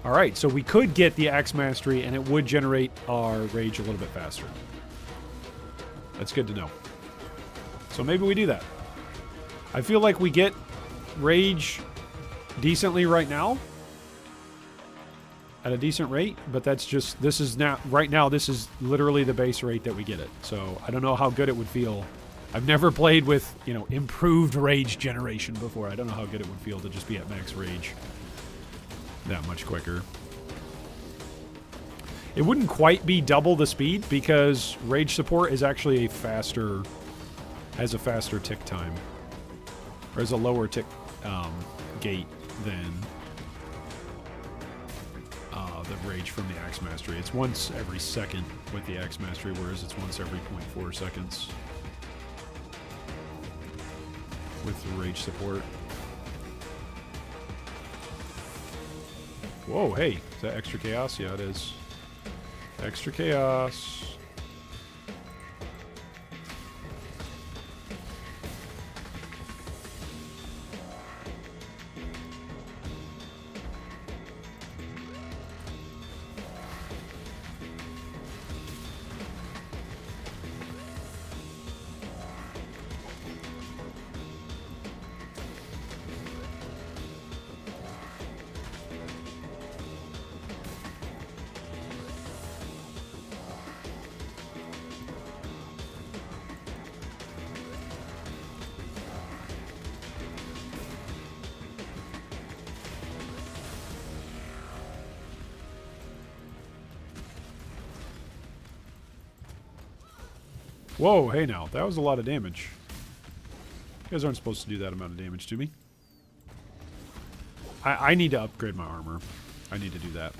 Alright, so we could get the Axe Mastery and it would generate our rage a little bit faster. That's good to know. So maybe we do that. I feel like we get rage decently right now. At a decent rate, but that's just, this is now, right now, this is literally the base rate that we get it. So I don't know how good it would feel. I've never played with, you know, improved rage generation before. I don't know how good it would feel to just be at max rage that much quicker. It wouldn't quite be double the speed because rage support is actually a faster, has a faster tick time. Or has a lower tick gate than the rage from the Axe Mastery. It's once every second with the Axe Mastery, whereas it's once every 0.4 seconds with the rage support. Whoa, hey, is that extra chaos? Yeah, it is. Extra chaos. Whoa, hey now, that was a lot of damage. You guys aren't supposed to do that amount of damage to me. I need to upgrade my armor. I need to do that.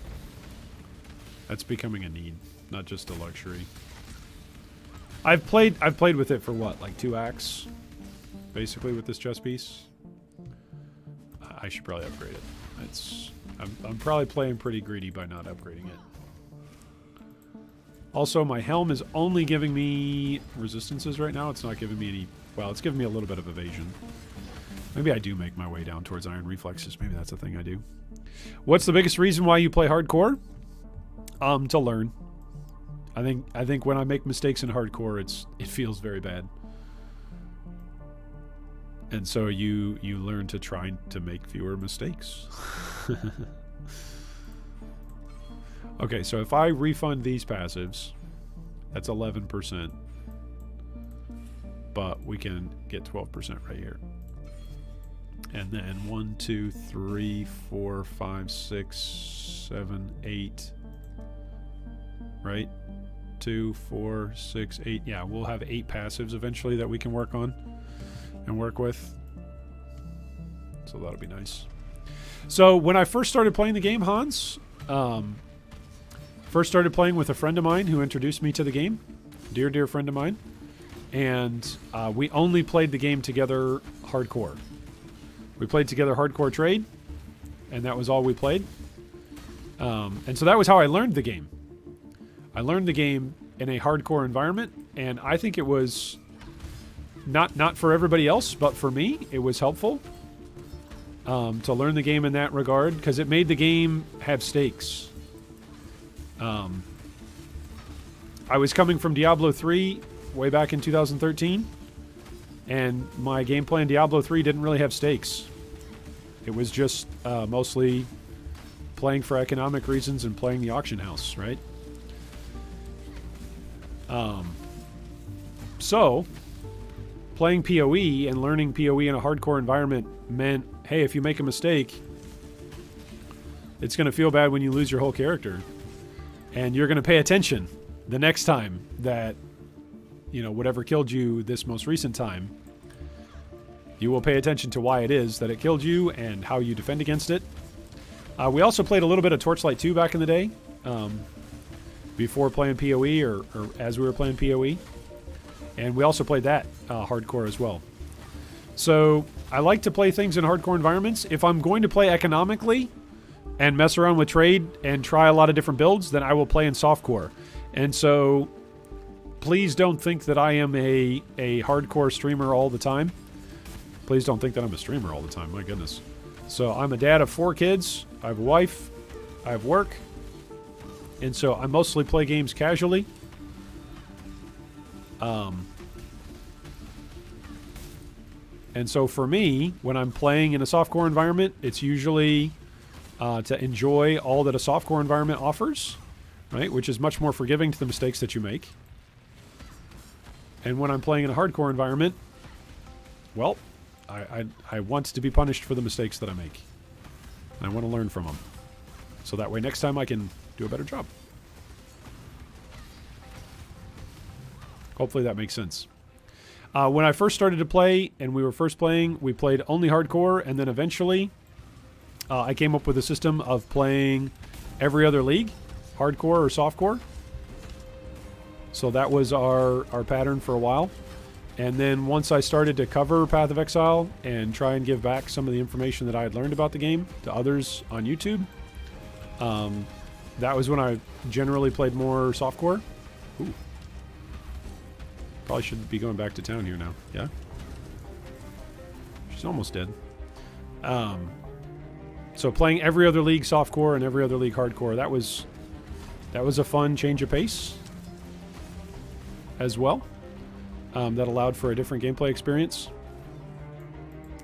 That's becoming a need, not just a luxury. I've played with it for what, like 2 acts? Basically with this chest piece. I should probably upgrade it. I'm probably playing pretty greedy by not upgrading it. Also, my helm is only giving me resistances right now. It's not giving me any... Well, it's giving me a little bit of evasion. Maybe I do make my way down towards iron reflexes. Maybe that's a thing I do. What's the biggest reason why you play hardcore? To learn. I think when I make mistakes in hardcore, it feels very bad. And so you learn to try to make fewer mistakes. Okay, so if I refund these passives, that's 11%. But we can get 12% right here. And then 1, 2, 3, 4, 5, 6, 7, 8. Right? 2, 4, 6, 8. Yeah, we'll have 8 passives eventually that we can work on and work with. So that'll be nice. So when I first started playing the game, Hans, first started playing with a friend of mine who introduced me to the game. Dear friend of mine. And we only played the game together hardcore. We played together hardcore trade, and that was all we played. And so that was how I learned the game. I learned the game in a hardcore environment, and I think it was not for everybody else, but for me, it was helpful to learn the game in that regard, because it made the game have stakes. I was coming from Diablo 3 way back in 2013, and my gameplay in Diablo 3 didn't really have stakes. It was just mostly playing for economic reasons and playing the auction house, right? So, playing PoE and learning PoE in a hardcore environment meant, hey, if you make a mistake, it's going to feel bad when you lose your whole character. And you're going to pay attention the next time that, you know, whatever killed you this most recent time, you will pay attention to why it is that it killed you and how you defend against it. We also played a little bit of Torchlight 2 back in the day, before playing PoE or as we were playing PoE. And we also played that hardcore as well. So I like to play things in hardcore environments. If I'm going to play economically and mess around with trade and try a lot of different builds, then I will play in softcore. And so please don't think that I am a hardcore streamer all the time. Please don't think that I'm a streamer all the time. My goodness. So I'm a dad of 4 kids. I have a wife. I have work. And so I mostly play games casually. And so for me, when I'm playing in a softcore environment, it's usually to enjoy all that a softcore environment offers, right? Which is much more forgiving to the mistakes that you make. And when I'm playing in a hardcore environment, well, I want to be punished for the mistakes that I make. And I want to learn from them. So that way next time I can do a better job. Hopefully that makes sense. When I first started to play, and we were first playing, we played only hardcore, and then eventually I came up with a system of playing every other league, hardcore or softcore. So that was our pattern for a while. And then once I started to cover Path of Exile and try and give back some of the information that I had learned about the game to others on YouTube, that was when I generally played more softcore. Ooh. Probably should be going back to town here now. Yeah? She's almost dead. So playing every other league softcore and every other league hardcore, that was a fun change of pace as well. That allowed for a different gameplay experience.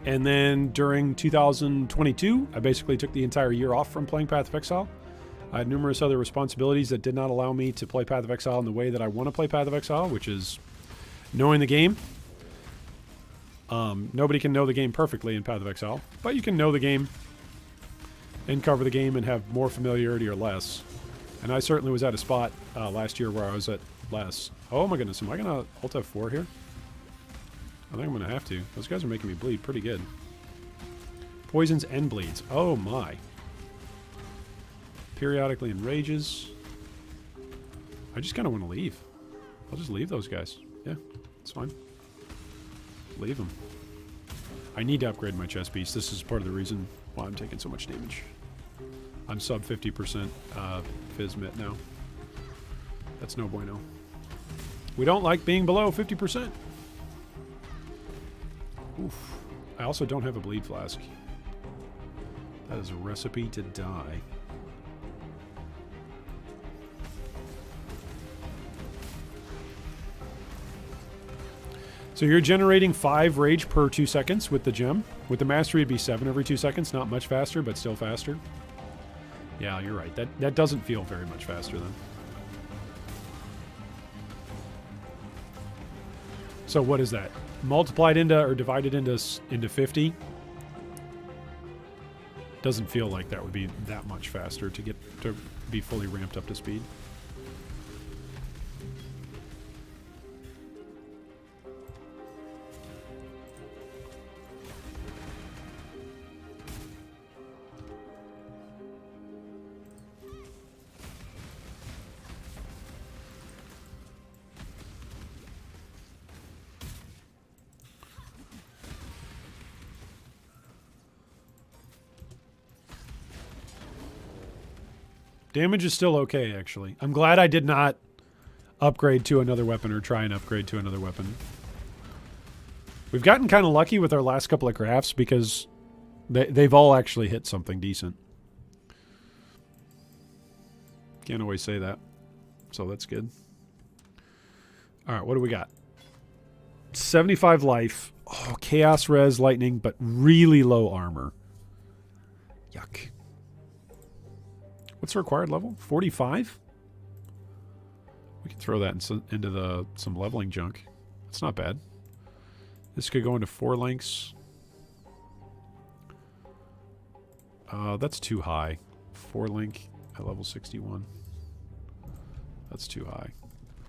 And then during 2022, I basically took the entire year off from playing Path of Exile. I had numerous other responsibilities that did not allow me to play Path of Exile in the way that I want to play Path of Exile, which is knowing the game. Nobody can know the game perfectly in Path of Exile, but you can know the game and cover the game and have more familiarity or less. And I certainly was at a spot last year where I was at less. Oh my goodness, am I going to Alt F4 here? I think I'm going to have to. Those guys are making me bleed pretty good. Poisons and bleeds. Oh my. Periodically enrages. I just kind of want to leave. I'll just leave those guys. Yeah, it's fine. Leave them. I need to upgrade my chest piece. This is part of the reason why I'm taking so much damage. I'm sub 50% Fizz Mitt now. That's no bueno. We don't like being below 50%. Oof. I also don't have a bleed flask. That is a recipe to die. So you're generating 5 rage per 2 seconds with the gem. With the mastery, it'd be 7 every 2 seconds. Not much faster, but still faster. Yeah, you're right. That doesn't feel very much faster then. So what is that? Multiplied into or divided into 50? Doesn't feel like that would be that much faster to be fully ramped up to speed. Damage is still okay, actually. I'm glad I did not upgrade to another weapon or try and upgrade to another weapon. We've gotten kind of lucky with our last couple of crafts because they've all actually hit something decent. Can't always say that. So that's good. All right, what do we got? 75 life. Oh, Chaos Res Lightning, but really low armor. Yuck. What's the required level? 45? We can throw that into some leveling junk. That's not bad. This could go into 4 links. That's too high. 4 link at level 61. That's too high.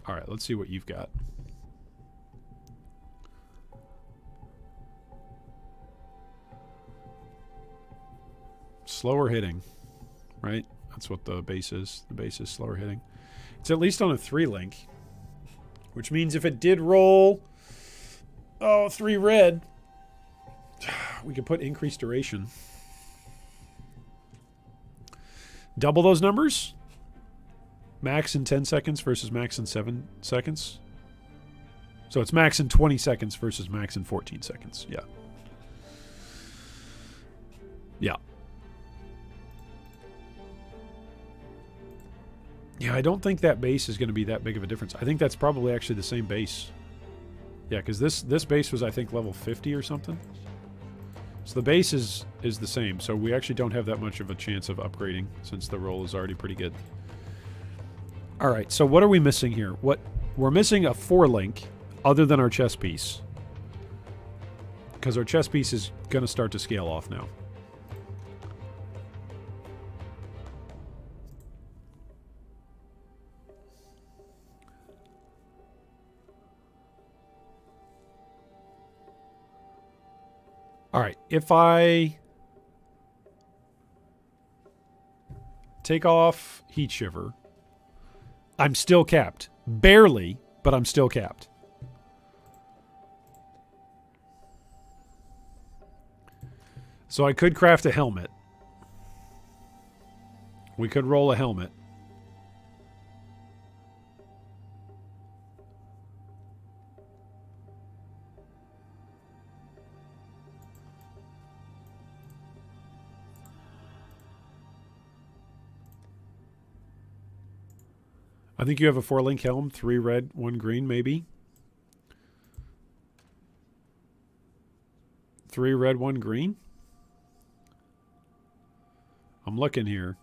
Alright, let's see what you've got. Slower hitting, right? That's what the base is. The base is slower hitting. It's at least on a 3 link. Which means if it did roll 3 red, we could put increased duration. Double those numbers. Max in 10 seconds versus max in 7 seconds. So it's max in 20 seconds versus max in 14 seconds. Yeah. Yeah. Yeah, I don't think that base is going to be that big of a difference. I think that's probably actually the same base. Yeah, because this base was, I think, level 50 or something. So the base is the same. So we actually don't have that much of a chance of upgrading since the roll is already pretty good. All right, so what are we missing here? We're missing a 4 link other than our chess piece. Because our chess piece is going to start to scale off now. All right, if I take off Heat Shiver, I'm still capped. Barely, but I'm still capped. So I could craft a helmet. We could roll a helmet. I think you have a 4-link helm, 3 red, 1 green, maybe. 3 red, 1 green. I'm looking here.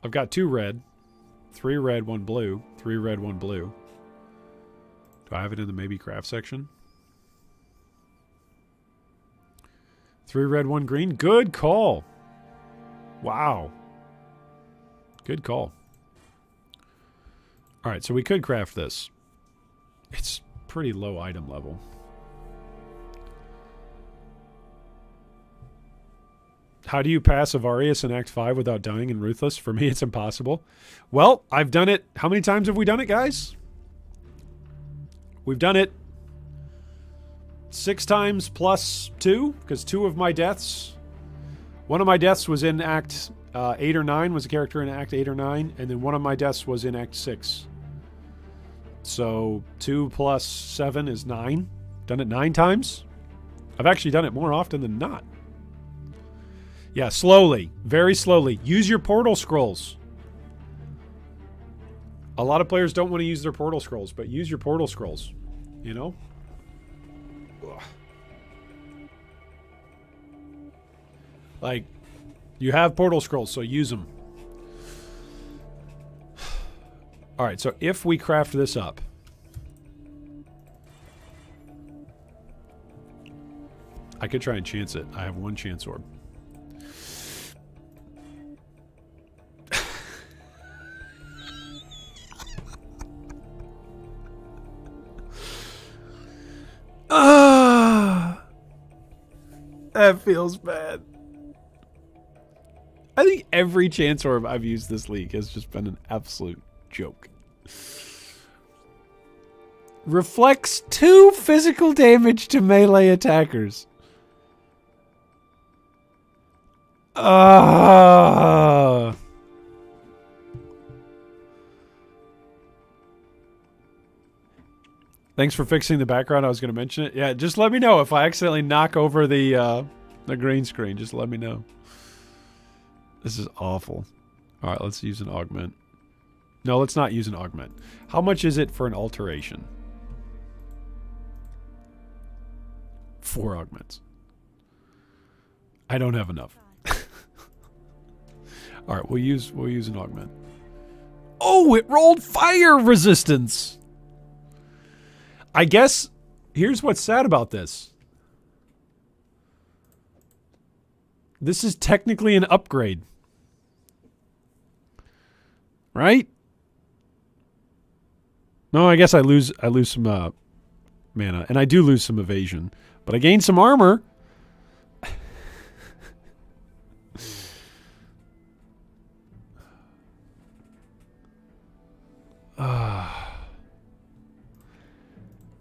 I've got 2 red, 3 red, 1 blue, 3 red, 1 blue. Do I have it in the maybe craft section? 3 red, 1 green. Good call. Wow. Good call. All right, so we could craft this. It's pretty low item level. How do you pass Avarius in Act 5 without dying in Ruthless? For me, it's impossible. Well, I've done it. How many times have we done it, guys? We've done it 6 times plus 2, because 2 of my deaths... One of my deaths was in Act 8 or 9 was a character in Act 8 or 9, and then one of my deaths was in Act 6. So 2 plus 7 is 9. Done it 9 times. I've actually done it more often than not. Yeah, slowly. Very slowly. Use your portal scrolls. A lot of players don't want to use their portal scrolls, but use your portal scrolls. You know? Ugh. Like, you have portal scrolls, so use them. Alright, so if we craft this up... I could try and chance it. I have 1 chance orb. That feels bad. I think every chance orb I've used this league has just been an absolute joke. Reflects 2 physical damage to melee attackers. Thanks for fixing the background. I was going to mention it. Yeah, just let me know if I accidentally knock over the green screen. Just let me know. This is awful. All right, let's use an augment. No, let's not use an augment. How much is it for an alteration? 4 augments. I don't have enough. All right, we'll use an augment. Oh, it rolled fire resistance. I guess here's what's sad about this. This is technically an upgrade. Right? No, I guess I lose some mana, and I do lose some evasion, but I gain some armor.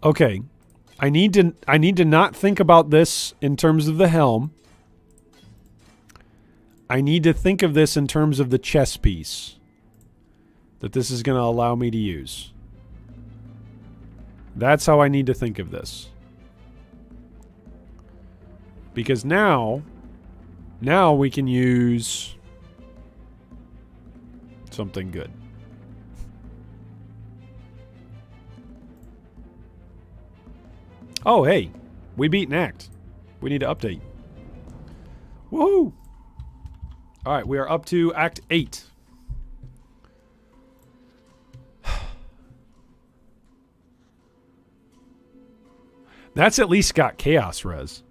Okay, I need to not think about this in terms of the helm. I need to think of this in terms of the chess piece that this is going to allow me to use. That's how I need to think of this. Because now we can use something good. Oh, hey, we beat an act. We need to update. Woohoo! All right, we are up to Act 8. That's at least got Chaos Res.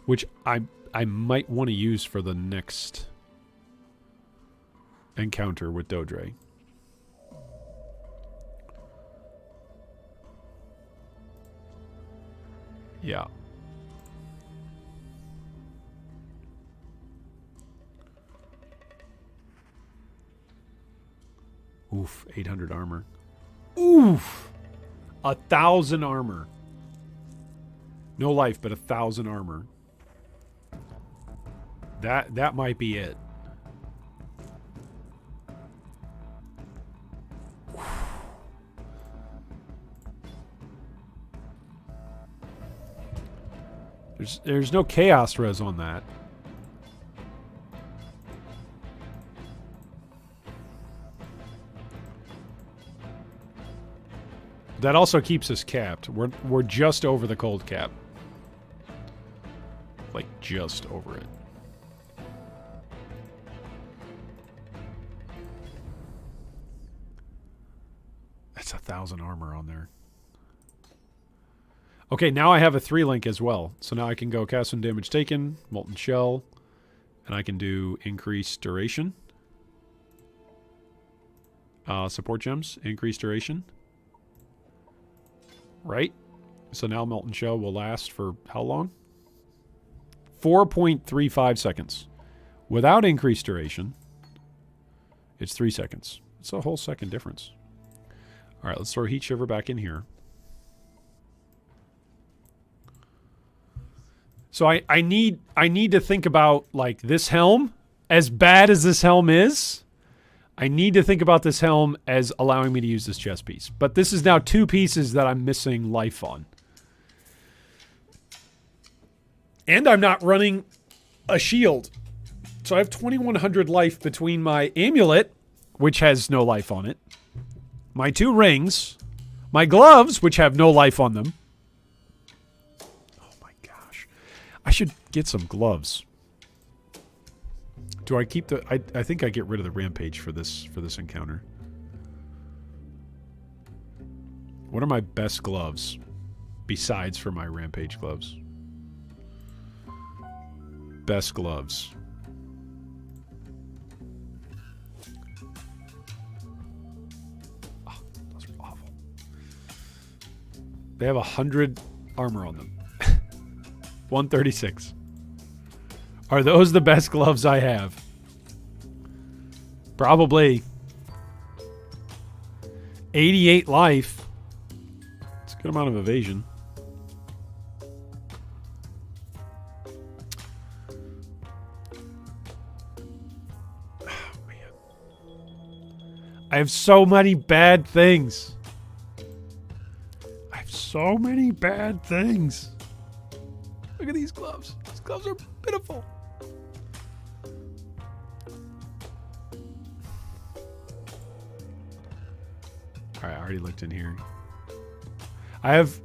Which I might want to use for the next encounter with Dodre. Yeah. Oof, 800 armor. Oof! 1,000 armor. No life, but 1,000 armor. That might be it. There's no chaos res on that. That also keeps us capped. We're just over the cold cap. Like just over it. That's 1,000 armor on there. Okay, now I have a 3-link as well. So now I can go cast some damage taken, Molten Shell, and I can do increased duration. Support gems, increased duration. Right? So now Molten Shell will last for how long? 4.35 seconds. Without increased duration, it's 3 seconds. It's a whole second difference. All right, let's throw Heat Shiver back in here. So I need to think about, like, this helm. As bad as this helm is, I need to think about this helm as allowing me to use this chest piece. But this is now 2 pieces that I'm missing life on. And I'm not running a shield. So I have 2100 life between my amulet, which has no life on it, my 2 rings, my gloves, which have no life on them. Oh my gosh. I should get some gloves. Do I keep the... I think I get rid of the rampage for this encounter. What are my best gloves besides for my rampage gloves? Best gloves. Oh, those are awful. They have 100 armor on them. 136. Are those the best gloves I have? Probably. 88 life. It's a good amount of evasion. Oh, man. I have so many bad things. I have so many bad things. Look at these gloves. These gloves are pitiful. Alright, I already looked in here. I have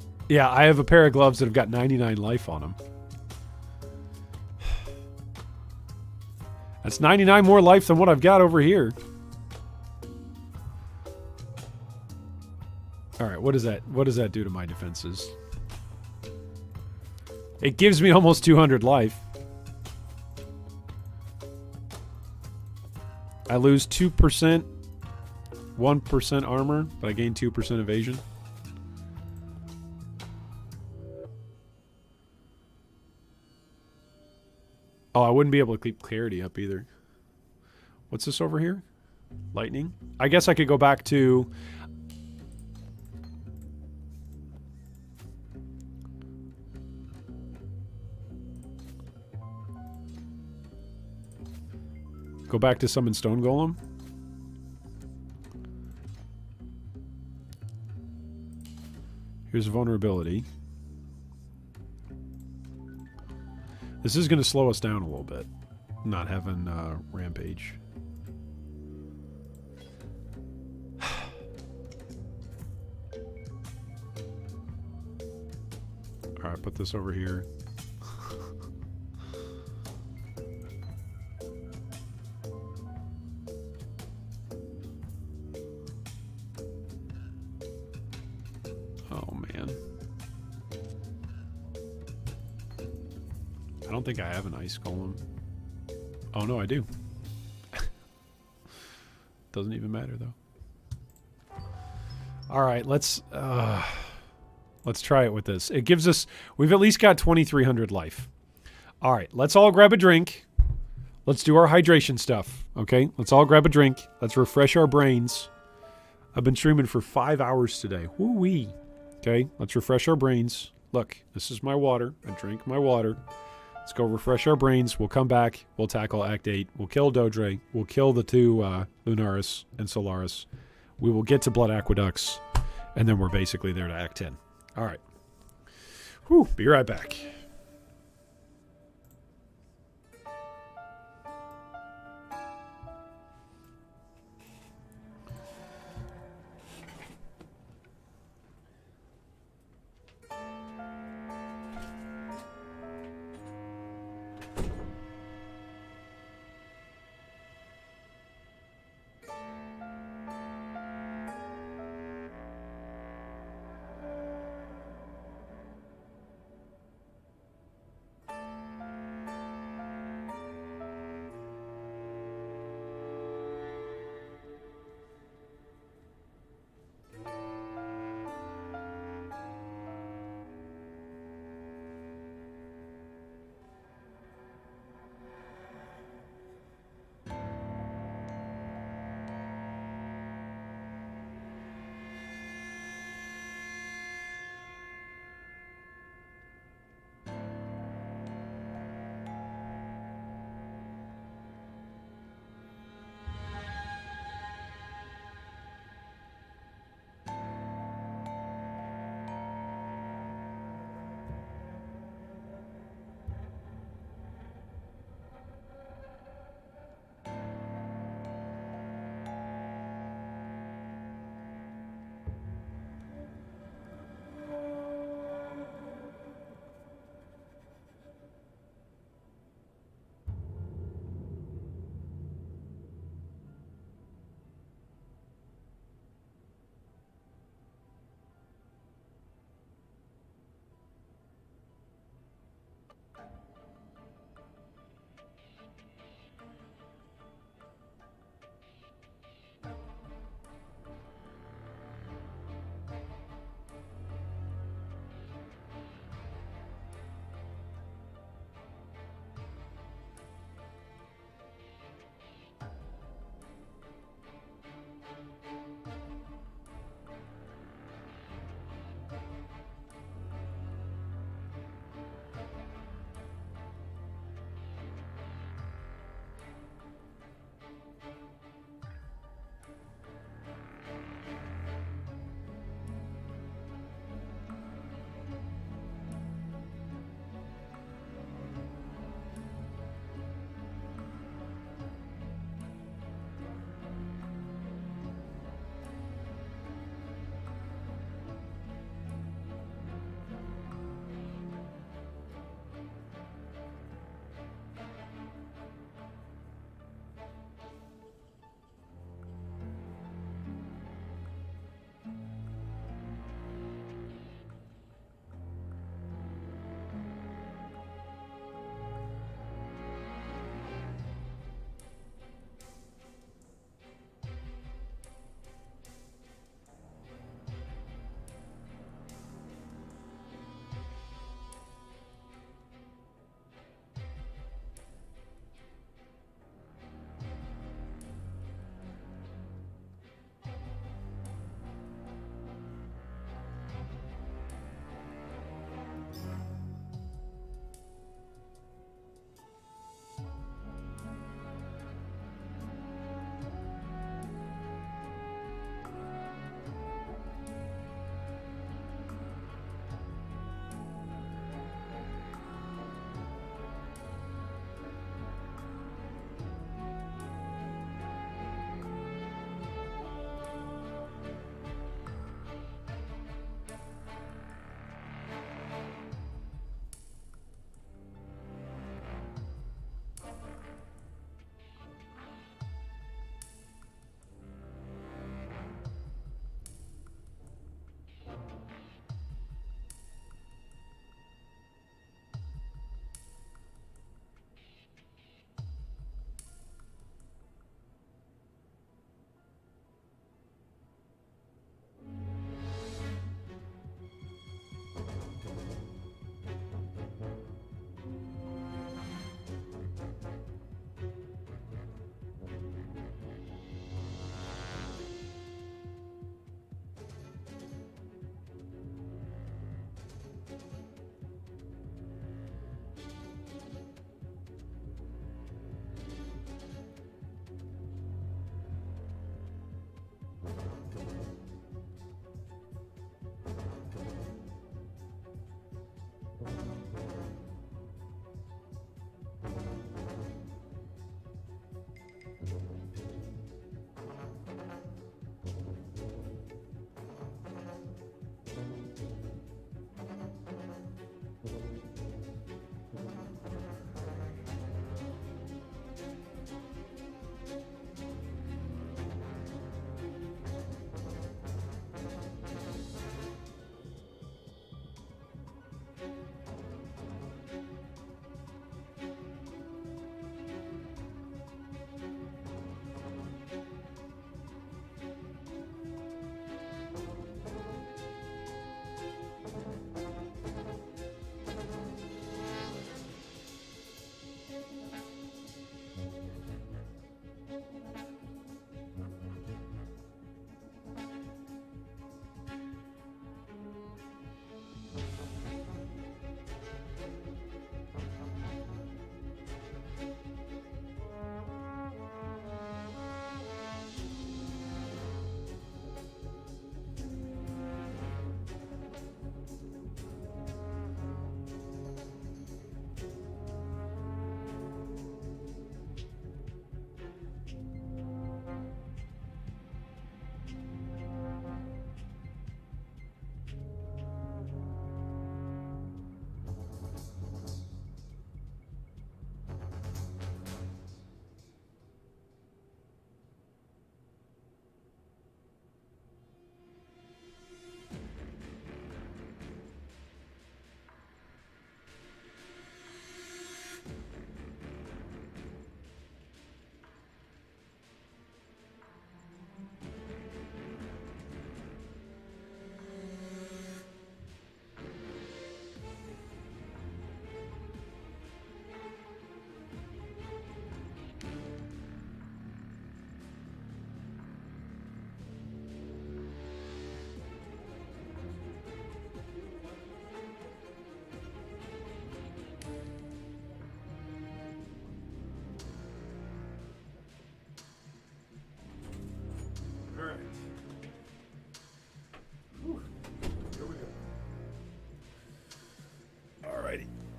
a pair of gloves that have got 99 life on them. That's 99 more life than what I've got over here. Alright, what does that do to my defenses? It gives me almost 200 life. I lose 2%, 1% armor, but I gain 2% evasion. Oh, I wouldn't be able to keep clarity up either. What's this over here? Lightning? I guess I could go back to... Go back to summon Stone Golem. Here's vulnerability. This is going to slow us down a little bit. Not having rampage. Alright, put this over here. I don't think I have an ice golem. Oh no, I do. Doesn't even matter though. All right, let's try it with this. It gives us, we've at least got 2,300 life. All right, let's all grab a drink. Let's do our hydration stuff. Okay, let's all grab a drink. Let's refresh our brains. I've been streaming for 5 hours today. Woo-wee. Okay, let's refresh our brains. Look, this is my water. I drink my water. Let's go refresh our brains. We'll come back. We'll tackle Act 8. We'll kill Dodre. We'll kill the 2 Lunaris and Solaris. We will get to Blood Aqueducts. And then we're basically there to Act 10. All right. Whew, be right back.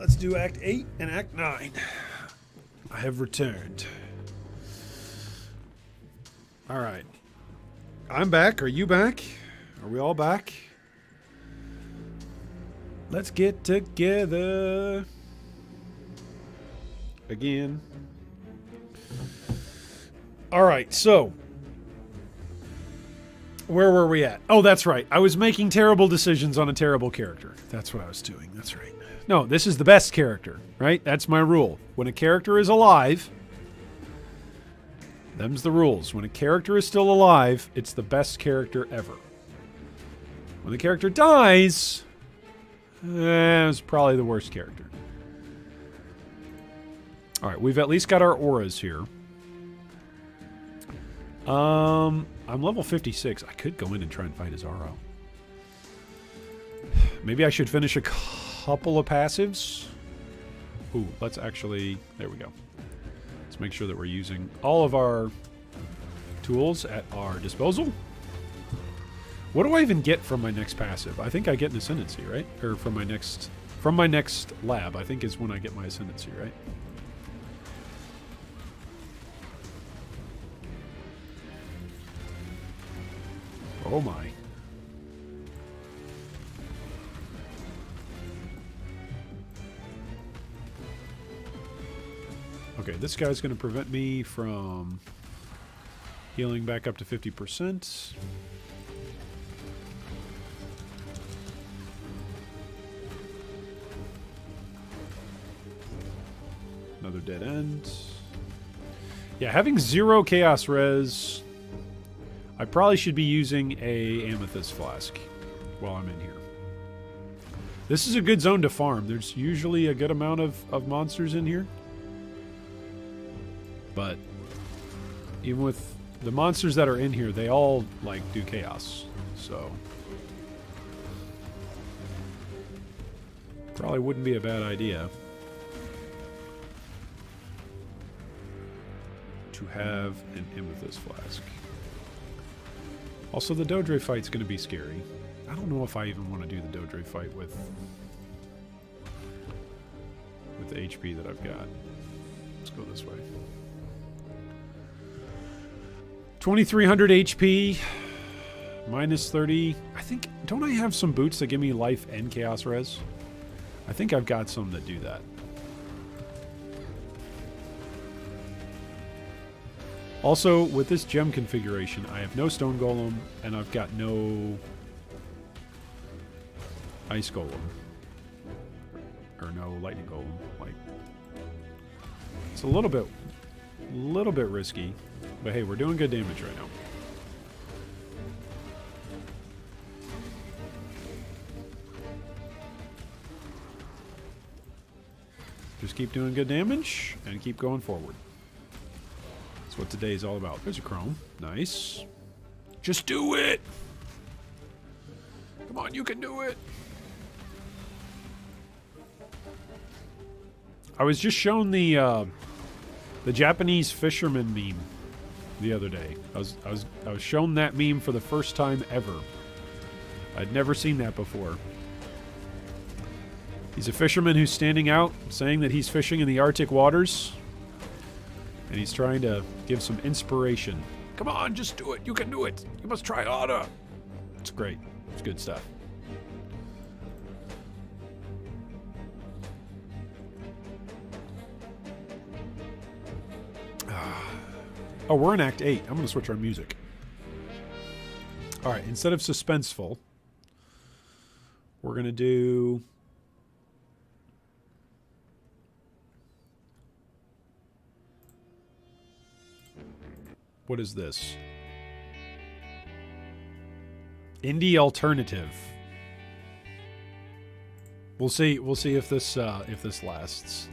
let's do Act 8 and Act 9. I have returned. All right. I'm back. Are you back? Are we all back? Let's get together again. All right, so where were we at? Oh, that's right. I was making terrible decisions on a terrible character. That's what I was doing. That's right. No, this is the best character, right? That's my rule. When a character is alive, them's the rules. When a character is still alive, it's the best character ever. When the character dies, it's probably the worst character. All right, we've at least got our auras here. I'm level 56. I could go in and try and fight Azaro. Maybe I should finish a couple of passives. Ooh, let's actually... There we go. Let's make sure that we're using all of our tools at our disposal. What do I even get from my next passive? I think I get an ascendancy, right? Or from my next lab, I think is when I get my ascendancy, right? Oh my. Okay, this guy's going to prevent me from healing back up to 50%. Another dead end. Yeah, having 0 chaos res... I probably should be using a amethyst flask while I'm in here. This is a good zone to farm. There's usually a good amount of monsters in here. But even with the monsters that are in here, they all, like, do chaos. So probably wouldn't be a bad idea to have an amethyst flask. Also, the Dodre fight's going to be scary. I don't know if I even want to do the Dodre fight with the HP that I've got. Let's go this way. 2300 HP, minus 30. I think, don't I have some boots that give me life and chaos res? I think I've got some that do that. Also, with this gem configuration, I have no stone golem, and I've got no ice golem. Or no lightning golem. Like, it's a little bit risky. But hey, we're doing good damage right now. Just keep doing good damage, and keep going forward. That's what today is all about. There's a chrome. Nice. Just do it! Come on, you can do it! I was just shown the Japanese fisherman meme the other day. I was shown that meme for the first time ever. I'd never seen that before. He's a fisherman who's standing out, saying that he's fishing in the Arctic waters. And he's trying to give some inspiration. Come on, just do it. You can do it. You must try harder. It's great. It's good stuff. Oh, we're in Act 8. I'm going to switch our music. All right, instead of suspenseful, we're going to do... What is this? Indie alternative. We'll see if this lasts.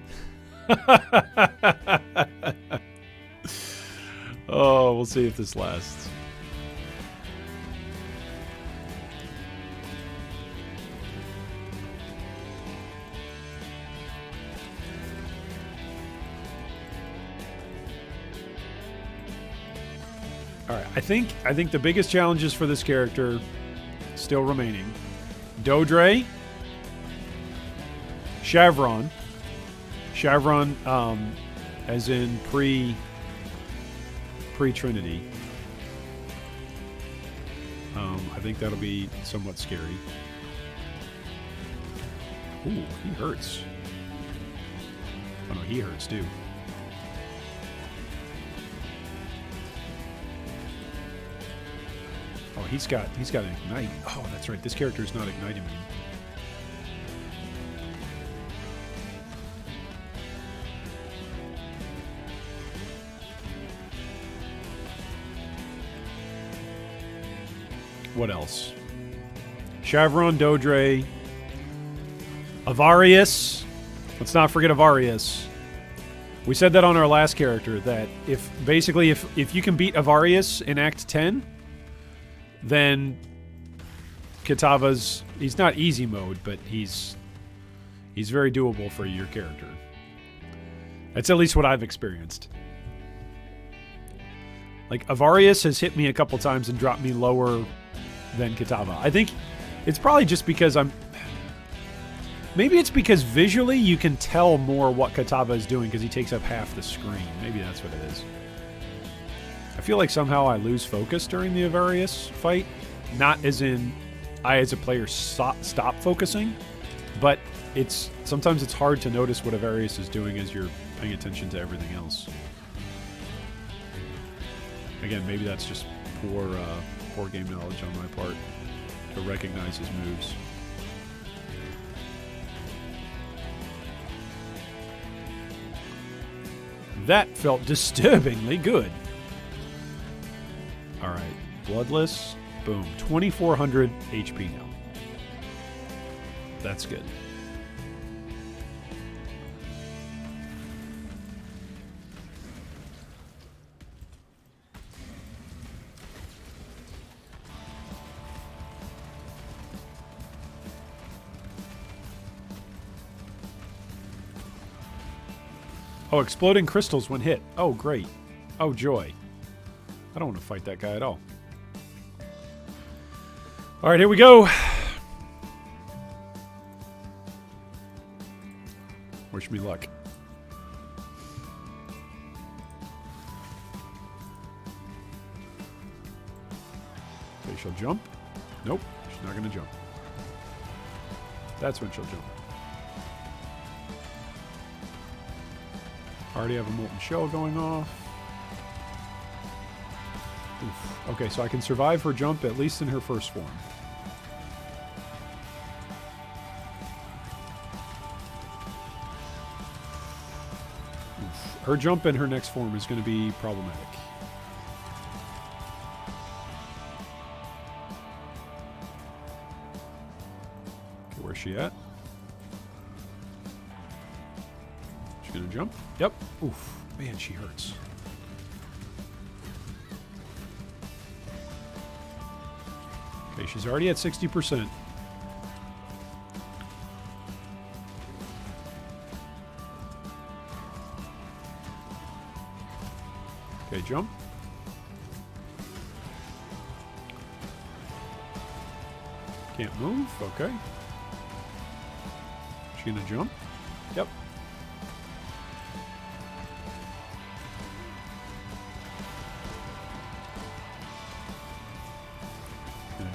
Oh, we'll see if this lasts. All right, I think the biggest challenges for this character still remaining. Dodre, Shavron, Chevron, as in pre-Trinity. I think that'll be somewhat scary. Ooh, he hurts. Oh no, he hurts too. Oh, he's got an ignite. Oh, that's right. This character is not ignite immune. What else? Chevron, Dodre, Avarius. Let's not forget Avarius. We said that on our last character, that if you can beat Avarius in Act 10, then Kitava's, he's not easy mode, but he's very doable for your character. That's at least what I've experienced. Like, Avarius has hit me a couple times and dropped me lower than Kitava. I think it's probably just because maybe it's because visually you can tell more what Kitava is doing because he takes up half the screen. Maybe that's what it is. I feel like somehow I lose focus during the Avarius fight. Not as in I as a player stop focusing, but sometimes it's hard to notice what Avarius is doing as you're paying attention to everything else. Again, maybe that's just poor game knowledge on my part to recognize his moves. That felt disturbingly good. Alright, Bloodless. Boom. 2,400 HP now. That's good. Oh, exploding crystals when hit. Oh, great. Oh, joy. I don't want to fight that guy at all. All right, here we go. Wish me luck. Okay, she'll jump. Nope, she's not going to jump. That's when she'll jump. Already have a molten shell going off. Oof. Okay, so I can survive her jump at least in her first form. Oof. Her jump in her next form is going to be problematic. Okay, where's she at? She's going to jump? Yep. Oof. Man, she hurts. Okay, she's already at 60%. Okay, jump. Can't move. Okay. She gonna jump? Yep.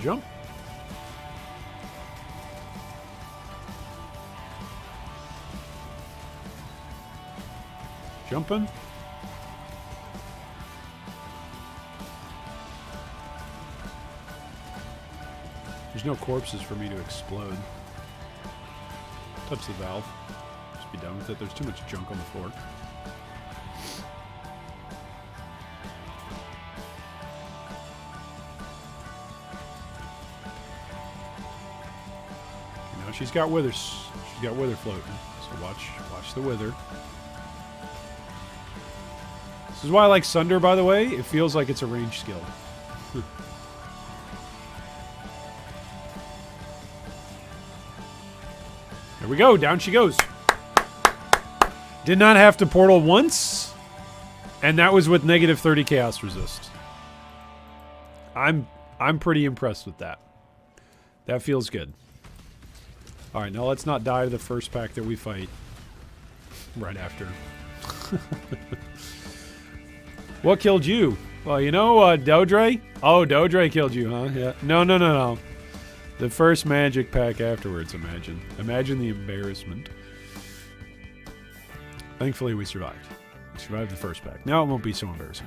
Jump. Jumping. There's no corpses for me to explode. Touch the valve. Just be done with it. There's too much junk on the floor. She's got withers. She's got wither floating. So watch the wither. This is why I like Sunder, by the way. It feels like it's a range skill. There we go. Down she goes. Did not have to portal once. And that was with negative 30 chaos resist. I'm pretty impressed with that. That feels good. Alright, now let's not die to the first pack that we fight. right after. What killed you? Well, you know, Dodre? Oh, Dodre killed you, huh? Yeah. No. The first magic pack afterwards, imagine. Imagine the embarrassment. Thankfully, we survived. We survived the first pack. Now it won't be so embarrassing.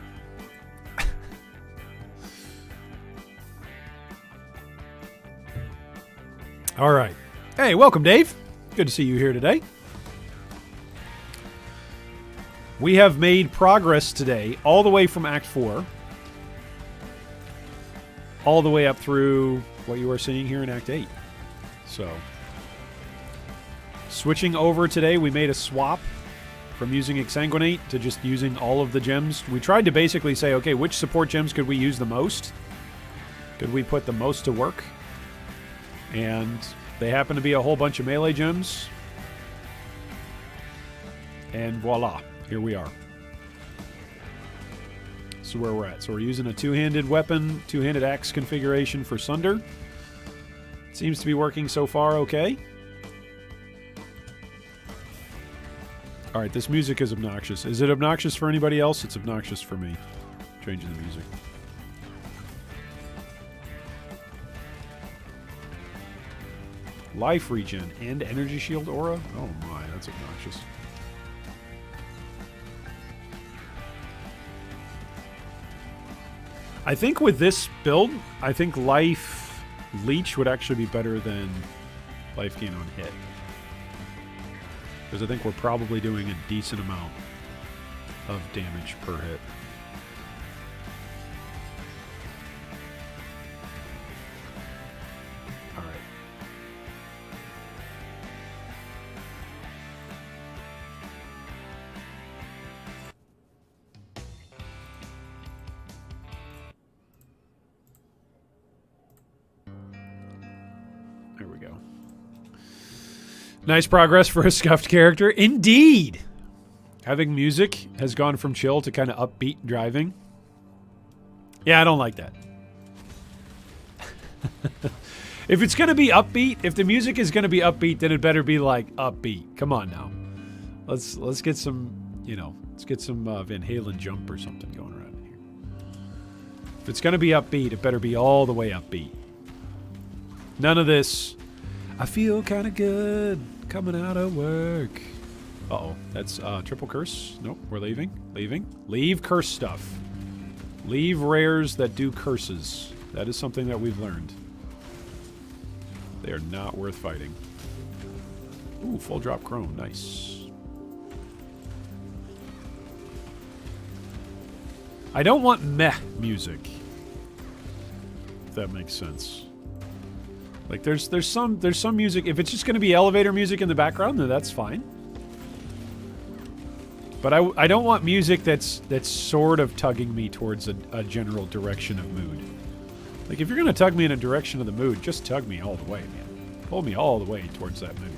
All right. Hey, welcome, Dave. Good to see you here today. We have made progress today all the way from Act 4 all the way up through what you are seeing here in Act 8. So, switching over today, we made a swap from using Exsanguinate to just using all of the gems. We tried to basically say, okay, which support gems could we use the most? Could we put the most to work? And they happen to be a whole bunch of melee gems. And voila, here we are. This is where we're at. So we're using a two-handed weapon, two-handed axe configuration for Sunder. Seems to be working so far okay. All right, this music is obnoxious. Is it obnoxious for anybody else? It's obnoxious for me. Changing the music. Life regen and energy shield aura? Oh my, that's obnoxious. I think with this build, I think life leech would actually be better than life gain on hit. Because I think we're probably doing a decent amount of damage per hit. Alright. There we go. Nice progress for a scuffed character. Indeed! Having music has gone from chill to kind of upbeat driving. Yeah, I don't like that. If it's going to be upbeat, if the music is going to be upbeat, then it better be like upbeat. Come on now. Let's get some, you know, let's get some Van Halen jump or something going around here. If it's going to be upbeat, it better be all the way upbeat. None of this, I feel kind of good coming out of work. Uh-oh, that's triple curse. Nope, we're leaving. Leave curse stuff. Leave rares that do curses. That is something that we've learned. They are not worth fighting. Ooh, full drop chrome. Nice. I don't want meh music. If that makes sense. Like there's some music. If it's just going to be elevator music in the background, then that's fine. But I don't want music that's sort of tugging me towards a general direction of mood. Like if you're going to tug me in a direction of the mood, just tug me all the way, man. Pull me all the way towards that mood.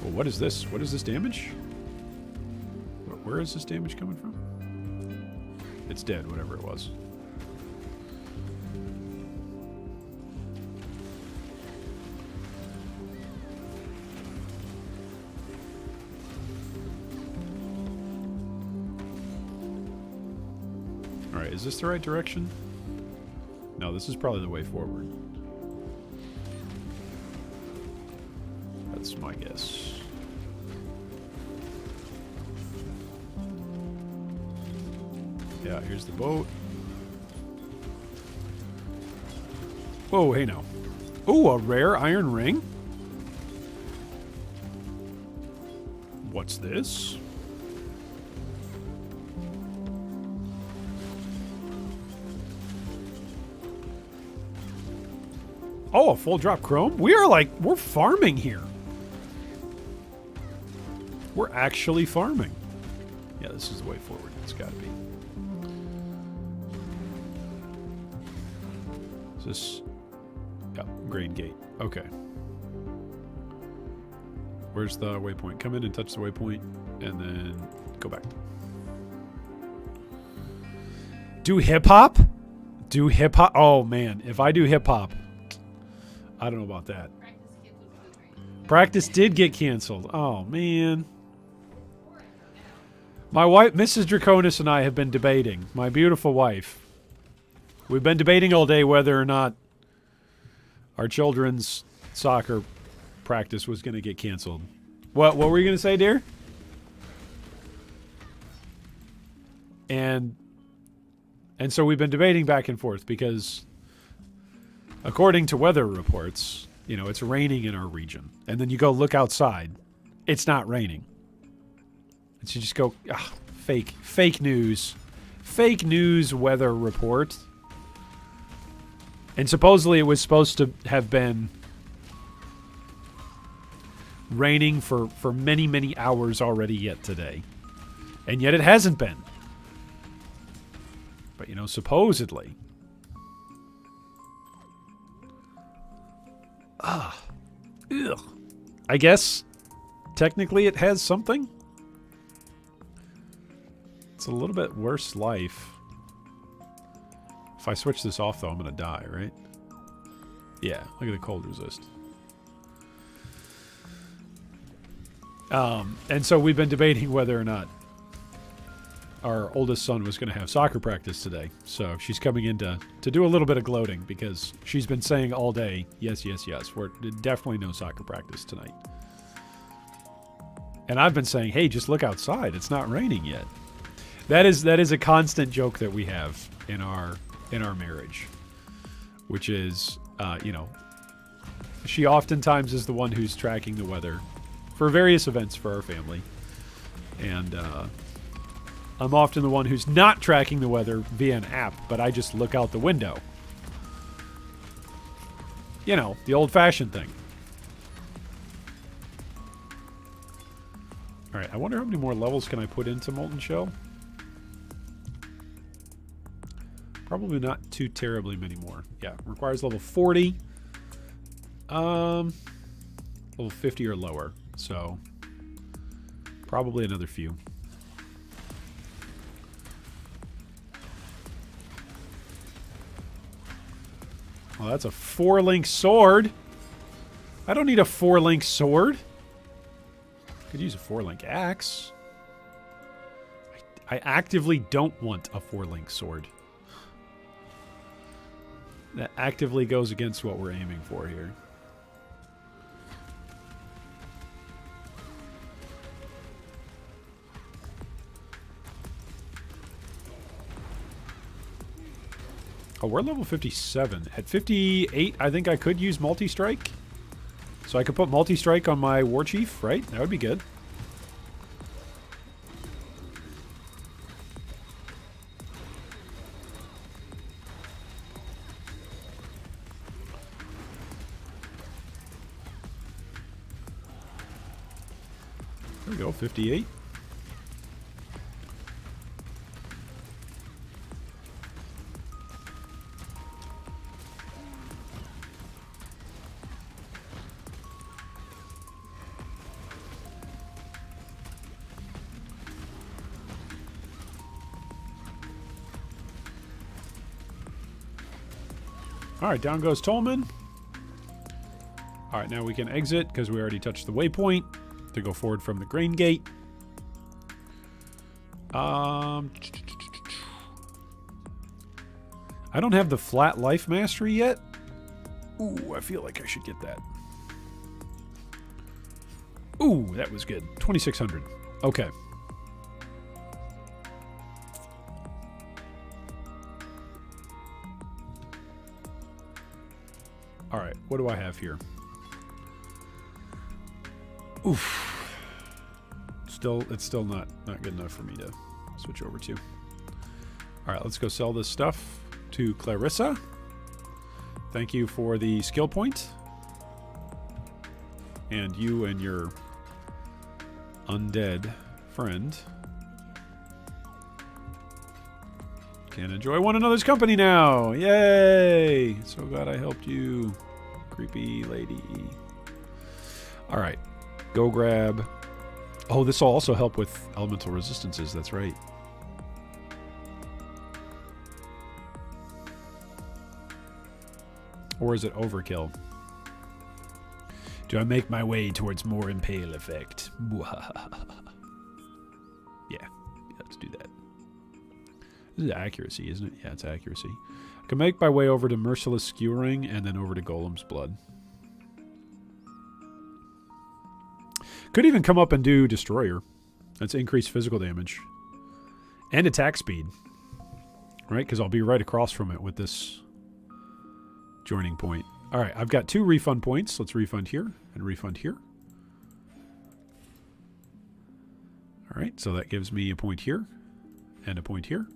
Well, what is this? What is this damage? Where is this damage coming from? It's dead, whatever it was. Alright, is this the right direction? No, this is probably the way forward. That's my guess. Yeah, here's the boat. Whoa, hey now. Ooh, a rare iron ring? What's this? Oh, a full drop chrome? We're farming here. We're actually farming. Yeah, this is the way forward. It's gotta be. Is this... Yeah, grain gate. Okay. Where's the waypoint? Come in and touch the waypoint, and then go back. Do hip-hop? Do hip-hop? Oh, man. If I do hip-hop... I don't know about that. Practice did get canceled. Oh, man. My wife, Mrs. Draconis, and I have been debating. My beautiful wife. We've been debating all day whether or not our children's soccer practice was going to get canceled. What were you going to say, dear? And so we've been debating back and forth because according to weather reports, you know, it's raining in our region. And then you go look outside. It's not raining. And so you just go, fake news. Fake news weather report. And supposedly it was supposed to have been raining for many, many hours already yet today. And yet it hasn't been. But, you know, supposedly. Ugh. I guess technically it has something. It's a little bit worse life. If I switch this off, though, I'm going to die, right? Yeah, look at the cold resist. And so we've been debating whether or not our oldest son was going to have soccer practice today. So she's coming in to do a little bit of gloating because she's been saying all day, yes, yes, yes, we're definitely no soccer practice tonight. And I've been saying, hey, just look outside. It's not raining yet. That is a constant joke that we have in our marriage, which is, you know, she oftentimes is the one who's tracking the weather for various events for our family. And I'm often the one who's not tracking the weather via an app, but I just look out the window. You know, the old-fashioned thing. All right, I wonder how many more levels can I put into Molten Shell? Probably not too terribly many more. Yeah, requires level 40. Level 50 or lower. So, probably another few. Well, that's a 4-link sword. I don't need a 4-link sword. Could use a 4-link axe. I actively don't want a 4-link sword. That actively goes against what we're aiming for here. Oh, we're level 57. At 58, I think I could use multi-strike. So I could put multi-strike on my war chief, right? That would be good. There we go, 58. Alright, down goes Tolman. Alright, now we can exit because we already touched the waypoint to go forward from the grain gate. I don't have the flat life mastery yet. Ooh, I feel like I should get that. Ooh, that was good. 2,600. Okay. Alright, what do I have here? Oof. It's still not good enough for me to switch over to. Alright, let's go sell this stuff to Clarissa. Thank you for the skill point. And you and your undead friend can enjoy one another's company now. Yay! So glad I helped you, creepy lady. Alright, go grab... Oh, this will also help with elemental resistances, that's right. Or is it overkill? Do I make my way towards more impale effect? Yeah. This is accuracy, isn't it? Yeah, it's accuracy. I can make my way over to Merciless Skewering and then over to Golem's Blood. Could even come up and do Destroyer. That's increased physical damage. And attack speed. Right? Because I'll be right across from it with this joining point. Alright, I've got 2 refund points. Let's refund here and refund here. Alright, so that gives me a point here and a point here.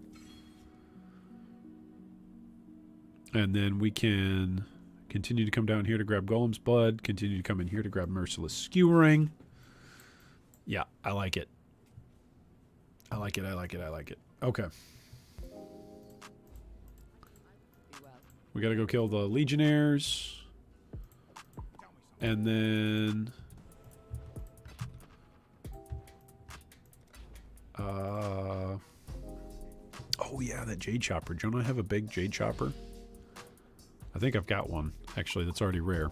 And then we can continue to come down here to grab Golem's Blood. Continue to come in here to grab Merciless Skewering. Yeah, I like it. I like it, I like it, I like it. Okay. We gotta go kill the Legionnaires. And then... oh yeah, that Jade Chopper. Don't I have a big Jade Chopper? I think I've got one, actually, that's already rare.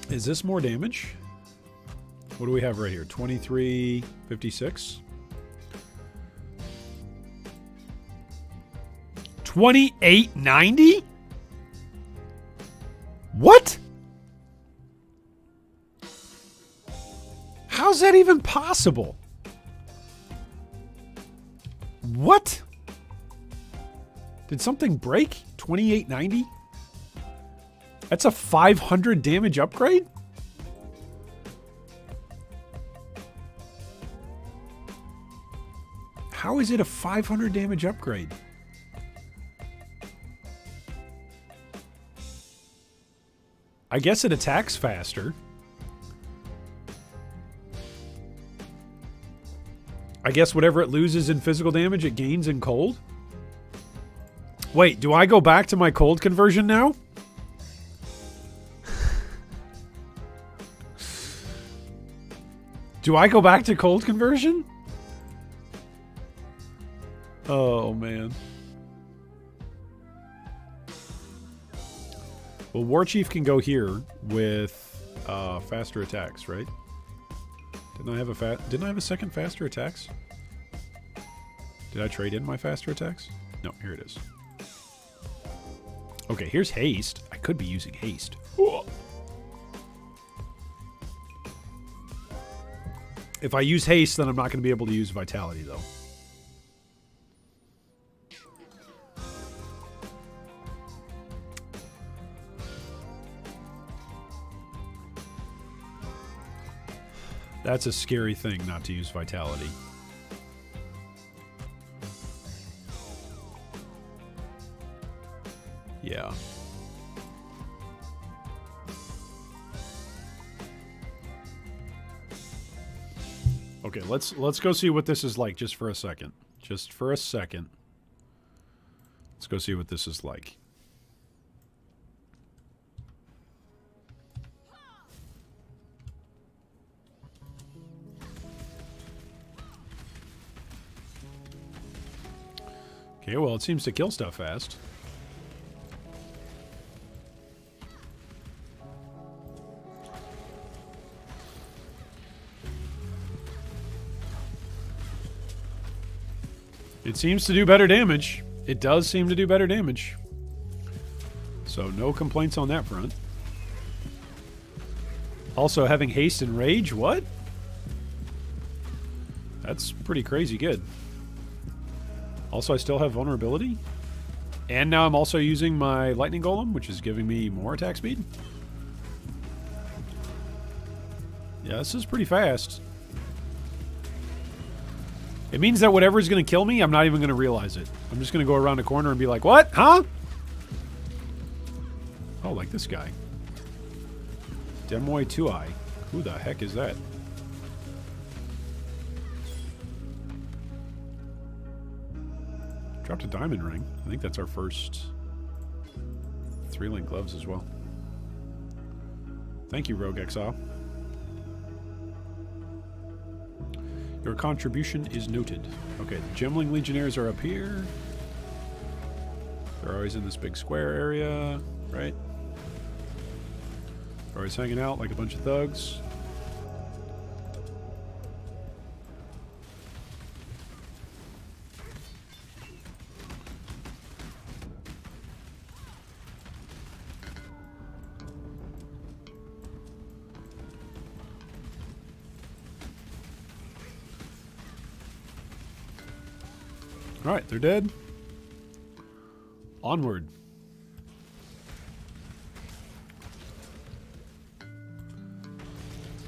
Is this more damage? What do we have right here? 2356. 2890? What? How's that even possible? What? Did something break? 2890? That's a 500 damage upgrade? How is it a 500 damage upgrade? I guess it attacks faster. I guess whatever it loses in physical damage, it gains in cold. Wait, do I go back to my cold conversion now? Do I go back to cold conversion? Oh, man. Well, War Chief can go here with faster attacks, right? Didn't I have a second faster attacks? Did I trade in my faster attacks? No, here it is. Okay, here's haste. I could be using haste. If I use haste, then I'm not going to be able to use vitality, though. That's a scary thing, not to use vitality. Yeah. Okay, let's go see what this is like just for a second. Just for a second. Let's go see what this is like. Okay, well, it seems to kill stuff fast. It seems to do better damage. It does seem to do better damage. So no complaints on that front. Also having haste and rage, what? That's pretty crazy good. Also, I still have vulnerability. And now I'm also using my lightning golem, which is giving me more attack speed. Yeah, this is pretty fast. It means that whatever is going to kill me, I'm not even going to realize it. I'm just going to go around a corner and be like, what? Huh? Oh, like this guy. Demoy Tuai. Who the heck is that? Dropped a diamond ring. I think that's our first 3-link gloves as well. Thank you, Rogue Exile. Your contribution is noted. Okay, the Gemling Legionnaires are up here. They're always in this big square area, right? They're always hanging out like a bunch of thugs. Alright, they're dead. Onward.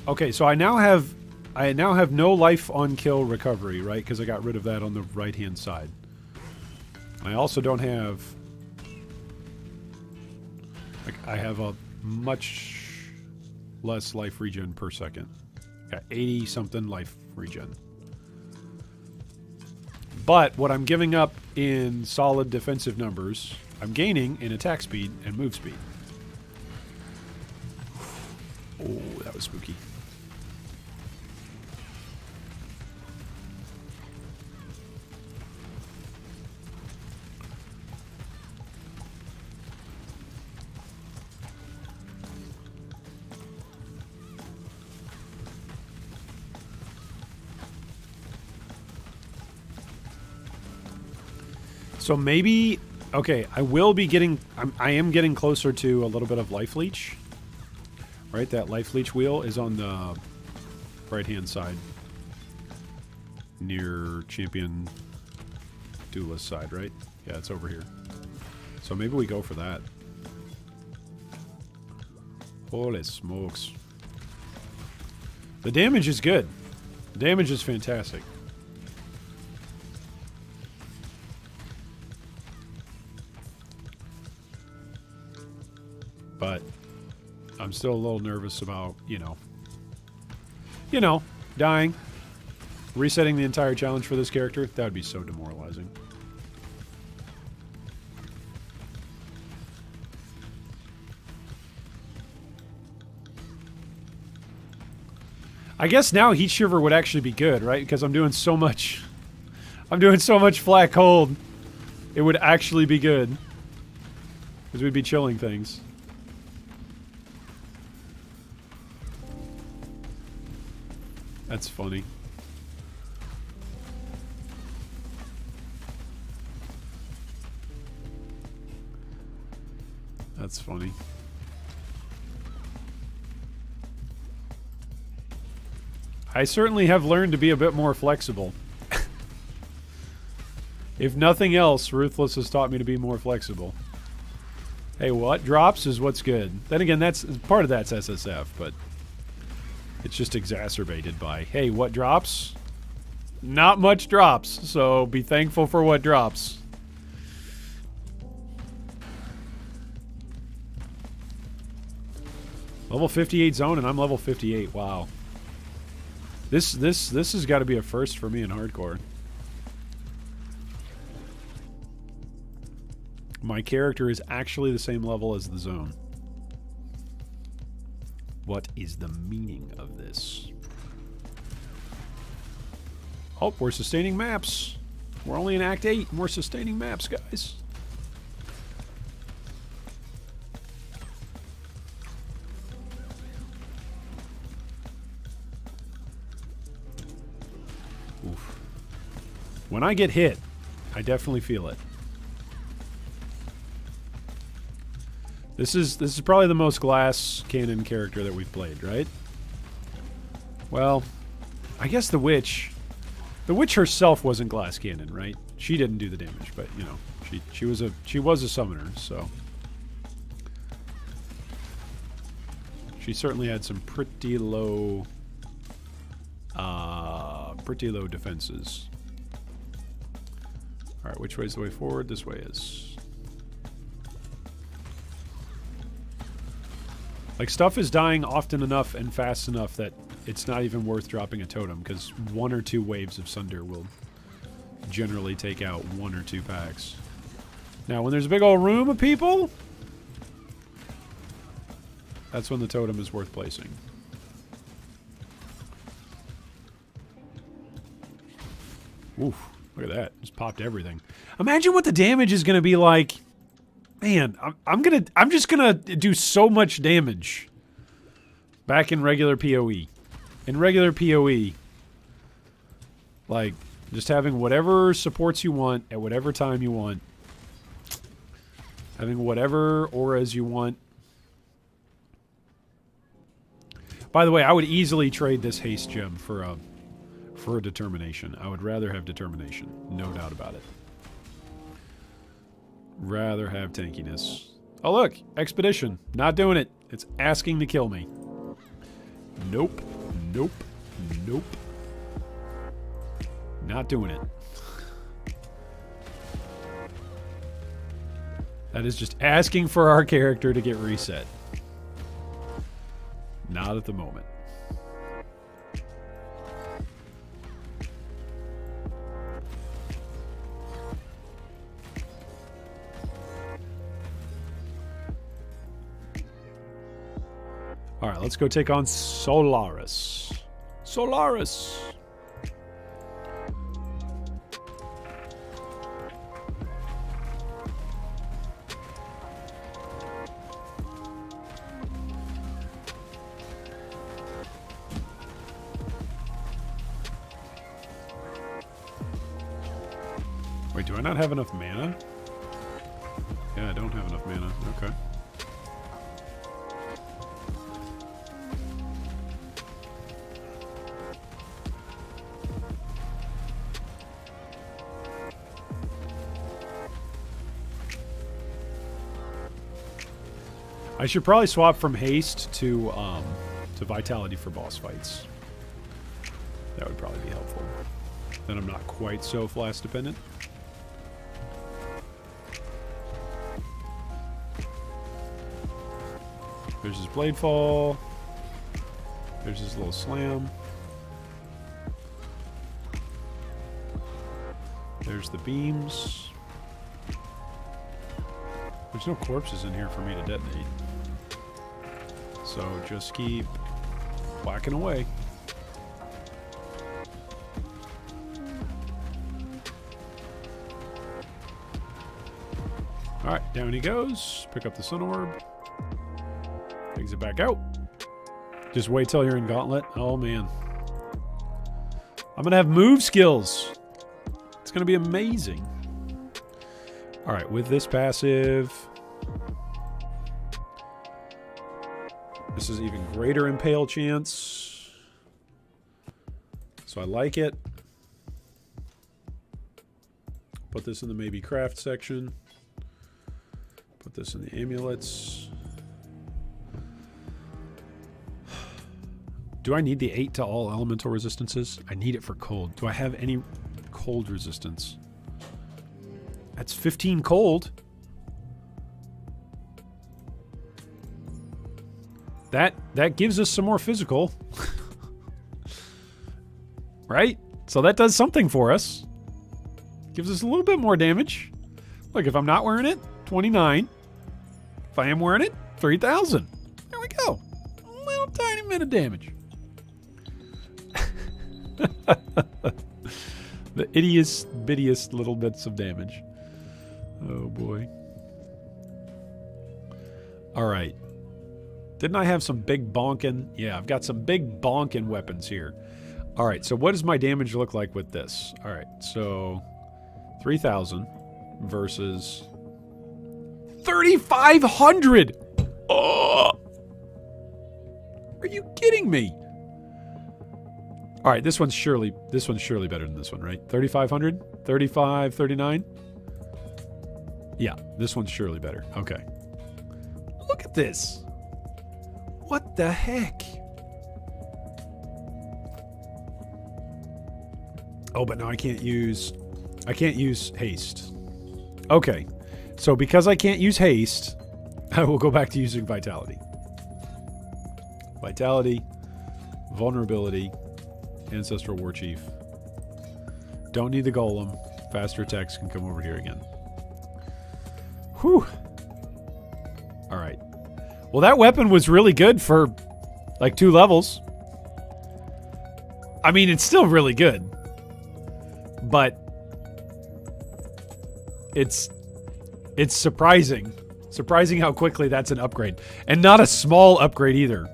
Okay, so I now have no life on kill recovery, right? Because I got rid of that on the right-hand side. I also don't have... Like, I have a much less life regen per second. Got 80-something life regen. But what I'm giving up in solid defensive numbers, I'm gaining in attack speed and move speed. Oh, that was spooky. So maybe, okay, I will be getting, I am getting closer to a little bit of life leech. Right, that life leech wheel is on the right-hand side. Near champion duelist side, right? Yeah, it's over here. So maybe we go for that. Holy smokes. The damage is good. The damage is fantastic. But I'm still a little nervous about, you know, dying. Resetting the entire challenge for this character, that would be so demoralizing. I guess now Heat Shiver would actually be good, right? Because I'm doing so much flat cold. It would actually be good. Because we'd be chilling things. That's funny. That's funny. I certainly have learned to be a bit more flexible. If nothing else, Ruthless has taught me to be more flexible. Hey, what drops is what's good. Then again, that's part of that's SSF, but it's just exacerbated by, hey, what drops? Not much drops, so be thankful for what drops. Level 58 zone, and I'm level 58. Wow. This has got to be a first for me in hardcore. My character is actually the same level as the zone. What is the meaning of this? Oh, we're sustaining maps. We're only in Act 8, and we're sustaining maps, guys. Oof. When I get hit, I definitely feel it. This is probably the most glass cannon character that we've played, right? Well, I guess the witch herself wasn't glass cannon, right? She didn't do the damage, but you know, she was a summoner, so she certainly had some pretty low defenses. All right, which way is the way forward? This way is. Like, stuff is dying often enough and fast enough that it's not even worth dropping a totem, because 1 or 2 waves of Sunder will generally take out 1 or 2 packs. Now, when there's a big old room of people, that's when the totem is worth placing. Oof, look at that. Just popped everything. Imagine what the damage is going to be like. Man, I'm just going to do so much damage back in regular PoE. In regular PoE, like, just having whatever supports you want at whatever time you want. Having whatever auras you want. By the way, I would easily trade this haste gem for a determination. I would rather have determination. No doubt about it. Rather have tankiness. Oh look, expedition. Not doing it. It's asking to kill me. Nope. Nope. Nope. Not doing it. That is just asking for our character to get reset. Not at the moment. Alright, let's go take on Solaris. Solaris! Wait, do I not have enough mana? Yeah, I don't have enough mana. Okay. I should probably swap from haste to vitality for boss fights. That would probably be helpful. Then I'm not quite so flask dependent. There's his blade fall. There's his little slam. There's the beams. There's no corpses in here for me to detonate. So just keep whacking away. Alright, down he goes. Pick up the sun orb. Takes it back out. Just wait till you're in Gauntlet. Oh man. I'm gonna have move skills. It's gonna be amazing. Alright, with this passive, this is even greater impale chance. So I like it. Put this in the maybe craft section. Put this in the amulets. Do I need the 8 to all elemental resistances? I need it for cold. Do I have any cold resistance? That's 15 cold. That gives us some more physical. Right? So that does something for us. Gives us a little bit more damage. Look, if I'm not wearing it, 29. If I am wearing it, 3,000. There we go. A little tiny bit of damage. The ittiest, bittiest little bits of damage. Oh boy. Alright. Didn't I have some big bonkin'? Yeah, I've got some big bonkin' weapons here. Alright, so what does my damage look like with this? Alright, so 3,000 versus 3,500! Oh! Are you kidding me? Alright, this one's surely better than this one, right? 3,500? 35, 39? Yeah, this one's surely better. Okay. Look at this. What the heck? Oh, but no, I can't use haste. Okay. So because I can't use haste, I will go back to using vitality. Vitality, vulnerability, ancestral war chief. Don't need the golem. Faster attacks can come over here again. Whew. Alright. Well, that weapon was really good for like 2 levels. I mean, it's still really good. but it's surprising how quickly that's an upgrade, and not a small upgrade either.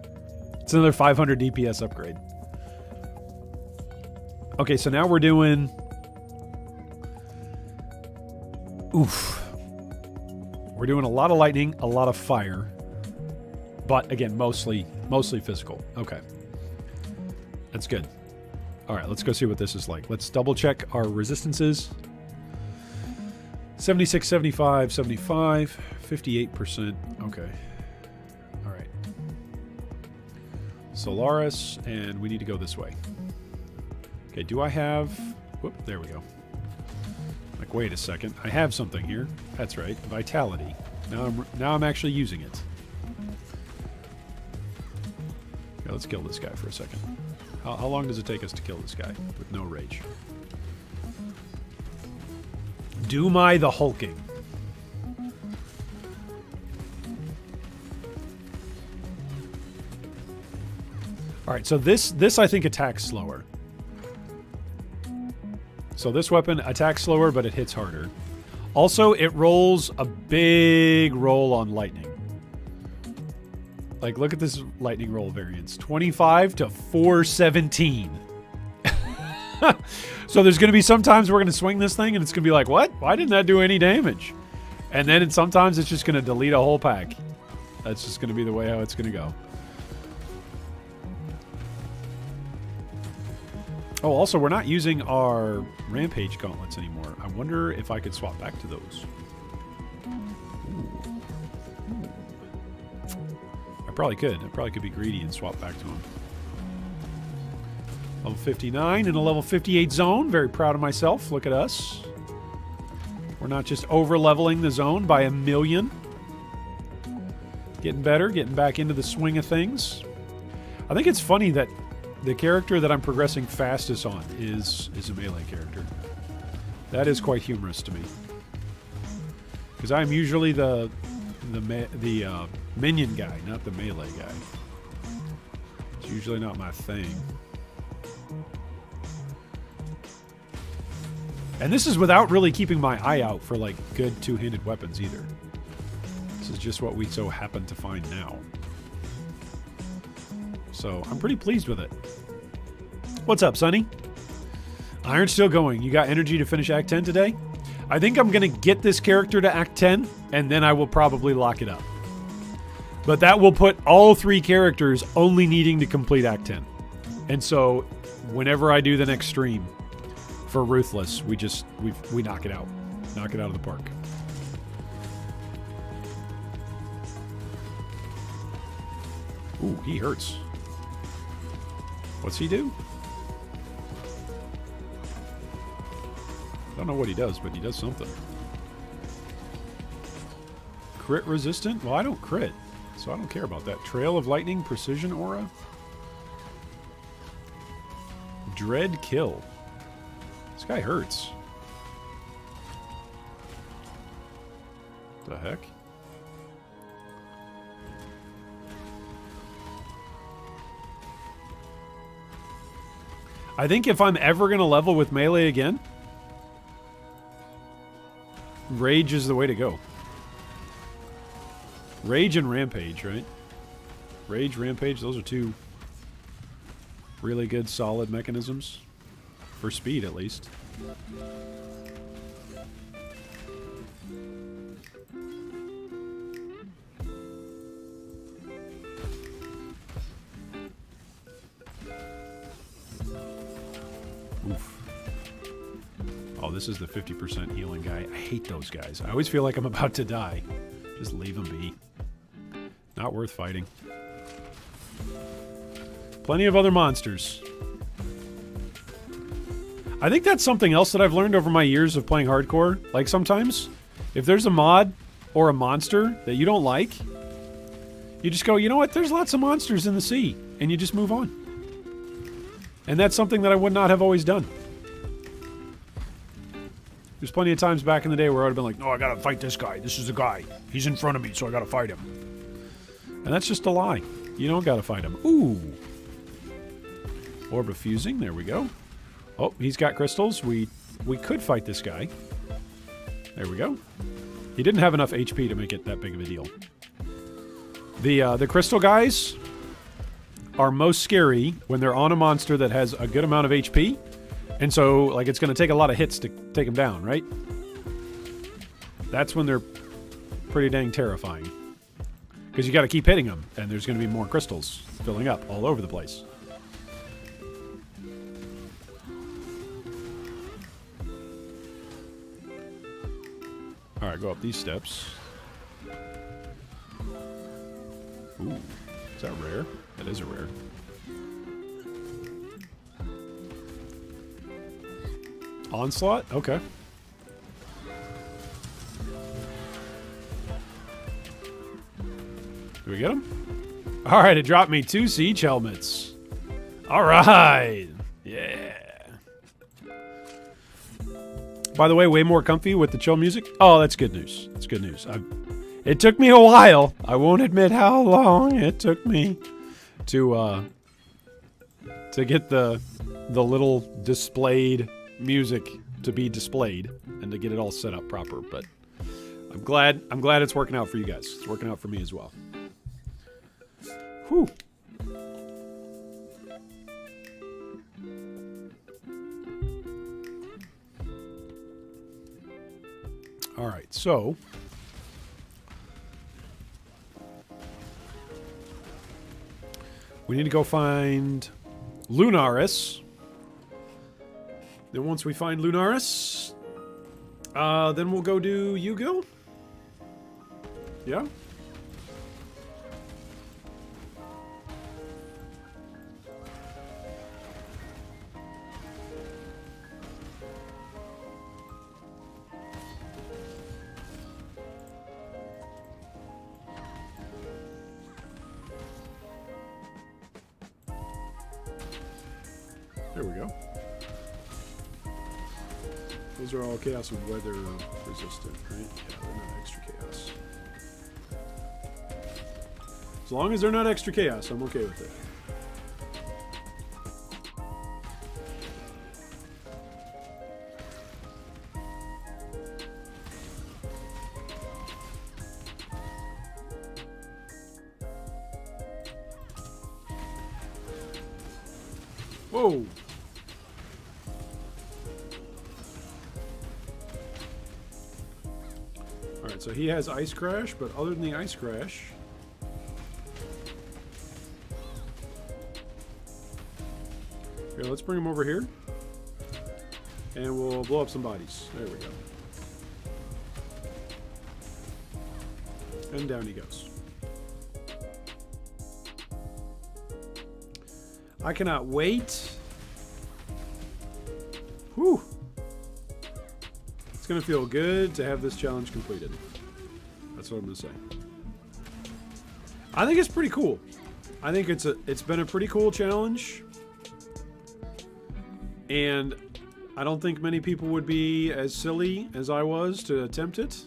It's another 500 DPS upgrade. Okay, so now we're doing... Oof. We're doing a lot of lightning, a lot of fire. But, again, mostly physical. Okay. That's good. Alright, let's go see what this is like. Let's double check our resistances. 76, 75, 75, 58%. Okay. Alright. Solaris, and we need to go this way. Okay, do I have... Whoop, there we go. Like, wait a second. I have something here. That's right. Vitality. Now I'm actually using it. Okay, let's kill this guy for a second. How long does it take us to kill this guy with no rage? Doom I the hulking. Alright, so this I think attacks slower. So this weapon attacks slower, but it hits harder. Also, it rolls a big roll on lightning. Like, look at this lightning roll variance. 25 to 417. So there's going to be some times we're going to swing this thing and it's going to be like, what? Why didn't that do any damage? And then sometimes it's just going to delete a whole pack. That's just going to be the way how it's going to go. Oh, also, we're not using our Rampage gauntlets anymore. I wonder if I could swap back to those. Ooh. I probably could. I probably could be greedy and swap back to them. Level 59 in a level 58 zone. Very proud of myself. Look at us. We're not just over-leveling the zone by a million. Getting better, getting back into the swing of things. I think it's funny that the character that I'm progressing fastest on is a melee character. That is quite humorous to me. Because I'm usually the minion guy, not the melee guy. It's usually not my thing. And this is without really keeping my eye out for, like, good two-handed weapons either. This is just what we so happen to find now. So, I'm pretty pleased with it. What's up, Sonny? Iron's still going. You got energy to finish Act 10 today? I think I'm going to get this character to Act 10, and then I will probably lock it up. But that will put all three characters only needing to complete Act 10. And so, whenever I do the next stream for Ruthless, we knock it out. Knock it out of the park. Ooh, he hurts. What's he do? I don't know what he does, but he does something. Crit resistant? Well, I don't crit, so I don't care about that. Trail of Lightning, Precision Aura. Dread Kill. This guy hurts. The heck? I think if I'm ever going to level with melee again, Rage is the way to go. Rage and Rampage, right? Rage, Rampage, those are two really good, solid mechanisms. For speed, at least. Oof. Oh, this is the 50% healing guy. I hate those guys. I always feel like I'm about to die. Just leave them be. Not worth fighting. Plenty of other monsters. I think that's something else that I've learned over my years of playing hardcore. Like, sometimes, if there's a mod or a monster that you don't like, you just go, you know what, there's lots of monsters in the sea, and you just move on. And that's something that I would not have always done. There's plenty of times back in the day where I would have been like, no, I gotta fight this guy. This is the guy. He's in front of me, so I gotta fight him. And that's just a lie. You don't gotta fight him. Ooh. Orb of Fusing, there we go. Oh, he's got crystals. We we could fight this guy. There we go. He didn't have enough HP to make it that big of a deal. The crystal guys are most scary when they're on a monster that has a good amount of HP. And so, like, it's going to take a lot of hits to take them down, right? That's when they're pretty dang terrifying. Because you got to keep hitting them, and there's going to be more crystals filling up all over the place. Alright, go up these steps. Ooh, is that rare? That is a rare. Onslaught? Okay. Do we get him? Alright, it dropped me 2 siege helmets. Alright! Yeah! By the way, way more comfy with the chill music. Oh, that's good news. That's good news. It took me a while. I won't admit how long it took me to get the little displayed music to be displayed and to get it all set up proper. But I'm glad it's working out for you guys. It's working out for me as well. Whew. All right, so we need to go find Lunaris. Then once we find Lunaris, then we'll go do Yu-Gi-Oh! Yeah? There we go. Those are all chaos and weather resistant, right? Yeah, they're not extra chaos. As long as they're not extra chaos, I'm okay with it. Whoa! Alright, so he has Ice Crash, but other than the Ice Crash... Here, let's bring him over here. And we'll blow up some bodies. There we go. And down he goes. I cannot wait. Whew. It's going to feel good to have this challenge completed. That's what I'm going to say. I think it's pretty cool. I think it's been a pretty cool challenge. And I don't think many people would be as silly as I was to attempt it.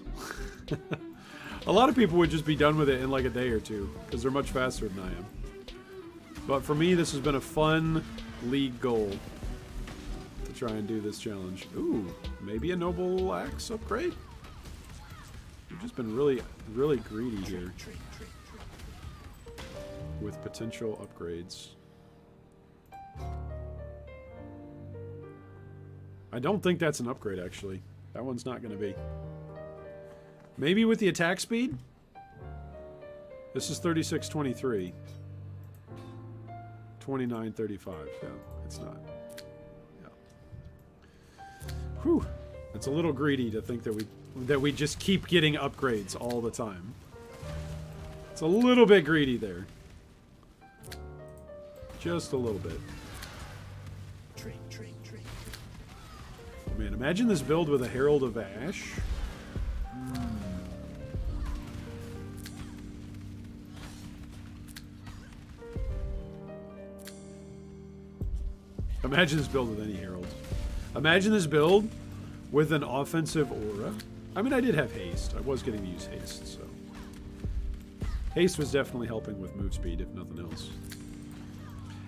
A lot of people would just be done with it in like a day or two, because they're much faster than I am. But for me, this has been a fun league goal to try and do this challenge. Ooh, maybe a Noble Axe upgrade? We've just been really, really greedy here with potential upgrades. I don't think that's an upgrade, actually. That one's not going to be. Maybe with the attack speed? This is 3623. 2935. Yeah, it's not. Yeah. Whew. It's a little greedy to think that we just keep getting upgrades all the time. It's a little bit greedy there. Just a little bit. Oh man, imagine this build with a Herald of Ash. Imagine this build with any Herald. Imagine this build with an offensive aura. I mean, I did have haste. I was getting to use haste, so. Haste was definitely helping with move speed, if nothing else.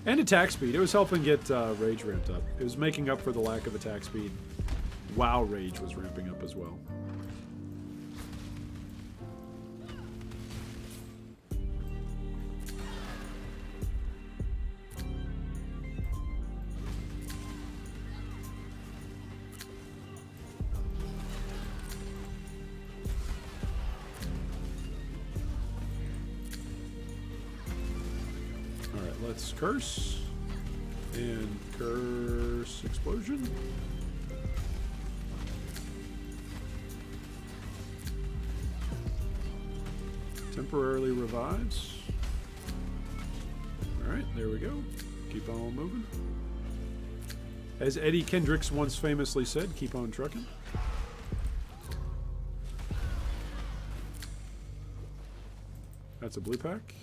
And attack speed. It was helping get rage ramped up. It was making up for the lack of attack speed WoW rage was ramping up as well. Alright, let's curse. And curse explosion. Temporarily revives. Alright, there we go. Keep on moving. As Eddie Kendricks once famously said, keep on trucking. That's a blue pack.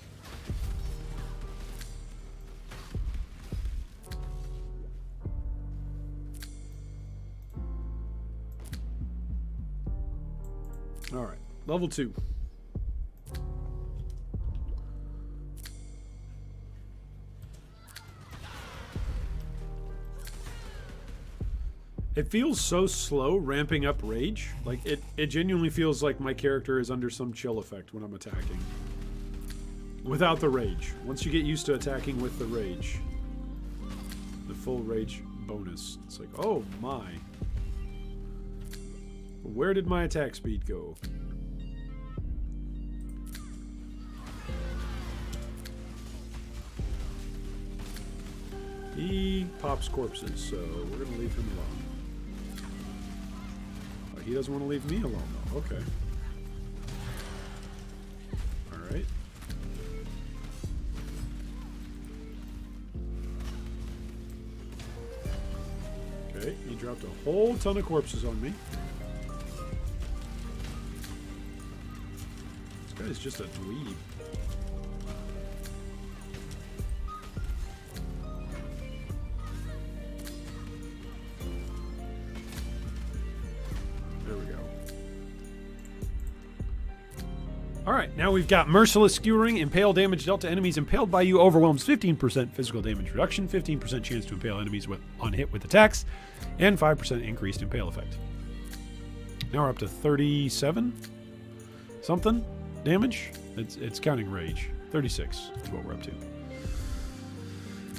Alright, level 2. It feels so slow ramping up rage. Like, it genuinely feels like my character is under some chill effect when I'm attacking. Without the rage. Once you get used to attacking with the rage. The full rage bonus. It's like, oh my. Where did my attack speed go? He pops corpses, so we're going to leave him alone. Oh, he doesn't want to leave me alone, though. Okay. Alright. Okay, he dropped a whole ton of corpses on me. This guy's just a dweeb. There we go. Alright, now we've got Merciless Skewering. Impale damage dealt to enemies impaled by you overwhelms 15% physical damage reduction, 15% chance to impale enemies on hit with attacks, and 5% increased impale effect. Now we're up to 37 something damage. It's counting rage. 36 is what we're up to.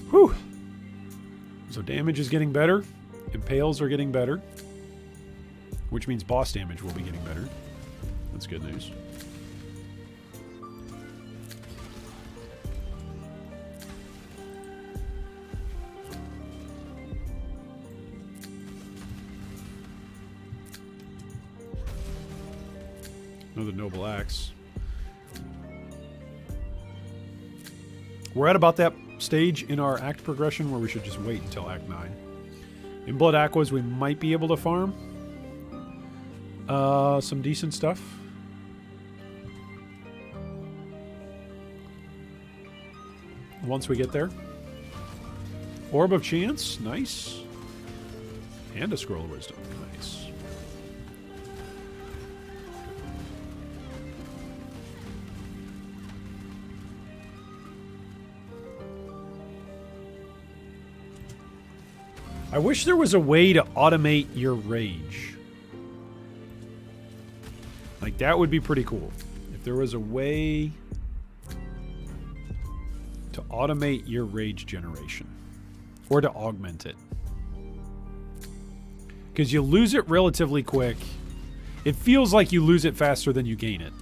Whew. So damage is getting better. Impales are getting better. Which means boss damage will be getting better. That's good news. Another noble axe. We're at about that stage in our act progression where we should just wait until Act 9. In Blood Aquas, we might be able to farm some decent stuff. Once we get there. Orb of Chance, nice. And a Scroll of Wisdom, nice. I wish there was a way to automate your rage. Like, that would be pretty cool. If there was a way to automate your rage generation. Or to augment it. Because you lose it relatively quick. It feels like you lose it faster than you gain it.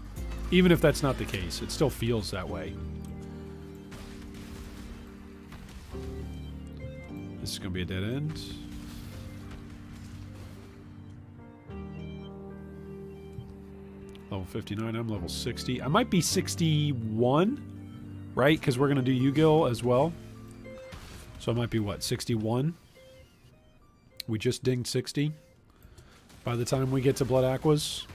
Even if that's not the case, it still feels that way. This is going to be a dead end. Level 59, I'm level 60. I might be 61, right? Because we're going to do Yu-Gi-Oh! As well. So I might be, what, 61? We just dinged 60 by the time we get to Blood Aquas.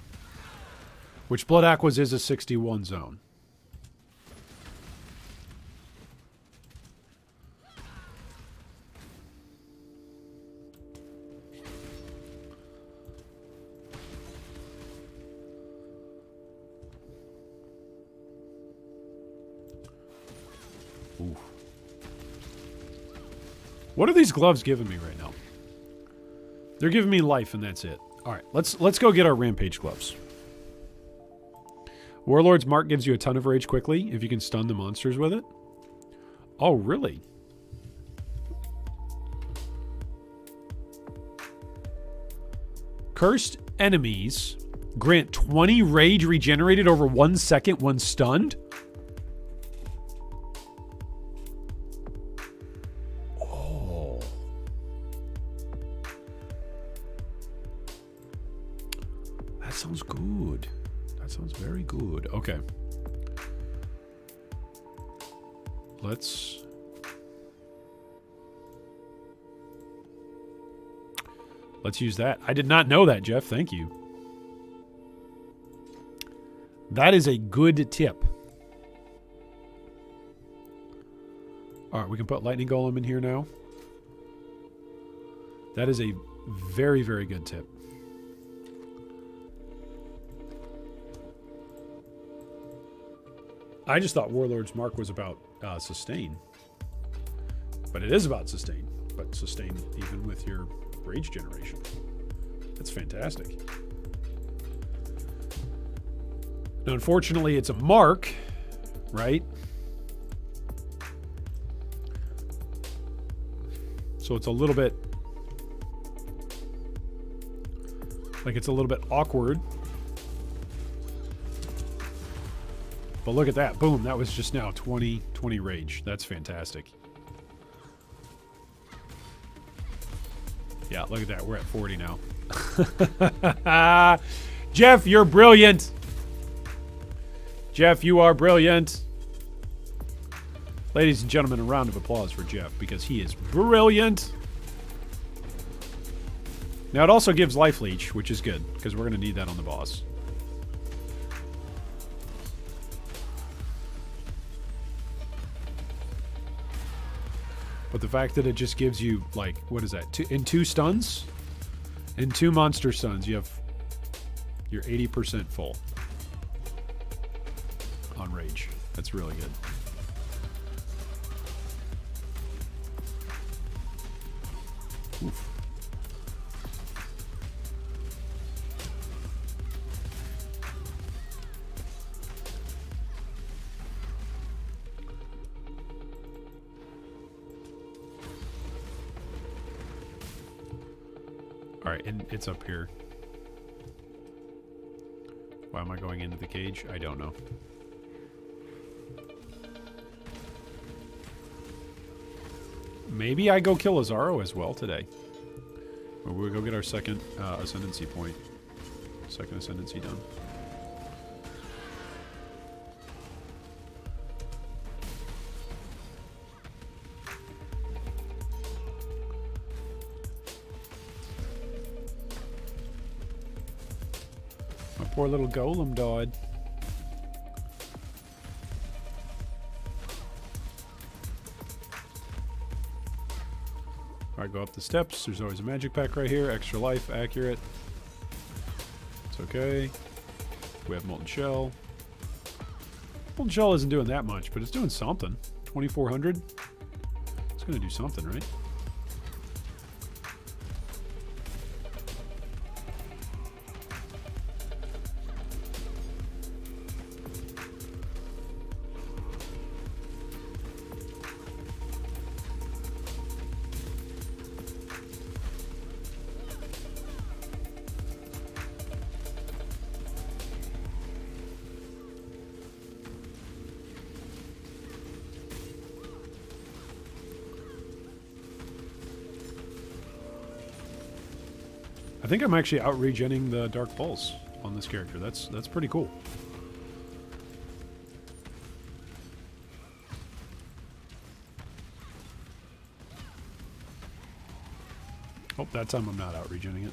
Which Blood Aquas is a 61 zone. Ooh. What are these gloves giving me right now? They're giving me life, and that's it. All right, let's go get our Rampage gloves. Warlord's Mark gives you a ton of rage quickly if you can stun the monsters with it. Oh, really? Cursed enemies grant 20 rage regenerated over 1 second when stunned. Oh. That sounds good. That sounds very good. Okay. Let's use that. I did not know that, Jeff. Thank you. That is a good tip. All right, we can put Lightning Golem in here now. That is a very, very good tip. I just thought Warlord's Mark was about sustain. But it is about sustain. But sustain even with your rage generation. That's fantastic. Now, unfortunately, it's a mark, right? So it's a little bit... like it's a little bit awkward. But look at that. Boom. That was just now 20 rage. That's fantastic. Yeah, look at that. We're at 40 now. Jeff, you're brilliant. Jeff, you are brilliant. Ladies and gentlemen, a round of applause for Jeff because he is brilliant. Now, it also gives life leech, which is good because we're going to need that on the boss. But the fact that it just gives you, like, what is that? In 2 stuns? In 2 monster stuns, you're 80% full on rage. That's really good. Oof. All right, and it's up here. Why am I going into the cage? I don't know. Maybe I go kill Azaro as well today. Or we'll go get our second ascendancy point. Second ascendancy done. My poor little golem died. Alright, go up the steps. There's always a magic pack right here. Extra life, accurate. It's okay. We have Molten Shell. Molten Shell isn't doing that much, but it's doing something. 2,400. It's going to do something, right? I think I'm actually out-regenning the Dark Pulse on this character. That's pretty cool. Oh, that time I'm not out-regenning it.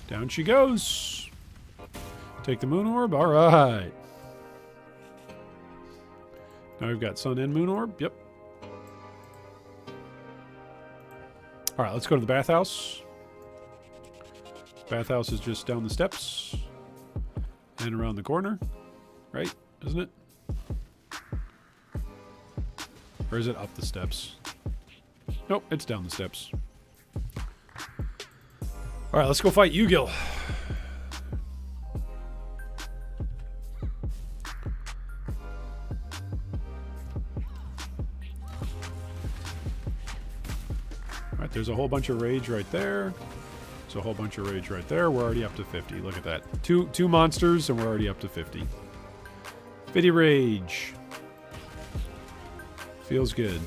Down she goes. Take the Moon Orb. All right. Now we've got Sun and Moon Orb. Yep. All right, let's go to the bathhouse. Bathhouse is just down the steps and around the corner, right? isn't it? Or is it up the steps? Nope, it's down the steps. Alright, let's go fight Yu-Gil. Alright, there's a whole bunch of rage right there. There's a whole bunch of rage right there. We're already up to 50. Look at that. Two monsters, and we're already up to 50. 50 rage. Feels good.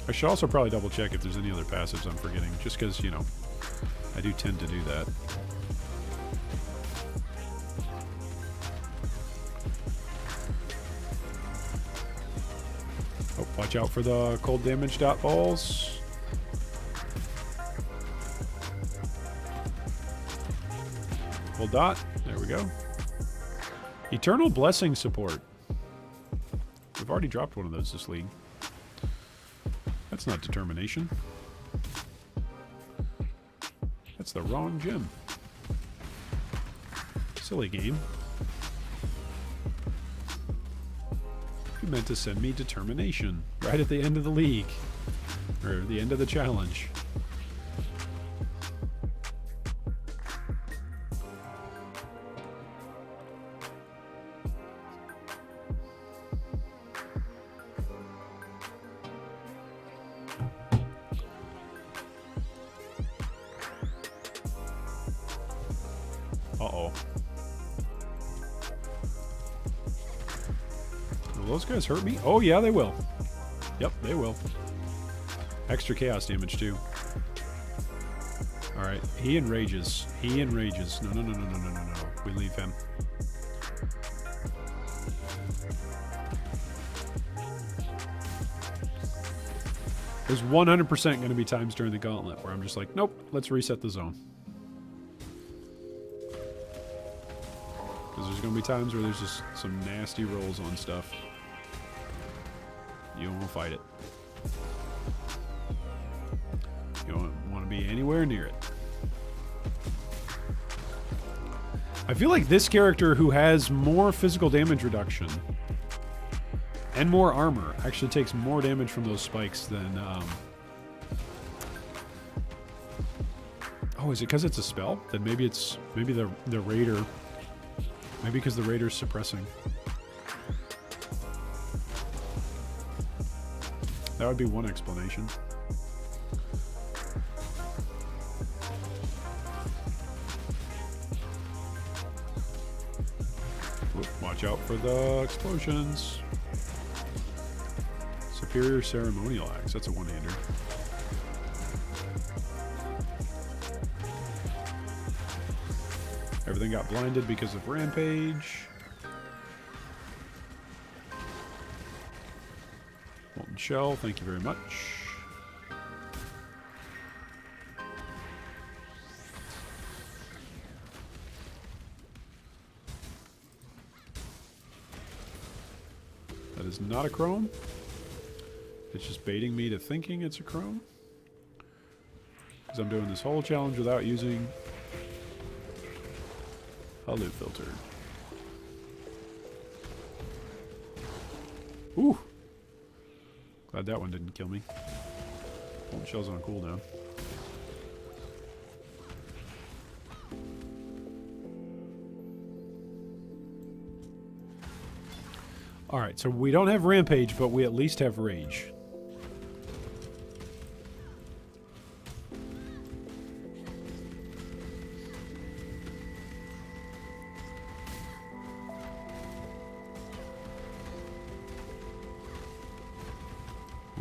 I should also probably double check if there's any other passives I'm forgetting, just because, you know, I do tend to do that. Oh, watch out for the cold damage dot balls. Full dot. There we go. Eternal Blessing support. We've already dropped one of those this league. That's not determination. That's the wrong gem. Silly game. You meant to send me determination right at the end of the league. Or the end of the challenge. Uh-oh. Will those guys hurt me? Oh, yeah, they will. Yep, they will. Extra chaos damage, too. Alright, he enrages. He enrages. No, no, no, no, no, no, no, no. We leave him. There's 100% going to be times during the gauntlet where I'm just like, nope, let's reset the zone. Because there's going to be times where there's just some nasty rolls on stuff. You don't want to fight it. You don't want to be anywhere near it. I feel like this character who has more physical damage reduction and more armor actually takes more damage from those spikes than... Oh, is it because it's a spell? Then maybe it's... Maybe the Raider... Maybe because the Raider's suppressing. That would be one explanation. Whoop, watch out for the explosions. Superior Ceremonial Axe. That's a one-hander. Everything got blinded because of Rampage. Molten Shell, thank you very much. That is not a chrome. It's just baiting me to thinking it's a chrome. Because I'm doing this whole challenge without using a loot filter. Ooh! Glad that one didn't kill me. Molten Shell's on cooldown. Alright, so we don't have Rampage, but we at least have Rage.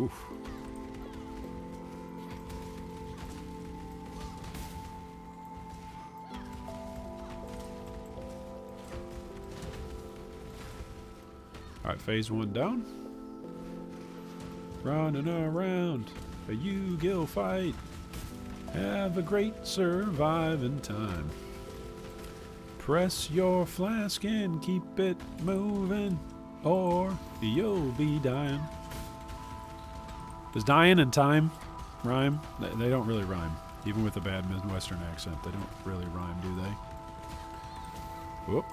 Oof. Alright, phase one down. Running around a Yu-Gil fight. Have a great surviving time. Press your flask and keep it moving, or you'll be dying. Does dying and time rhyme? They don't really rhyme. Even with a bad Midwestern accent, they don't really rhyme, do they? Whoop.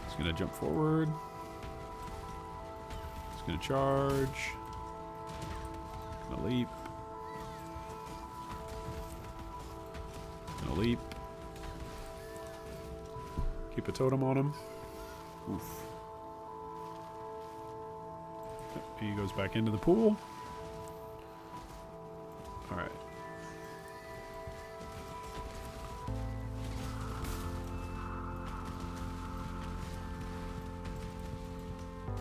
It's going to jump forward. It's going to charge. Going to leap. Going to leap. Keep a totem on him. Oof. He goes back into the pool. Alright.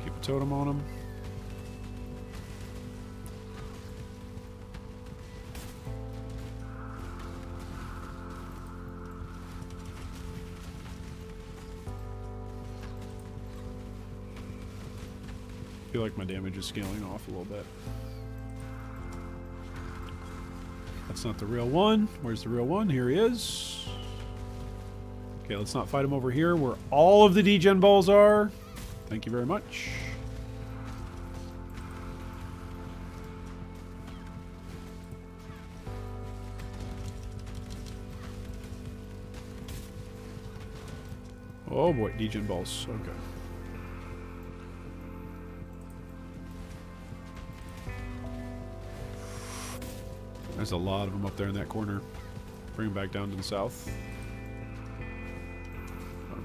Keep a totem on him. I feel like my damage is scaling off a little bit. That's not the real one. Where's the real one? Here he is. Okay, let's not fight him over here where all of the degen balls are. Thank you very much. Oh boy, degen balls. Okay. There's a lot of them up there in that corner. Bring them back down to the south.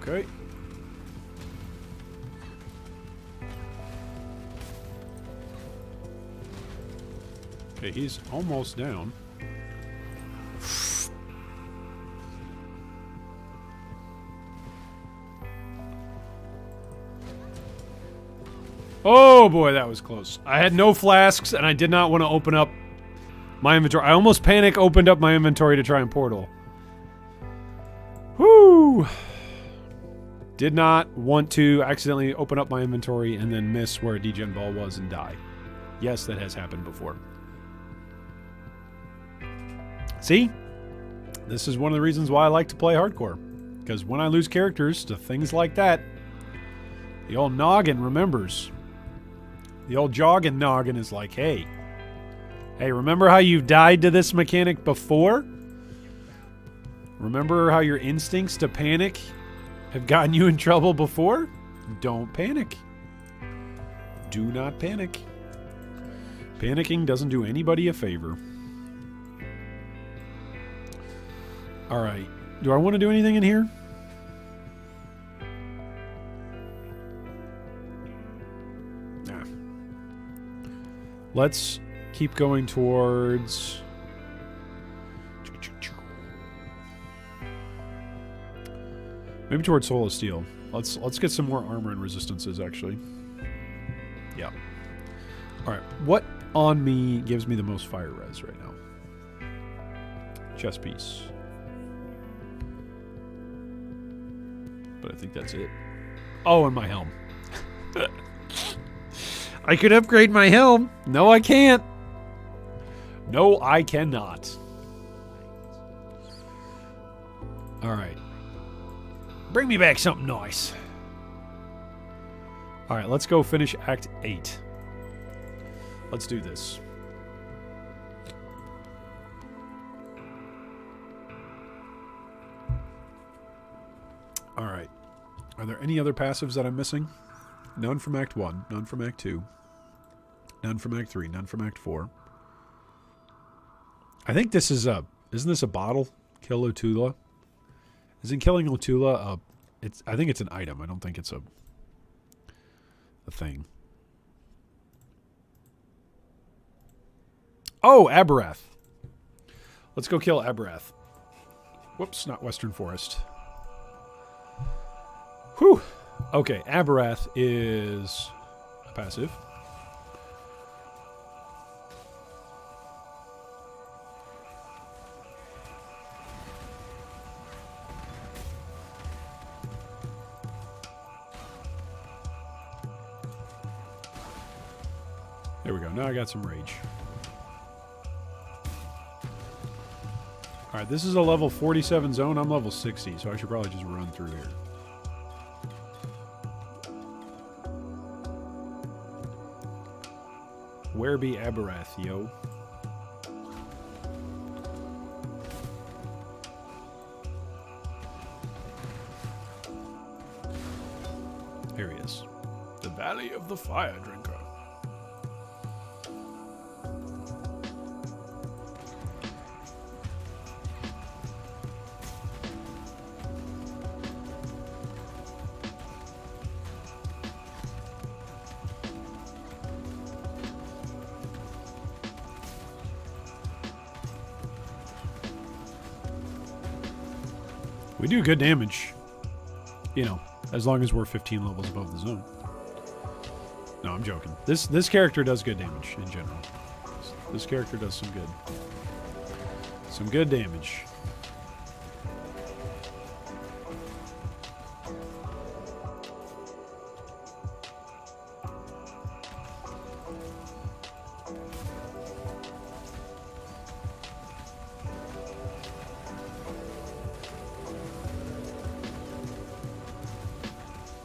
Okay. Okay, he's almost down. Oh boy, that was close. I had no flasks and I did not want to open up my inventory. I almost panic opened up my inventory to try and portal. Whoo! Did not want to accidentally open up my inventory and then miss where a degen ball was and die. Yes, that has happened before. See? This is one of the reasons why I like to play hardcore. Because when I lose characters to things like that, the old noggin remembers. The old jogging noggin is like, hey, remember how you've died to this mechanic before? Remember how your instincts to panic have gotten you in trouble before? Don't panic. Do not panic. Panicking doesn't do anybody a favor. Alright. Do I want to do anything in here? Nah. Let's keep going towards... maybe towards Soul of Steel. Let's get some more armor and resistances, actually. Yeah. Alright, what on me gives me the most fire res right now? Chest piece. But I think that's it. Oh, and my helm. I could upgrade my helm. No, I can't. No, I cannot. Alright. Bring me back something nice. Alright, let's go finish Act 8. Let's do this. Alright. Are there any other passives that I'm missing? None from Act 1. None from Act 2. None from Act 3. None from Act 4. I think this is a... isn't this a bottle? Kill Otula? Isn't killing Otula a... I think it's an item. I don't think it's a thing. Oh, Aberrath. Let's go kill Aberrath. Whoops, not Western Forest. Whew. Okay, Aberrath is a passive. There we go. Now I got some rage. Alright, this is a level 47 zone. I'm level 60, so I should probably just run through here. Where be Aberrath, yo? Here he is. The Valley of the Fire Drinker. We do good damage, you know, as long as we're 15 levels above the zone. No, I'm joking. This character does good damage in general. This character does some good damage.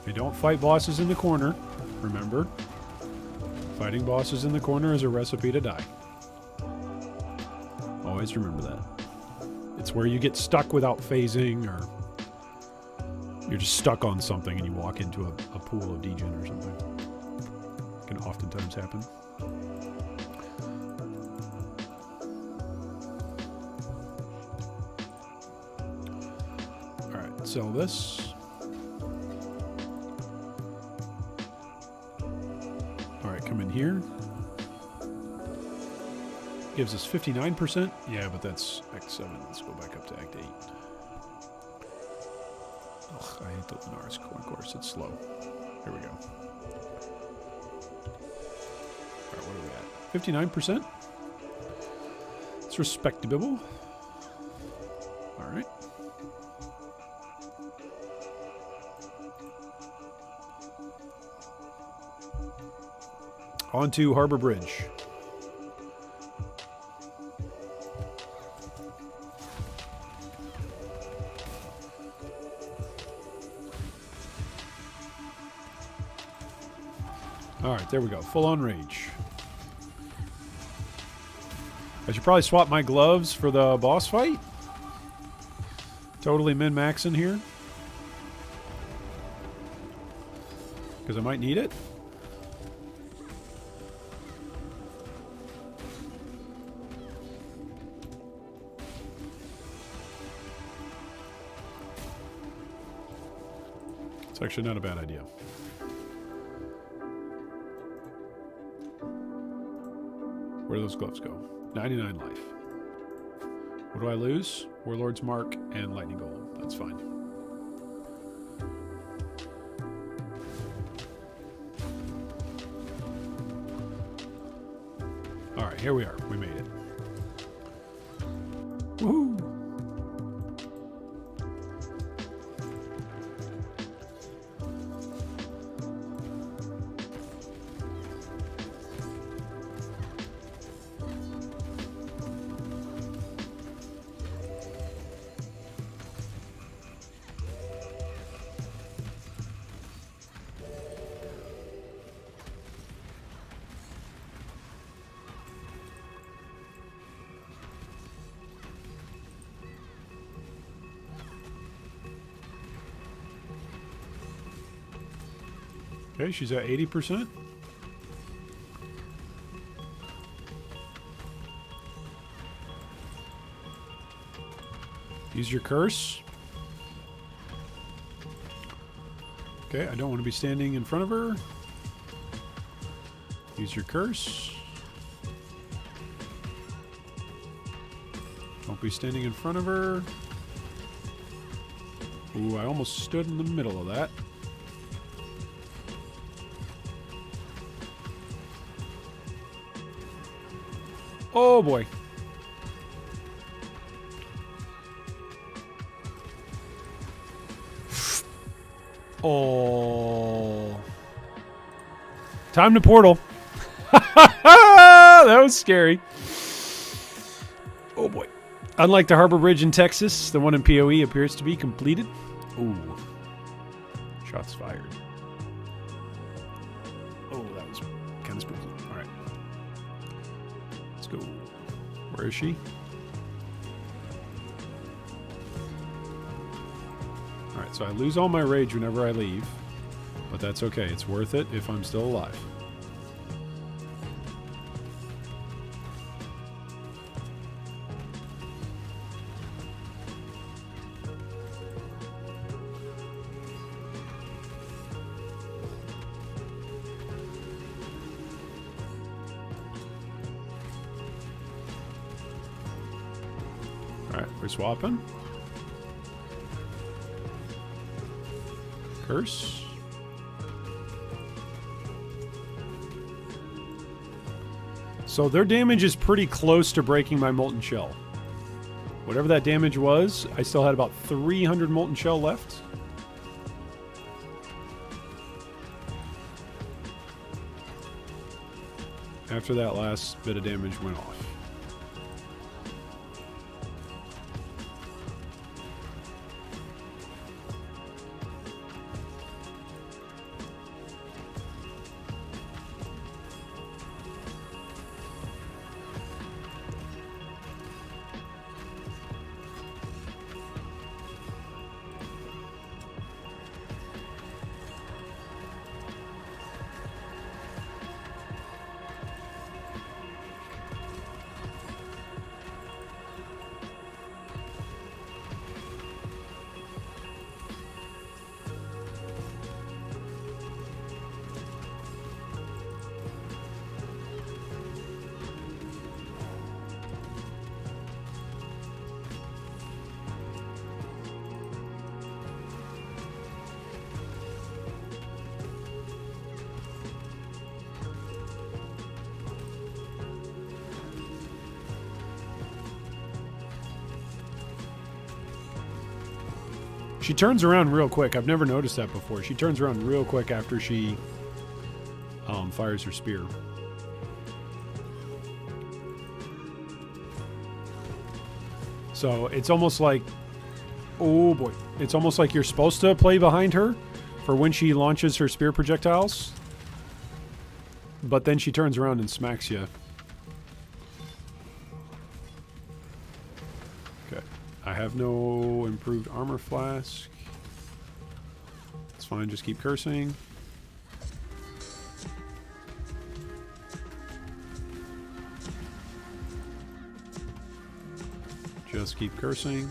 We don't fight bosses in the corner, remember? Fighting bosses in the corner is a recipe to die. Always remember that. It's where you get stuck without phasing, or you're just stuck on something and you walk into a pool of degen or something. It can oftentimes happen. Alright, sell this. Come in here. Gives us 59%. Yeah, but that's Act 7. Let's go back up to Act 8. Ugh, I hate the Lunaris course. It's slow. Here we go. Alright, what are we at? 59%. It's respectable. Alright. On to Harbor Bridge. Alright, there we go. Full on rage. I should probably swap my gloves for the boss fight. Totally min-maxing here. Because I might need it. It's actually not a bad idea. Where do those gloves go? 99 life. What do I lose? Warlord's Mark and Lightning Golem. That's fine. Alright, here we are. We made it. Woohoo! Okay, she's at 80%. Use your curse. Okay, I don't want to be standing in front of her. Use your curse. Don't be standing in front of her. Ooh, I almost stood in the middle of that. Oh boy. Oh. Time to portal. That was scary. Oh boy. Unlike the Harbor Bridge in Texas, the one in PoE appears to be completed. Ooh. Shots fired. Oh, that was kind of spooky. All right. Let's go. Where is she? All right, so I lose all my rage whenever I leave. But that's okay. It's worth it if I'm still alive. Alright, we're swapping. Curse. So their damage is pretty close to breaking my Molten Shell. Whatever that damage was, I still had about 300 Molten Shell left. After that last bit of damage went off. She turns around real quick. I've never noticed that before. She turns around real quick after she fires her spear. So it's almost like, oh boy, it's almost like you're supposed to play behind her for when she launches her spear projectiles. But then she turns around and smacks you. Okay. I have no improved armor flask. It's fine, just keep cursing. Just keep cursing.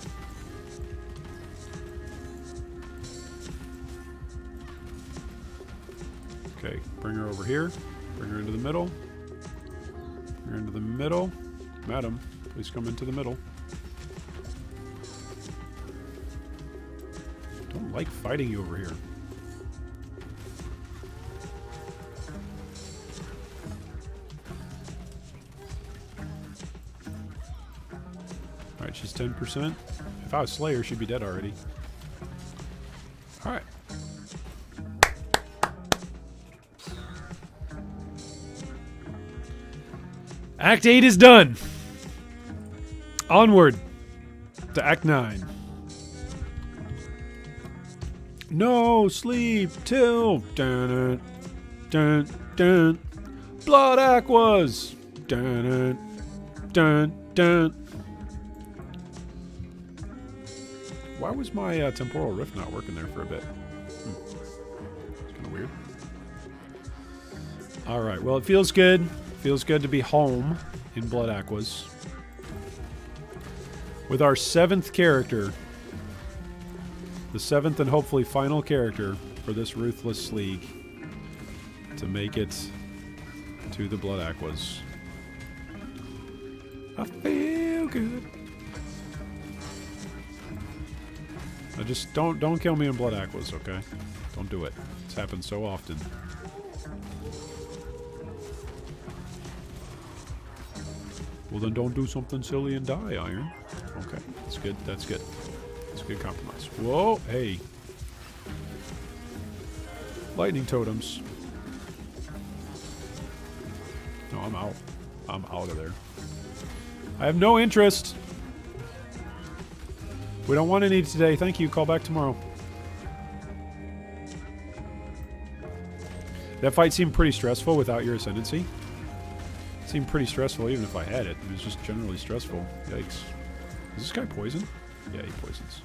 Okay, bring her over here. Bring her into the middle. Bring her into the middle. Madam, please come into the middle. Don't like fighting you over here. Alright, she's 10%. If I was Slayer, she'd be dead already. Alright. Act 8 is done. Onward to Act 9. No sleep till dun dun dun. Blood Aquas. Dun dun dun. Why was my temporal rift not working there for a bit? It's kind of weird. All right. Well, it feels good. Feels good to be home in Blood Aquas. With our 7th character. The 7th and hopefully final character for this Ruthless League. To make it to the Blood Aquas. I feel good. I just don't kill me in Blood Aquas, okay? Don't do it. It's happened so often. Well, then don't do something silly and die, Iron. Okay, that's good. That's good. That's a good compromise. Whoa, hey. Lightning totems. No, I'm out. I'm out of there. I have no interest. We don't want any today. Thank you. Call back tomorrow. That fight seemed pretty stressful without your ascendancy. It seemed pretty stressful even if I had it. It was just generally stressful. Yikes. Is this guy poison? Yeah, he poisons.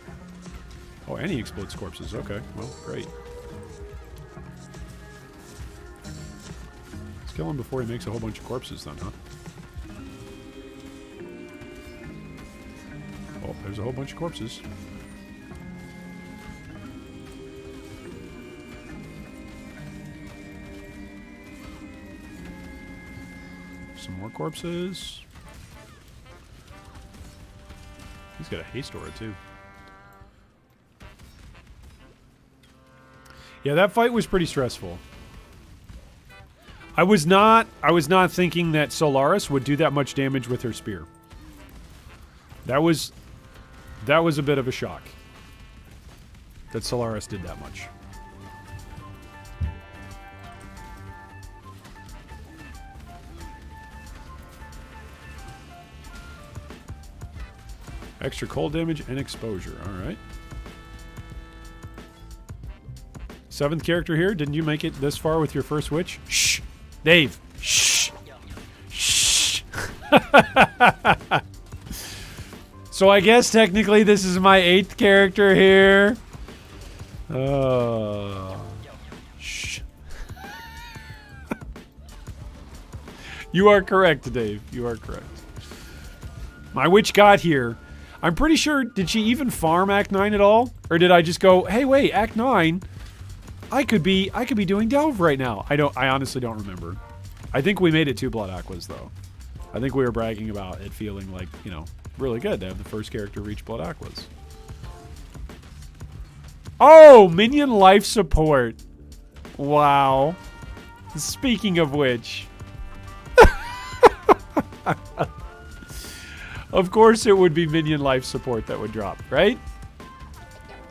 Oh, and he explodes corpses. Okay, well, great. Kill him before he makes a whole bunch of corpses then, huh? Oh, there's a whole bunch of corpses. Some more corpses. He's got a haste aura too. Yeah, that fight was pretty stressful. I was not thinking that Solaris would do that much damage with her spear. That was a bit of a shock. That Solaris did that much. Extra cold damage and exposure. All right. 7th character here. Didn't you make it this far with your first witch? Shh. Dave. Shh. Shh. So I guess technically this is my 8th character here. Shh. You are correct, Dave. You are correct. My witch got here. I'm pretty sure, did she even farm Act 9 at all? Or did I just go, hey, wait, Act 9? I could be doing Delve right now. I honestly don't remember. I think we made it 2 Blood Aquas, though. I think we were bragging about it feeling like, you know, really good to have the first character reach Blood Aquas. Oh, minion life support. Wow. Speaking of which. Of course it would be minion life support that would drop, right?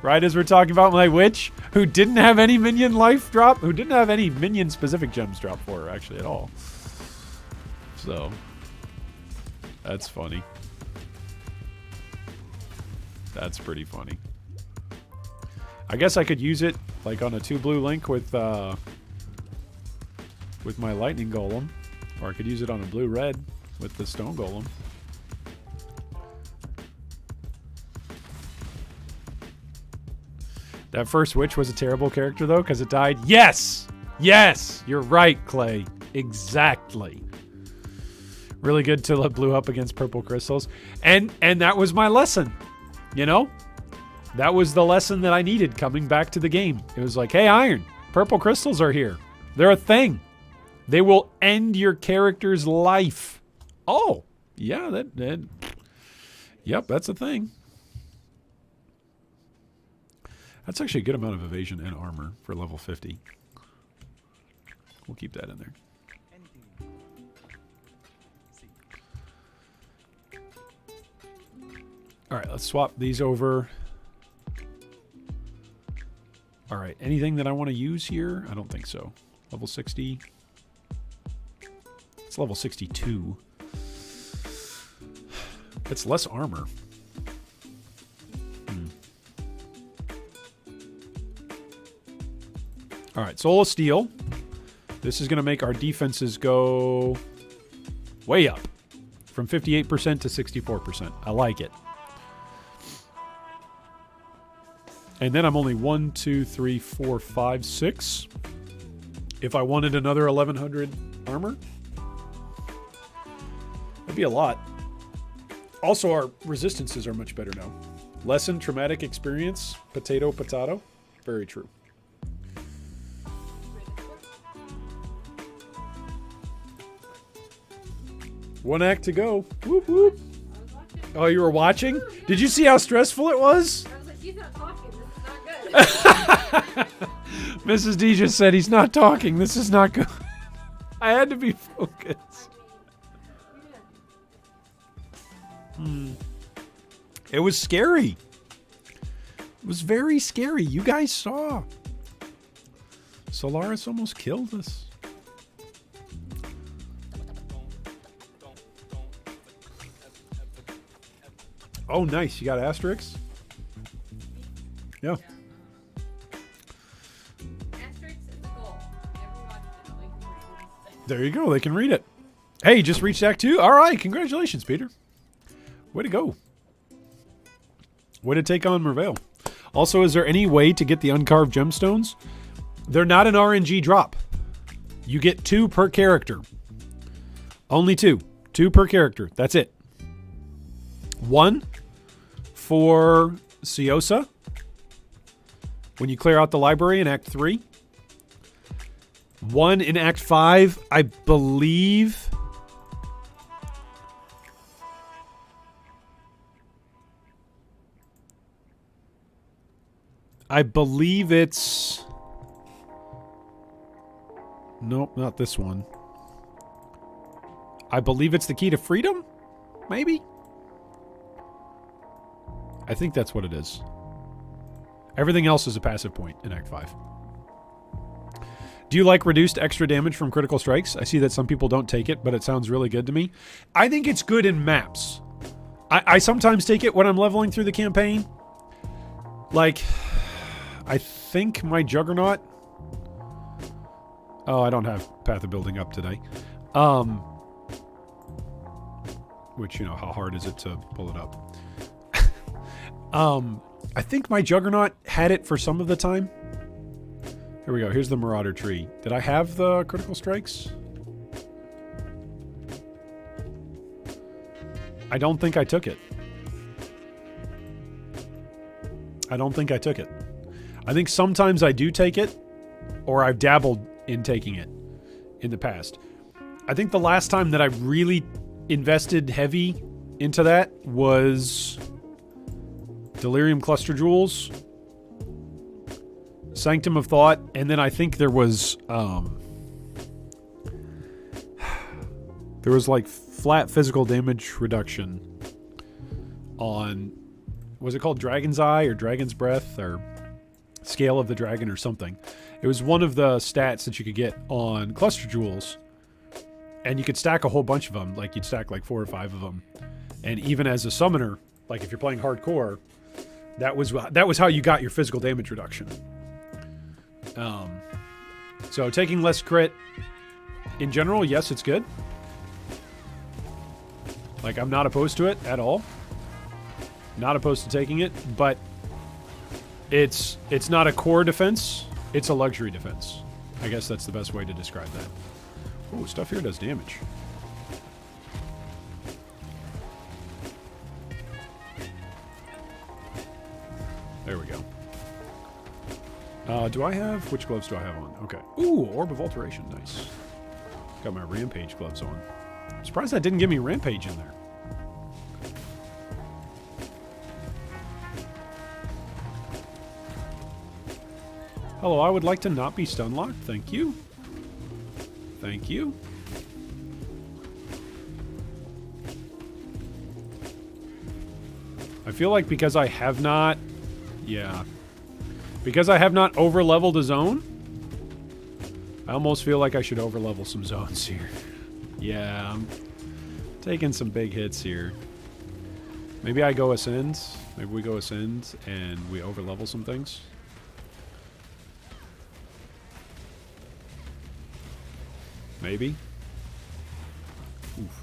Right as we're talking about my witch, who didn't have any minion life drop, who didn't have any minion specific gems drop for her actually at all. So, that's funny. That's pretty funny. I guess I could use it like on a 2 blue link with my lightning golem, or I could use it on a blue red with the stone golem. That first witch was a terrible character, though, because it died. Yes! Yes! You're right, Clay. Exactly. Really good till it blew up against purple crystals. And that was my lesson. You know? That was the lesson that I needed coming back to the game. It was like, hey, Iron, purple crystals are here. They're a thing. They will end your character's life. Oh, yeah, yep, that's a thing. That's actually a good amount of evasion and armor for level 50. We'll keep that in there. Alright, let's swap these over. Alright, anything that I want to use here? I don't think so. Level 60. It's level 62. It's less armor. Alright, Soul of Steel. This is going to make our defenses go way up. From 58% to 64%. I like it. And then I'm only 1, 2, 3, 4, 5, 6. If I wanted another 1100 armor, that'd be a lot. Also, our resistances are much better now. Lessen traumatic experience. Potato, potato. Very true. One act to go. Whoop, whoop. Oh, you were watching? Did you see how stressful it was? I was like, he's not talking. This is not good. Mrs. D just said he's not talking. This is not good. I had to be focused. It was scary. It was very scary. You guys saw. Solaris almost killed us. Oh, nice. You got asterisks? Yeah. Asterix is the goal. There you go. They can read it. Hey, you just reached Act 2? All right. Congratulations, Peter. Way to go. Way to take on Merveil. Also, is there any way to get the uncarved gemstones? They're not an RNG drop. You get 2 per character. Only 2. 2 per character. That's it. 1 for Ciosa when you clear out the library in Act 3. 1 in Act 5, I believe. I believe it's... Nope, not this one. I believe it's the key to freedom? Maybe? I think that's what it is. Everything else is a passive point in Act 5. Do you like reduced extra damage from critical strikes? I see that some people don't take it, but it sounds really good to me. I think it's good in maps. I sometimes take it when I'm leveling through the campaign. Like, I think my Juggernaut... Oh, I don't have Path of Building up today. Which, you know, how hard is it to pull it up? I think my Juggernaut had it for some of the time. Here we go. Here's the Marauder tree. Did I have the critical strikes? I don't think I took it. I don't think I took it. I think sometimes I do take it, or I've dabbled in taking it in the past. I think the last time that I really invested heavy into that was Delirium Cluster Jewels, Sanctum of Thought, and then I think there was like flat physical damage reduction on, was it called Dragon's Eye or Dragon's Breath or Scale of the Dragon or something. It was one of the stats that you could get on Cluster Jewels, and you could stack a whole bunch of them. Like, you'd stack like 4 or 5 of them, and even as a summoner, like if you're playing hardcore, that was how you got your physical damage reduction. So taking less crit in general, yes, it's good. Like, I'm not opposed to it at all. Not opposed to taking it, but it's not a core defense. It's a luxury defense. I guess that's the best way to describe that. Oh, stuff here does damage. There we go. Do I have... Which gloves do I have on? Okay. Ooh, Orb of Alteration. Nice. Got my Rampage gloves on. I'm surprised that didn't give me Rampage in there. Hello, I would like to not be stun locked. Thank you. Thank you. I feel like because I have not... Yeah. Because I have not over-leveled a zone, I almost feel like I should over-level some zones here. Yeah, I'm taking some big hits here. Maybe I go Ascend. Maybe we go Ascend and we over-level some things. Maybe. Oof.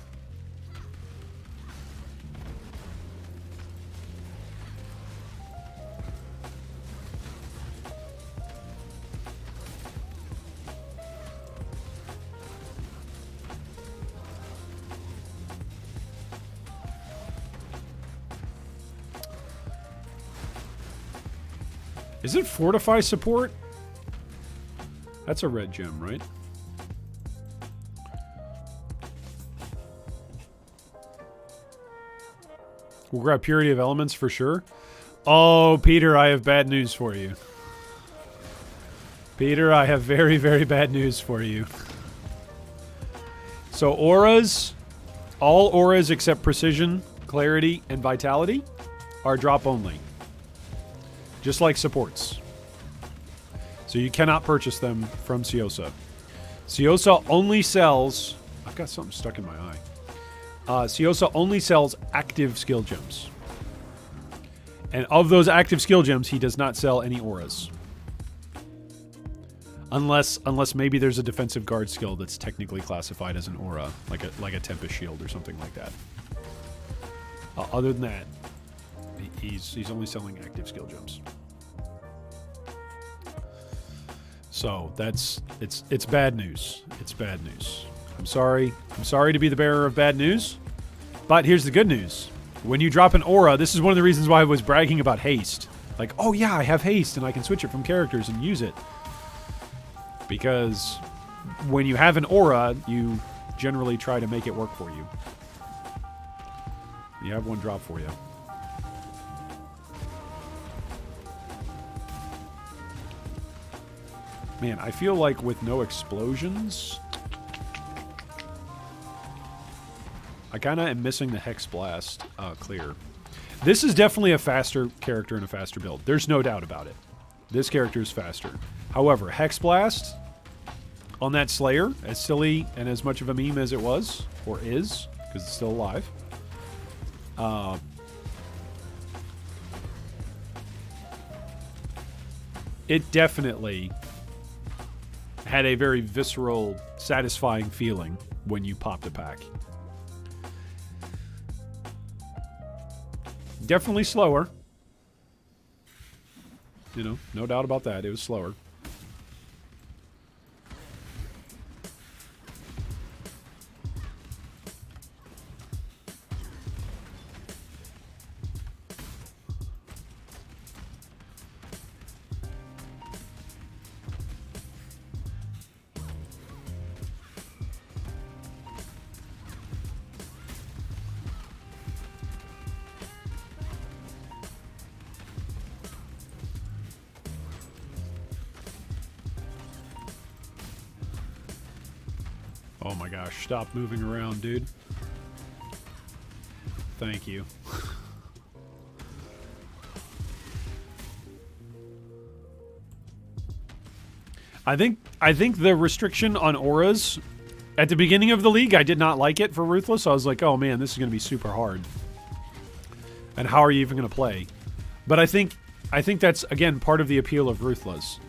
Is it Fortify support? That's a red gem, right? We'll grab Purity of Elements for sure. Oh, Peter, I have bad news for you. Peter, I have very, very bad news for you. So auras, all auras except Precision, Clarity, and Vitality are drop only. Just like supports. So you cannot purchase them from Ciosa. Ciosa only sells... I've got something stuck in my eye. Ciosa only sells active skill gems. And of those active skill gems, he does not sell any auras. Unless maybe there's a defensive guard skill that's technically classified as an aura, like a Tempest Shield or something like that. Other than that, he's only selling active skill gems. So it's bad news. It's bad news. I'm sorry. I'm sorry to be the bearer of bad news. But here's the good news. When you drop an aura, this is one of the reasons why I was bragging about haste. Like, oh yeah, I have haste and I can switch it from characters and use it. Because when you have an aura, you generally try to make it work for you. You have one drop for you. Man, I feel like with no explosions, I kind of am missing the Hex Blast clear. This is definitely a faster character and a faster build. There's no doubt about it. This character is faster. However, Hex Blast on that Slayer, as silly and as much of a meme as it was, or is, because it's still alive, it definitely had a very visceral, satisfying feeling when you popped a pack. Definitely slower. You know, no doubt about that. It was slower. Oh my gosh, stop moving around, dude. Thank you. I think the restriction on auras at the beginning of the league, I did not like it for Ruthless. I was like, oh man, this is going to be super hard. And how are you even going to play? But I think that's, again, part of the appeal of Ruthless.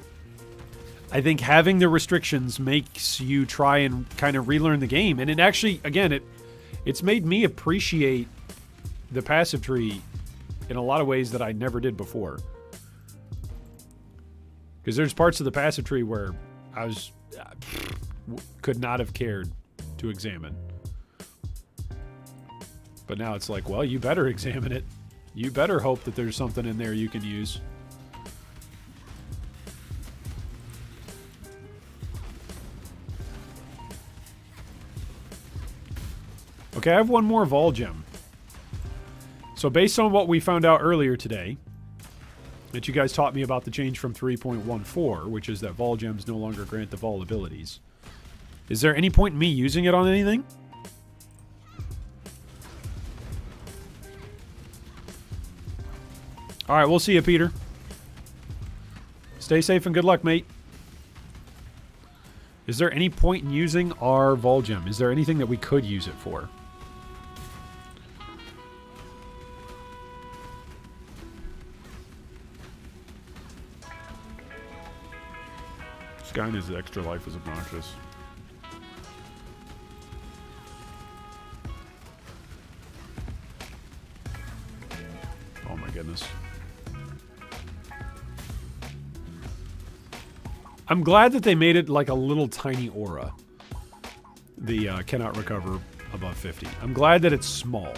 I think having the restrictions makes you try and kind of relearn the game. And it actually, again, it's made me appreciate the passive tree in a lot of ways that I never did before. Because there's parts of the passive tree where I could not have cared to examine. But now it's like, well, you better examine it. You better hope that there's something in there you can use. Okay, I have one more Vol Gem. So based on what we found out earlier today, that you guys taught me about the change from 3.14, which is that Vol Gems no longer grant the Vol abilities. Is there any point in me using it on anything? Alright, we'll see you, Peter. Stay safe and good luck, mate. Is there any point in using our Vol Gem? Is there anything that we could use it for? Scion extra life is obnoxious. Oh my goodness. I'm glad that they made it like a little tiny aura. The cannot recover above 50. I'm glad that it's small.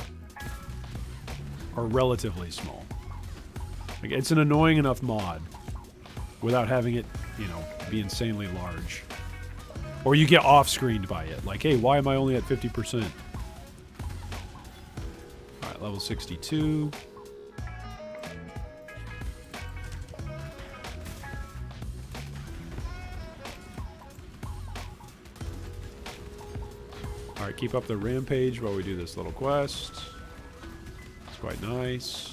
Or relatively small. Like, it's an annoying enough mod without having it, you know, be insanely large. Or you get off-screened by it. Like, hey, why am I only at 50%? Alright, level 62. Alright, keep up the rampage while we do this little quest. It's quite nice.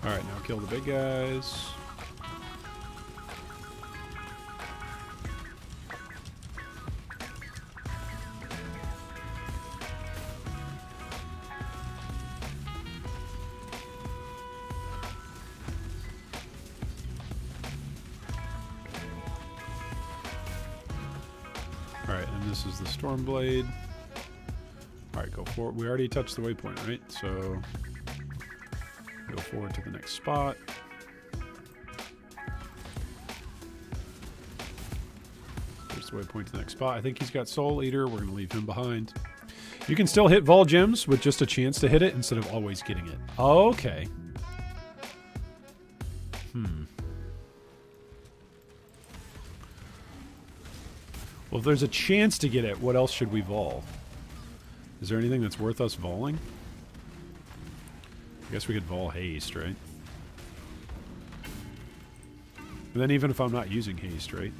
Alright, now kill the big guys. Alright, and this is the Stormblade. Alright, go forward. We already touched the waypoint, right? So go forward to the next spot. There's the waypoint to the next spot. I think he's got Soul Eater. We're going to leave him behind. You can still hit Vol Gems with just a chance to hit it instead of always getting it. Okay. Well, if there's a chance to get it, what else should we vol? Is there anything that's worth us voling? I guess we could vol Haste, right? And then even if I'm not using Haste, right?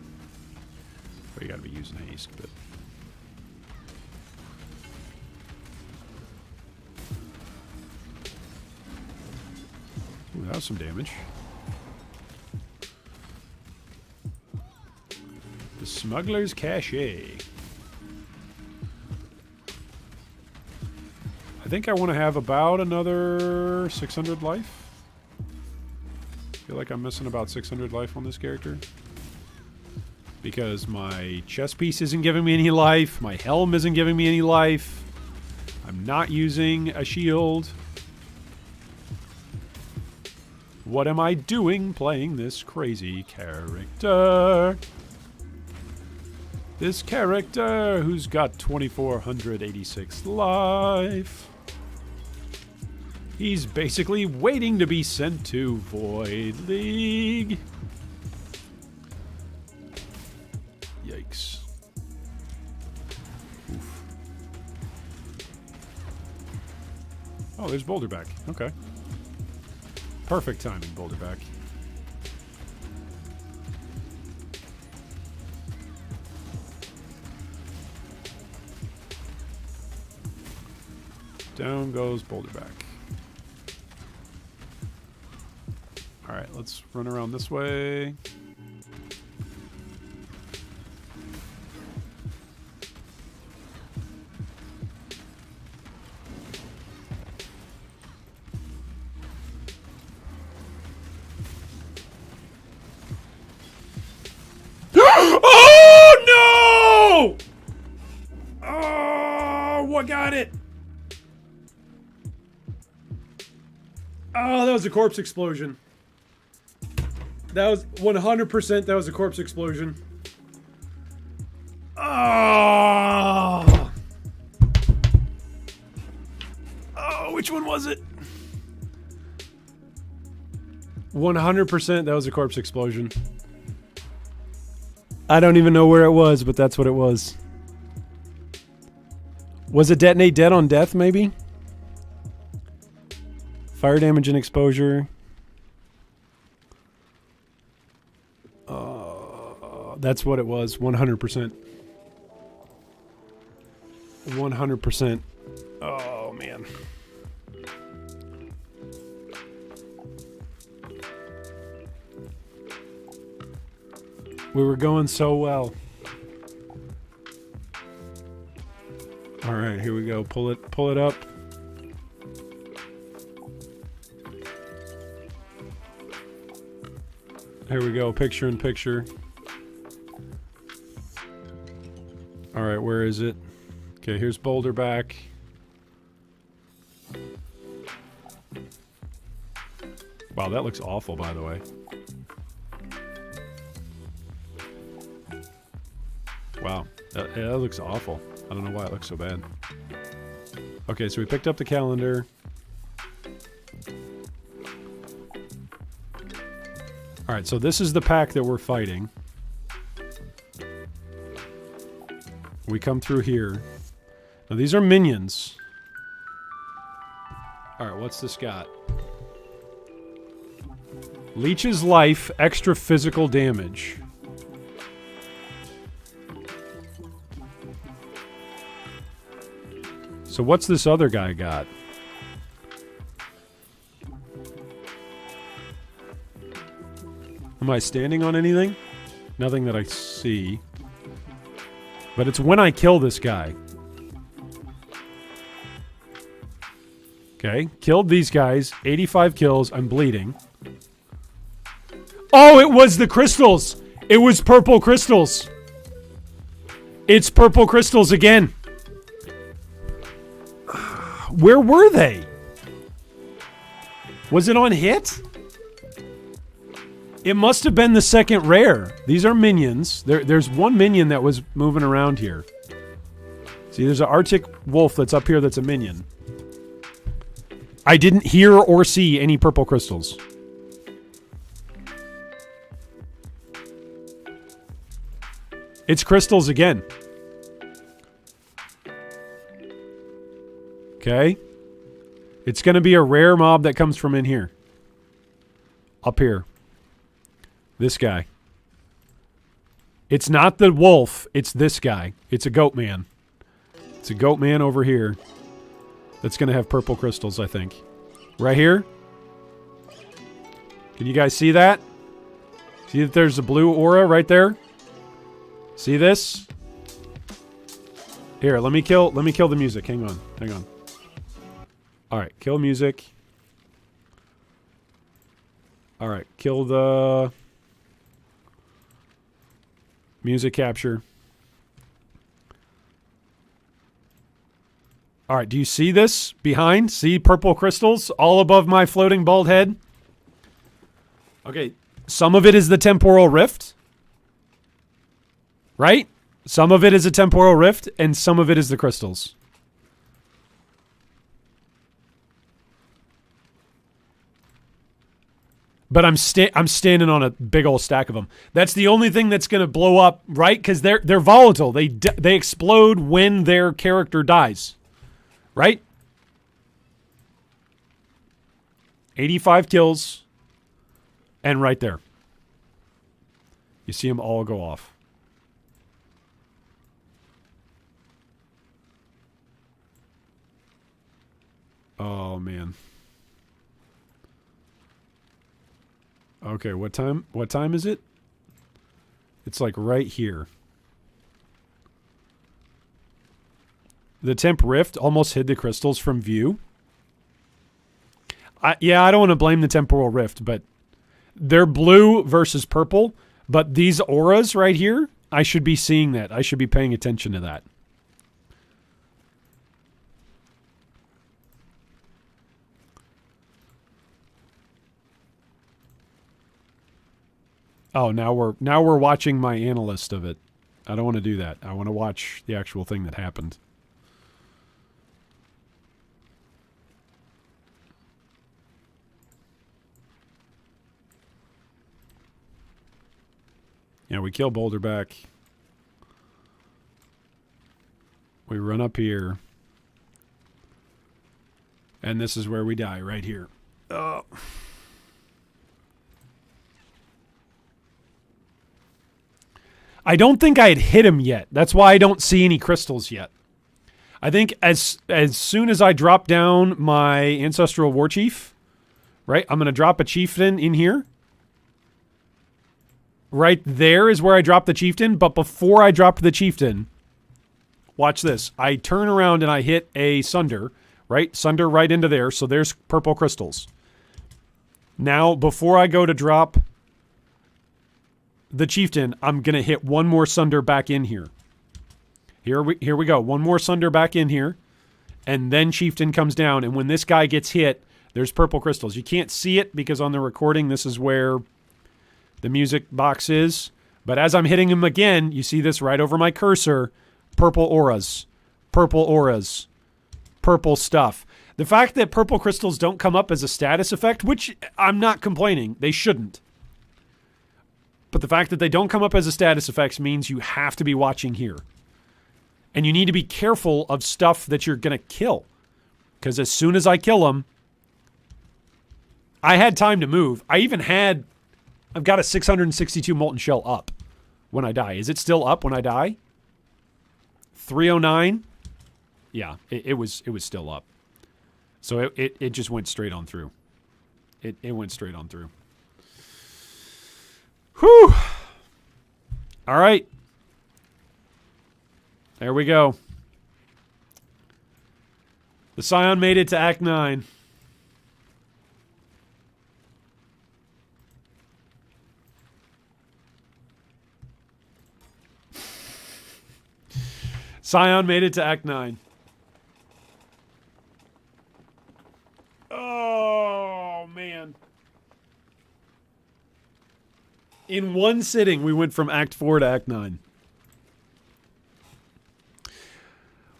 Well, you gotta be using Haste, but... Ooh, that was some damage. The Smuggler's Cache. I think I want to have about another 600 life. I feel like I'm missing about 600 life on this character. Because my chest piece isn't giving me any life. My helm isn't giving me any life. I'm not using a shield. What am I doing playing this crazy character? This character who's got 2,486 life. He's basically waiting to be sent to Void League. Yikes. Oof. Oh, there's Boulderback. Okay. Perfect timing, Boulderback. Down goes Boulderback. Alright, let's run around this way. Oh no! Oh, what got it? Oh, that was a corpse explosion. That was 100%. That was a corpse explosion. Oh! Oh, which one was it? 100% that was a corpse explosion. I don't even know where it was, but that's what it was. Was it detonate dead on death, maybe? Fire damage and exposure. That's what it was. 100%. 100%. Oh, man. We were going so well. All right, here we go. Pull it up. Here we go. Picture in picture. All right, where is it? Okay, here's Boulderback. Wow, that looks awful, by the way. Wow, that looks awful. I don't know why it looks so bad. Okay, so we picked up the calendar. Alright, so this is the pack that we're fighting. We come through here. Now these are minions. Alright, what's this got? Leeches life, extra physical damage. So what's this other guy got? Am I standing on anything? Nothing that I see. But it's when I kill this guy. Okay, killed these guys. 85 kills. I'm bleeding. Oh, it was the crystals! It was purple crystals! It's purple crystals again. Where were they? Was it on hit? It must have been the second rare. These are minions. There's one minion that was moving around here. See, there's an Arctic wolf that's up here that's a minion. I didn't hear or see any purple crystals. It's crystals again. Okay. It's going to be a rare mob that comes from in here. Up here. This guy. It's not the wolf. It's this guy. It's a goat man. It's a goat man over here. That's going to have purple crystals, I think. Right here. Can you guys see that? See that there's a blue aura right there? See this? Here, let me kill the music. Hang on. Hang on. Alright, kill music. Alright, kill the music capture. Alright, do you see this behind? See purple crystals all above my floating bald head? Okay, some of it is the temporal rift. Right? Some of it is a temporal rift, and some of it is the crystals. But I'm standing on a big old stack of them. That's the only thing that's going to blow up, right? Because they're volatile. They explode when their character dies, right? 85 kills, and right there, you see them all go off. Oh man. Okay, what time? What time is it? It's like right here. The temp rift almost hid the crystals from view. Yeah, I don't want to blame the temporal rift, but they're blue versus purple. But these auras right here, I should be seeing that. I should be paying attention to that. Oh, now we're watching my analyst of it. I don't want to do that. I want to watch the actual thing that happened. Yeah, we kill Boulderback. We run up here. And this is where we die, right here. Oh. I don't think I had hit him yet. That's why I don't see any crystals yet. I think as soon as I drop down my Ancestral War Chief, right, I'm going to drop a Chieftain in here. Right there is where I drop the Chieftain, but before I drop the Chieftain, watch this. I turn around and I hit a Sunder, right? Sunder right into there, so there's purple crystals. Now, before I go to drop the Chieftain, I'm going to hit one more Sunder back in here. Here we go. One more Sunder back in here. And then Chieftain comes down. And when this guy gets hit, there's purple crystals. You can't see it because on the recording, this is where the music box is. But as I'm hitting him again, you see this right over my cursor. Purple auras. Purple auras. Purple stuff. The fact that purple crystals don't come up as a status effect, which I'm not complaining. They shouldn't. But the fact that they don't come up as a status effects means you have to be watching here. And you need to be careful of stuff that you're going to kill. Because as soon as I kill them, I had time to move. I've got a 662 Molten Shell up when I die. Is it still up when I die? 309? Yeah, it was still up. So it just went straight on through. It went straight on through. Whew. All right. There we go. The Scion made it to Act 9. Scion made it to Act 9. Oh, man. In one sitting, we went from Act 4 to Act 9.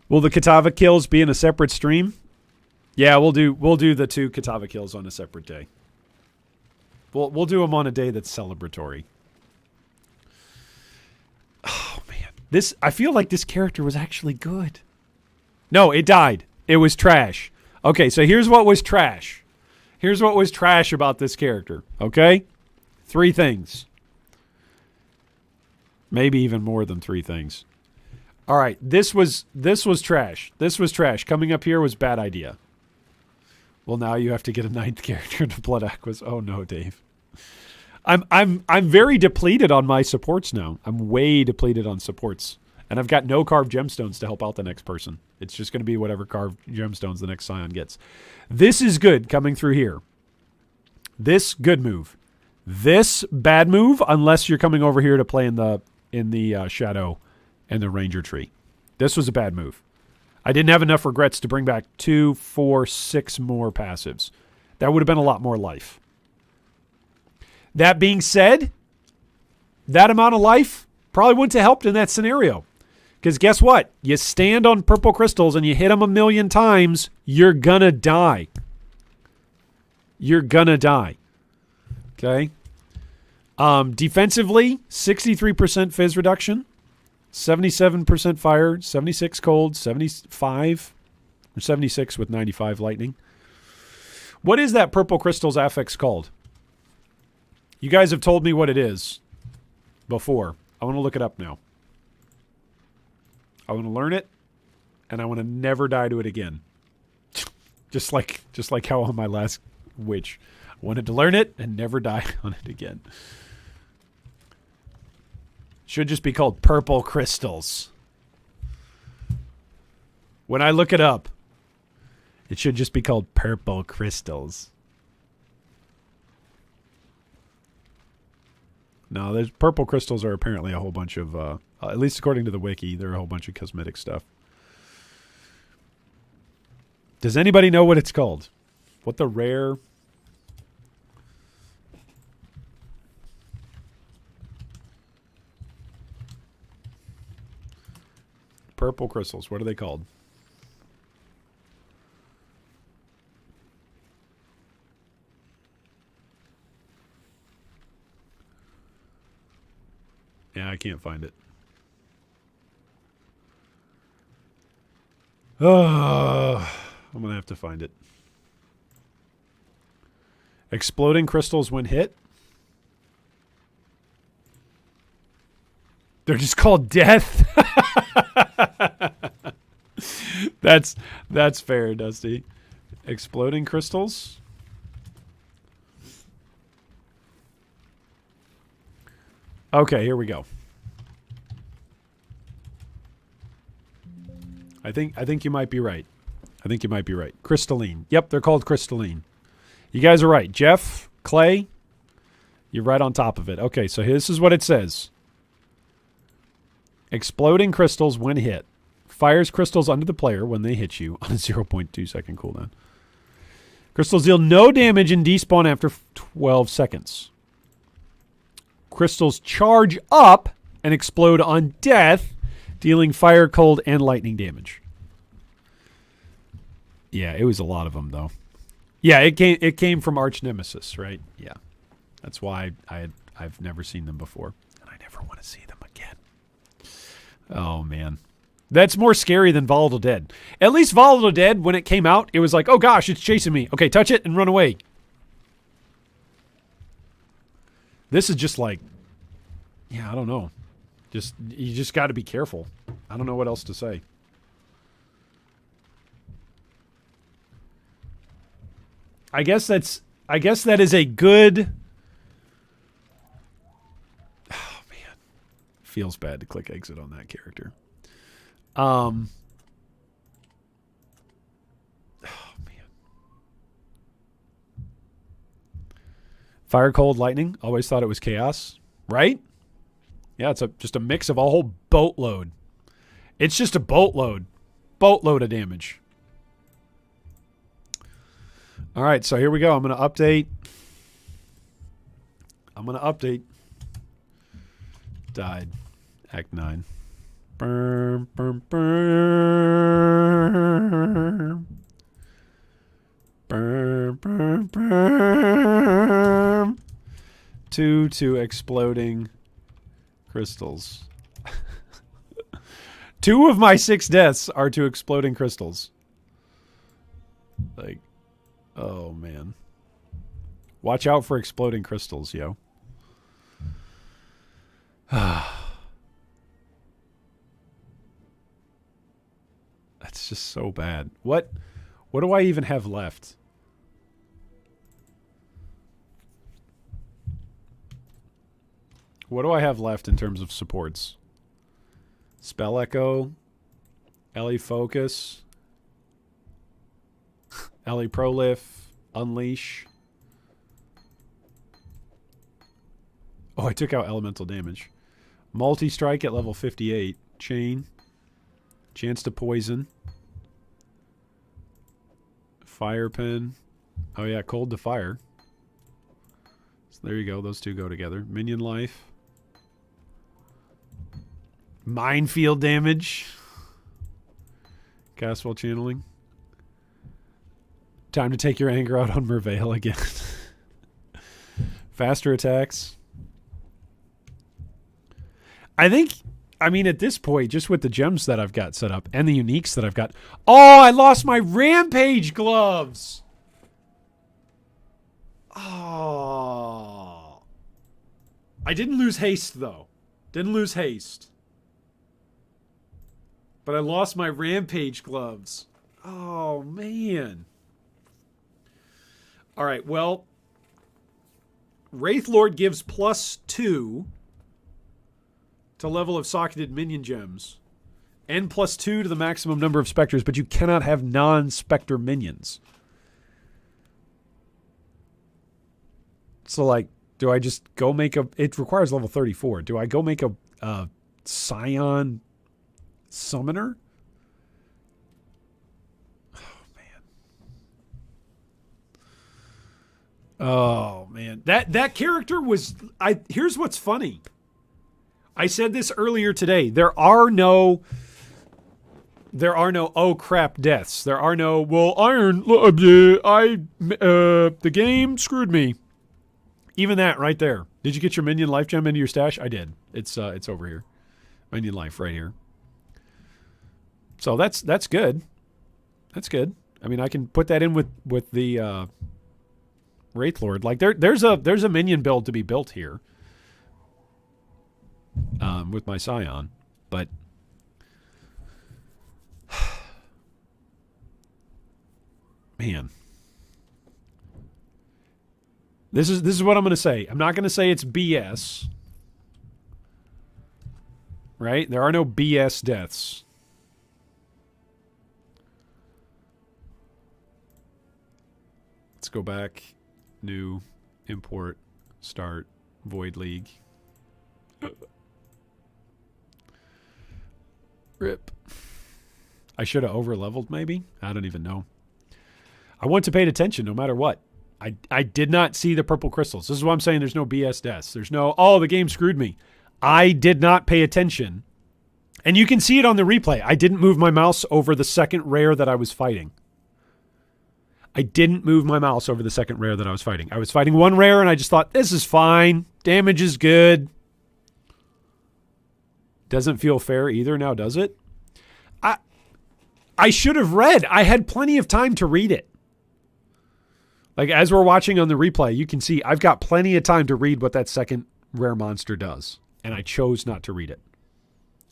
Will the Katava kills be in a separate stream? Yeah, we'll do the 2 Katava kills on a separate day. We'll do them on a day that's celebratory. Oh man, I feel like this character was actually good. No, it died. It was trash. Okay, so here's what was trash. Here's what was trash about this character. Okay, 3 things. Maybe even more than 3 things. All right, this was trash. This was trash. Coming up here was bad idea. Well, now you have to get a 9th character to Blood Aquas. Oh no, Dave. I'm very depleted on my supports now. I'm way depleted on supports. And I've got no carved gemstones to help out the next person. It's just going to be whatever carved gemstones the next Scion gets. This is good coming through here. This good move. This bad move unless you're coming over here to play in the shadow and the ranger tree. This was a bad move. I didn't have enough regrets to bring back 2, 4, 6 more passives. That would have been a lot more life. That being said, that amount of life probably wouldn't have helped in that scenario. Because guess what? You stand on purple crystals and you hit them a million times, you're gonna die. You're gonna die. Okay? Defensively, 63% fizz reduction, 77% fire, 76 cold, 75, or 76 with 95 lightning. What is that purple crystals affix called? You guys have told me what it is before. I want to look it up now. I want to learn it, and I want to never die to it again. Just like how on my last witch. I wanted to learn it and never die on it again. Should just be called purple crystals. When I look it up, it should just be called purple crystals. No, there's purple crystals are apparently a whole bunch of, at least according to the wiki, they're a whole bunch of cosmetic stuff. Does anybody know what it's called? What the rare... Purple crystals, what are they called? Yeah, I can't find it. Oh, I'm going to have to find it. Exploding crystals when hit? They're just called death? That's fair, Dusty. Exploding crystals? Okay, here we go. I think you might be right. I think you might be right. Crystalline. Yep, they're called crystalline. You guys are right. Jeff, Clay, you're right on top of it. Okay, so this is what it says. Exploding crystals when hit. Fires crystals under the player when they hit you on a 0.2 second cooldown. Crystals deal no damage and despawn after 12 seconds. Crystals charge up and explode on death, dealing fire, cold, and lightning damage. Yeah, it was a lot of them, though. Yeah, it came from Arch Nemesis, right? Yeah. That's why I've never seen them before. And I never want to see them again. Oh, man. That's more scary than Volatile Dead. At least Volatile Dead, when it came out, it was like, oh gosh, it's chasing me. Okay, touch it and run away. This is just like, yeah, I don't know. You just got to be careful. I don't know what else to say. I guess that is a good. Oh man, feels bad to click exit on that character. Oh man. Fire, cold, lightning. Always thought it was chaos, right? Yeah, it's just a mix of a whole boatload. It's just a boatload. Boatload of damage. All right, so here we go. I'm going to update. Died. Act 9. Burm, burm, burm. Burm, burm, burm. 2 exploding crystals. 2 of my 6 deaths are to exploding crystals. Like, oh man. Watch out for exploding crystals, yo. That's just so bad. What do I even have left? What do I have left in terms of supports? Spell Echo, Ellie Focus, Ellie Prolif, Unleash. Oh, I took out elemental damage. Multi-strike at level 58. Chain. Chance to poison. Fire pen. Oh yeah, cold to fire. So there you go. Those two go together. Minion life. Minefield damage. Cast while channeling. Time to take your anger out on Merveil again. Faster attacks. I mean, at this point, just with the gems that I've got set up and the uniques that I've got. Oh, I lost my Rampage gloves. Oh. I didn't lose haste, though. Didn't lose haste. But I lost my Rampage gloves. Oh, man. All right, well. Wraithlord gives +2 to level of socketed minion gems. And +2 to the maximum number of specters, but you cannot have non-specter minions. So, like, do I just go make a... It requires level 34. Do I go make a Scion summoner? Oh, man. That character was... Here's what's funny. I said this earlier today. There are no oh crap deaths. There are no, well, the game screwed me. Even that right there. Did you get your minion life gem into your stash? I did. It's over here. Minion life right here. So that's good. That's good. I mean, I can put that in with the Wraithlord. Like there's a minion build to be built here. With my Scion, but man, this is what I'm going to say. I'm not going to say it's BS, right? There are no BS deaths. Let's go back, new, import, start, Void League. Rip. I should have over-leveled, maybe? I don't even know. I want to pay attention no matter what. I did not see the purple crystals. This is why I'm saying there's no BS deaths. There's no, oh, the game screwed me. I did not pay attention. And you can see it on the replay. I didn't move my mouse over the second rare that I was fighting. I didn't move my mouse over the second rare that I was fighting. I was fighting one rare, and I just thought, this is fine. Damage is good. Doesn't feel fair either now, does it? I should have read. I had plenty of time to read it. Like, as we're watching on the replay, you can see I've got plenty of time to read what that second rare monster does. And I chose not to read it.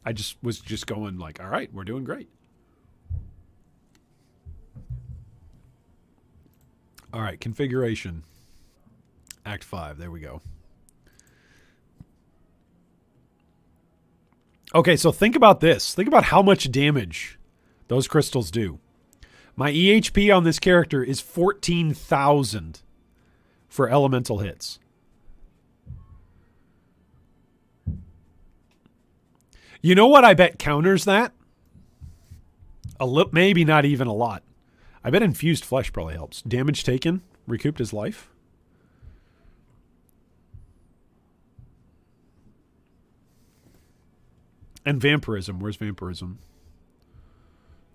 I was going like, all right, we're doing great. All right, configuration. Act 5, there we go. Okay, so think about this. Think about how much damage those crystals do. My EHP on this character is 14,000 for elemental hits. You know what I bet counters that? Maybe not even a lot. I bet infused flesh probably helps. Damage taken, recouped his life. And vampirism. Where's vampirism?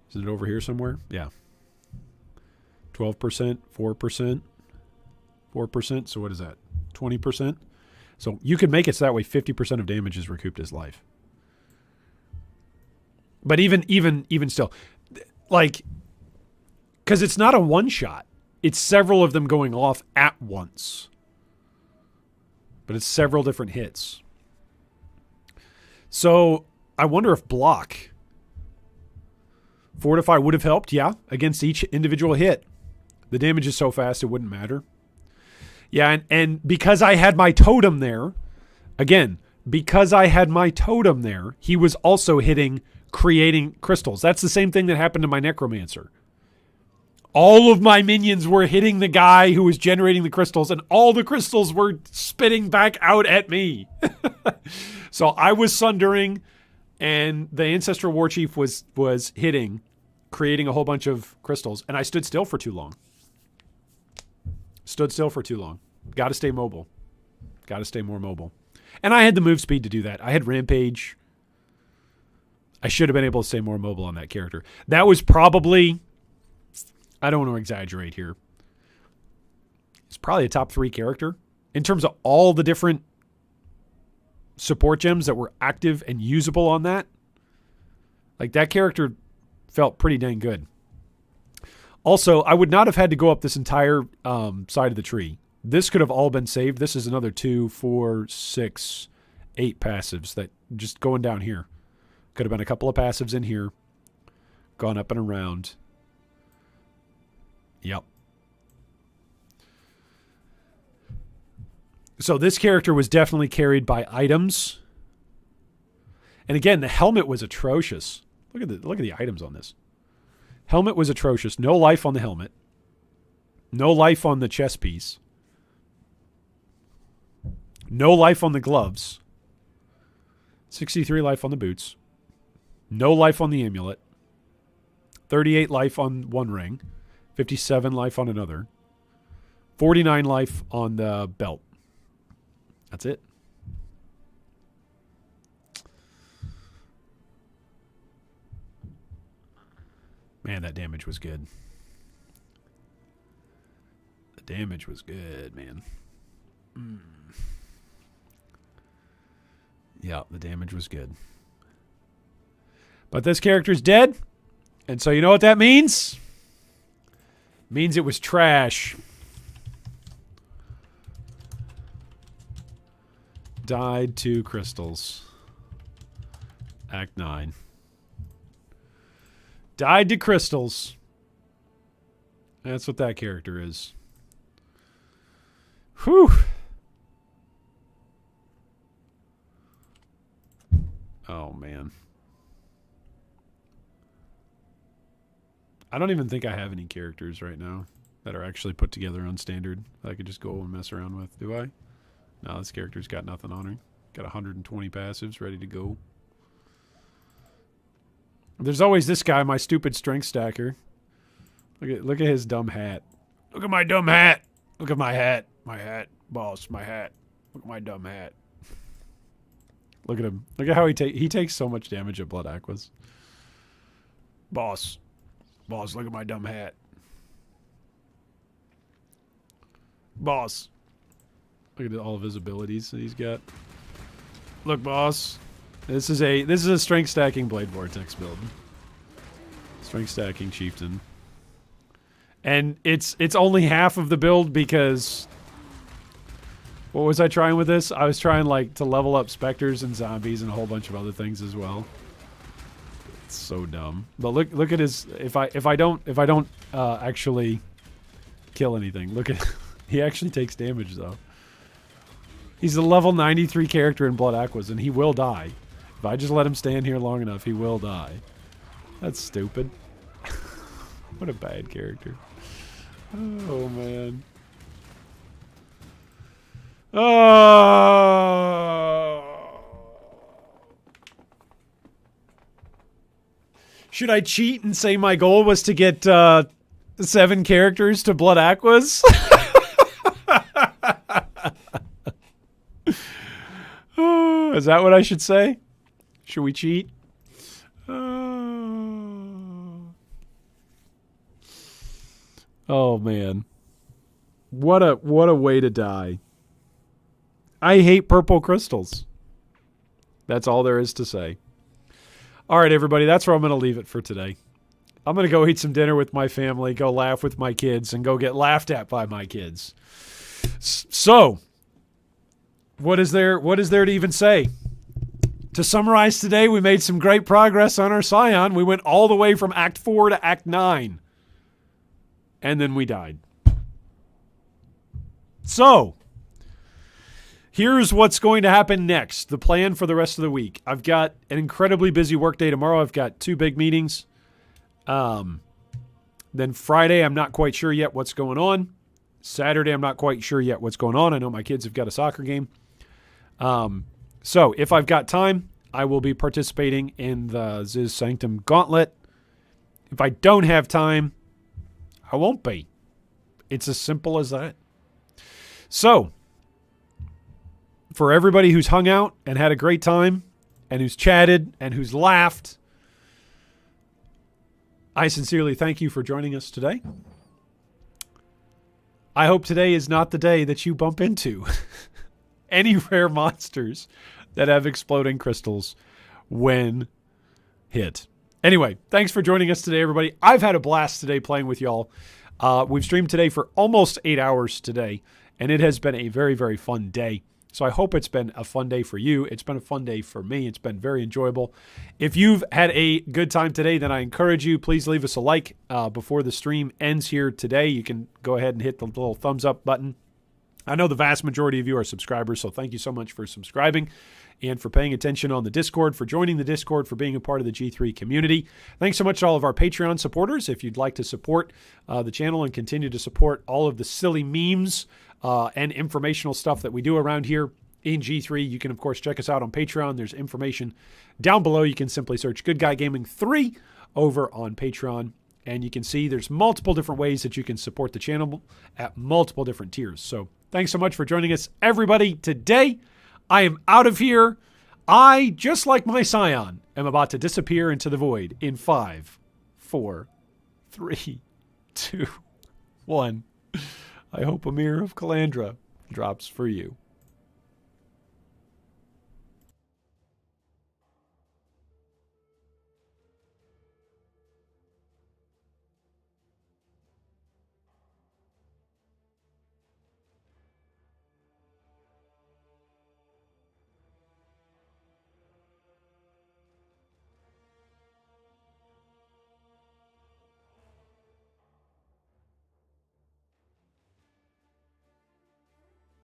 Is it over here somewhere? Yeah. 12%, 4%, 4%. So what is that? 20%? So you could make it so that way 50% of damage is recouped as life. But even still, like, because it's not a one shot. It's several of them going off at once. But it's several different hits. So I wonder if block. Fortify would have helped, yeah, against each individual hit. The damage is so fast it wouldn't matter. Yeah, and because I had my totem there, again, because I had my totem there, he was also hitting, creating crystals. That's the same thing that happened to my necromancer. All of my minions were hitting the guy who was generating the crystals, and all the crystals were spitting back out at me. So I was sundering, and the Ancestral Warchief was hitting, creating a whole bunch of crystals, and I stood still for too long. Stood still for too long. Got to stay mobile. Got to stay more mobile. And I had the move speed to do that. I had Rampage. I should have been able to stay more mobile on that character. That was probably, I don't want to exaggerate here, it's probably a top 3 character in terms of all the different support gems that were active and usable on that. Like, that character felt pretty dang good. Also, I would not have had to go up this entire side of the tree. This could have all been saved. This is another 2, 4, 6, 8 passives that just going down here. Could have been a couple of passives in here. Gone up and around. Yep. So this character was definitely carried by items. And again, the helmet was atrocious. Look at the items on this. Helmet was atrocious. No life on the helmet. No life on the chest piece. No life on the gloves. 63 life on the boots. No life on the amulet. 38 life on one ring. 57 life on another. 49 life on the belt. That's it. Man, that damage was good. The damage was good, man. Yeah, the damage was good. But this character's dead. And so you know what that means? It means it was trash. Died to crystals. Act 9. Died to crystals. That's what that character is. Whew. Oh, man. I don't even think I have any characters right now that are actually put together on standard that I could just go and mess around with. Do I? No, this character's got nothing on her. Got 120 passives ready to go. There's always this guy, my stupid strength stacker. Look at his dumb hat. Look at my dumb hat. Look at my hat. My hat. Boss, my hat. Look at my dumb hat. Look at him. Look at how he takes so much damage at Blood Aquas. Boss. Boss, look at my dumb hat. Boss. Look at all of his abilities that he's got. Look, boss. This is a strength stacking Blade Vortex build. Strength stacking Chieftain. And it's only half of the build because what was I trying with this? I was trying like to level up specters and zombies and a whole bunch of other things as well. It's so dumb. But look at his if I don't actually kill anything. Look at he actually takes damage though. He's a level 93 character in Blood Aquas and he will die. If I just let him stand here long enough, he will die. That's stupid. What a bad character. Oh, man. Oh. Should I cheat and say my goal was to get 7 characters to Blood Aquas? Is that what I should say? Should we cheat? Oh man. What a way to die. I hate purple crystals. That's all there is to say. All right, everybody, that's where I'm going to leave it for today. I'm going to go eat some dinner with my family, go laugh with my kids, and go get laughed at by my kids. So, what is there to even say? To summarize today, we made some great progress on our Scion. We went all the way from Act 4 to Act 9. And then we died. So, here's what's going to happen next. The plan for the rest of the week. I've got an incredibly busy workday tomorrow. I've got 2 big meetings. Then Friday, I'm not quite sure yet what's going on. Saturday, I'm not quite sure yet what's going on. I know my kids have got a soccer game. So if I've got time, I will be participating in the Ziz Sanctum Gauntlet. If I don't have time, I won't be. It's as simple as that. So, for everybody who's hung out and had a great time, and who's chatted, and who's laughed, I sincerely thank you for joining us today. I hope today is not the day that you bump into any rare monsters that have exploding crystals when hit. Anyway, thanks for joining us today, everybody. I've had a blast today playing with y'all. We've streamed today for almost 8 hours today, and it has been a very, very fun day. So I hope it's been a fun day for you. It's been a fun day for me. It's been very enjoyable. If you've had a good time today, then I encourage you, please leave us a like before the stream ends here today. You can go ahead and hit the little thumbs up button. I know the vast majority of you are subscribers, so thank you so much for subscribing and for paying attention on the Discord, for joining the Discord, for being a part of the G3 community. Thanks so much to all of our Patreon supporters. If you'd like to support the channel and continue to support all of the silly memes and informational stuff that we do around here in G3, you can, of course, check us out on Patreon. There's information down below. You can simply search Good Guy Gaming 3 over on Patreon, and you can see there's multiple different ways that you can support the channel at multiple different tiers. So thanks so much for joining us, everybody, today. I am out of here. I, just like my Scion, am about to disappear into the void in 5, 4, 3, 2, 1. I hope a mirror of Calandra drops for you.